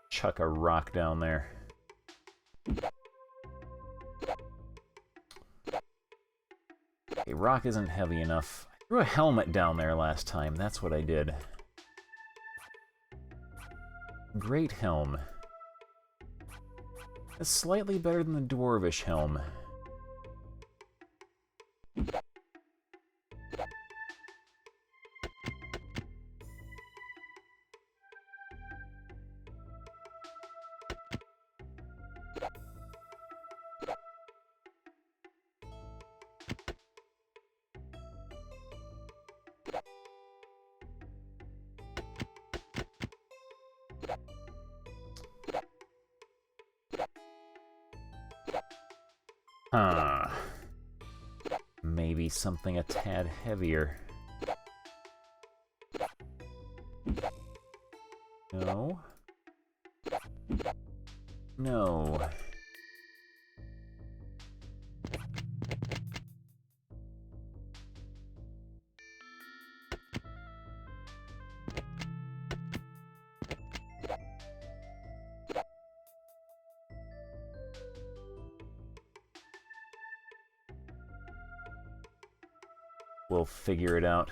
chuck a rock down there. Okay, rock isn't heavy enough. I threw a helmet down there last time, that's what I did. Great Helm. It's slightly better than the Dwarvish Helm. Maybe something a tad heavier. No. No. We'll figure it out.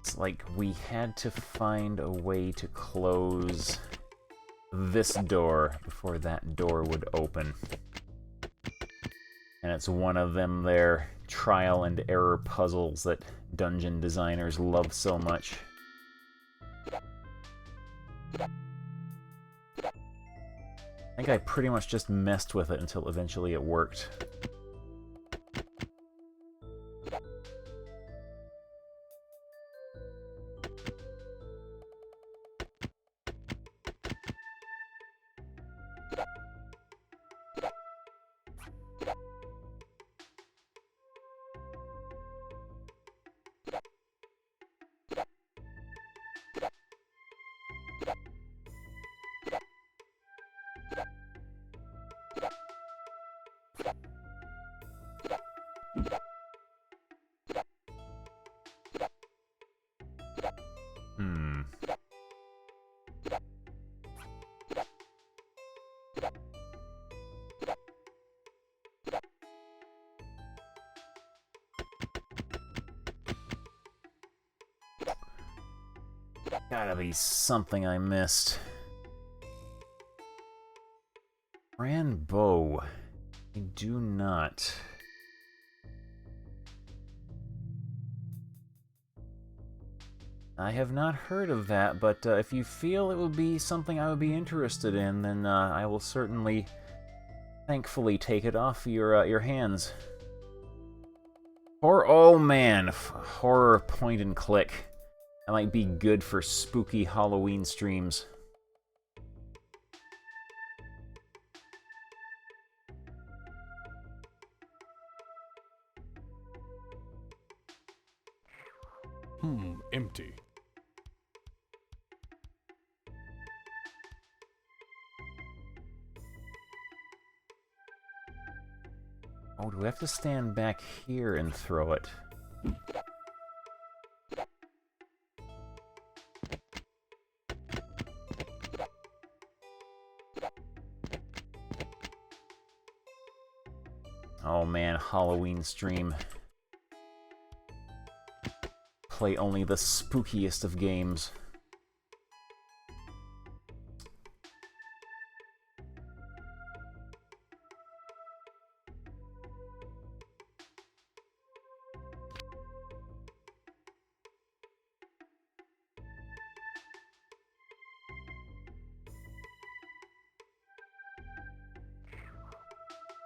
It's like we had to find a way to close this door before that door would open. And it's one of them there trial and error puzzles that dungeon designers love so much. I think I pretty much just messed with it until eventually it worked. Gotta be something I missed. Ranbo. I do not. I have not heard of that, but if you feel it would be something I would be interested in, then I will certainly, thankfully, take it off your hands. Oh man, horror point and click. That might be good for spooky Halloween streams. Empty. Oh, do we have to stand back here and throw it? Oh man, Halloween stream. Play only the spookiest of games.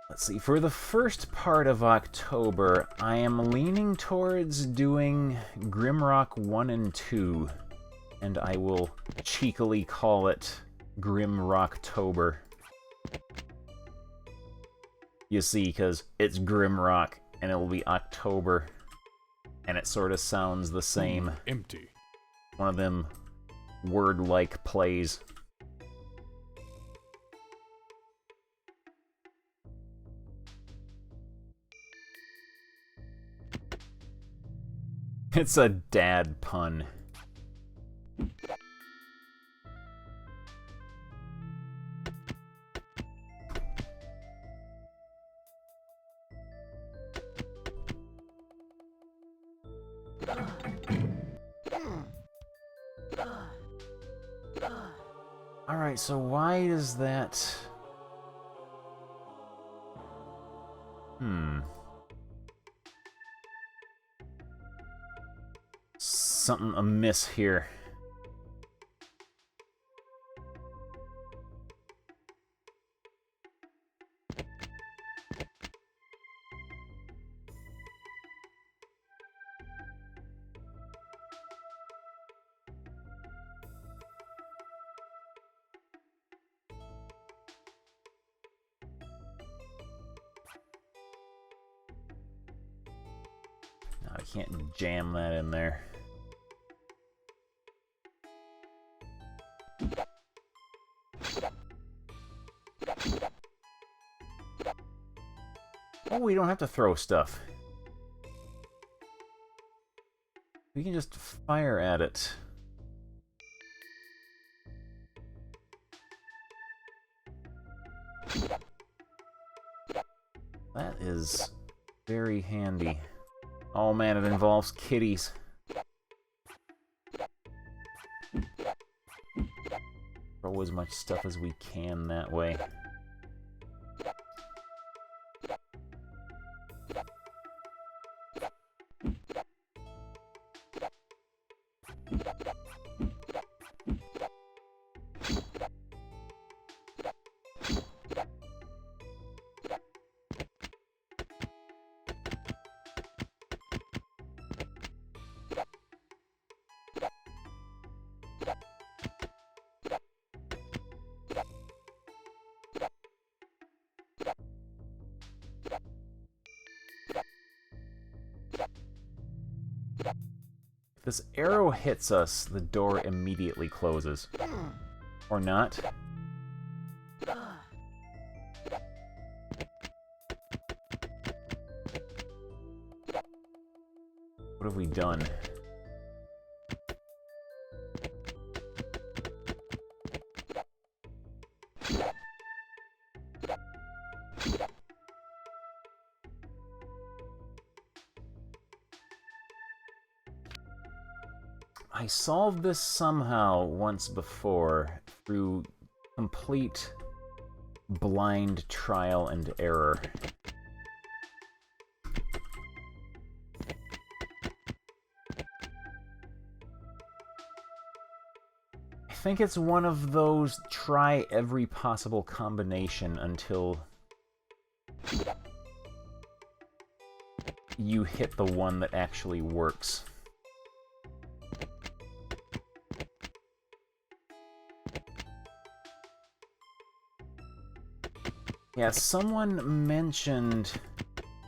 Let's see, for the first part of October, I am leaning towards doing Grimrock 1 and 2, and I will cheekily call it Grimrocktober. You see, because it's Grimrock, and it will be October, and it sort of sounds the same. Empty. One of them word-like plays. It's a dad pun. Alright, so why does that... Something amiss here. No, I can't jam that in there. Oh, we don't have to throw stuff. We can just fire at it. That is very handy. Oh man, it involves kitties. Throw as much stuff as we can that way. If this arrow hits us, the door immediately closes. Or not. What have we done? I solved this somehow once before through complete blind trial and error. I think it's one of those try every possible combination until you hit the one that actually works. Yeah, someone mentioned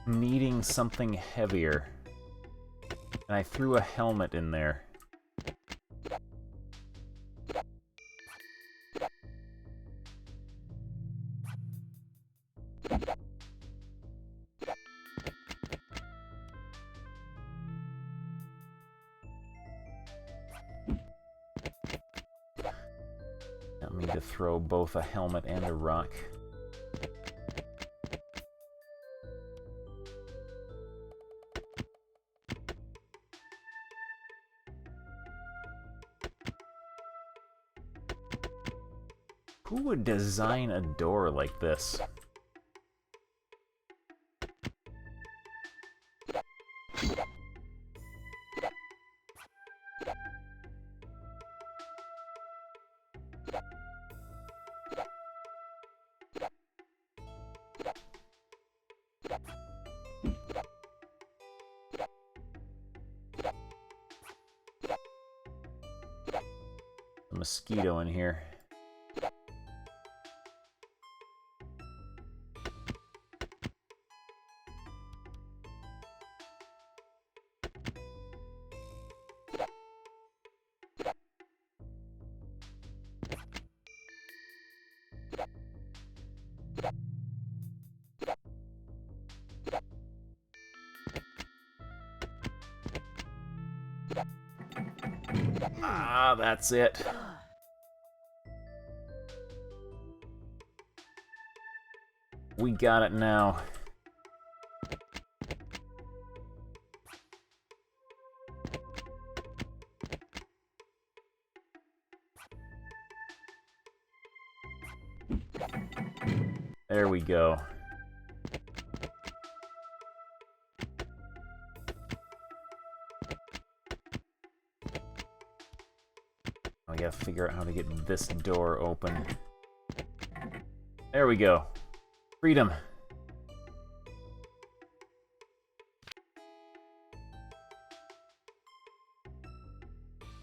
needing something heavier, and I threw a helmet in there. I'll need to throw both a helmet and a rock. Who would design a door like this? A mosquito in here. Ah, that's it. We got it now. There we go. I gotta figure out how to get this door open. There we go. Freedom.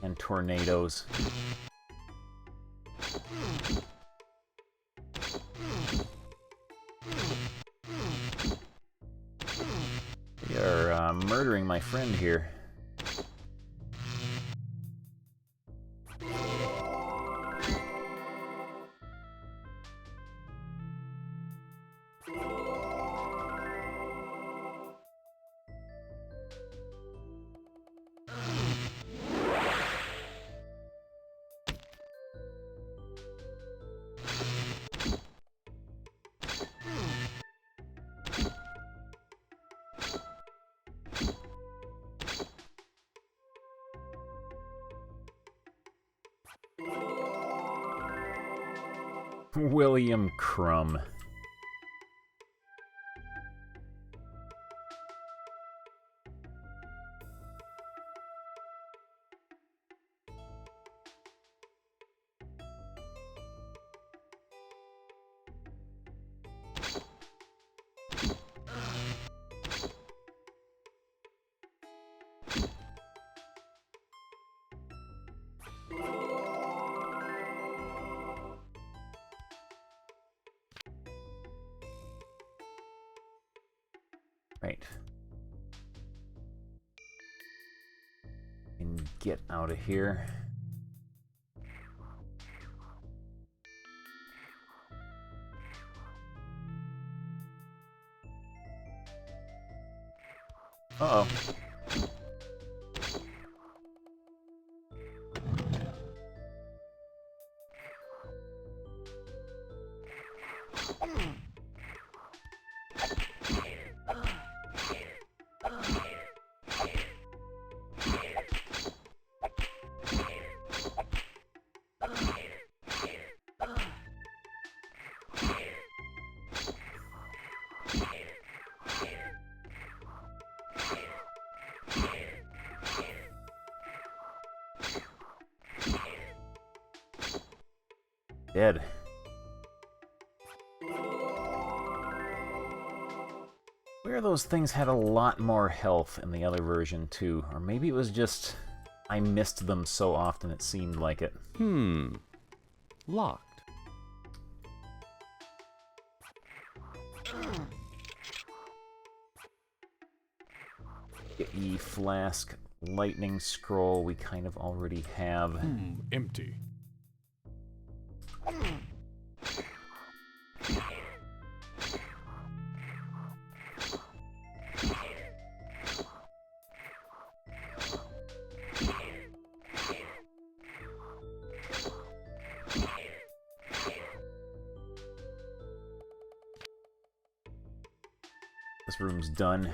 And tornadoes. We are murdering my friend here. William Crumb. Right. And get out of here. Uh-oh. Dead. Where those things had a lot more health in the other version, too. Or maybe it was just I missed them so often it seemed like it. Locked. E flask, lightning scroll, we kind of already have. Empty. This room's done.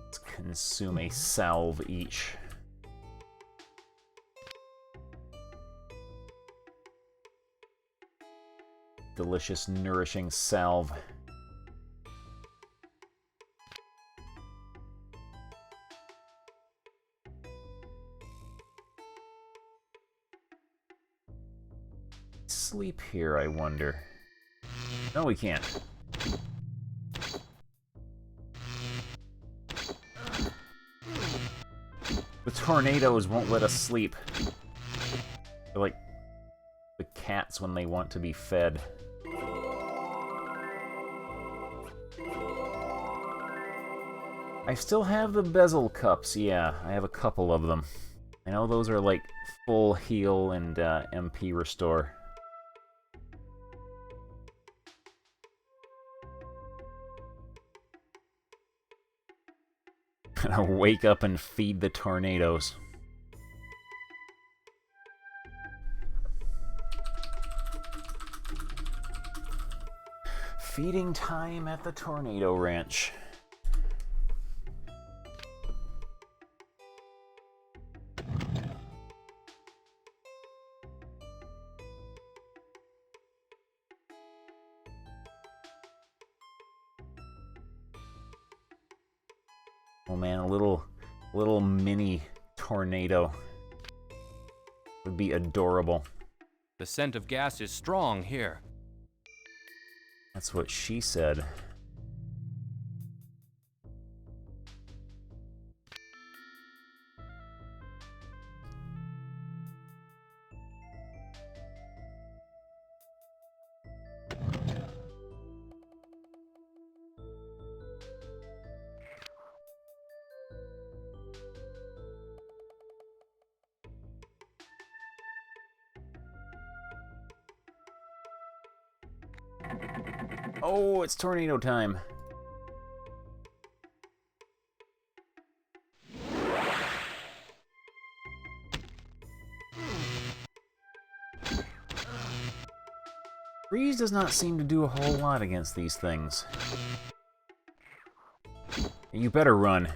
Let's consume a salve each. Delicious, nourishing salve. Sleep here, I wonder. No, we can't. The tornadoes won't let us sleep. They're like the cats when they want to be fed. I still have the bezel cups, yeah, I have a couple of them. I know those are like full heal and MP restore. Gonna wake up and feed the tornadoes. Feeding time at the Tornado Ranch. Oh man, a little mini tornado would be adorable. The scent of gas is strong here. That's what she said. Oh, it's tornado time. Freeze does not seem to do a whole lot against these things. You better run.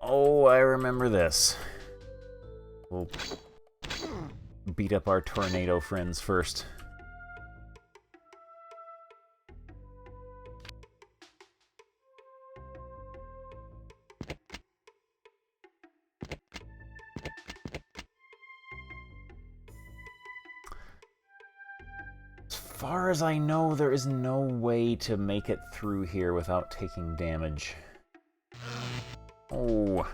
Oh, I remember this. We'll beat up our tornado friends first. far as I know, there is no way to make it through here without taking damage. Oh.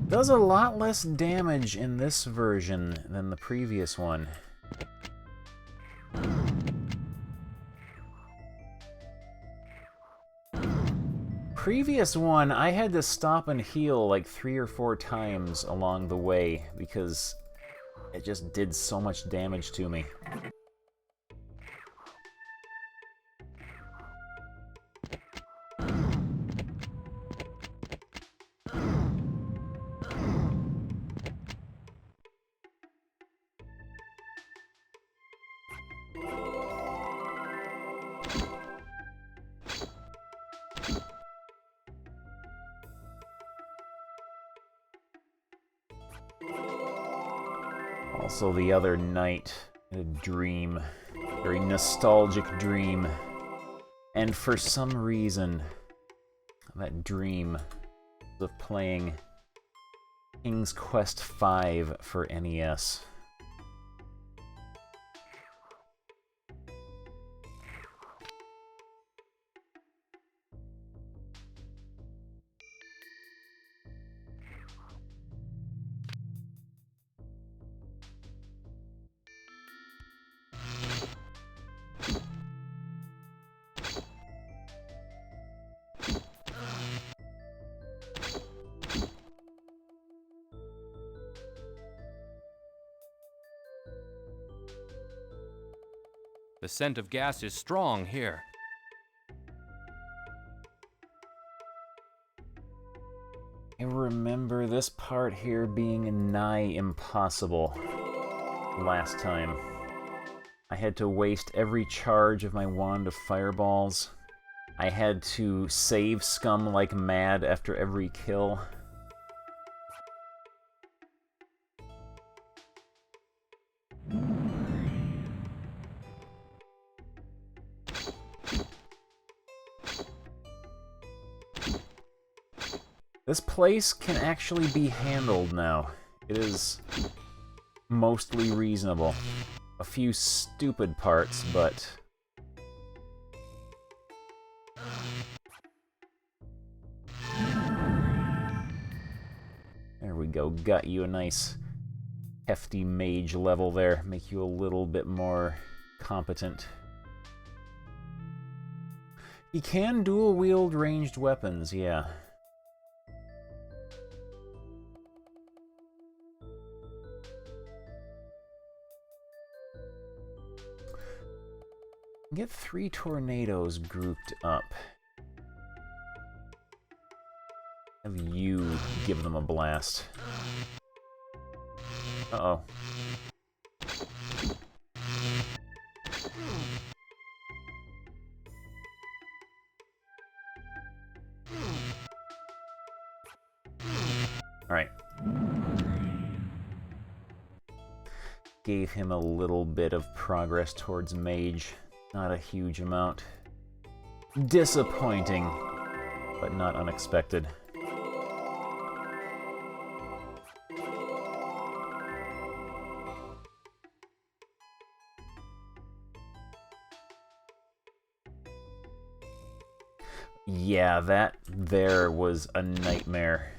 Does a lot less damage in this version than the previous one. Previous one, I had to stop and heal like 3 or 4 times along the way because it just did so much damage to me. Also, the other night, I had a dream, a very nostalgic dream, and for some reason, that dream was of playing King's Quest V for NES. The scent of gas is strong here. I remember this part here being nigh impossible last time. I had to waste every charge of my wand of fireballs. I had to save scum like mad after every kill. This place can actually be handled now. It is mostly reasonable. A few stupid parts, but... There we go. Got you a nice hefty mage level there. Make you a little bit more competent. He can dual wield ranged weapons, yeah. Get 3 tornadoes grouped up. Have you give them a blast. Uh-oh. Alright. Gave him a little bit of progress towards mage. Not a huge amount. Disappointing, but not unexpected. Yeah, that there was a nightmare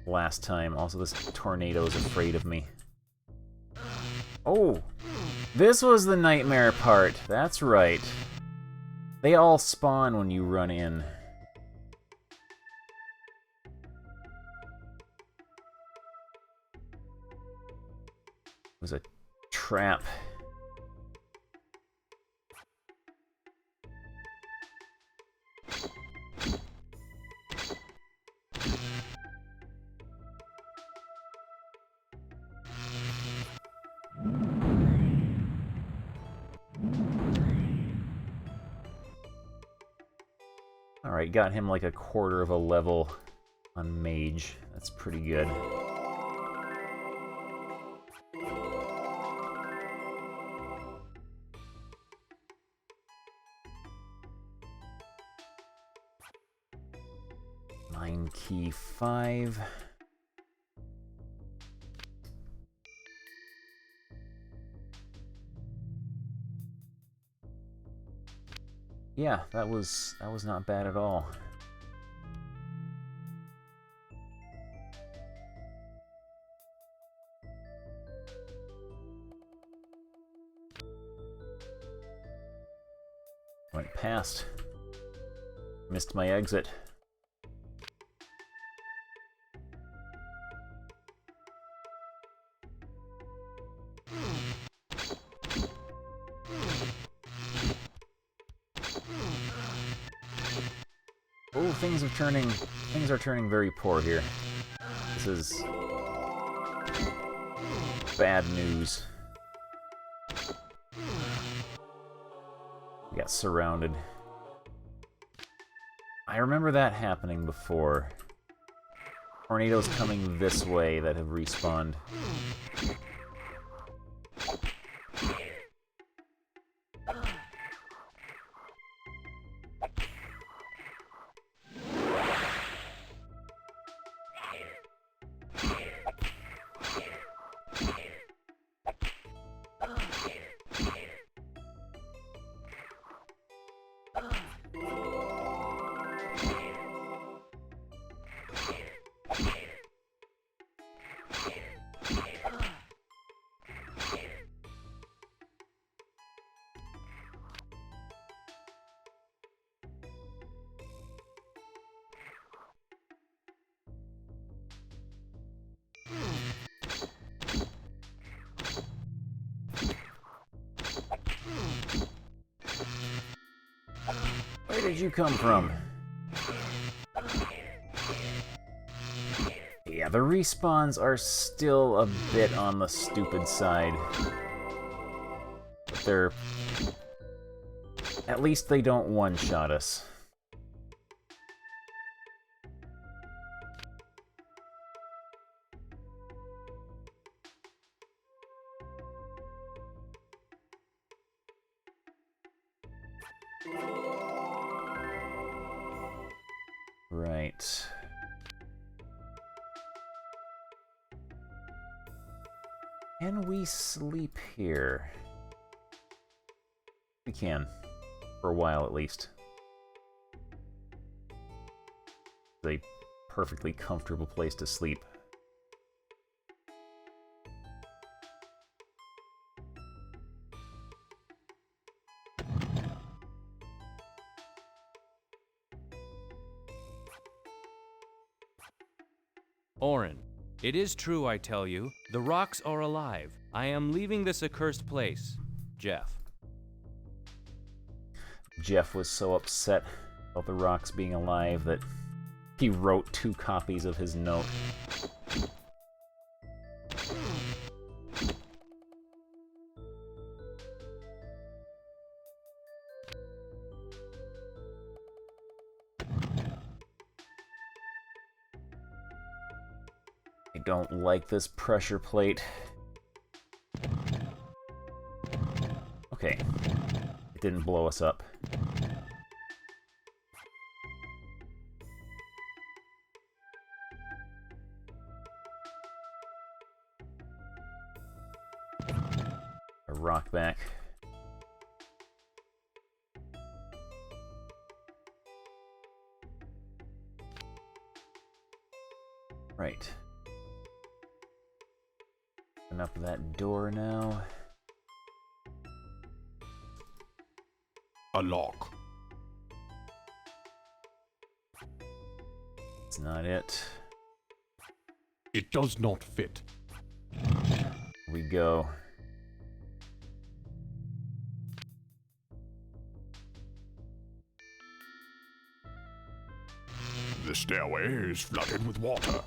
last time. Also, this tornado is afraid of me. Oh! This was the nightmare part. That's right. They all spawn when you run in. It was a trap. Alright, got him like a quarter of a level on Mage. That's pretty good. Mine Key 5. Yeah, that was not bad at all. Went past. Missed my exit. Oh, things are turning very poor here. This is bad news. We got surrounded. I remember that happening before. Tornadoes coming this way that have respawned. Where did you come from? Yeah, the respawns are still a bit on the stupid side. But they're... at least they don't one-shot us. Right. Can we sleep here? We can. For a while, at least. It's a perfectly comfortable place to sleep. Orin, it is true, I tell you. The rocks are alive. I am leaving this accursed place. Jeff. Jeff was so upset about the rocks being alive that he wrote 2 copies of his note. I don't like this pressure plate. Okay. It didn't blow us up. A rock back. Right. Open up that door now. A lock. It's not it. It does not fit. Here we go. The stairway is flooded with water.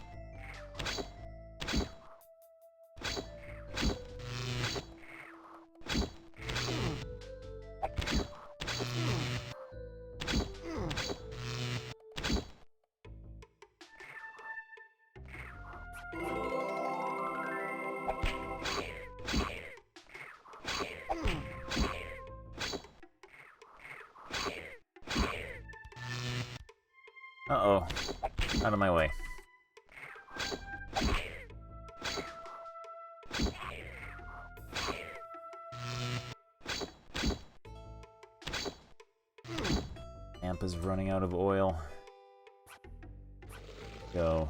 Uh-oh. Out of my way. Amp is running out of oil. Go.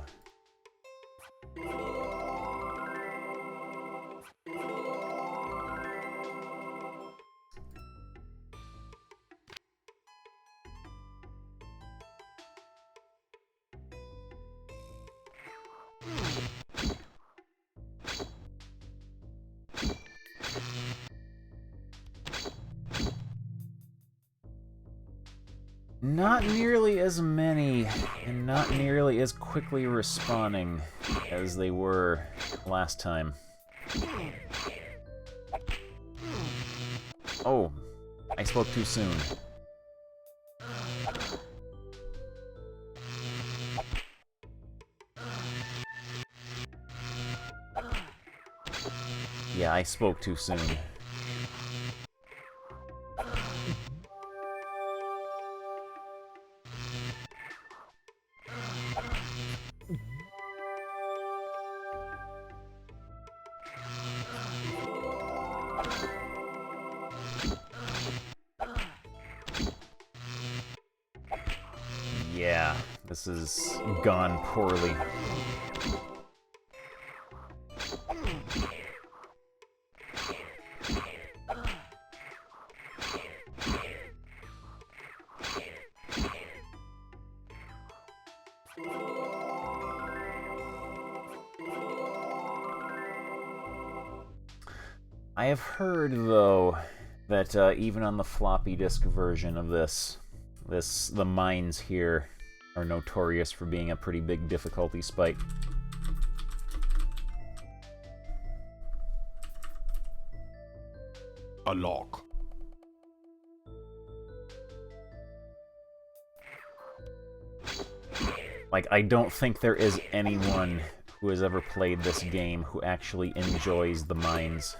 Not nearly as many, and not nearly as quickly responding as they were last time. Oh, I spoke too soon. Yeah, I spoke too soon. Yeah, this has gone poorly. I have heard, though, that even on the floppy disk version of this, the mines here are notorious for being a pretty big difficulty spike. A lock. Like, I don't think there is anyone who has ever played this game who actually enjoys the mines.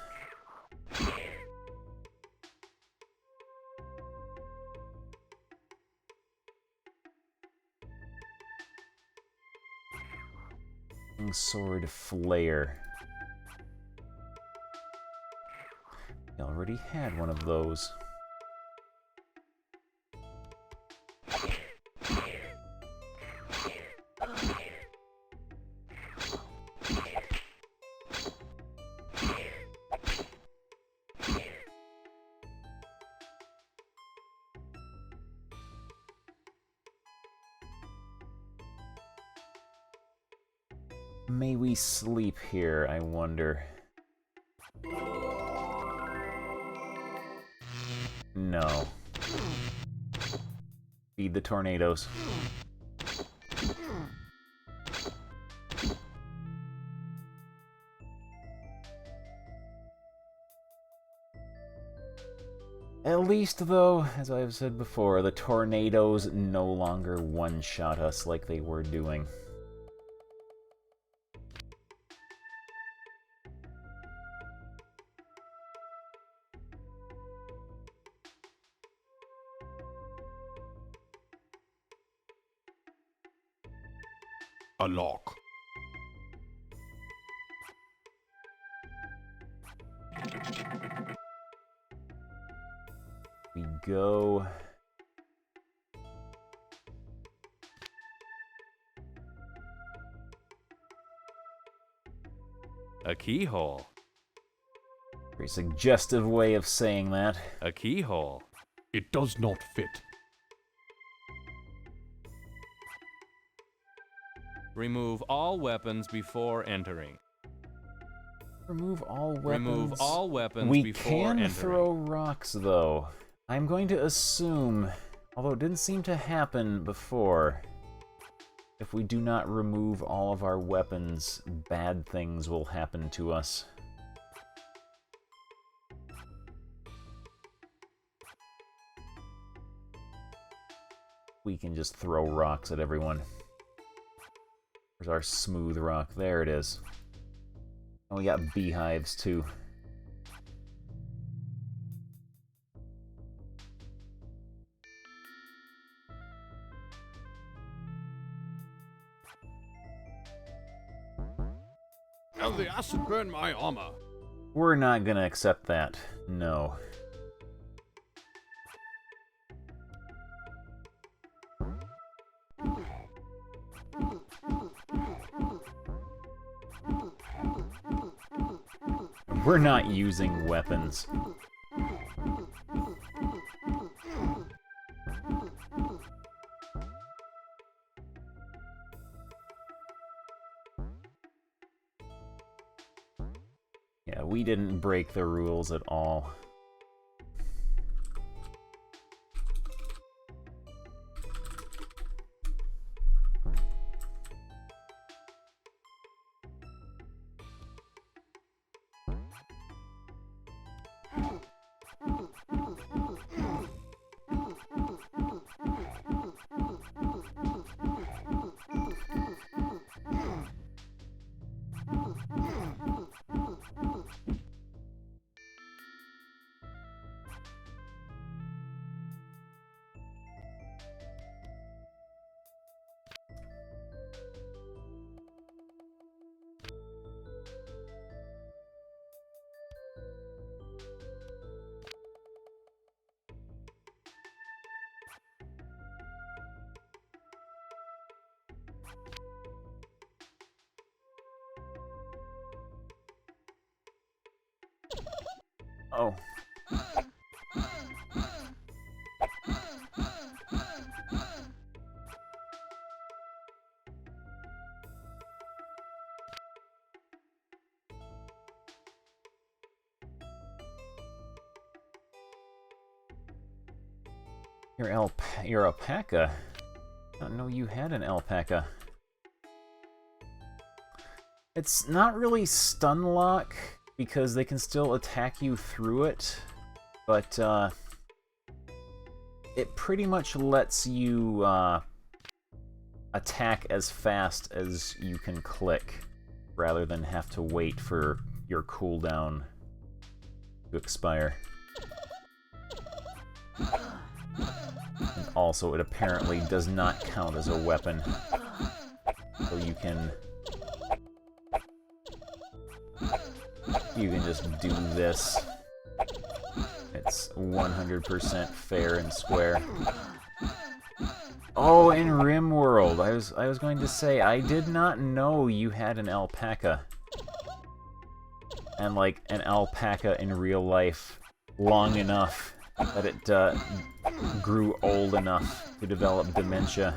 Sword Flare. I already had one of those. May we sleep here, I wonder? No. Feed the tornadoes. At least, though, as I've said before, the tornadoes no longer one-shot us like they were doing. A lock. We go... A keyhole. Very suggestive way of saying that. A keyhole. It does not fit. Remove all weapons before entering. Remove all weapons. Remove all weapons we before can entering. throw rocks, though. I'm going to assume, although it didn't seem to happen before, if we do not remove all of our weapons, bad things will happen to us. We can just throw rocks at everyone. Where's our smooth rock? There it is. And we got beehives, too. Now the acid burned my armor. We're not gonna accept that. No. We're not using weapons. Yeah, we didn't break the rules at all. Oh. Your alpaca? I don't know you had an alpaca. It's not really stun lock, because they can still attack you through it, but it pretty much lets you attack as fast as you can click, rather than have to wait for your cooldown to expire. And also, it apparently does not count as a weapon, so you can just do this. It's 100% fair and square. Oh, in RimWorld, I was going to say, I did not know you had an alpaca. And like an alpaca in real life long enough that it grew old enough to develop dementia.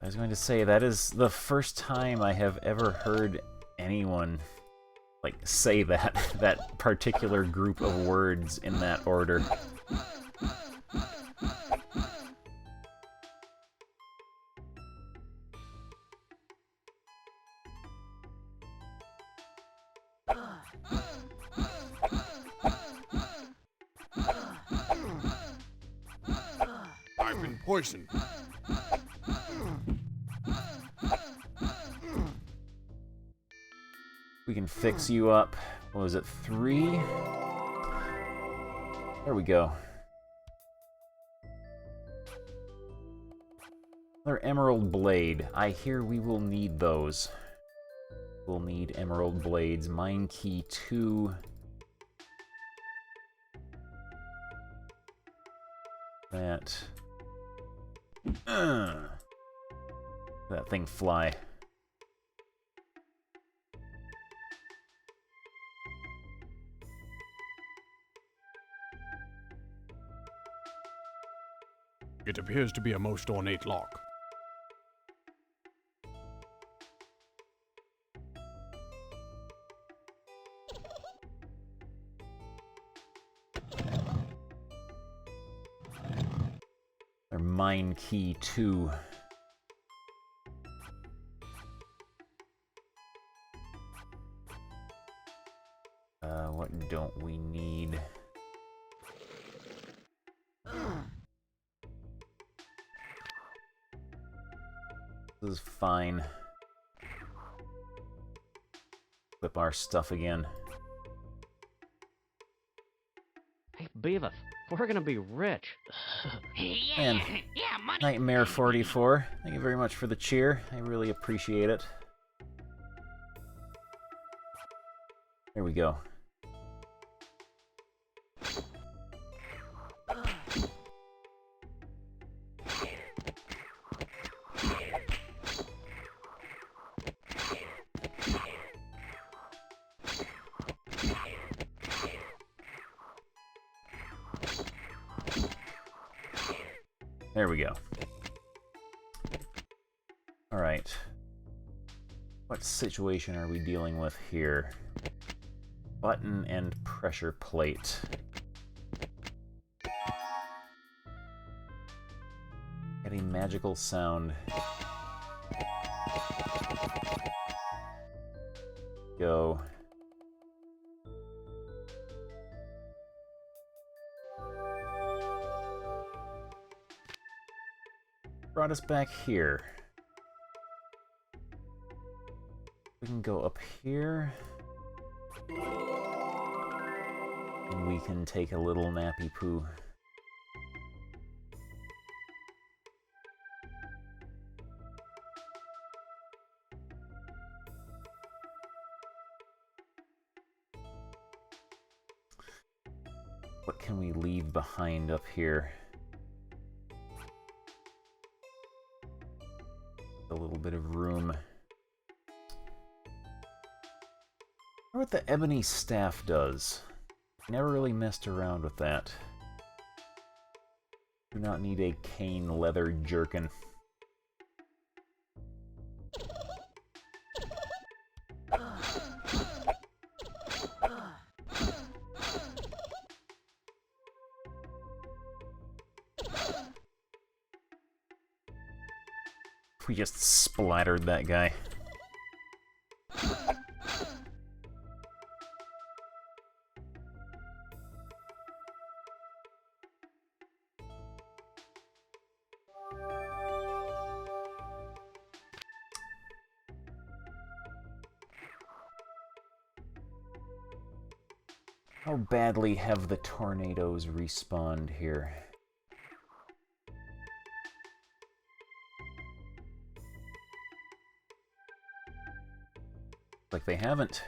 I was going to say, that is the first time I have ever heard anyone like say that particular group of words in that order. I've been poisoned. We can fix you up. What was it, 3? There we go. Another Emerald Blade. I hear we will need those. We'll need Emerald Blades. Mine Key 2. That. That thing fly. It appears to be a most ornate lock. Or Mine Key 2. What don't we need? This is fine. Flip our stuff again. Hey, Beavis, we're gonna be rich. And Nightmare 44, thank you very much for the cheer. I really appreciate it. There we go. There we go. Alright. What situation are we dealing with here? Button and pressure plate. Get a magical sound. Go. Brought us back here. We can go up here. And we can take a little nappy poo. What can we leave behind up here? A little bit of room. I wonder what the ebony staff does. Never really messed around with that. Do not need a cane leather jerkin. We just splattered that guy. How badly have the tornadoes respawned here? Like they haven't.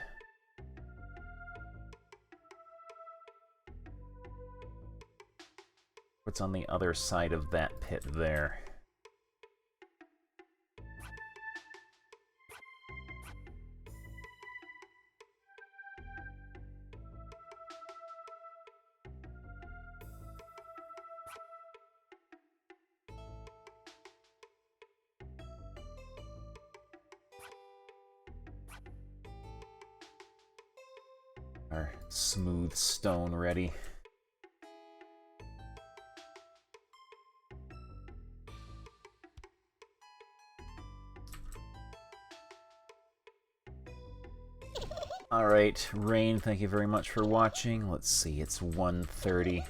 What's on the other side of that pit there? Our smooth stone ready. Alright, Rain, thank you very much for watching. Let's see, it's 1:30.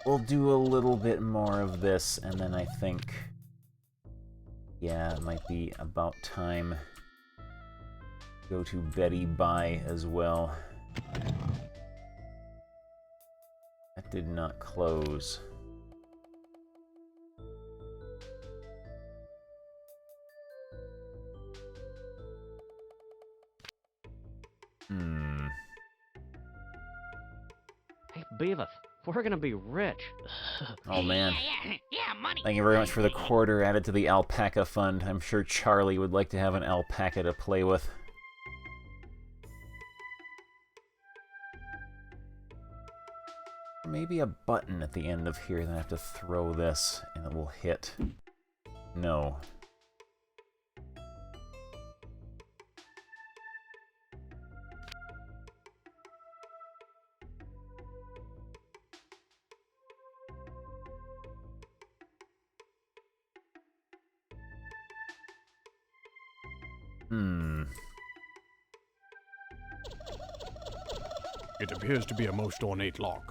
We'll do a little bit more of this, and then I think... yeah, it might be about time to go to Betty Bye as well. That did not close. Hey, Beavis, we're gonna be rich. Oh man. Yeah, money. Thank you very much for the quarter added to the alpaca fund. I'm sure Charlie would like to have an alpaca to play with. Maybe a button at the end of here, then I have to throw this and it will hit. No. It appears to be a most ornate lock.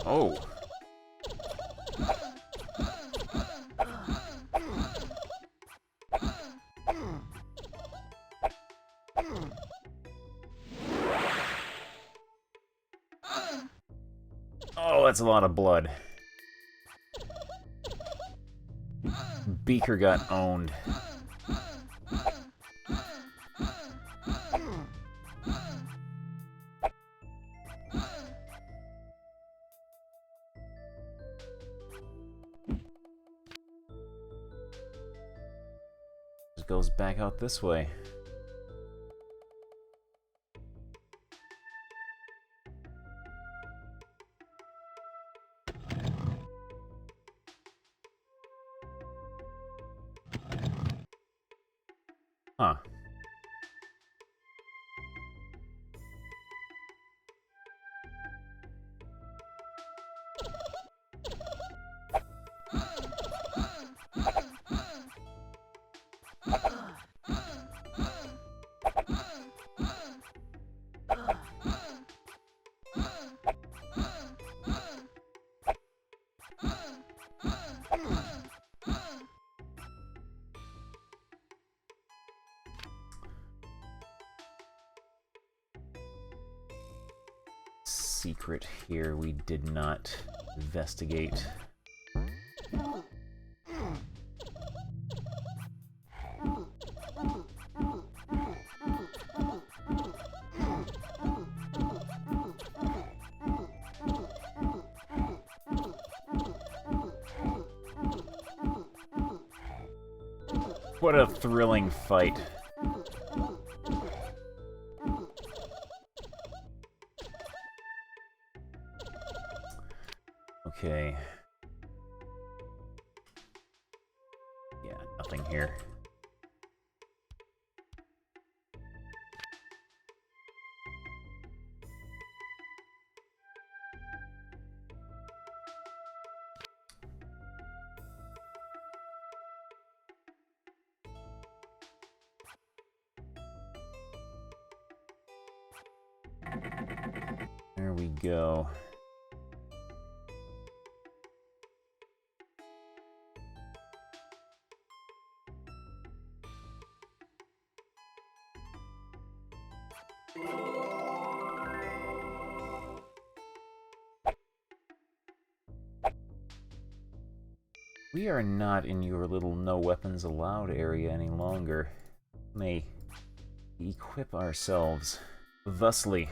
Oh. that's a lot of blood. Beaker got owned. Just goes back out this way. Huh. Secret here we did not investigate. What a thrilling fight. Okay. Yeah, nothing here. There we go. We are not in your little no weapons allowed area any longer. May equip ourselves thusly.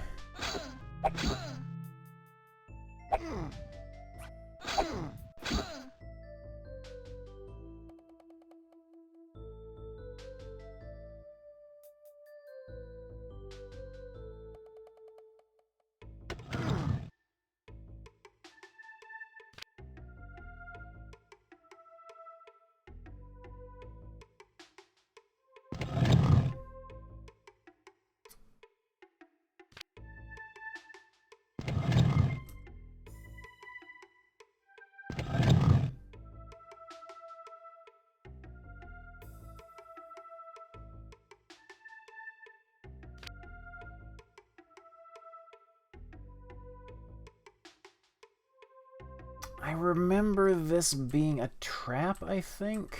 I remember this being a trap, I think.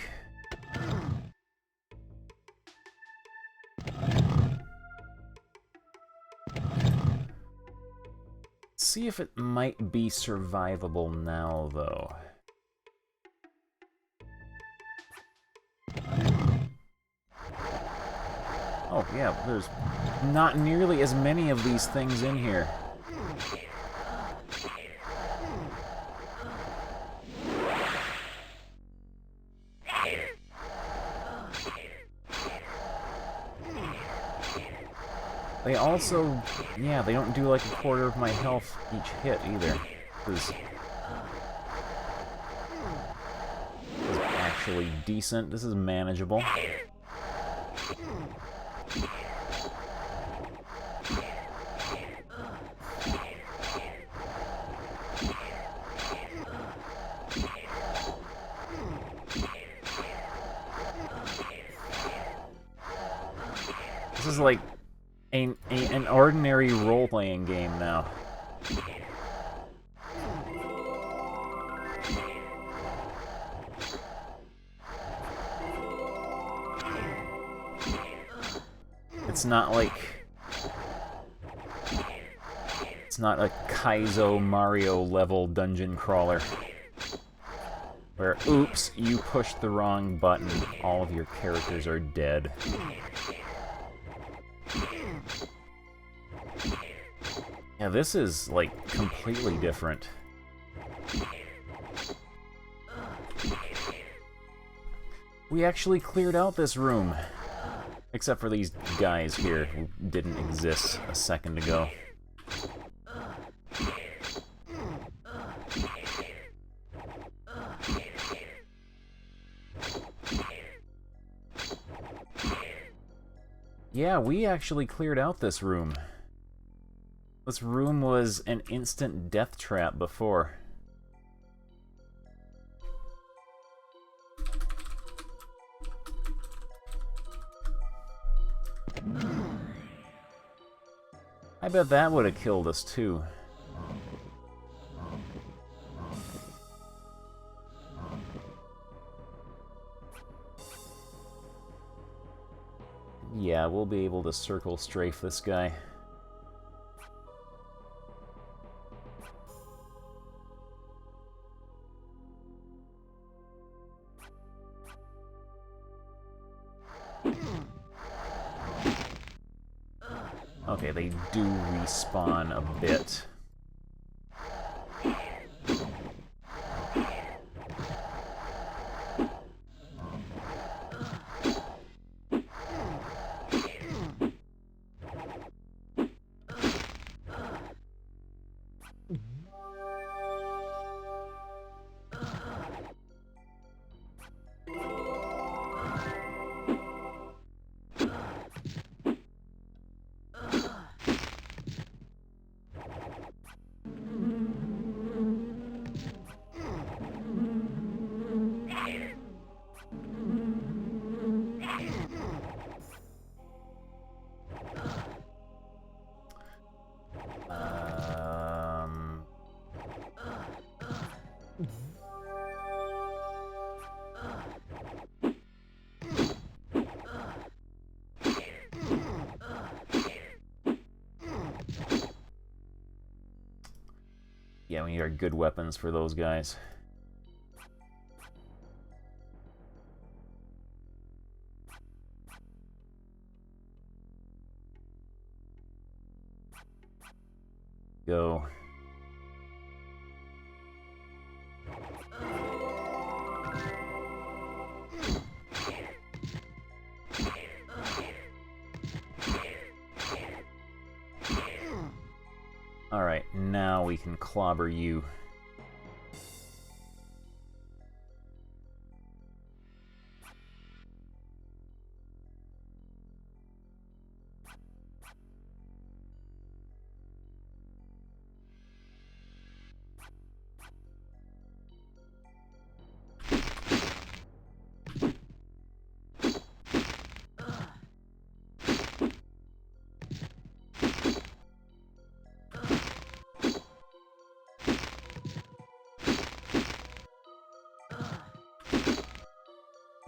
See if it might be survivable now, though. Oh, yeah, there's not nearly as many of these things in here. They also, yeah, they don't do like a quarter of my health each hit either. This is actually decent. This is manageable. This is like an ordinary role-playing game now. It's not like It's not a Kaizo Mario level dungeon crawler. Where, oops, you pushed the wrong button. All of your characters are dead. Yeah, this is, like, completely different. We actually cleared out this room. Except for these guys here who didn't exist a second ago. Yeah, we actually cleared out this room. This room was an instant death trap before. I bet that would have killed us too. Yeah, we'll be able to circle strafe this guy. Okay, they do respawn a bit. Yeah, we need our good weapons for those guys. Go. Alright, now we can clobber you.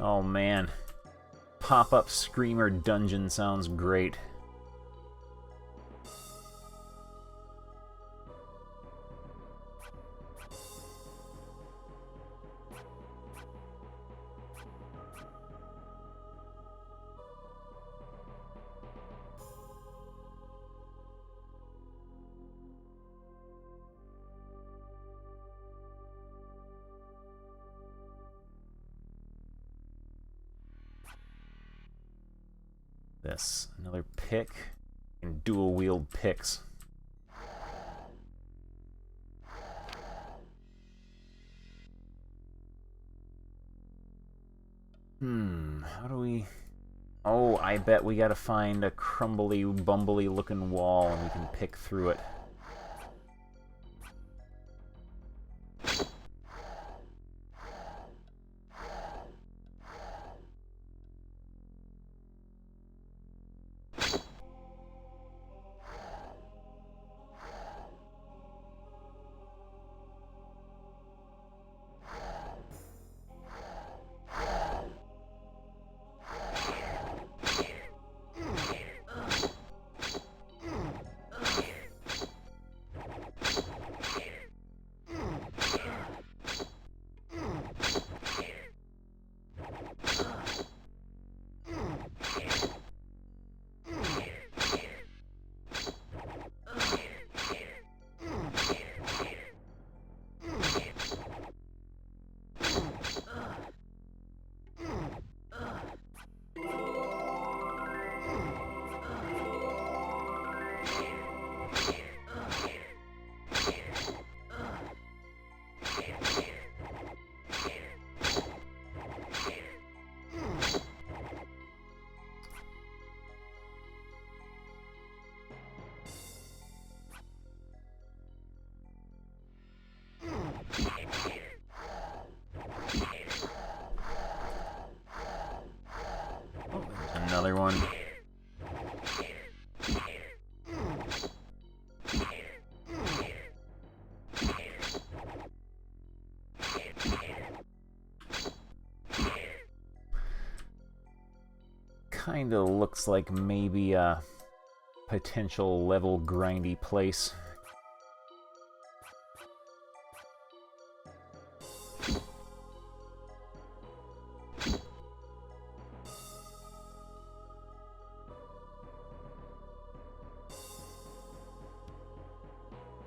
Oh man, pop-up screamer dungeon sounds great. This, another pick, and dual wield picks. How do we... Oh, I bet we gotta find a crumbly, bumbly looking wall and we can pick through it. another one. Kinda looks like maybe a potential level grindy place.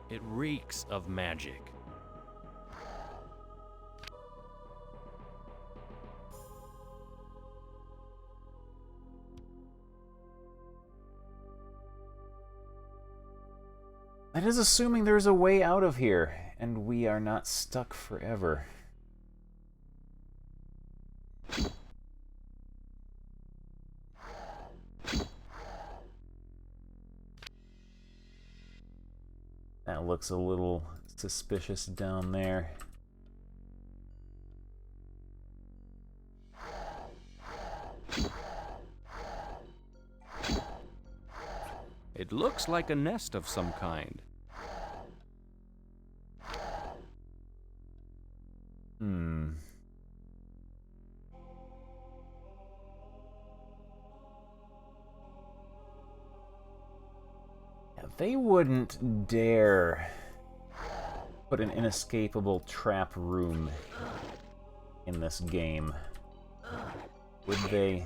It reeks of magic. That is assuming there's a way out of here, and we are not stuck forever. That looks a little suspicious down there. It looks like a nest of some kind. They wouldn't dare put an inescapable trap room in this game, would they?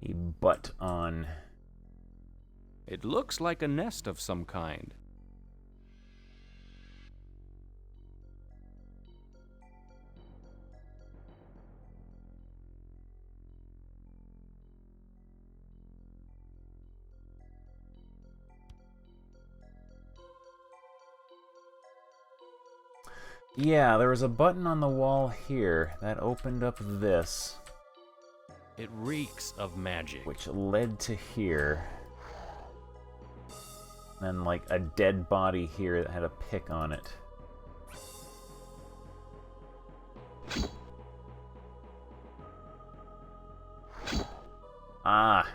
A butt on. It looks like a nest of some kind. Yeah, there was a button on the wall here that opened up this. It reeks of magic. Which led to here. And like a dead body here that had a pick on it. Ah.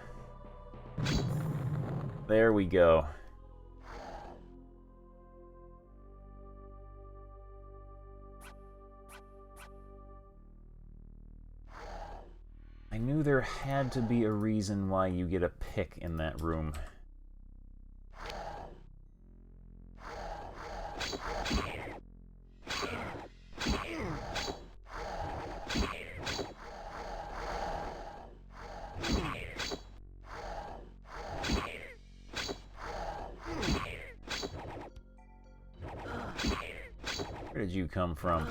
There we go. I knew there had to be a reason why you get a pick in that room. Where did you come from?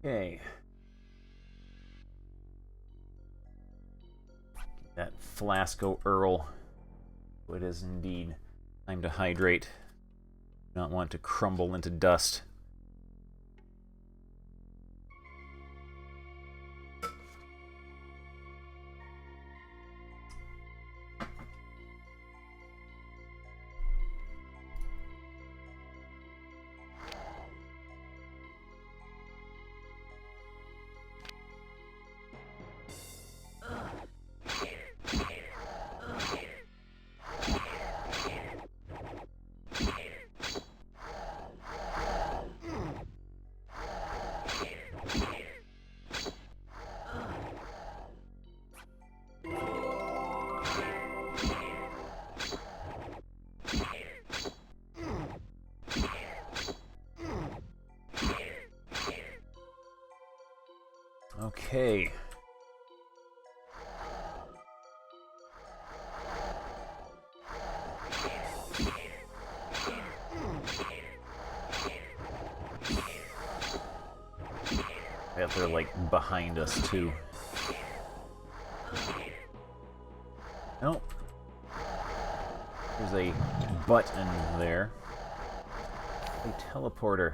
Okay. That Flasco Earl. It is indeed time to hydrate. Not want to crumble into dust. Okay. Yeah, they're like behind us too. Nope. There's a button there. A teleporter.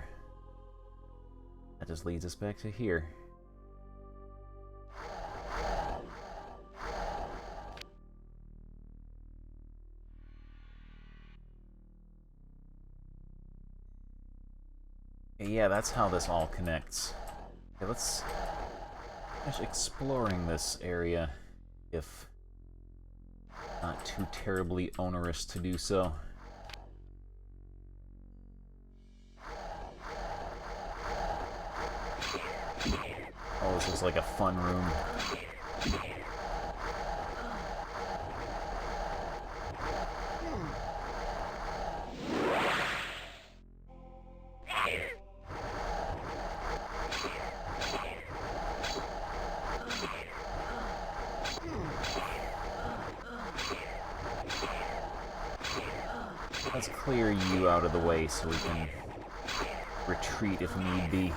That just leads us back to here. Yeah, that's how this all connects. Okay, let's finish exploring this area, if not too terribly onerous to do so. Oh, this looks like a fun room. Let's clear you out of the way so we can retreat if need be.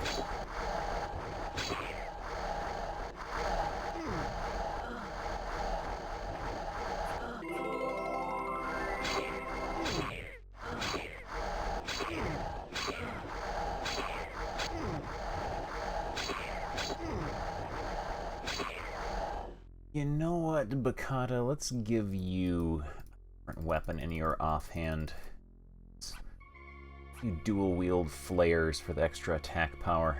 You know what, Bakata? Let's give you a different weapon in your offhand. You dual-wield flares for the extra attack power.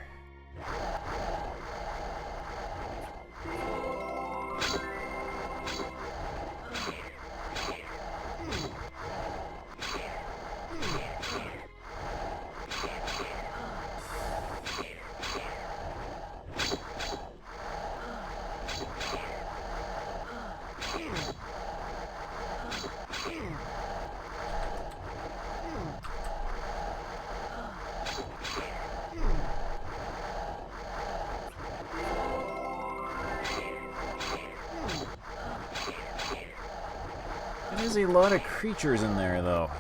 There's a lot of creatures in there, though.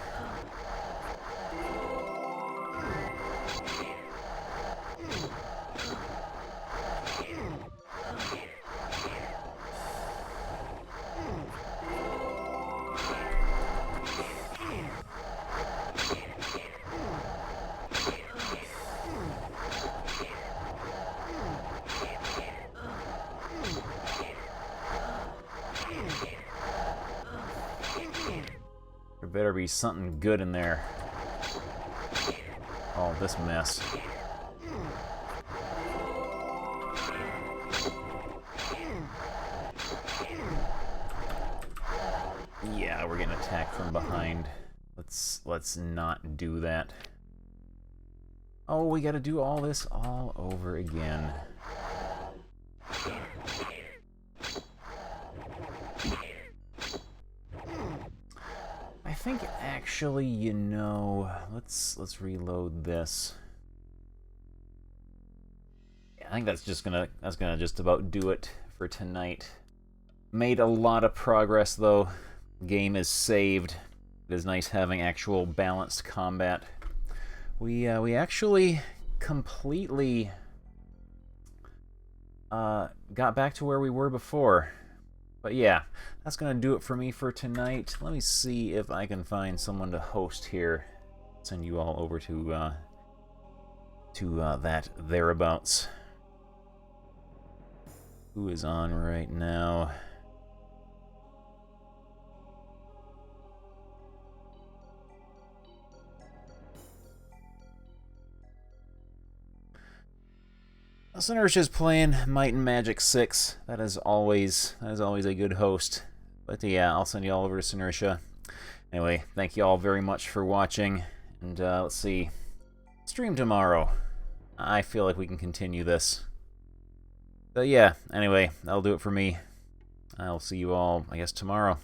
There better be something good in there. Oh, this mess. Yeah, we're getting attacked from behind. Let's not do that. Oh, we gotta do all this all over again. I think actually, you know, let's reload this. Yeah, I think that's gonna just about do it for tonight. Made a lot of progress though. Game is saved. It is nice having actual balanced combat. We actually completely got back to where we were before. But yeah, that's gonna do it for me for tonight. Let me see if I can find someone to host here. Send you all over to that thereabouts. Who is on right now? Synertia's playing Might and Magic 6. That is always a good host. But yeah, I'll send you all over to Synertia. Anyway, thank you all very much for watching. And let's see. Stream tomorrow. I feel like we can continue this. But yeah, anyway, that'll do it for me. I'll see you all, I guess, tomorrow.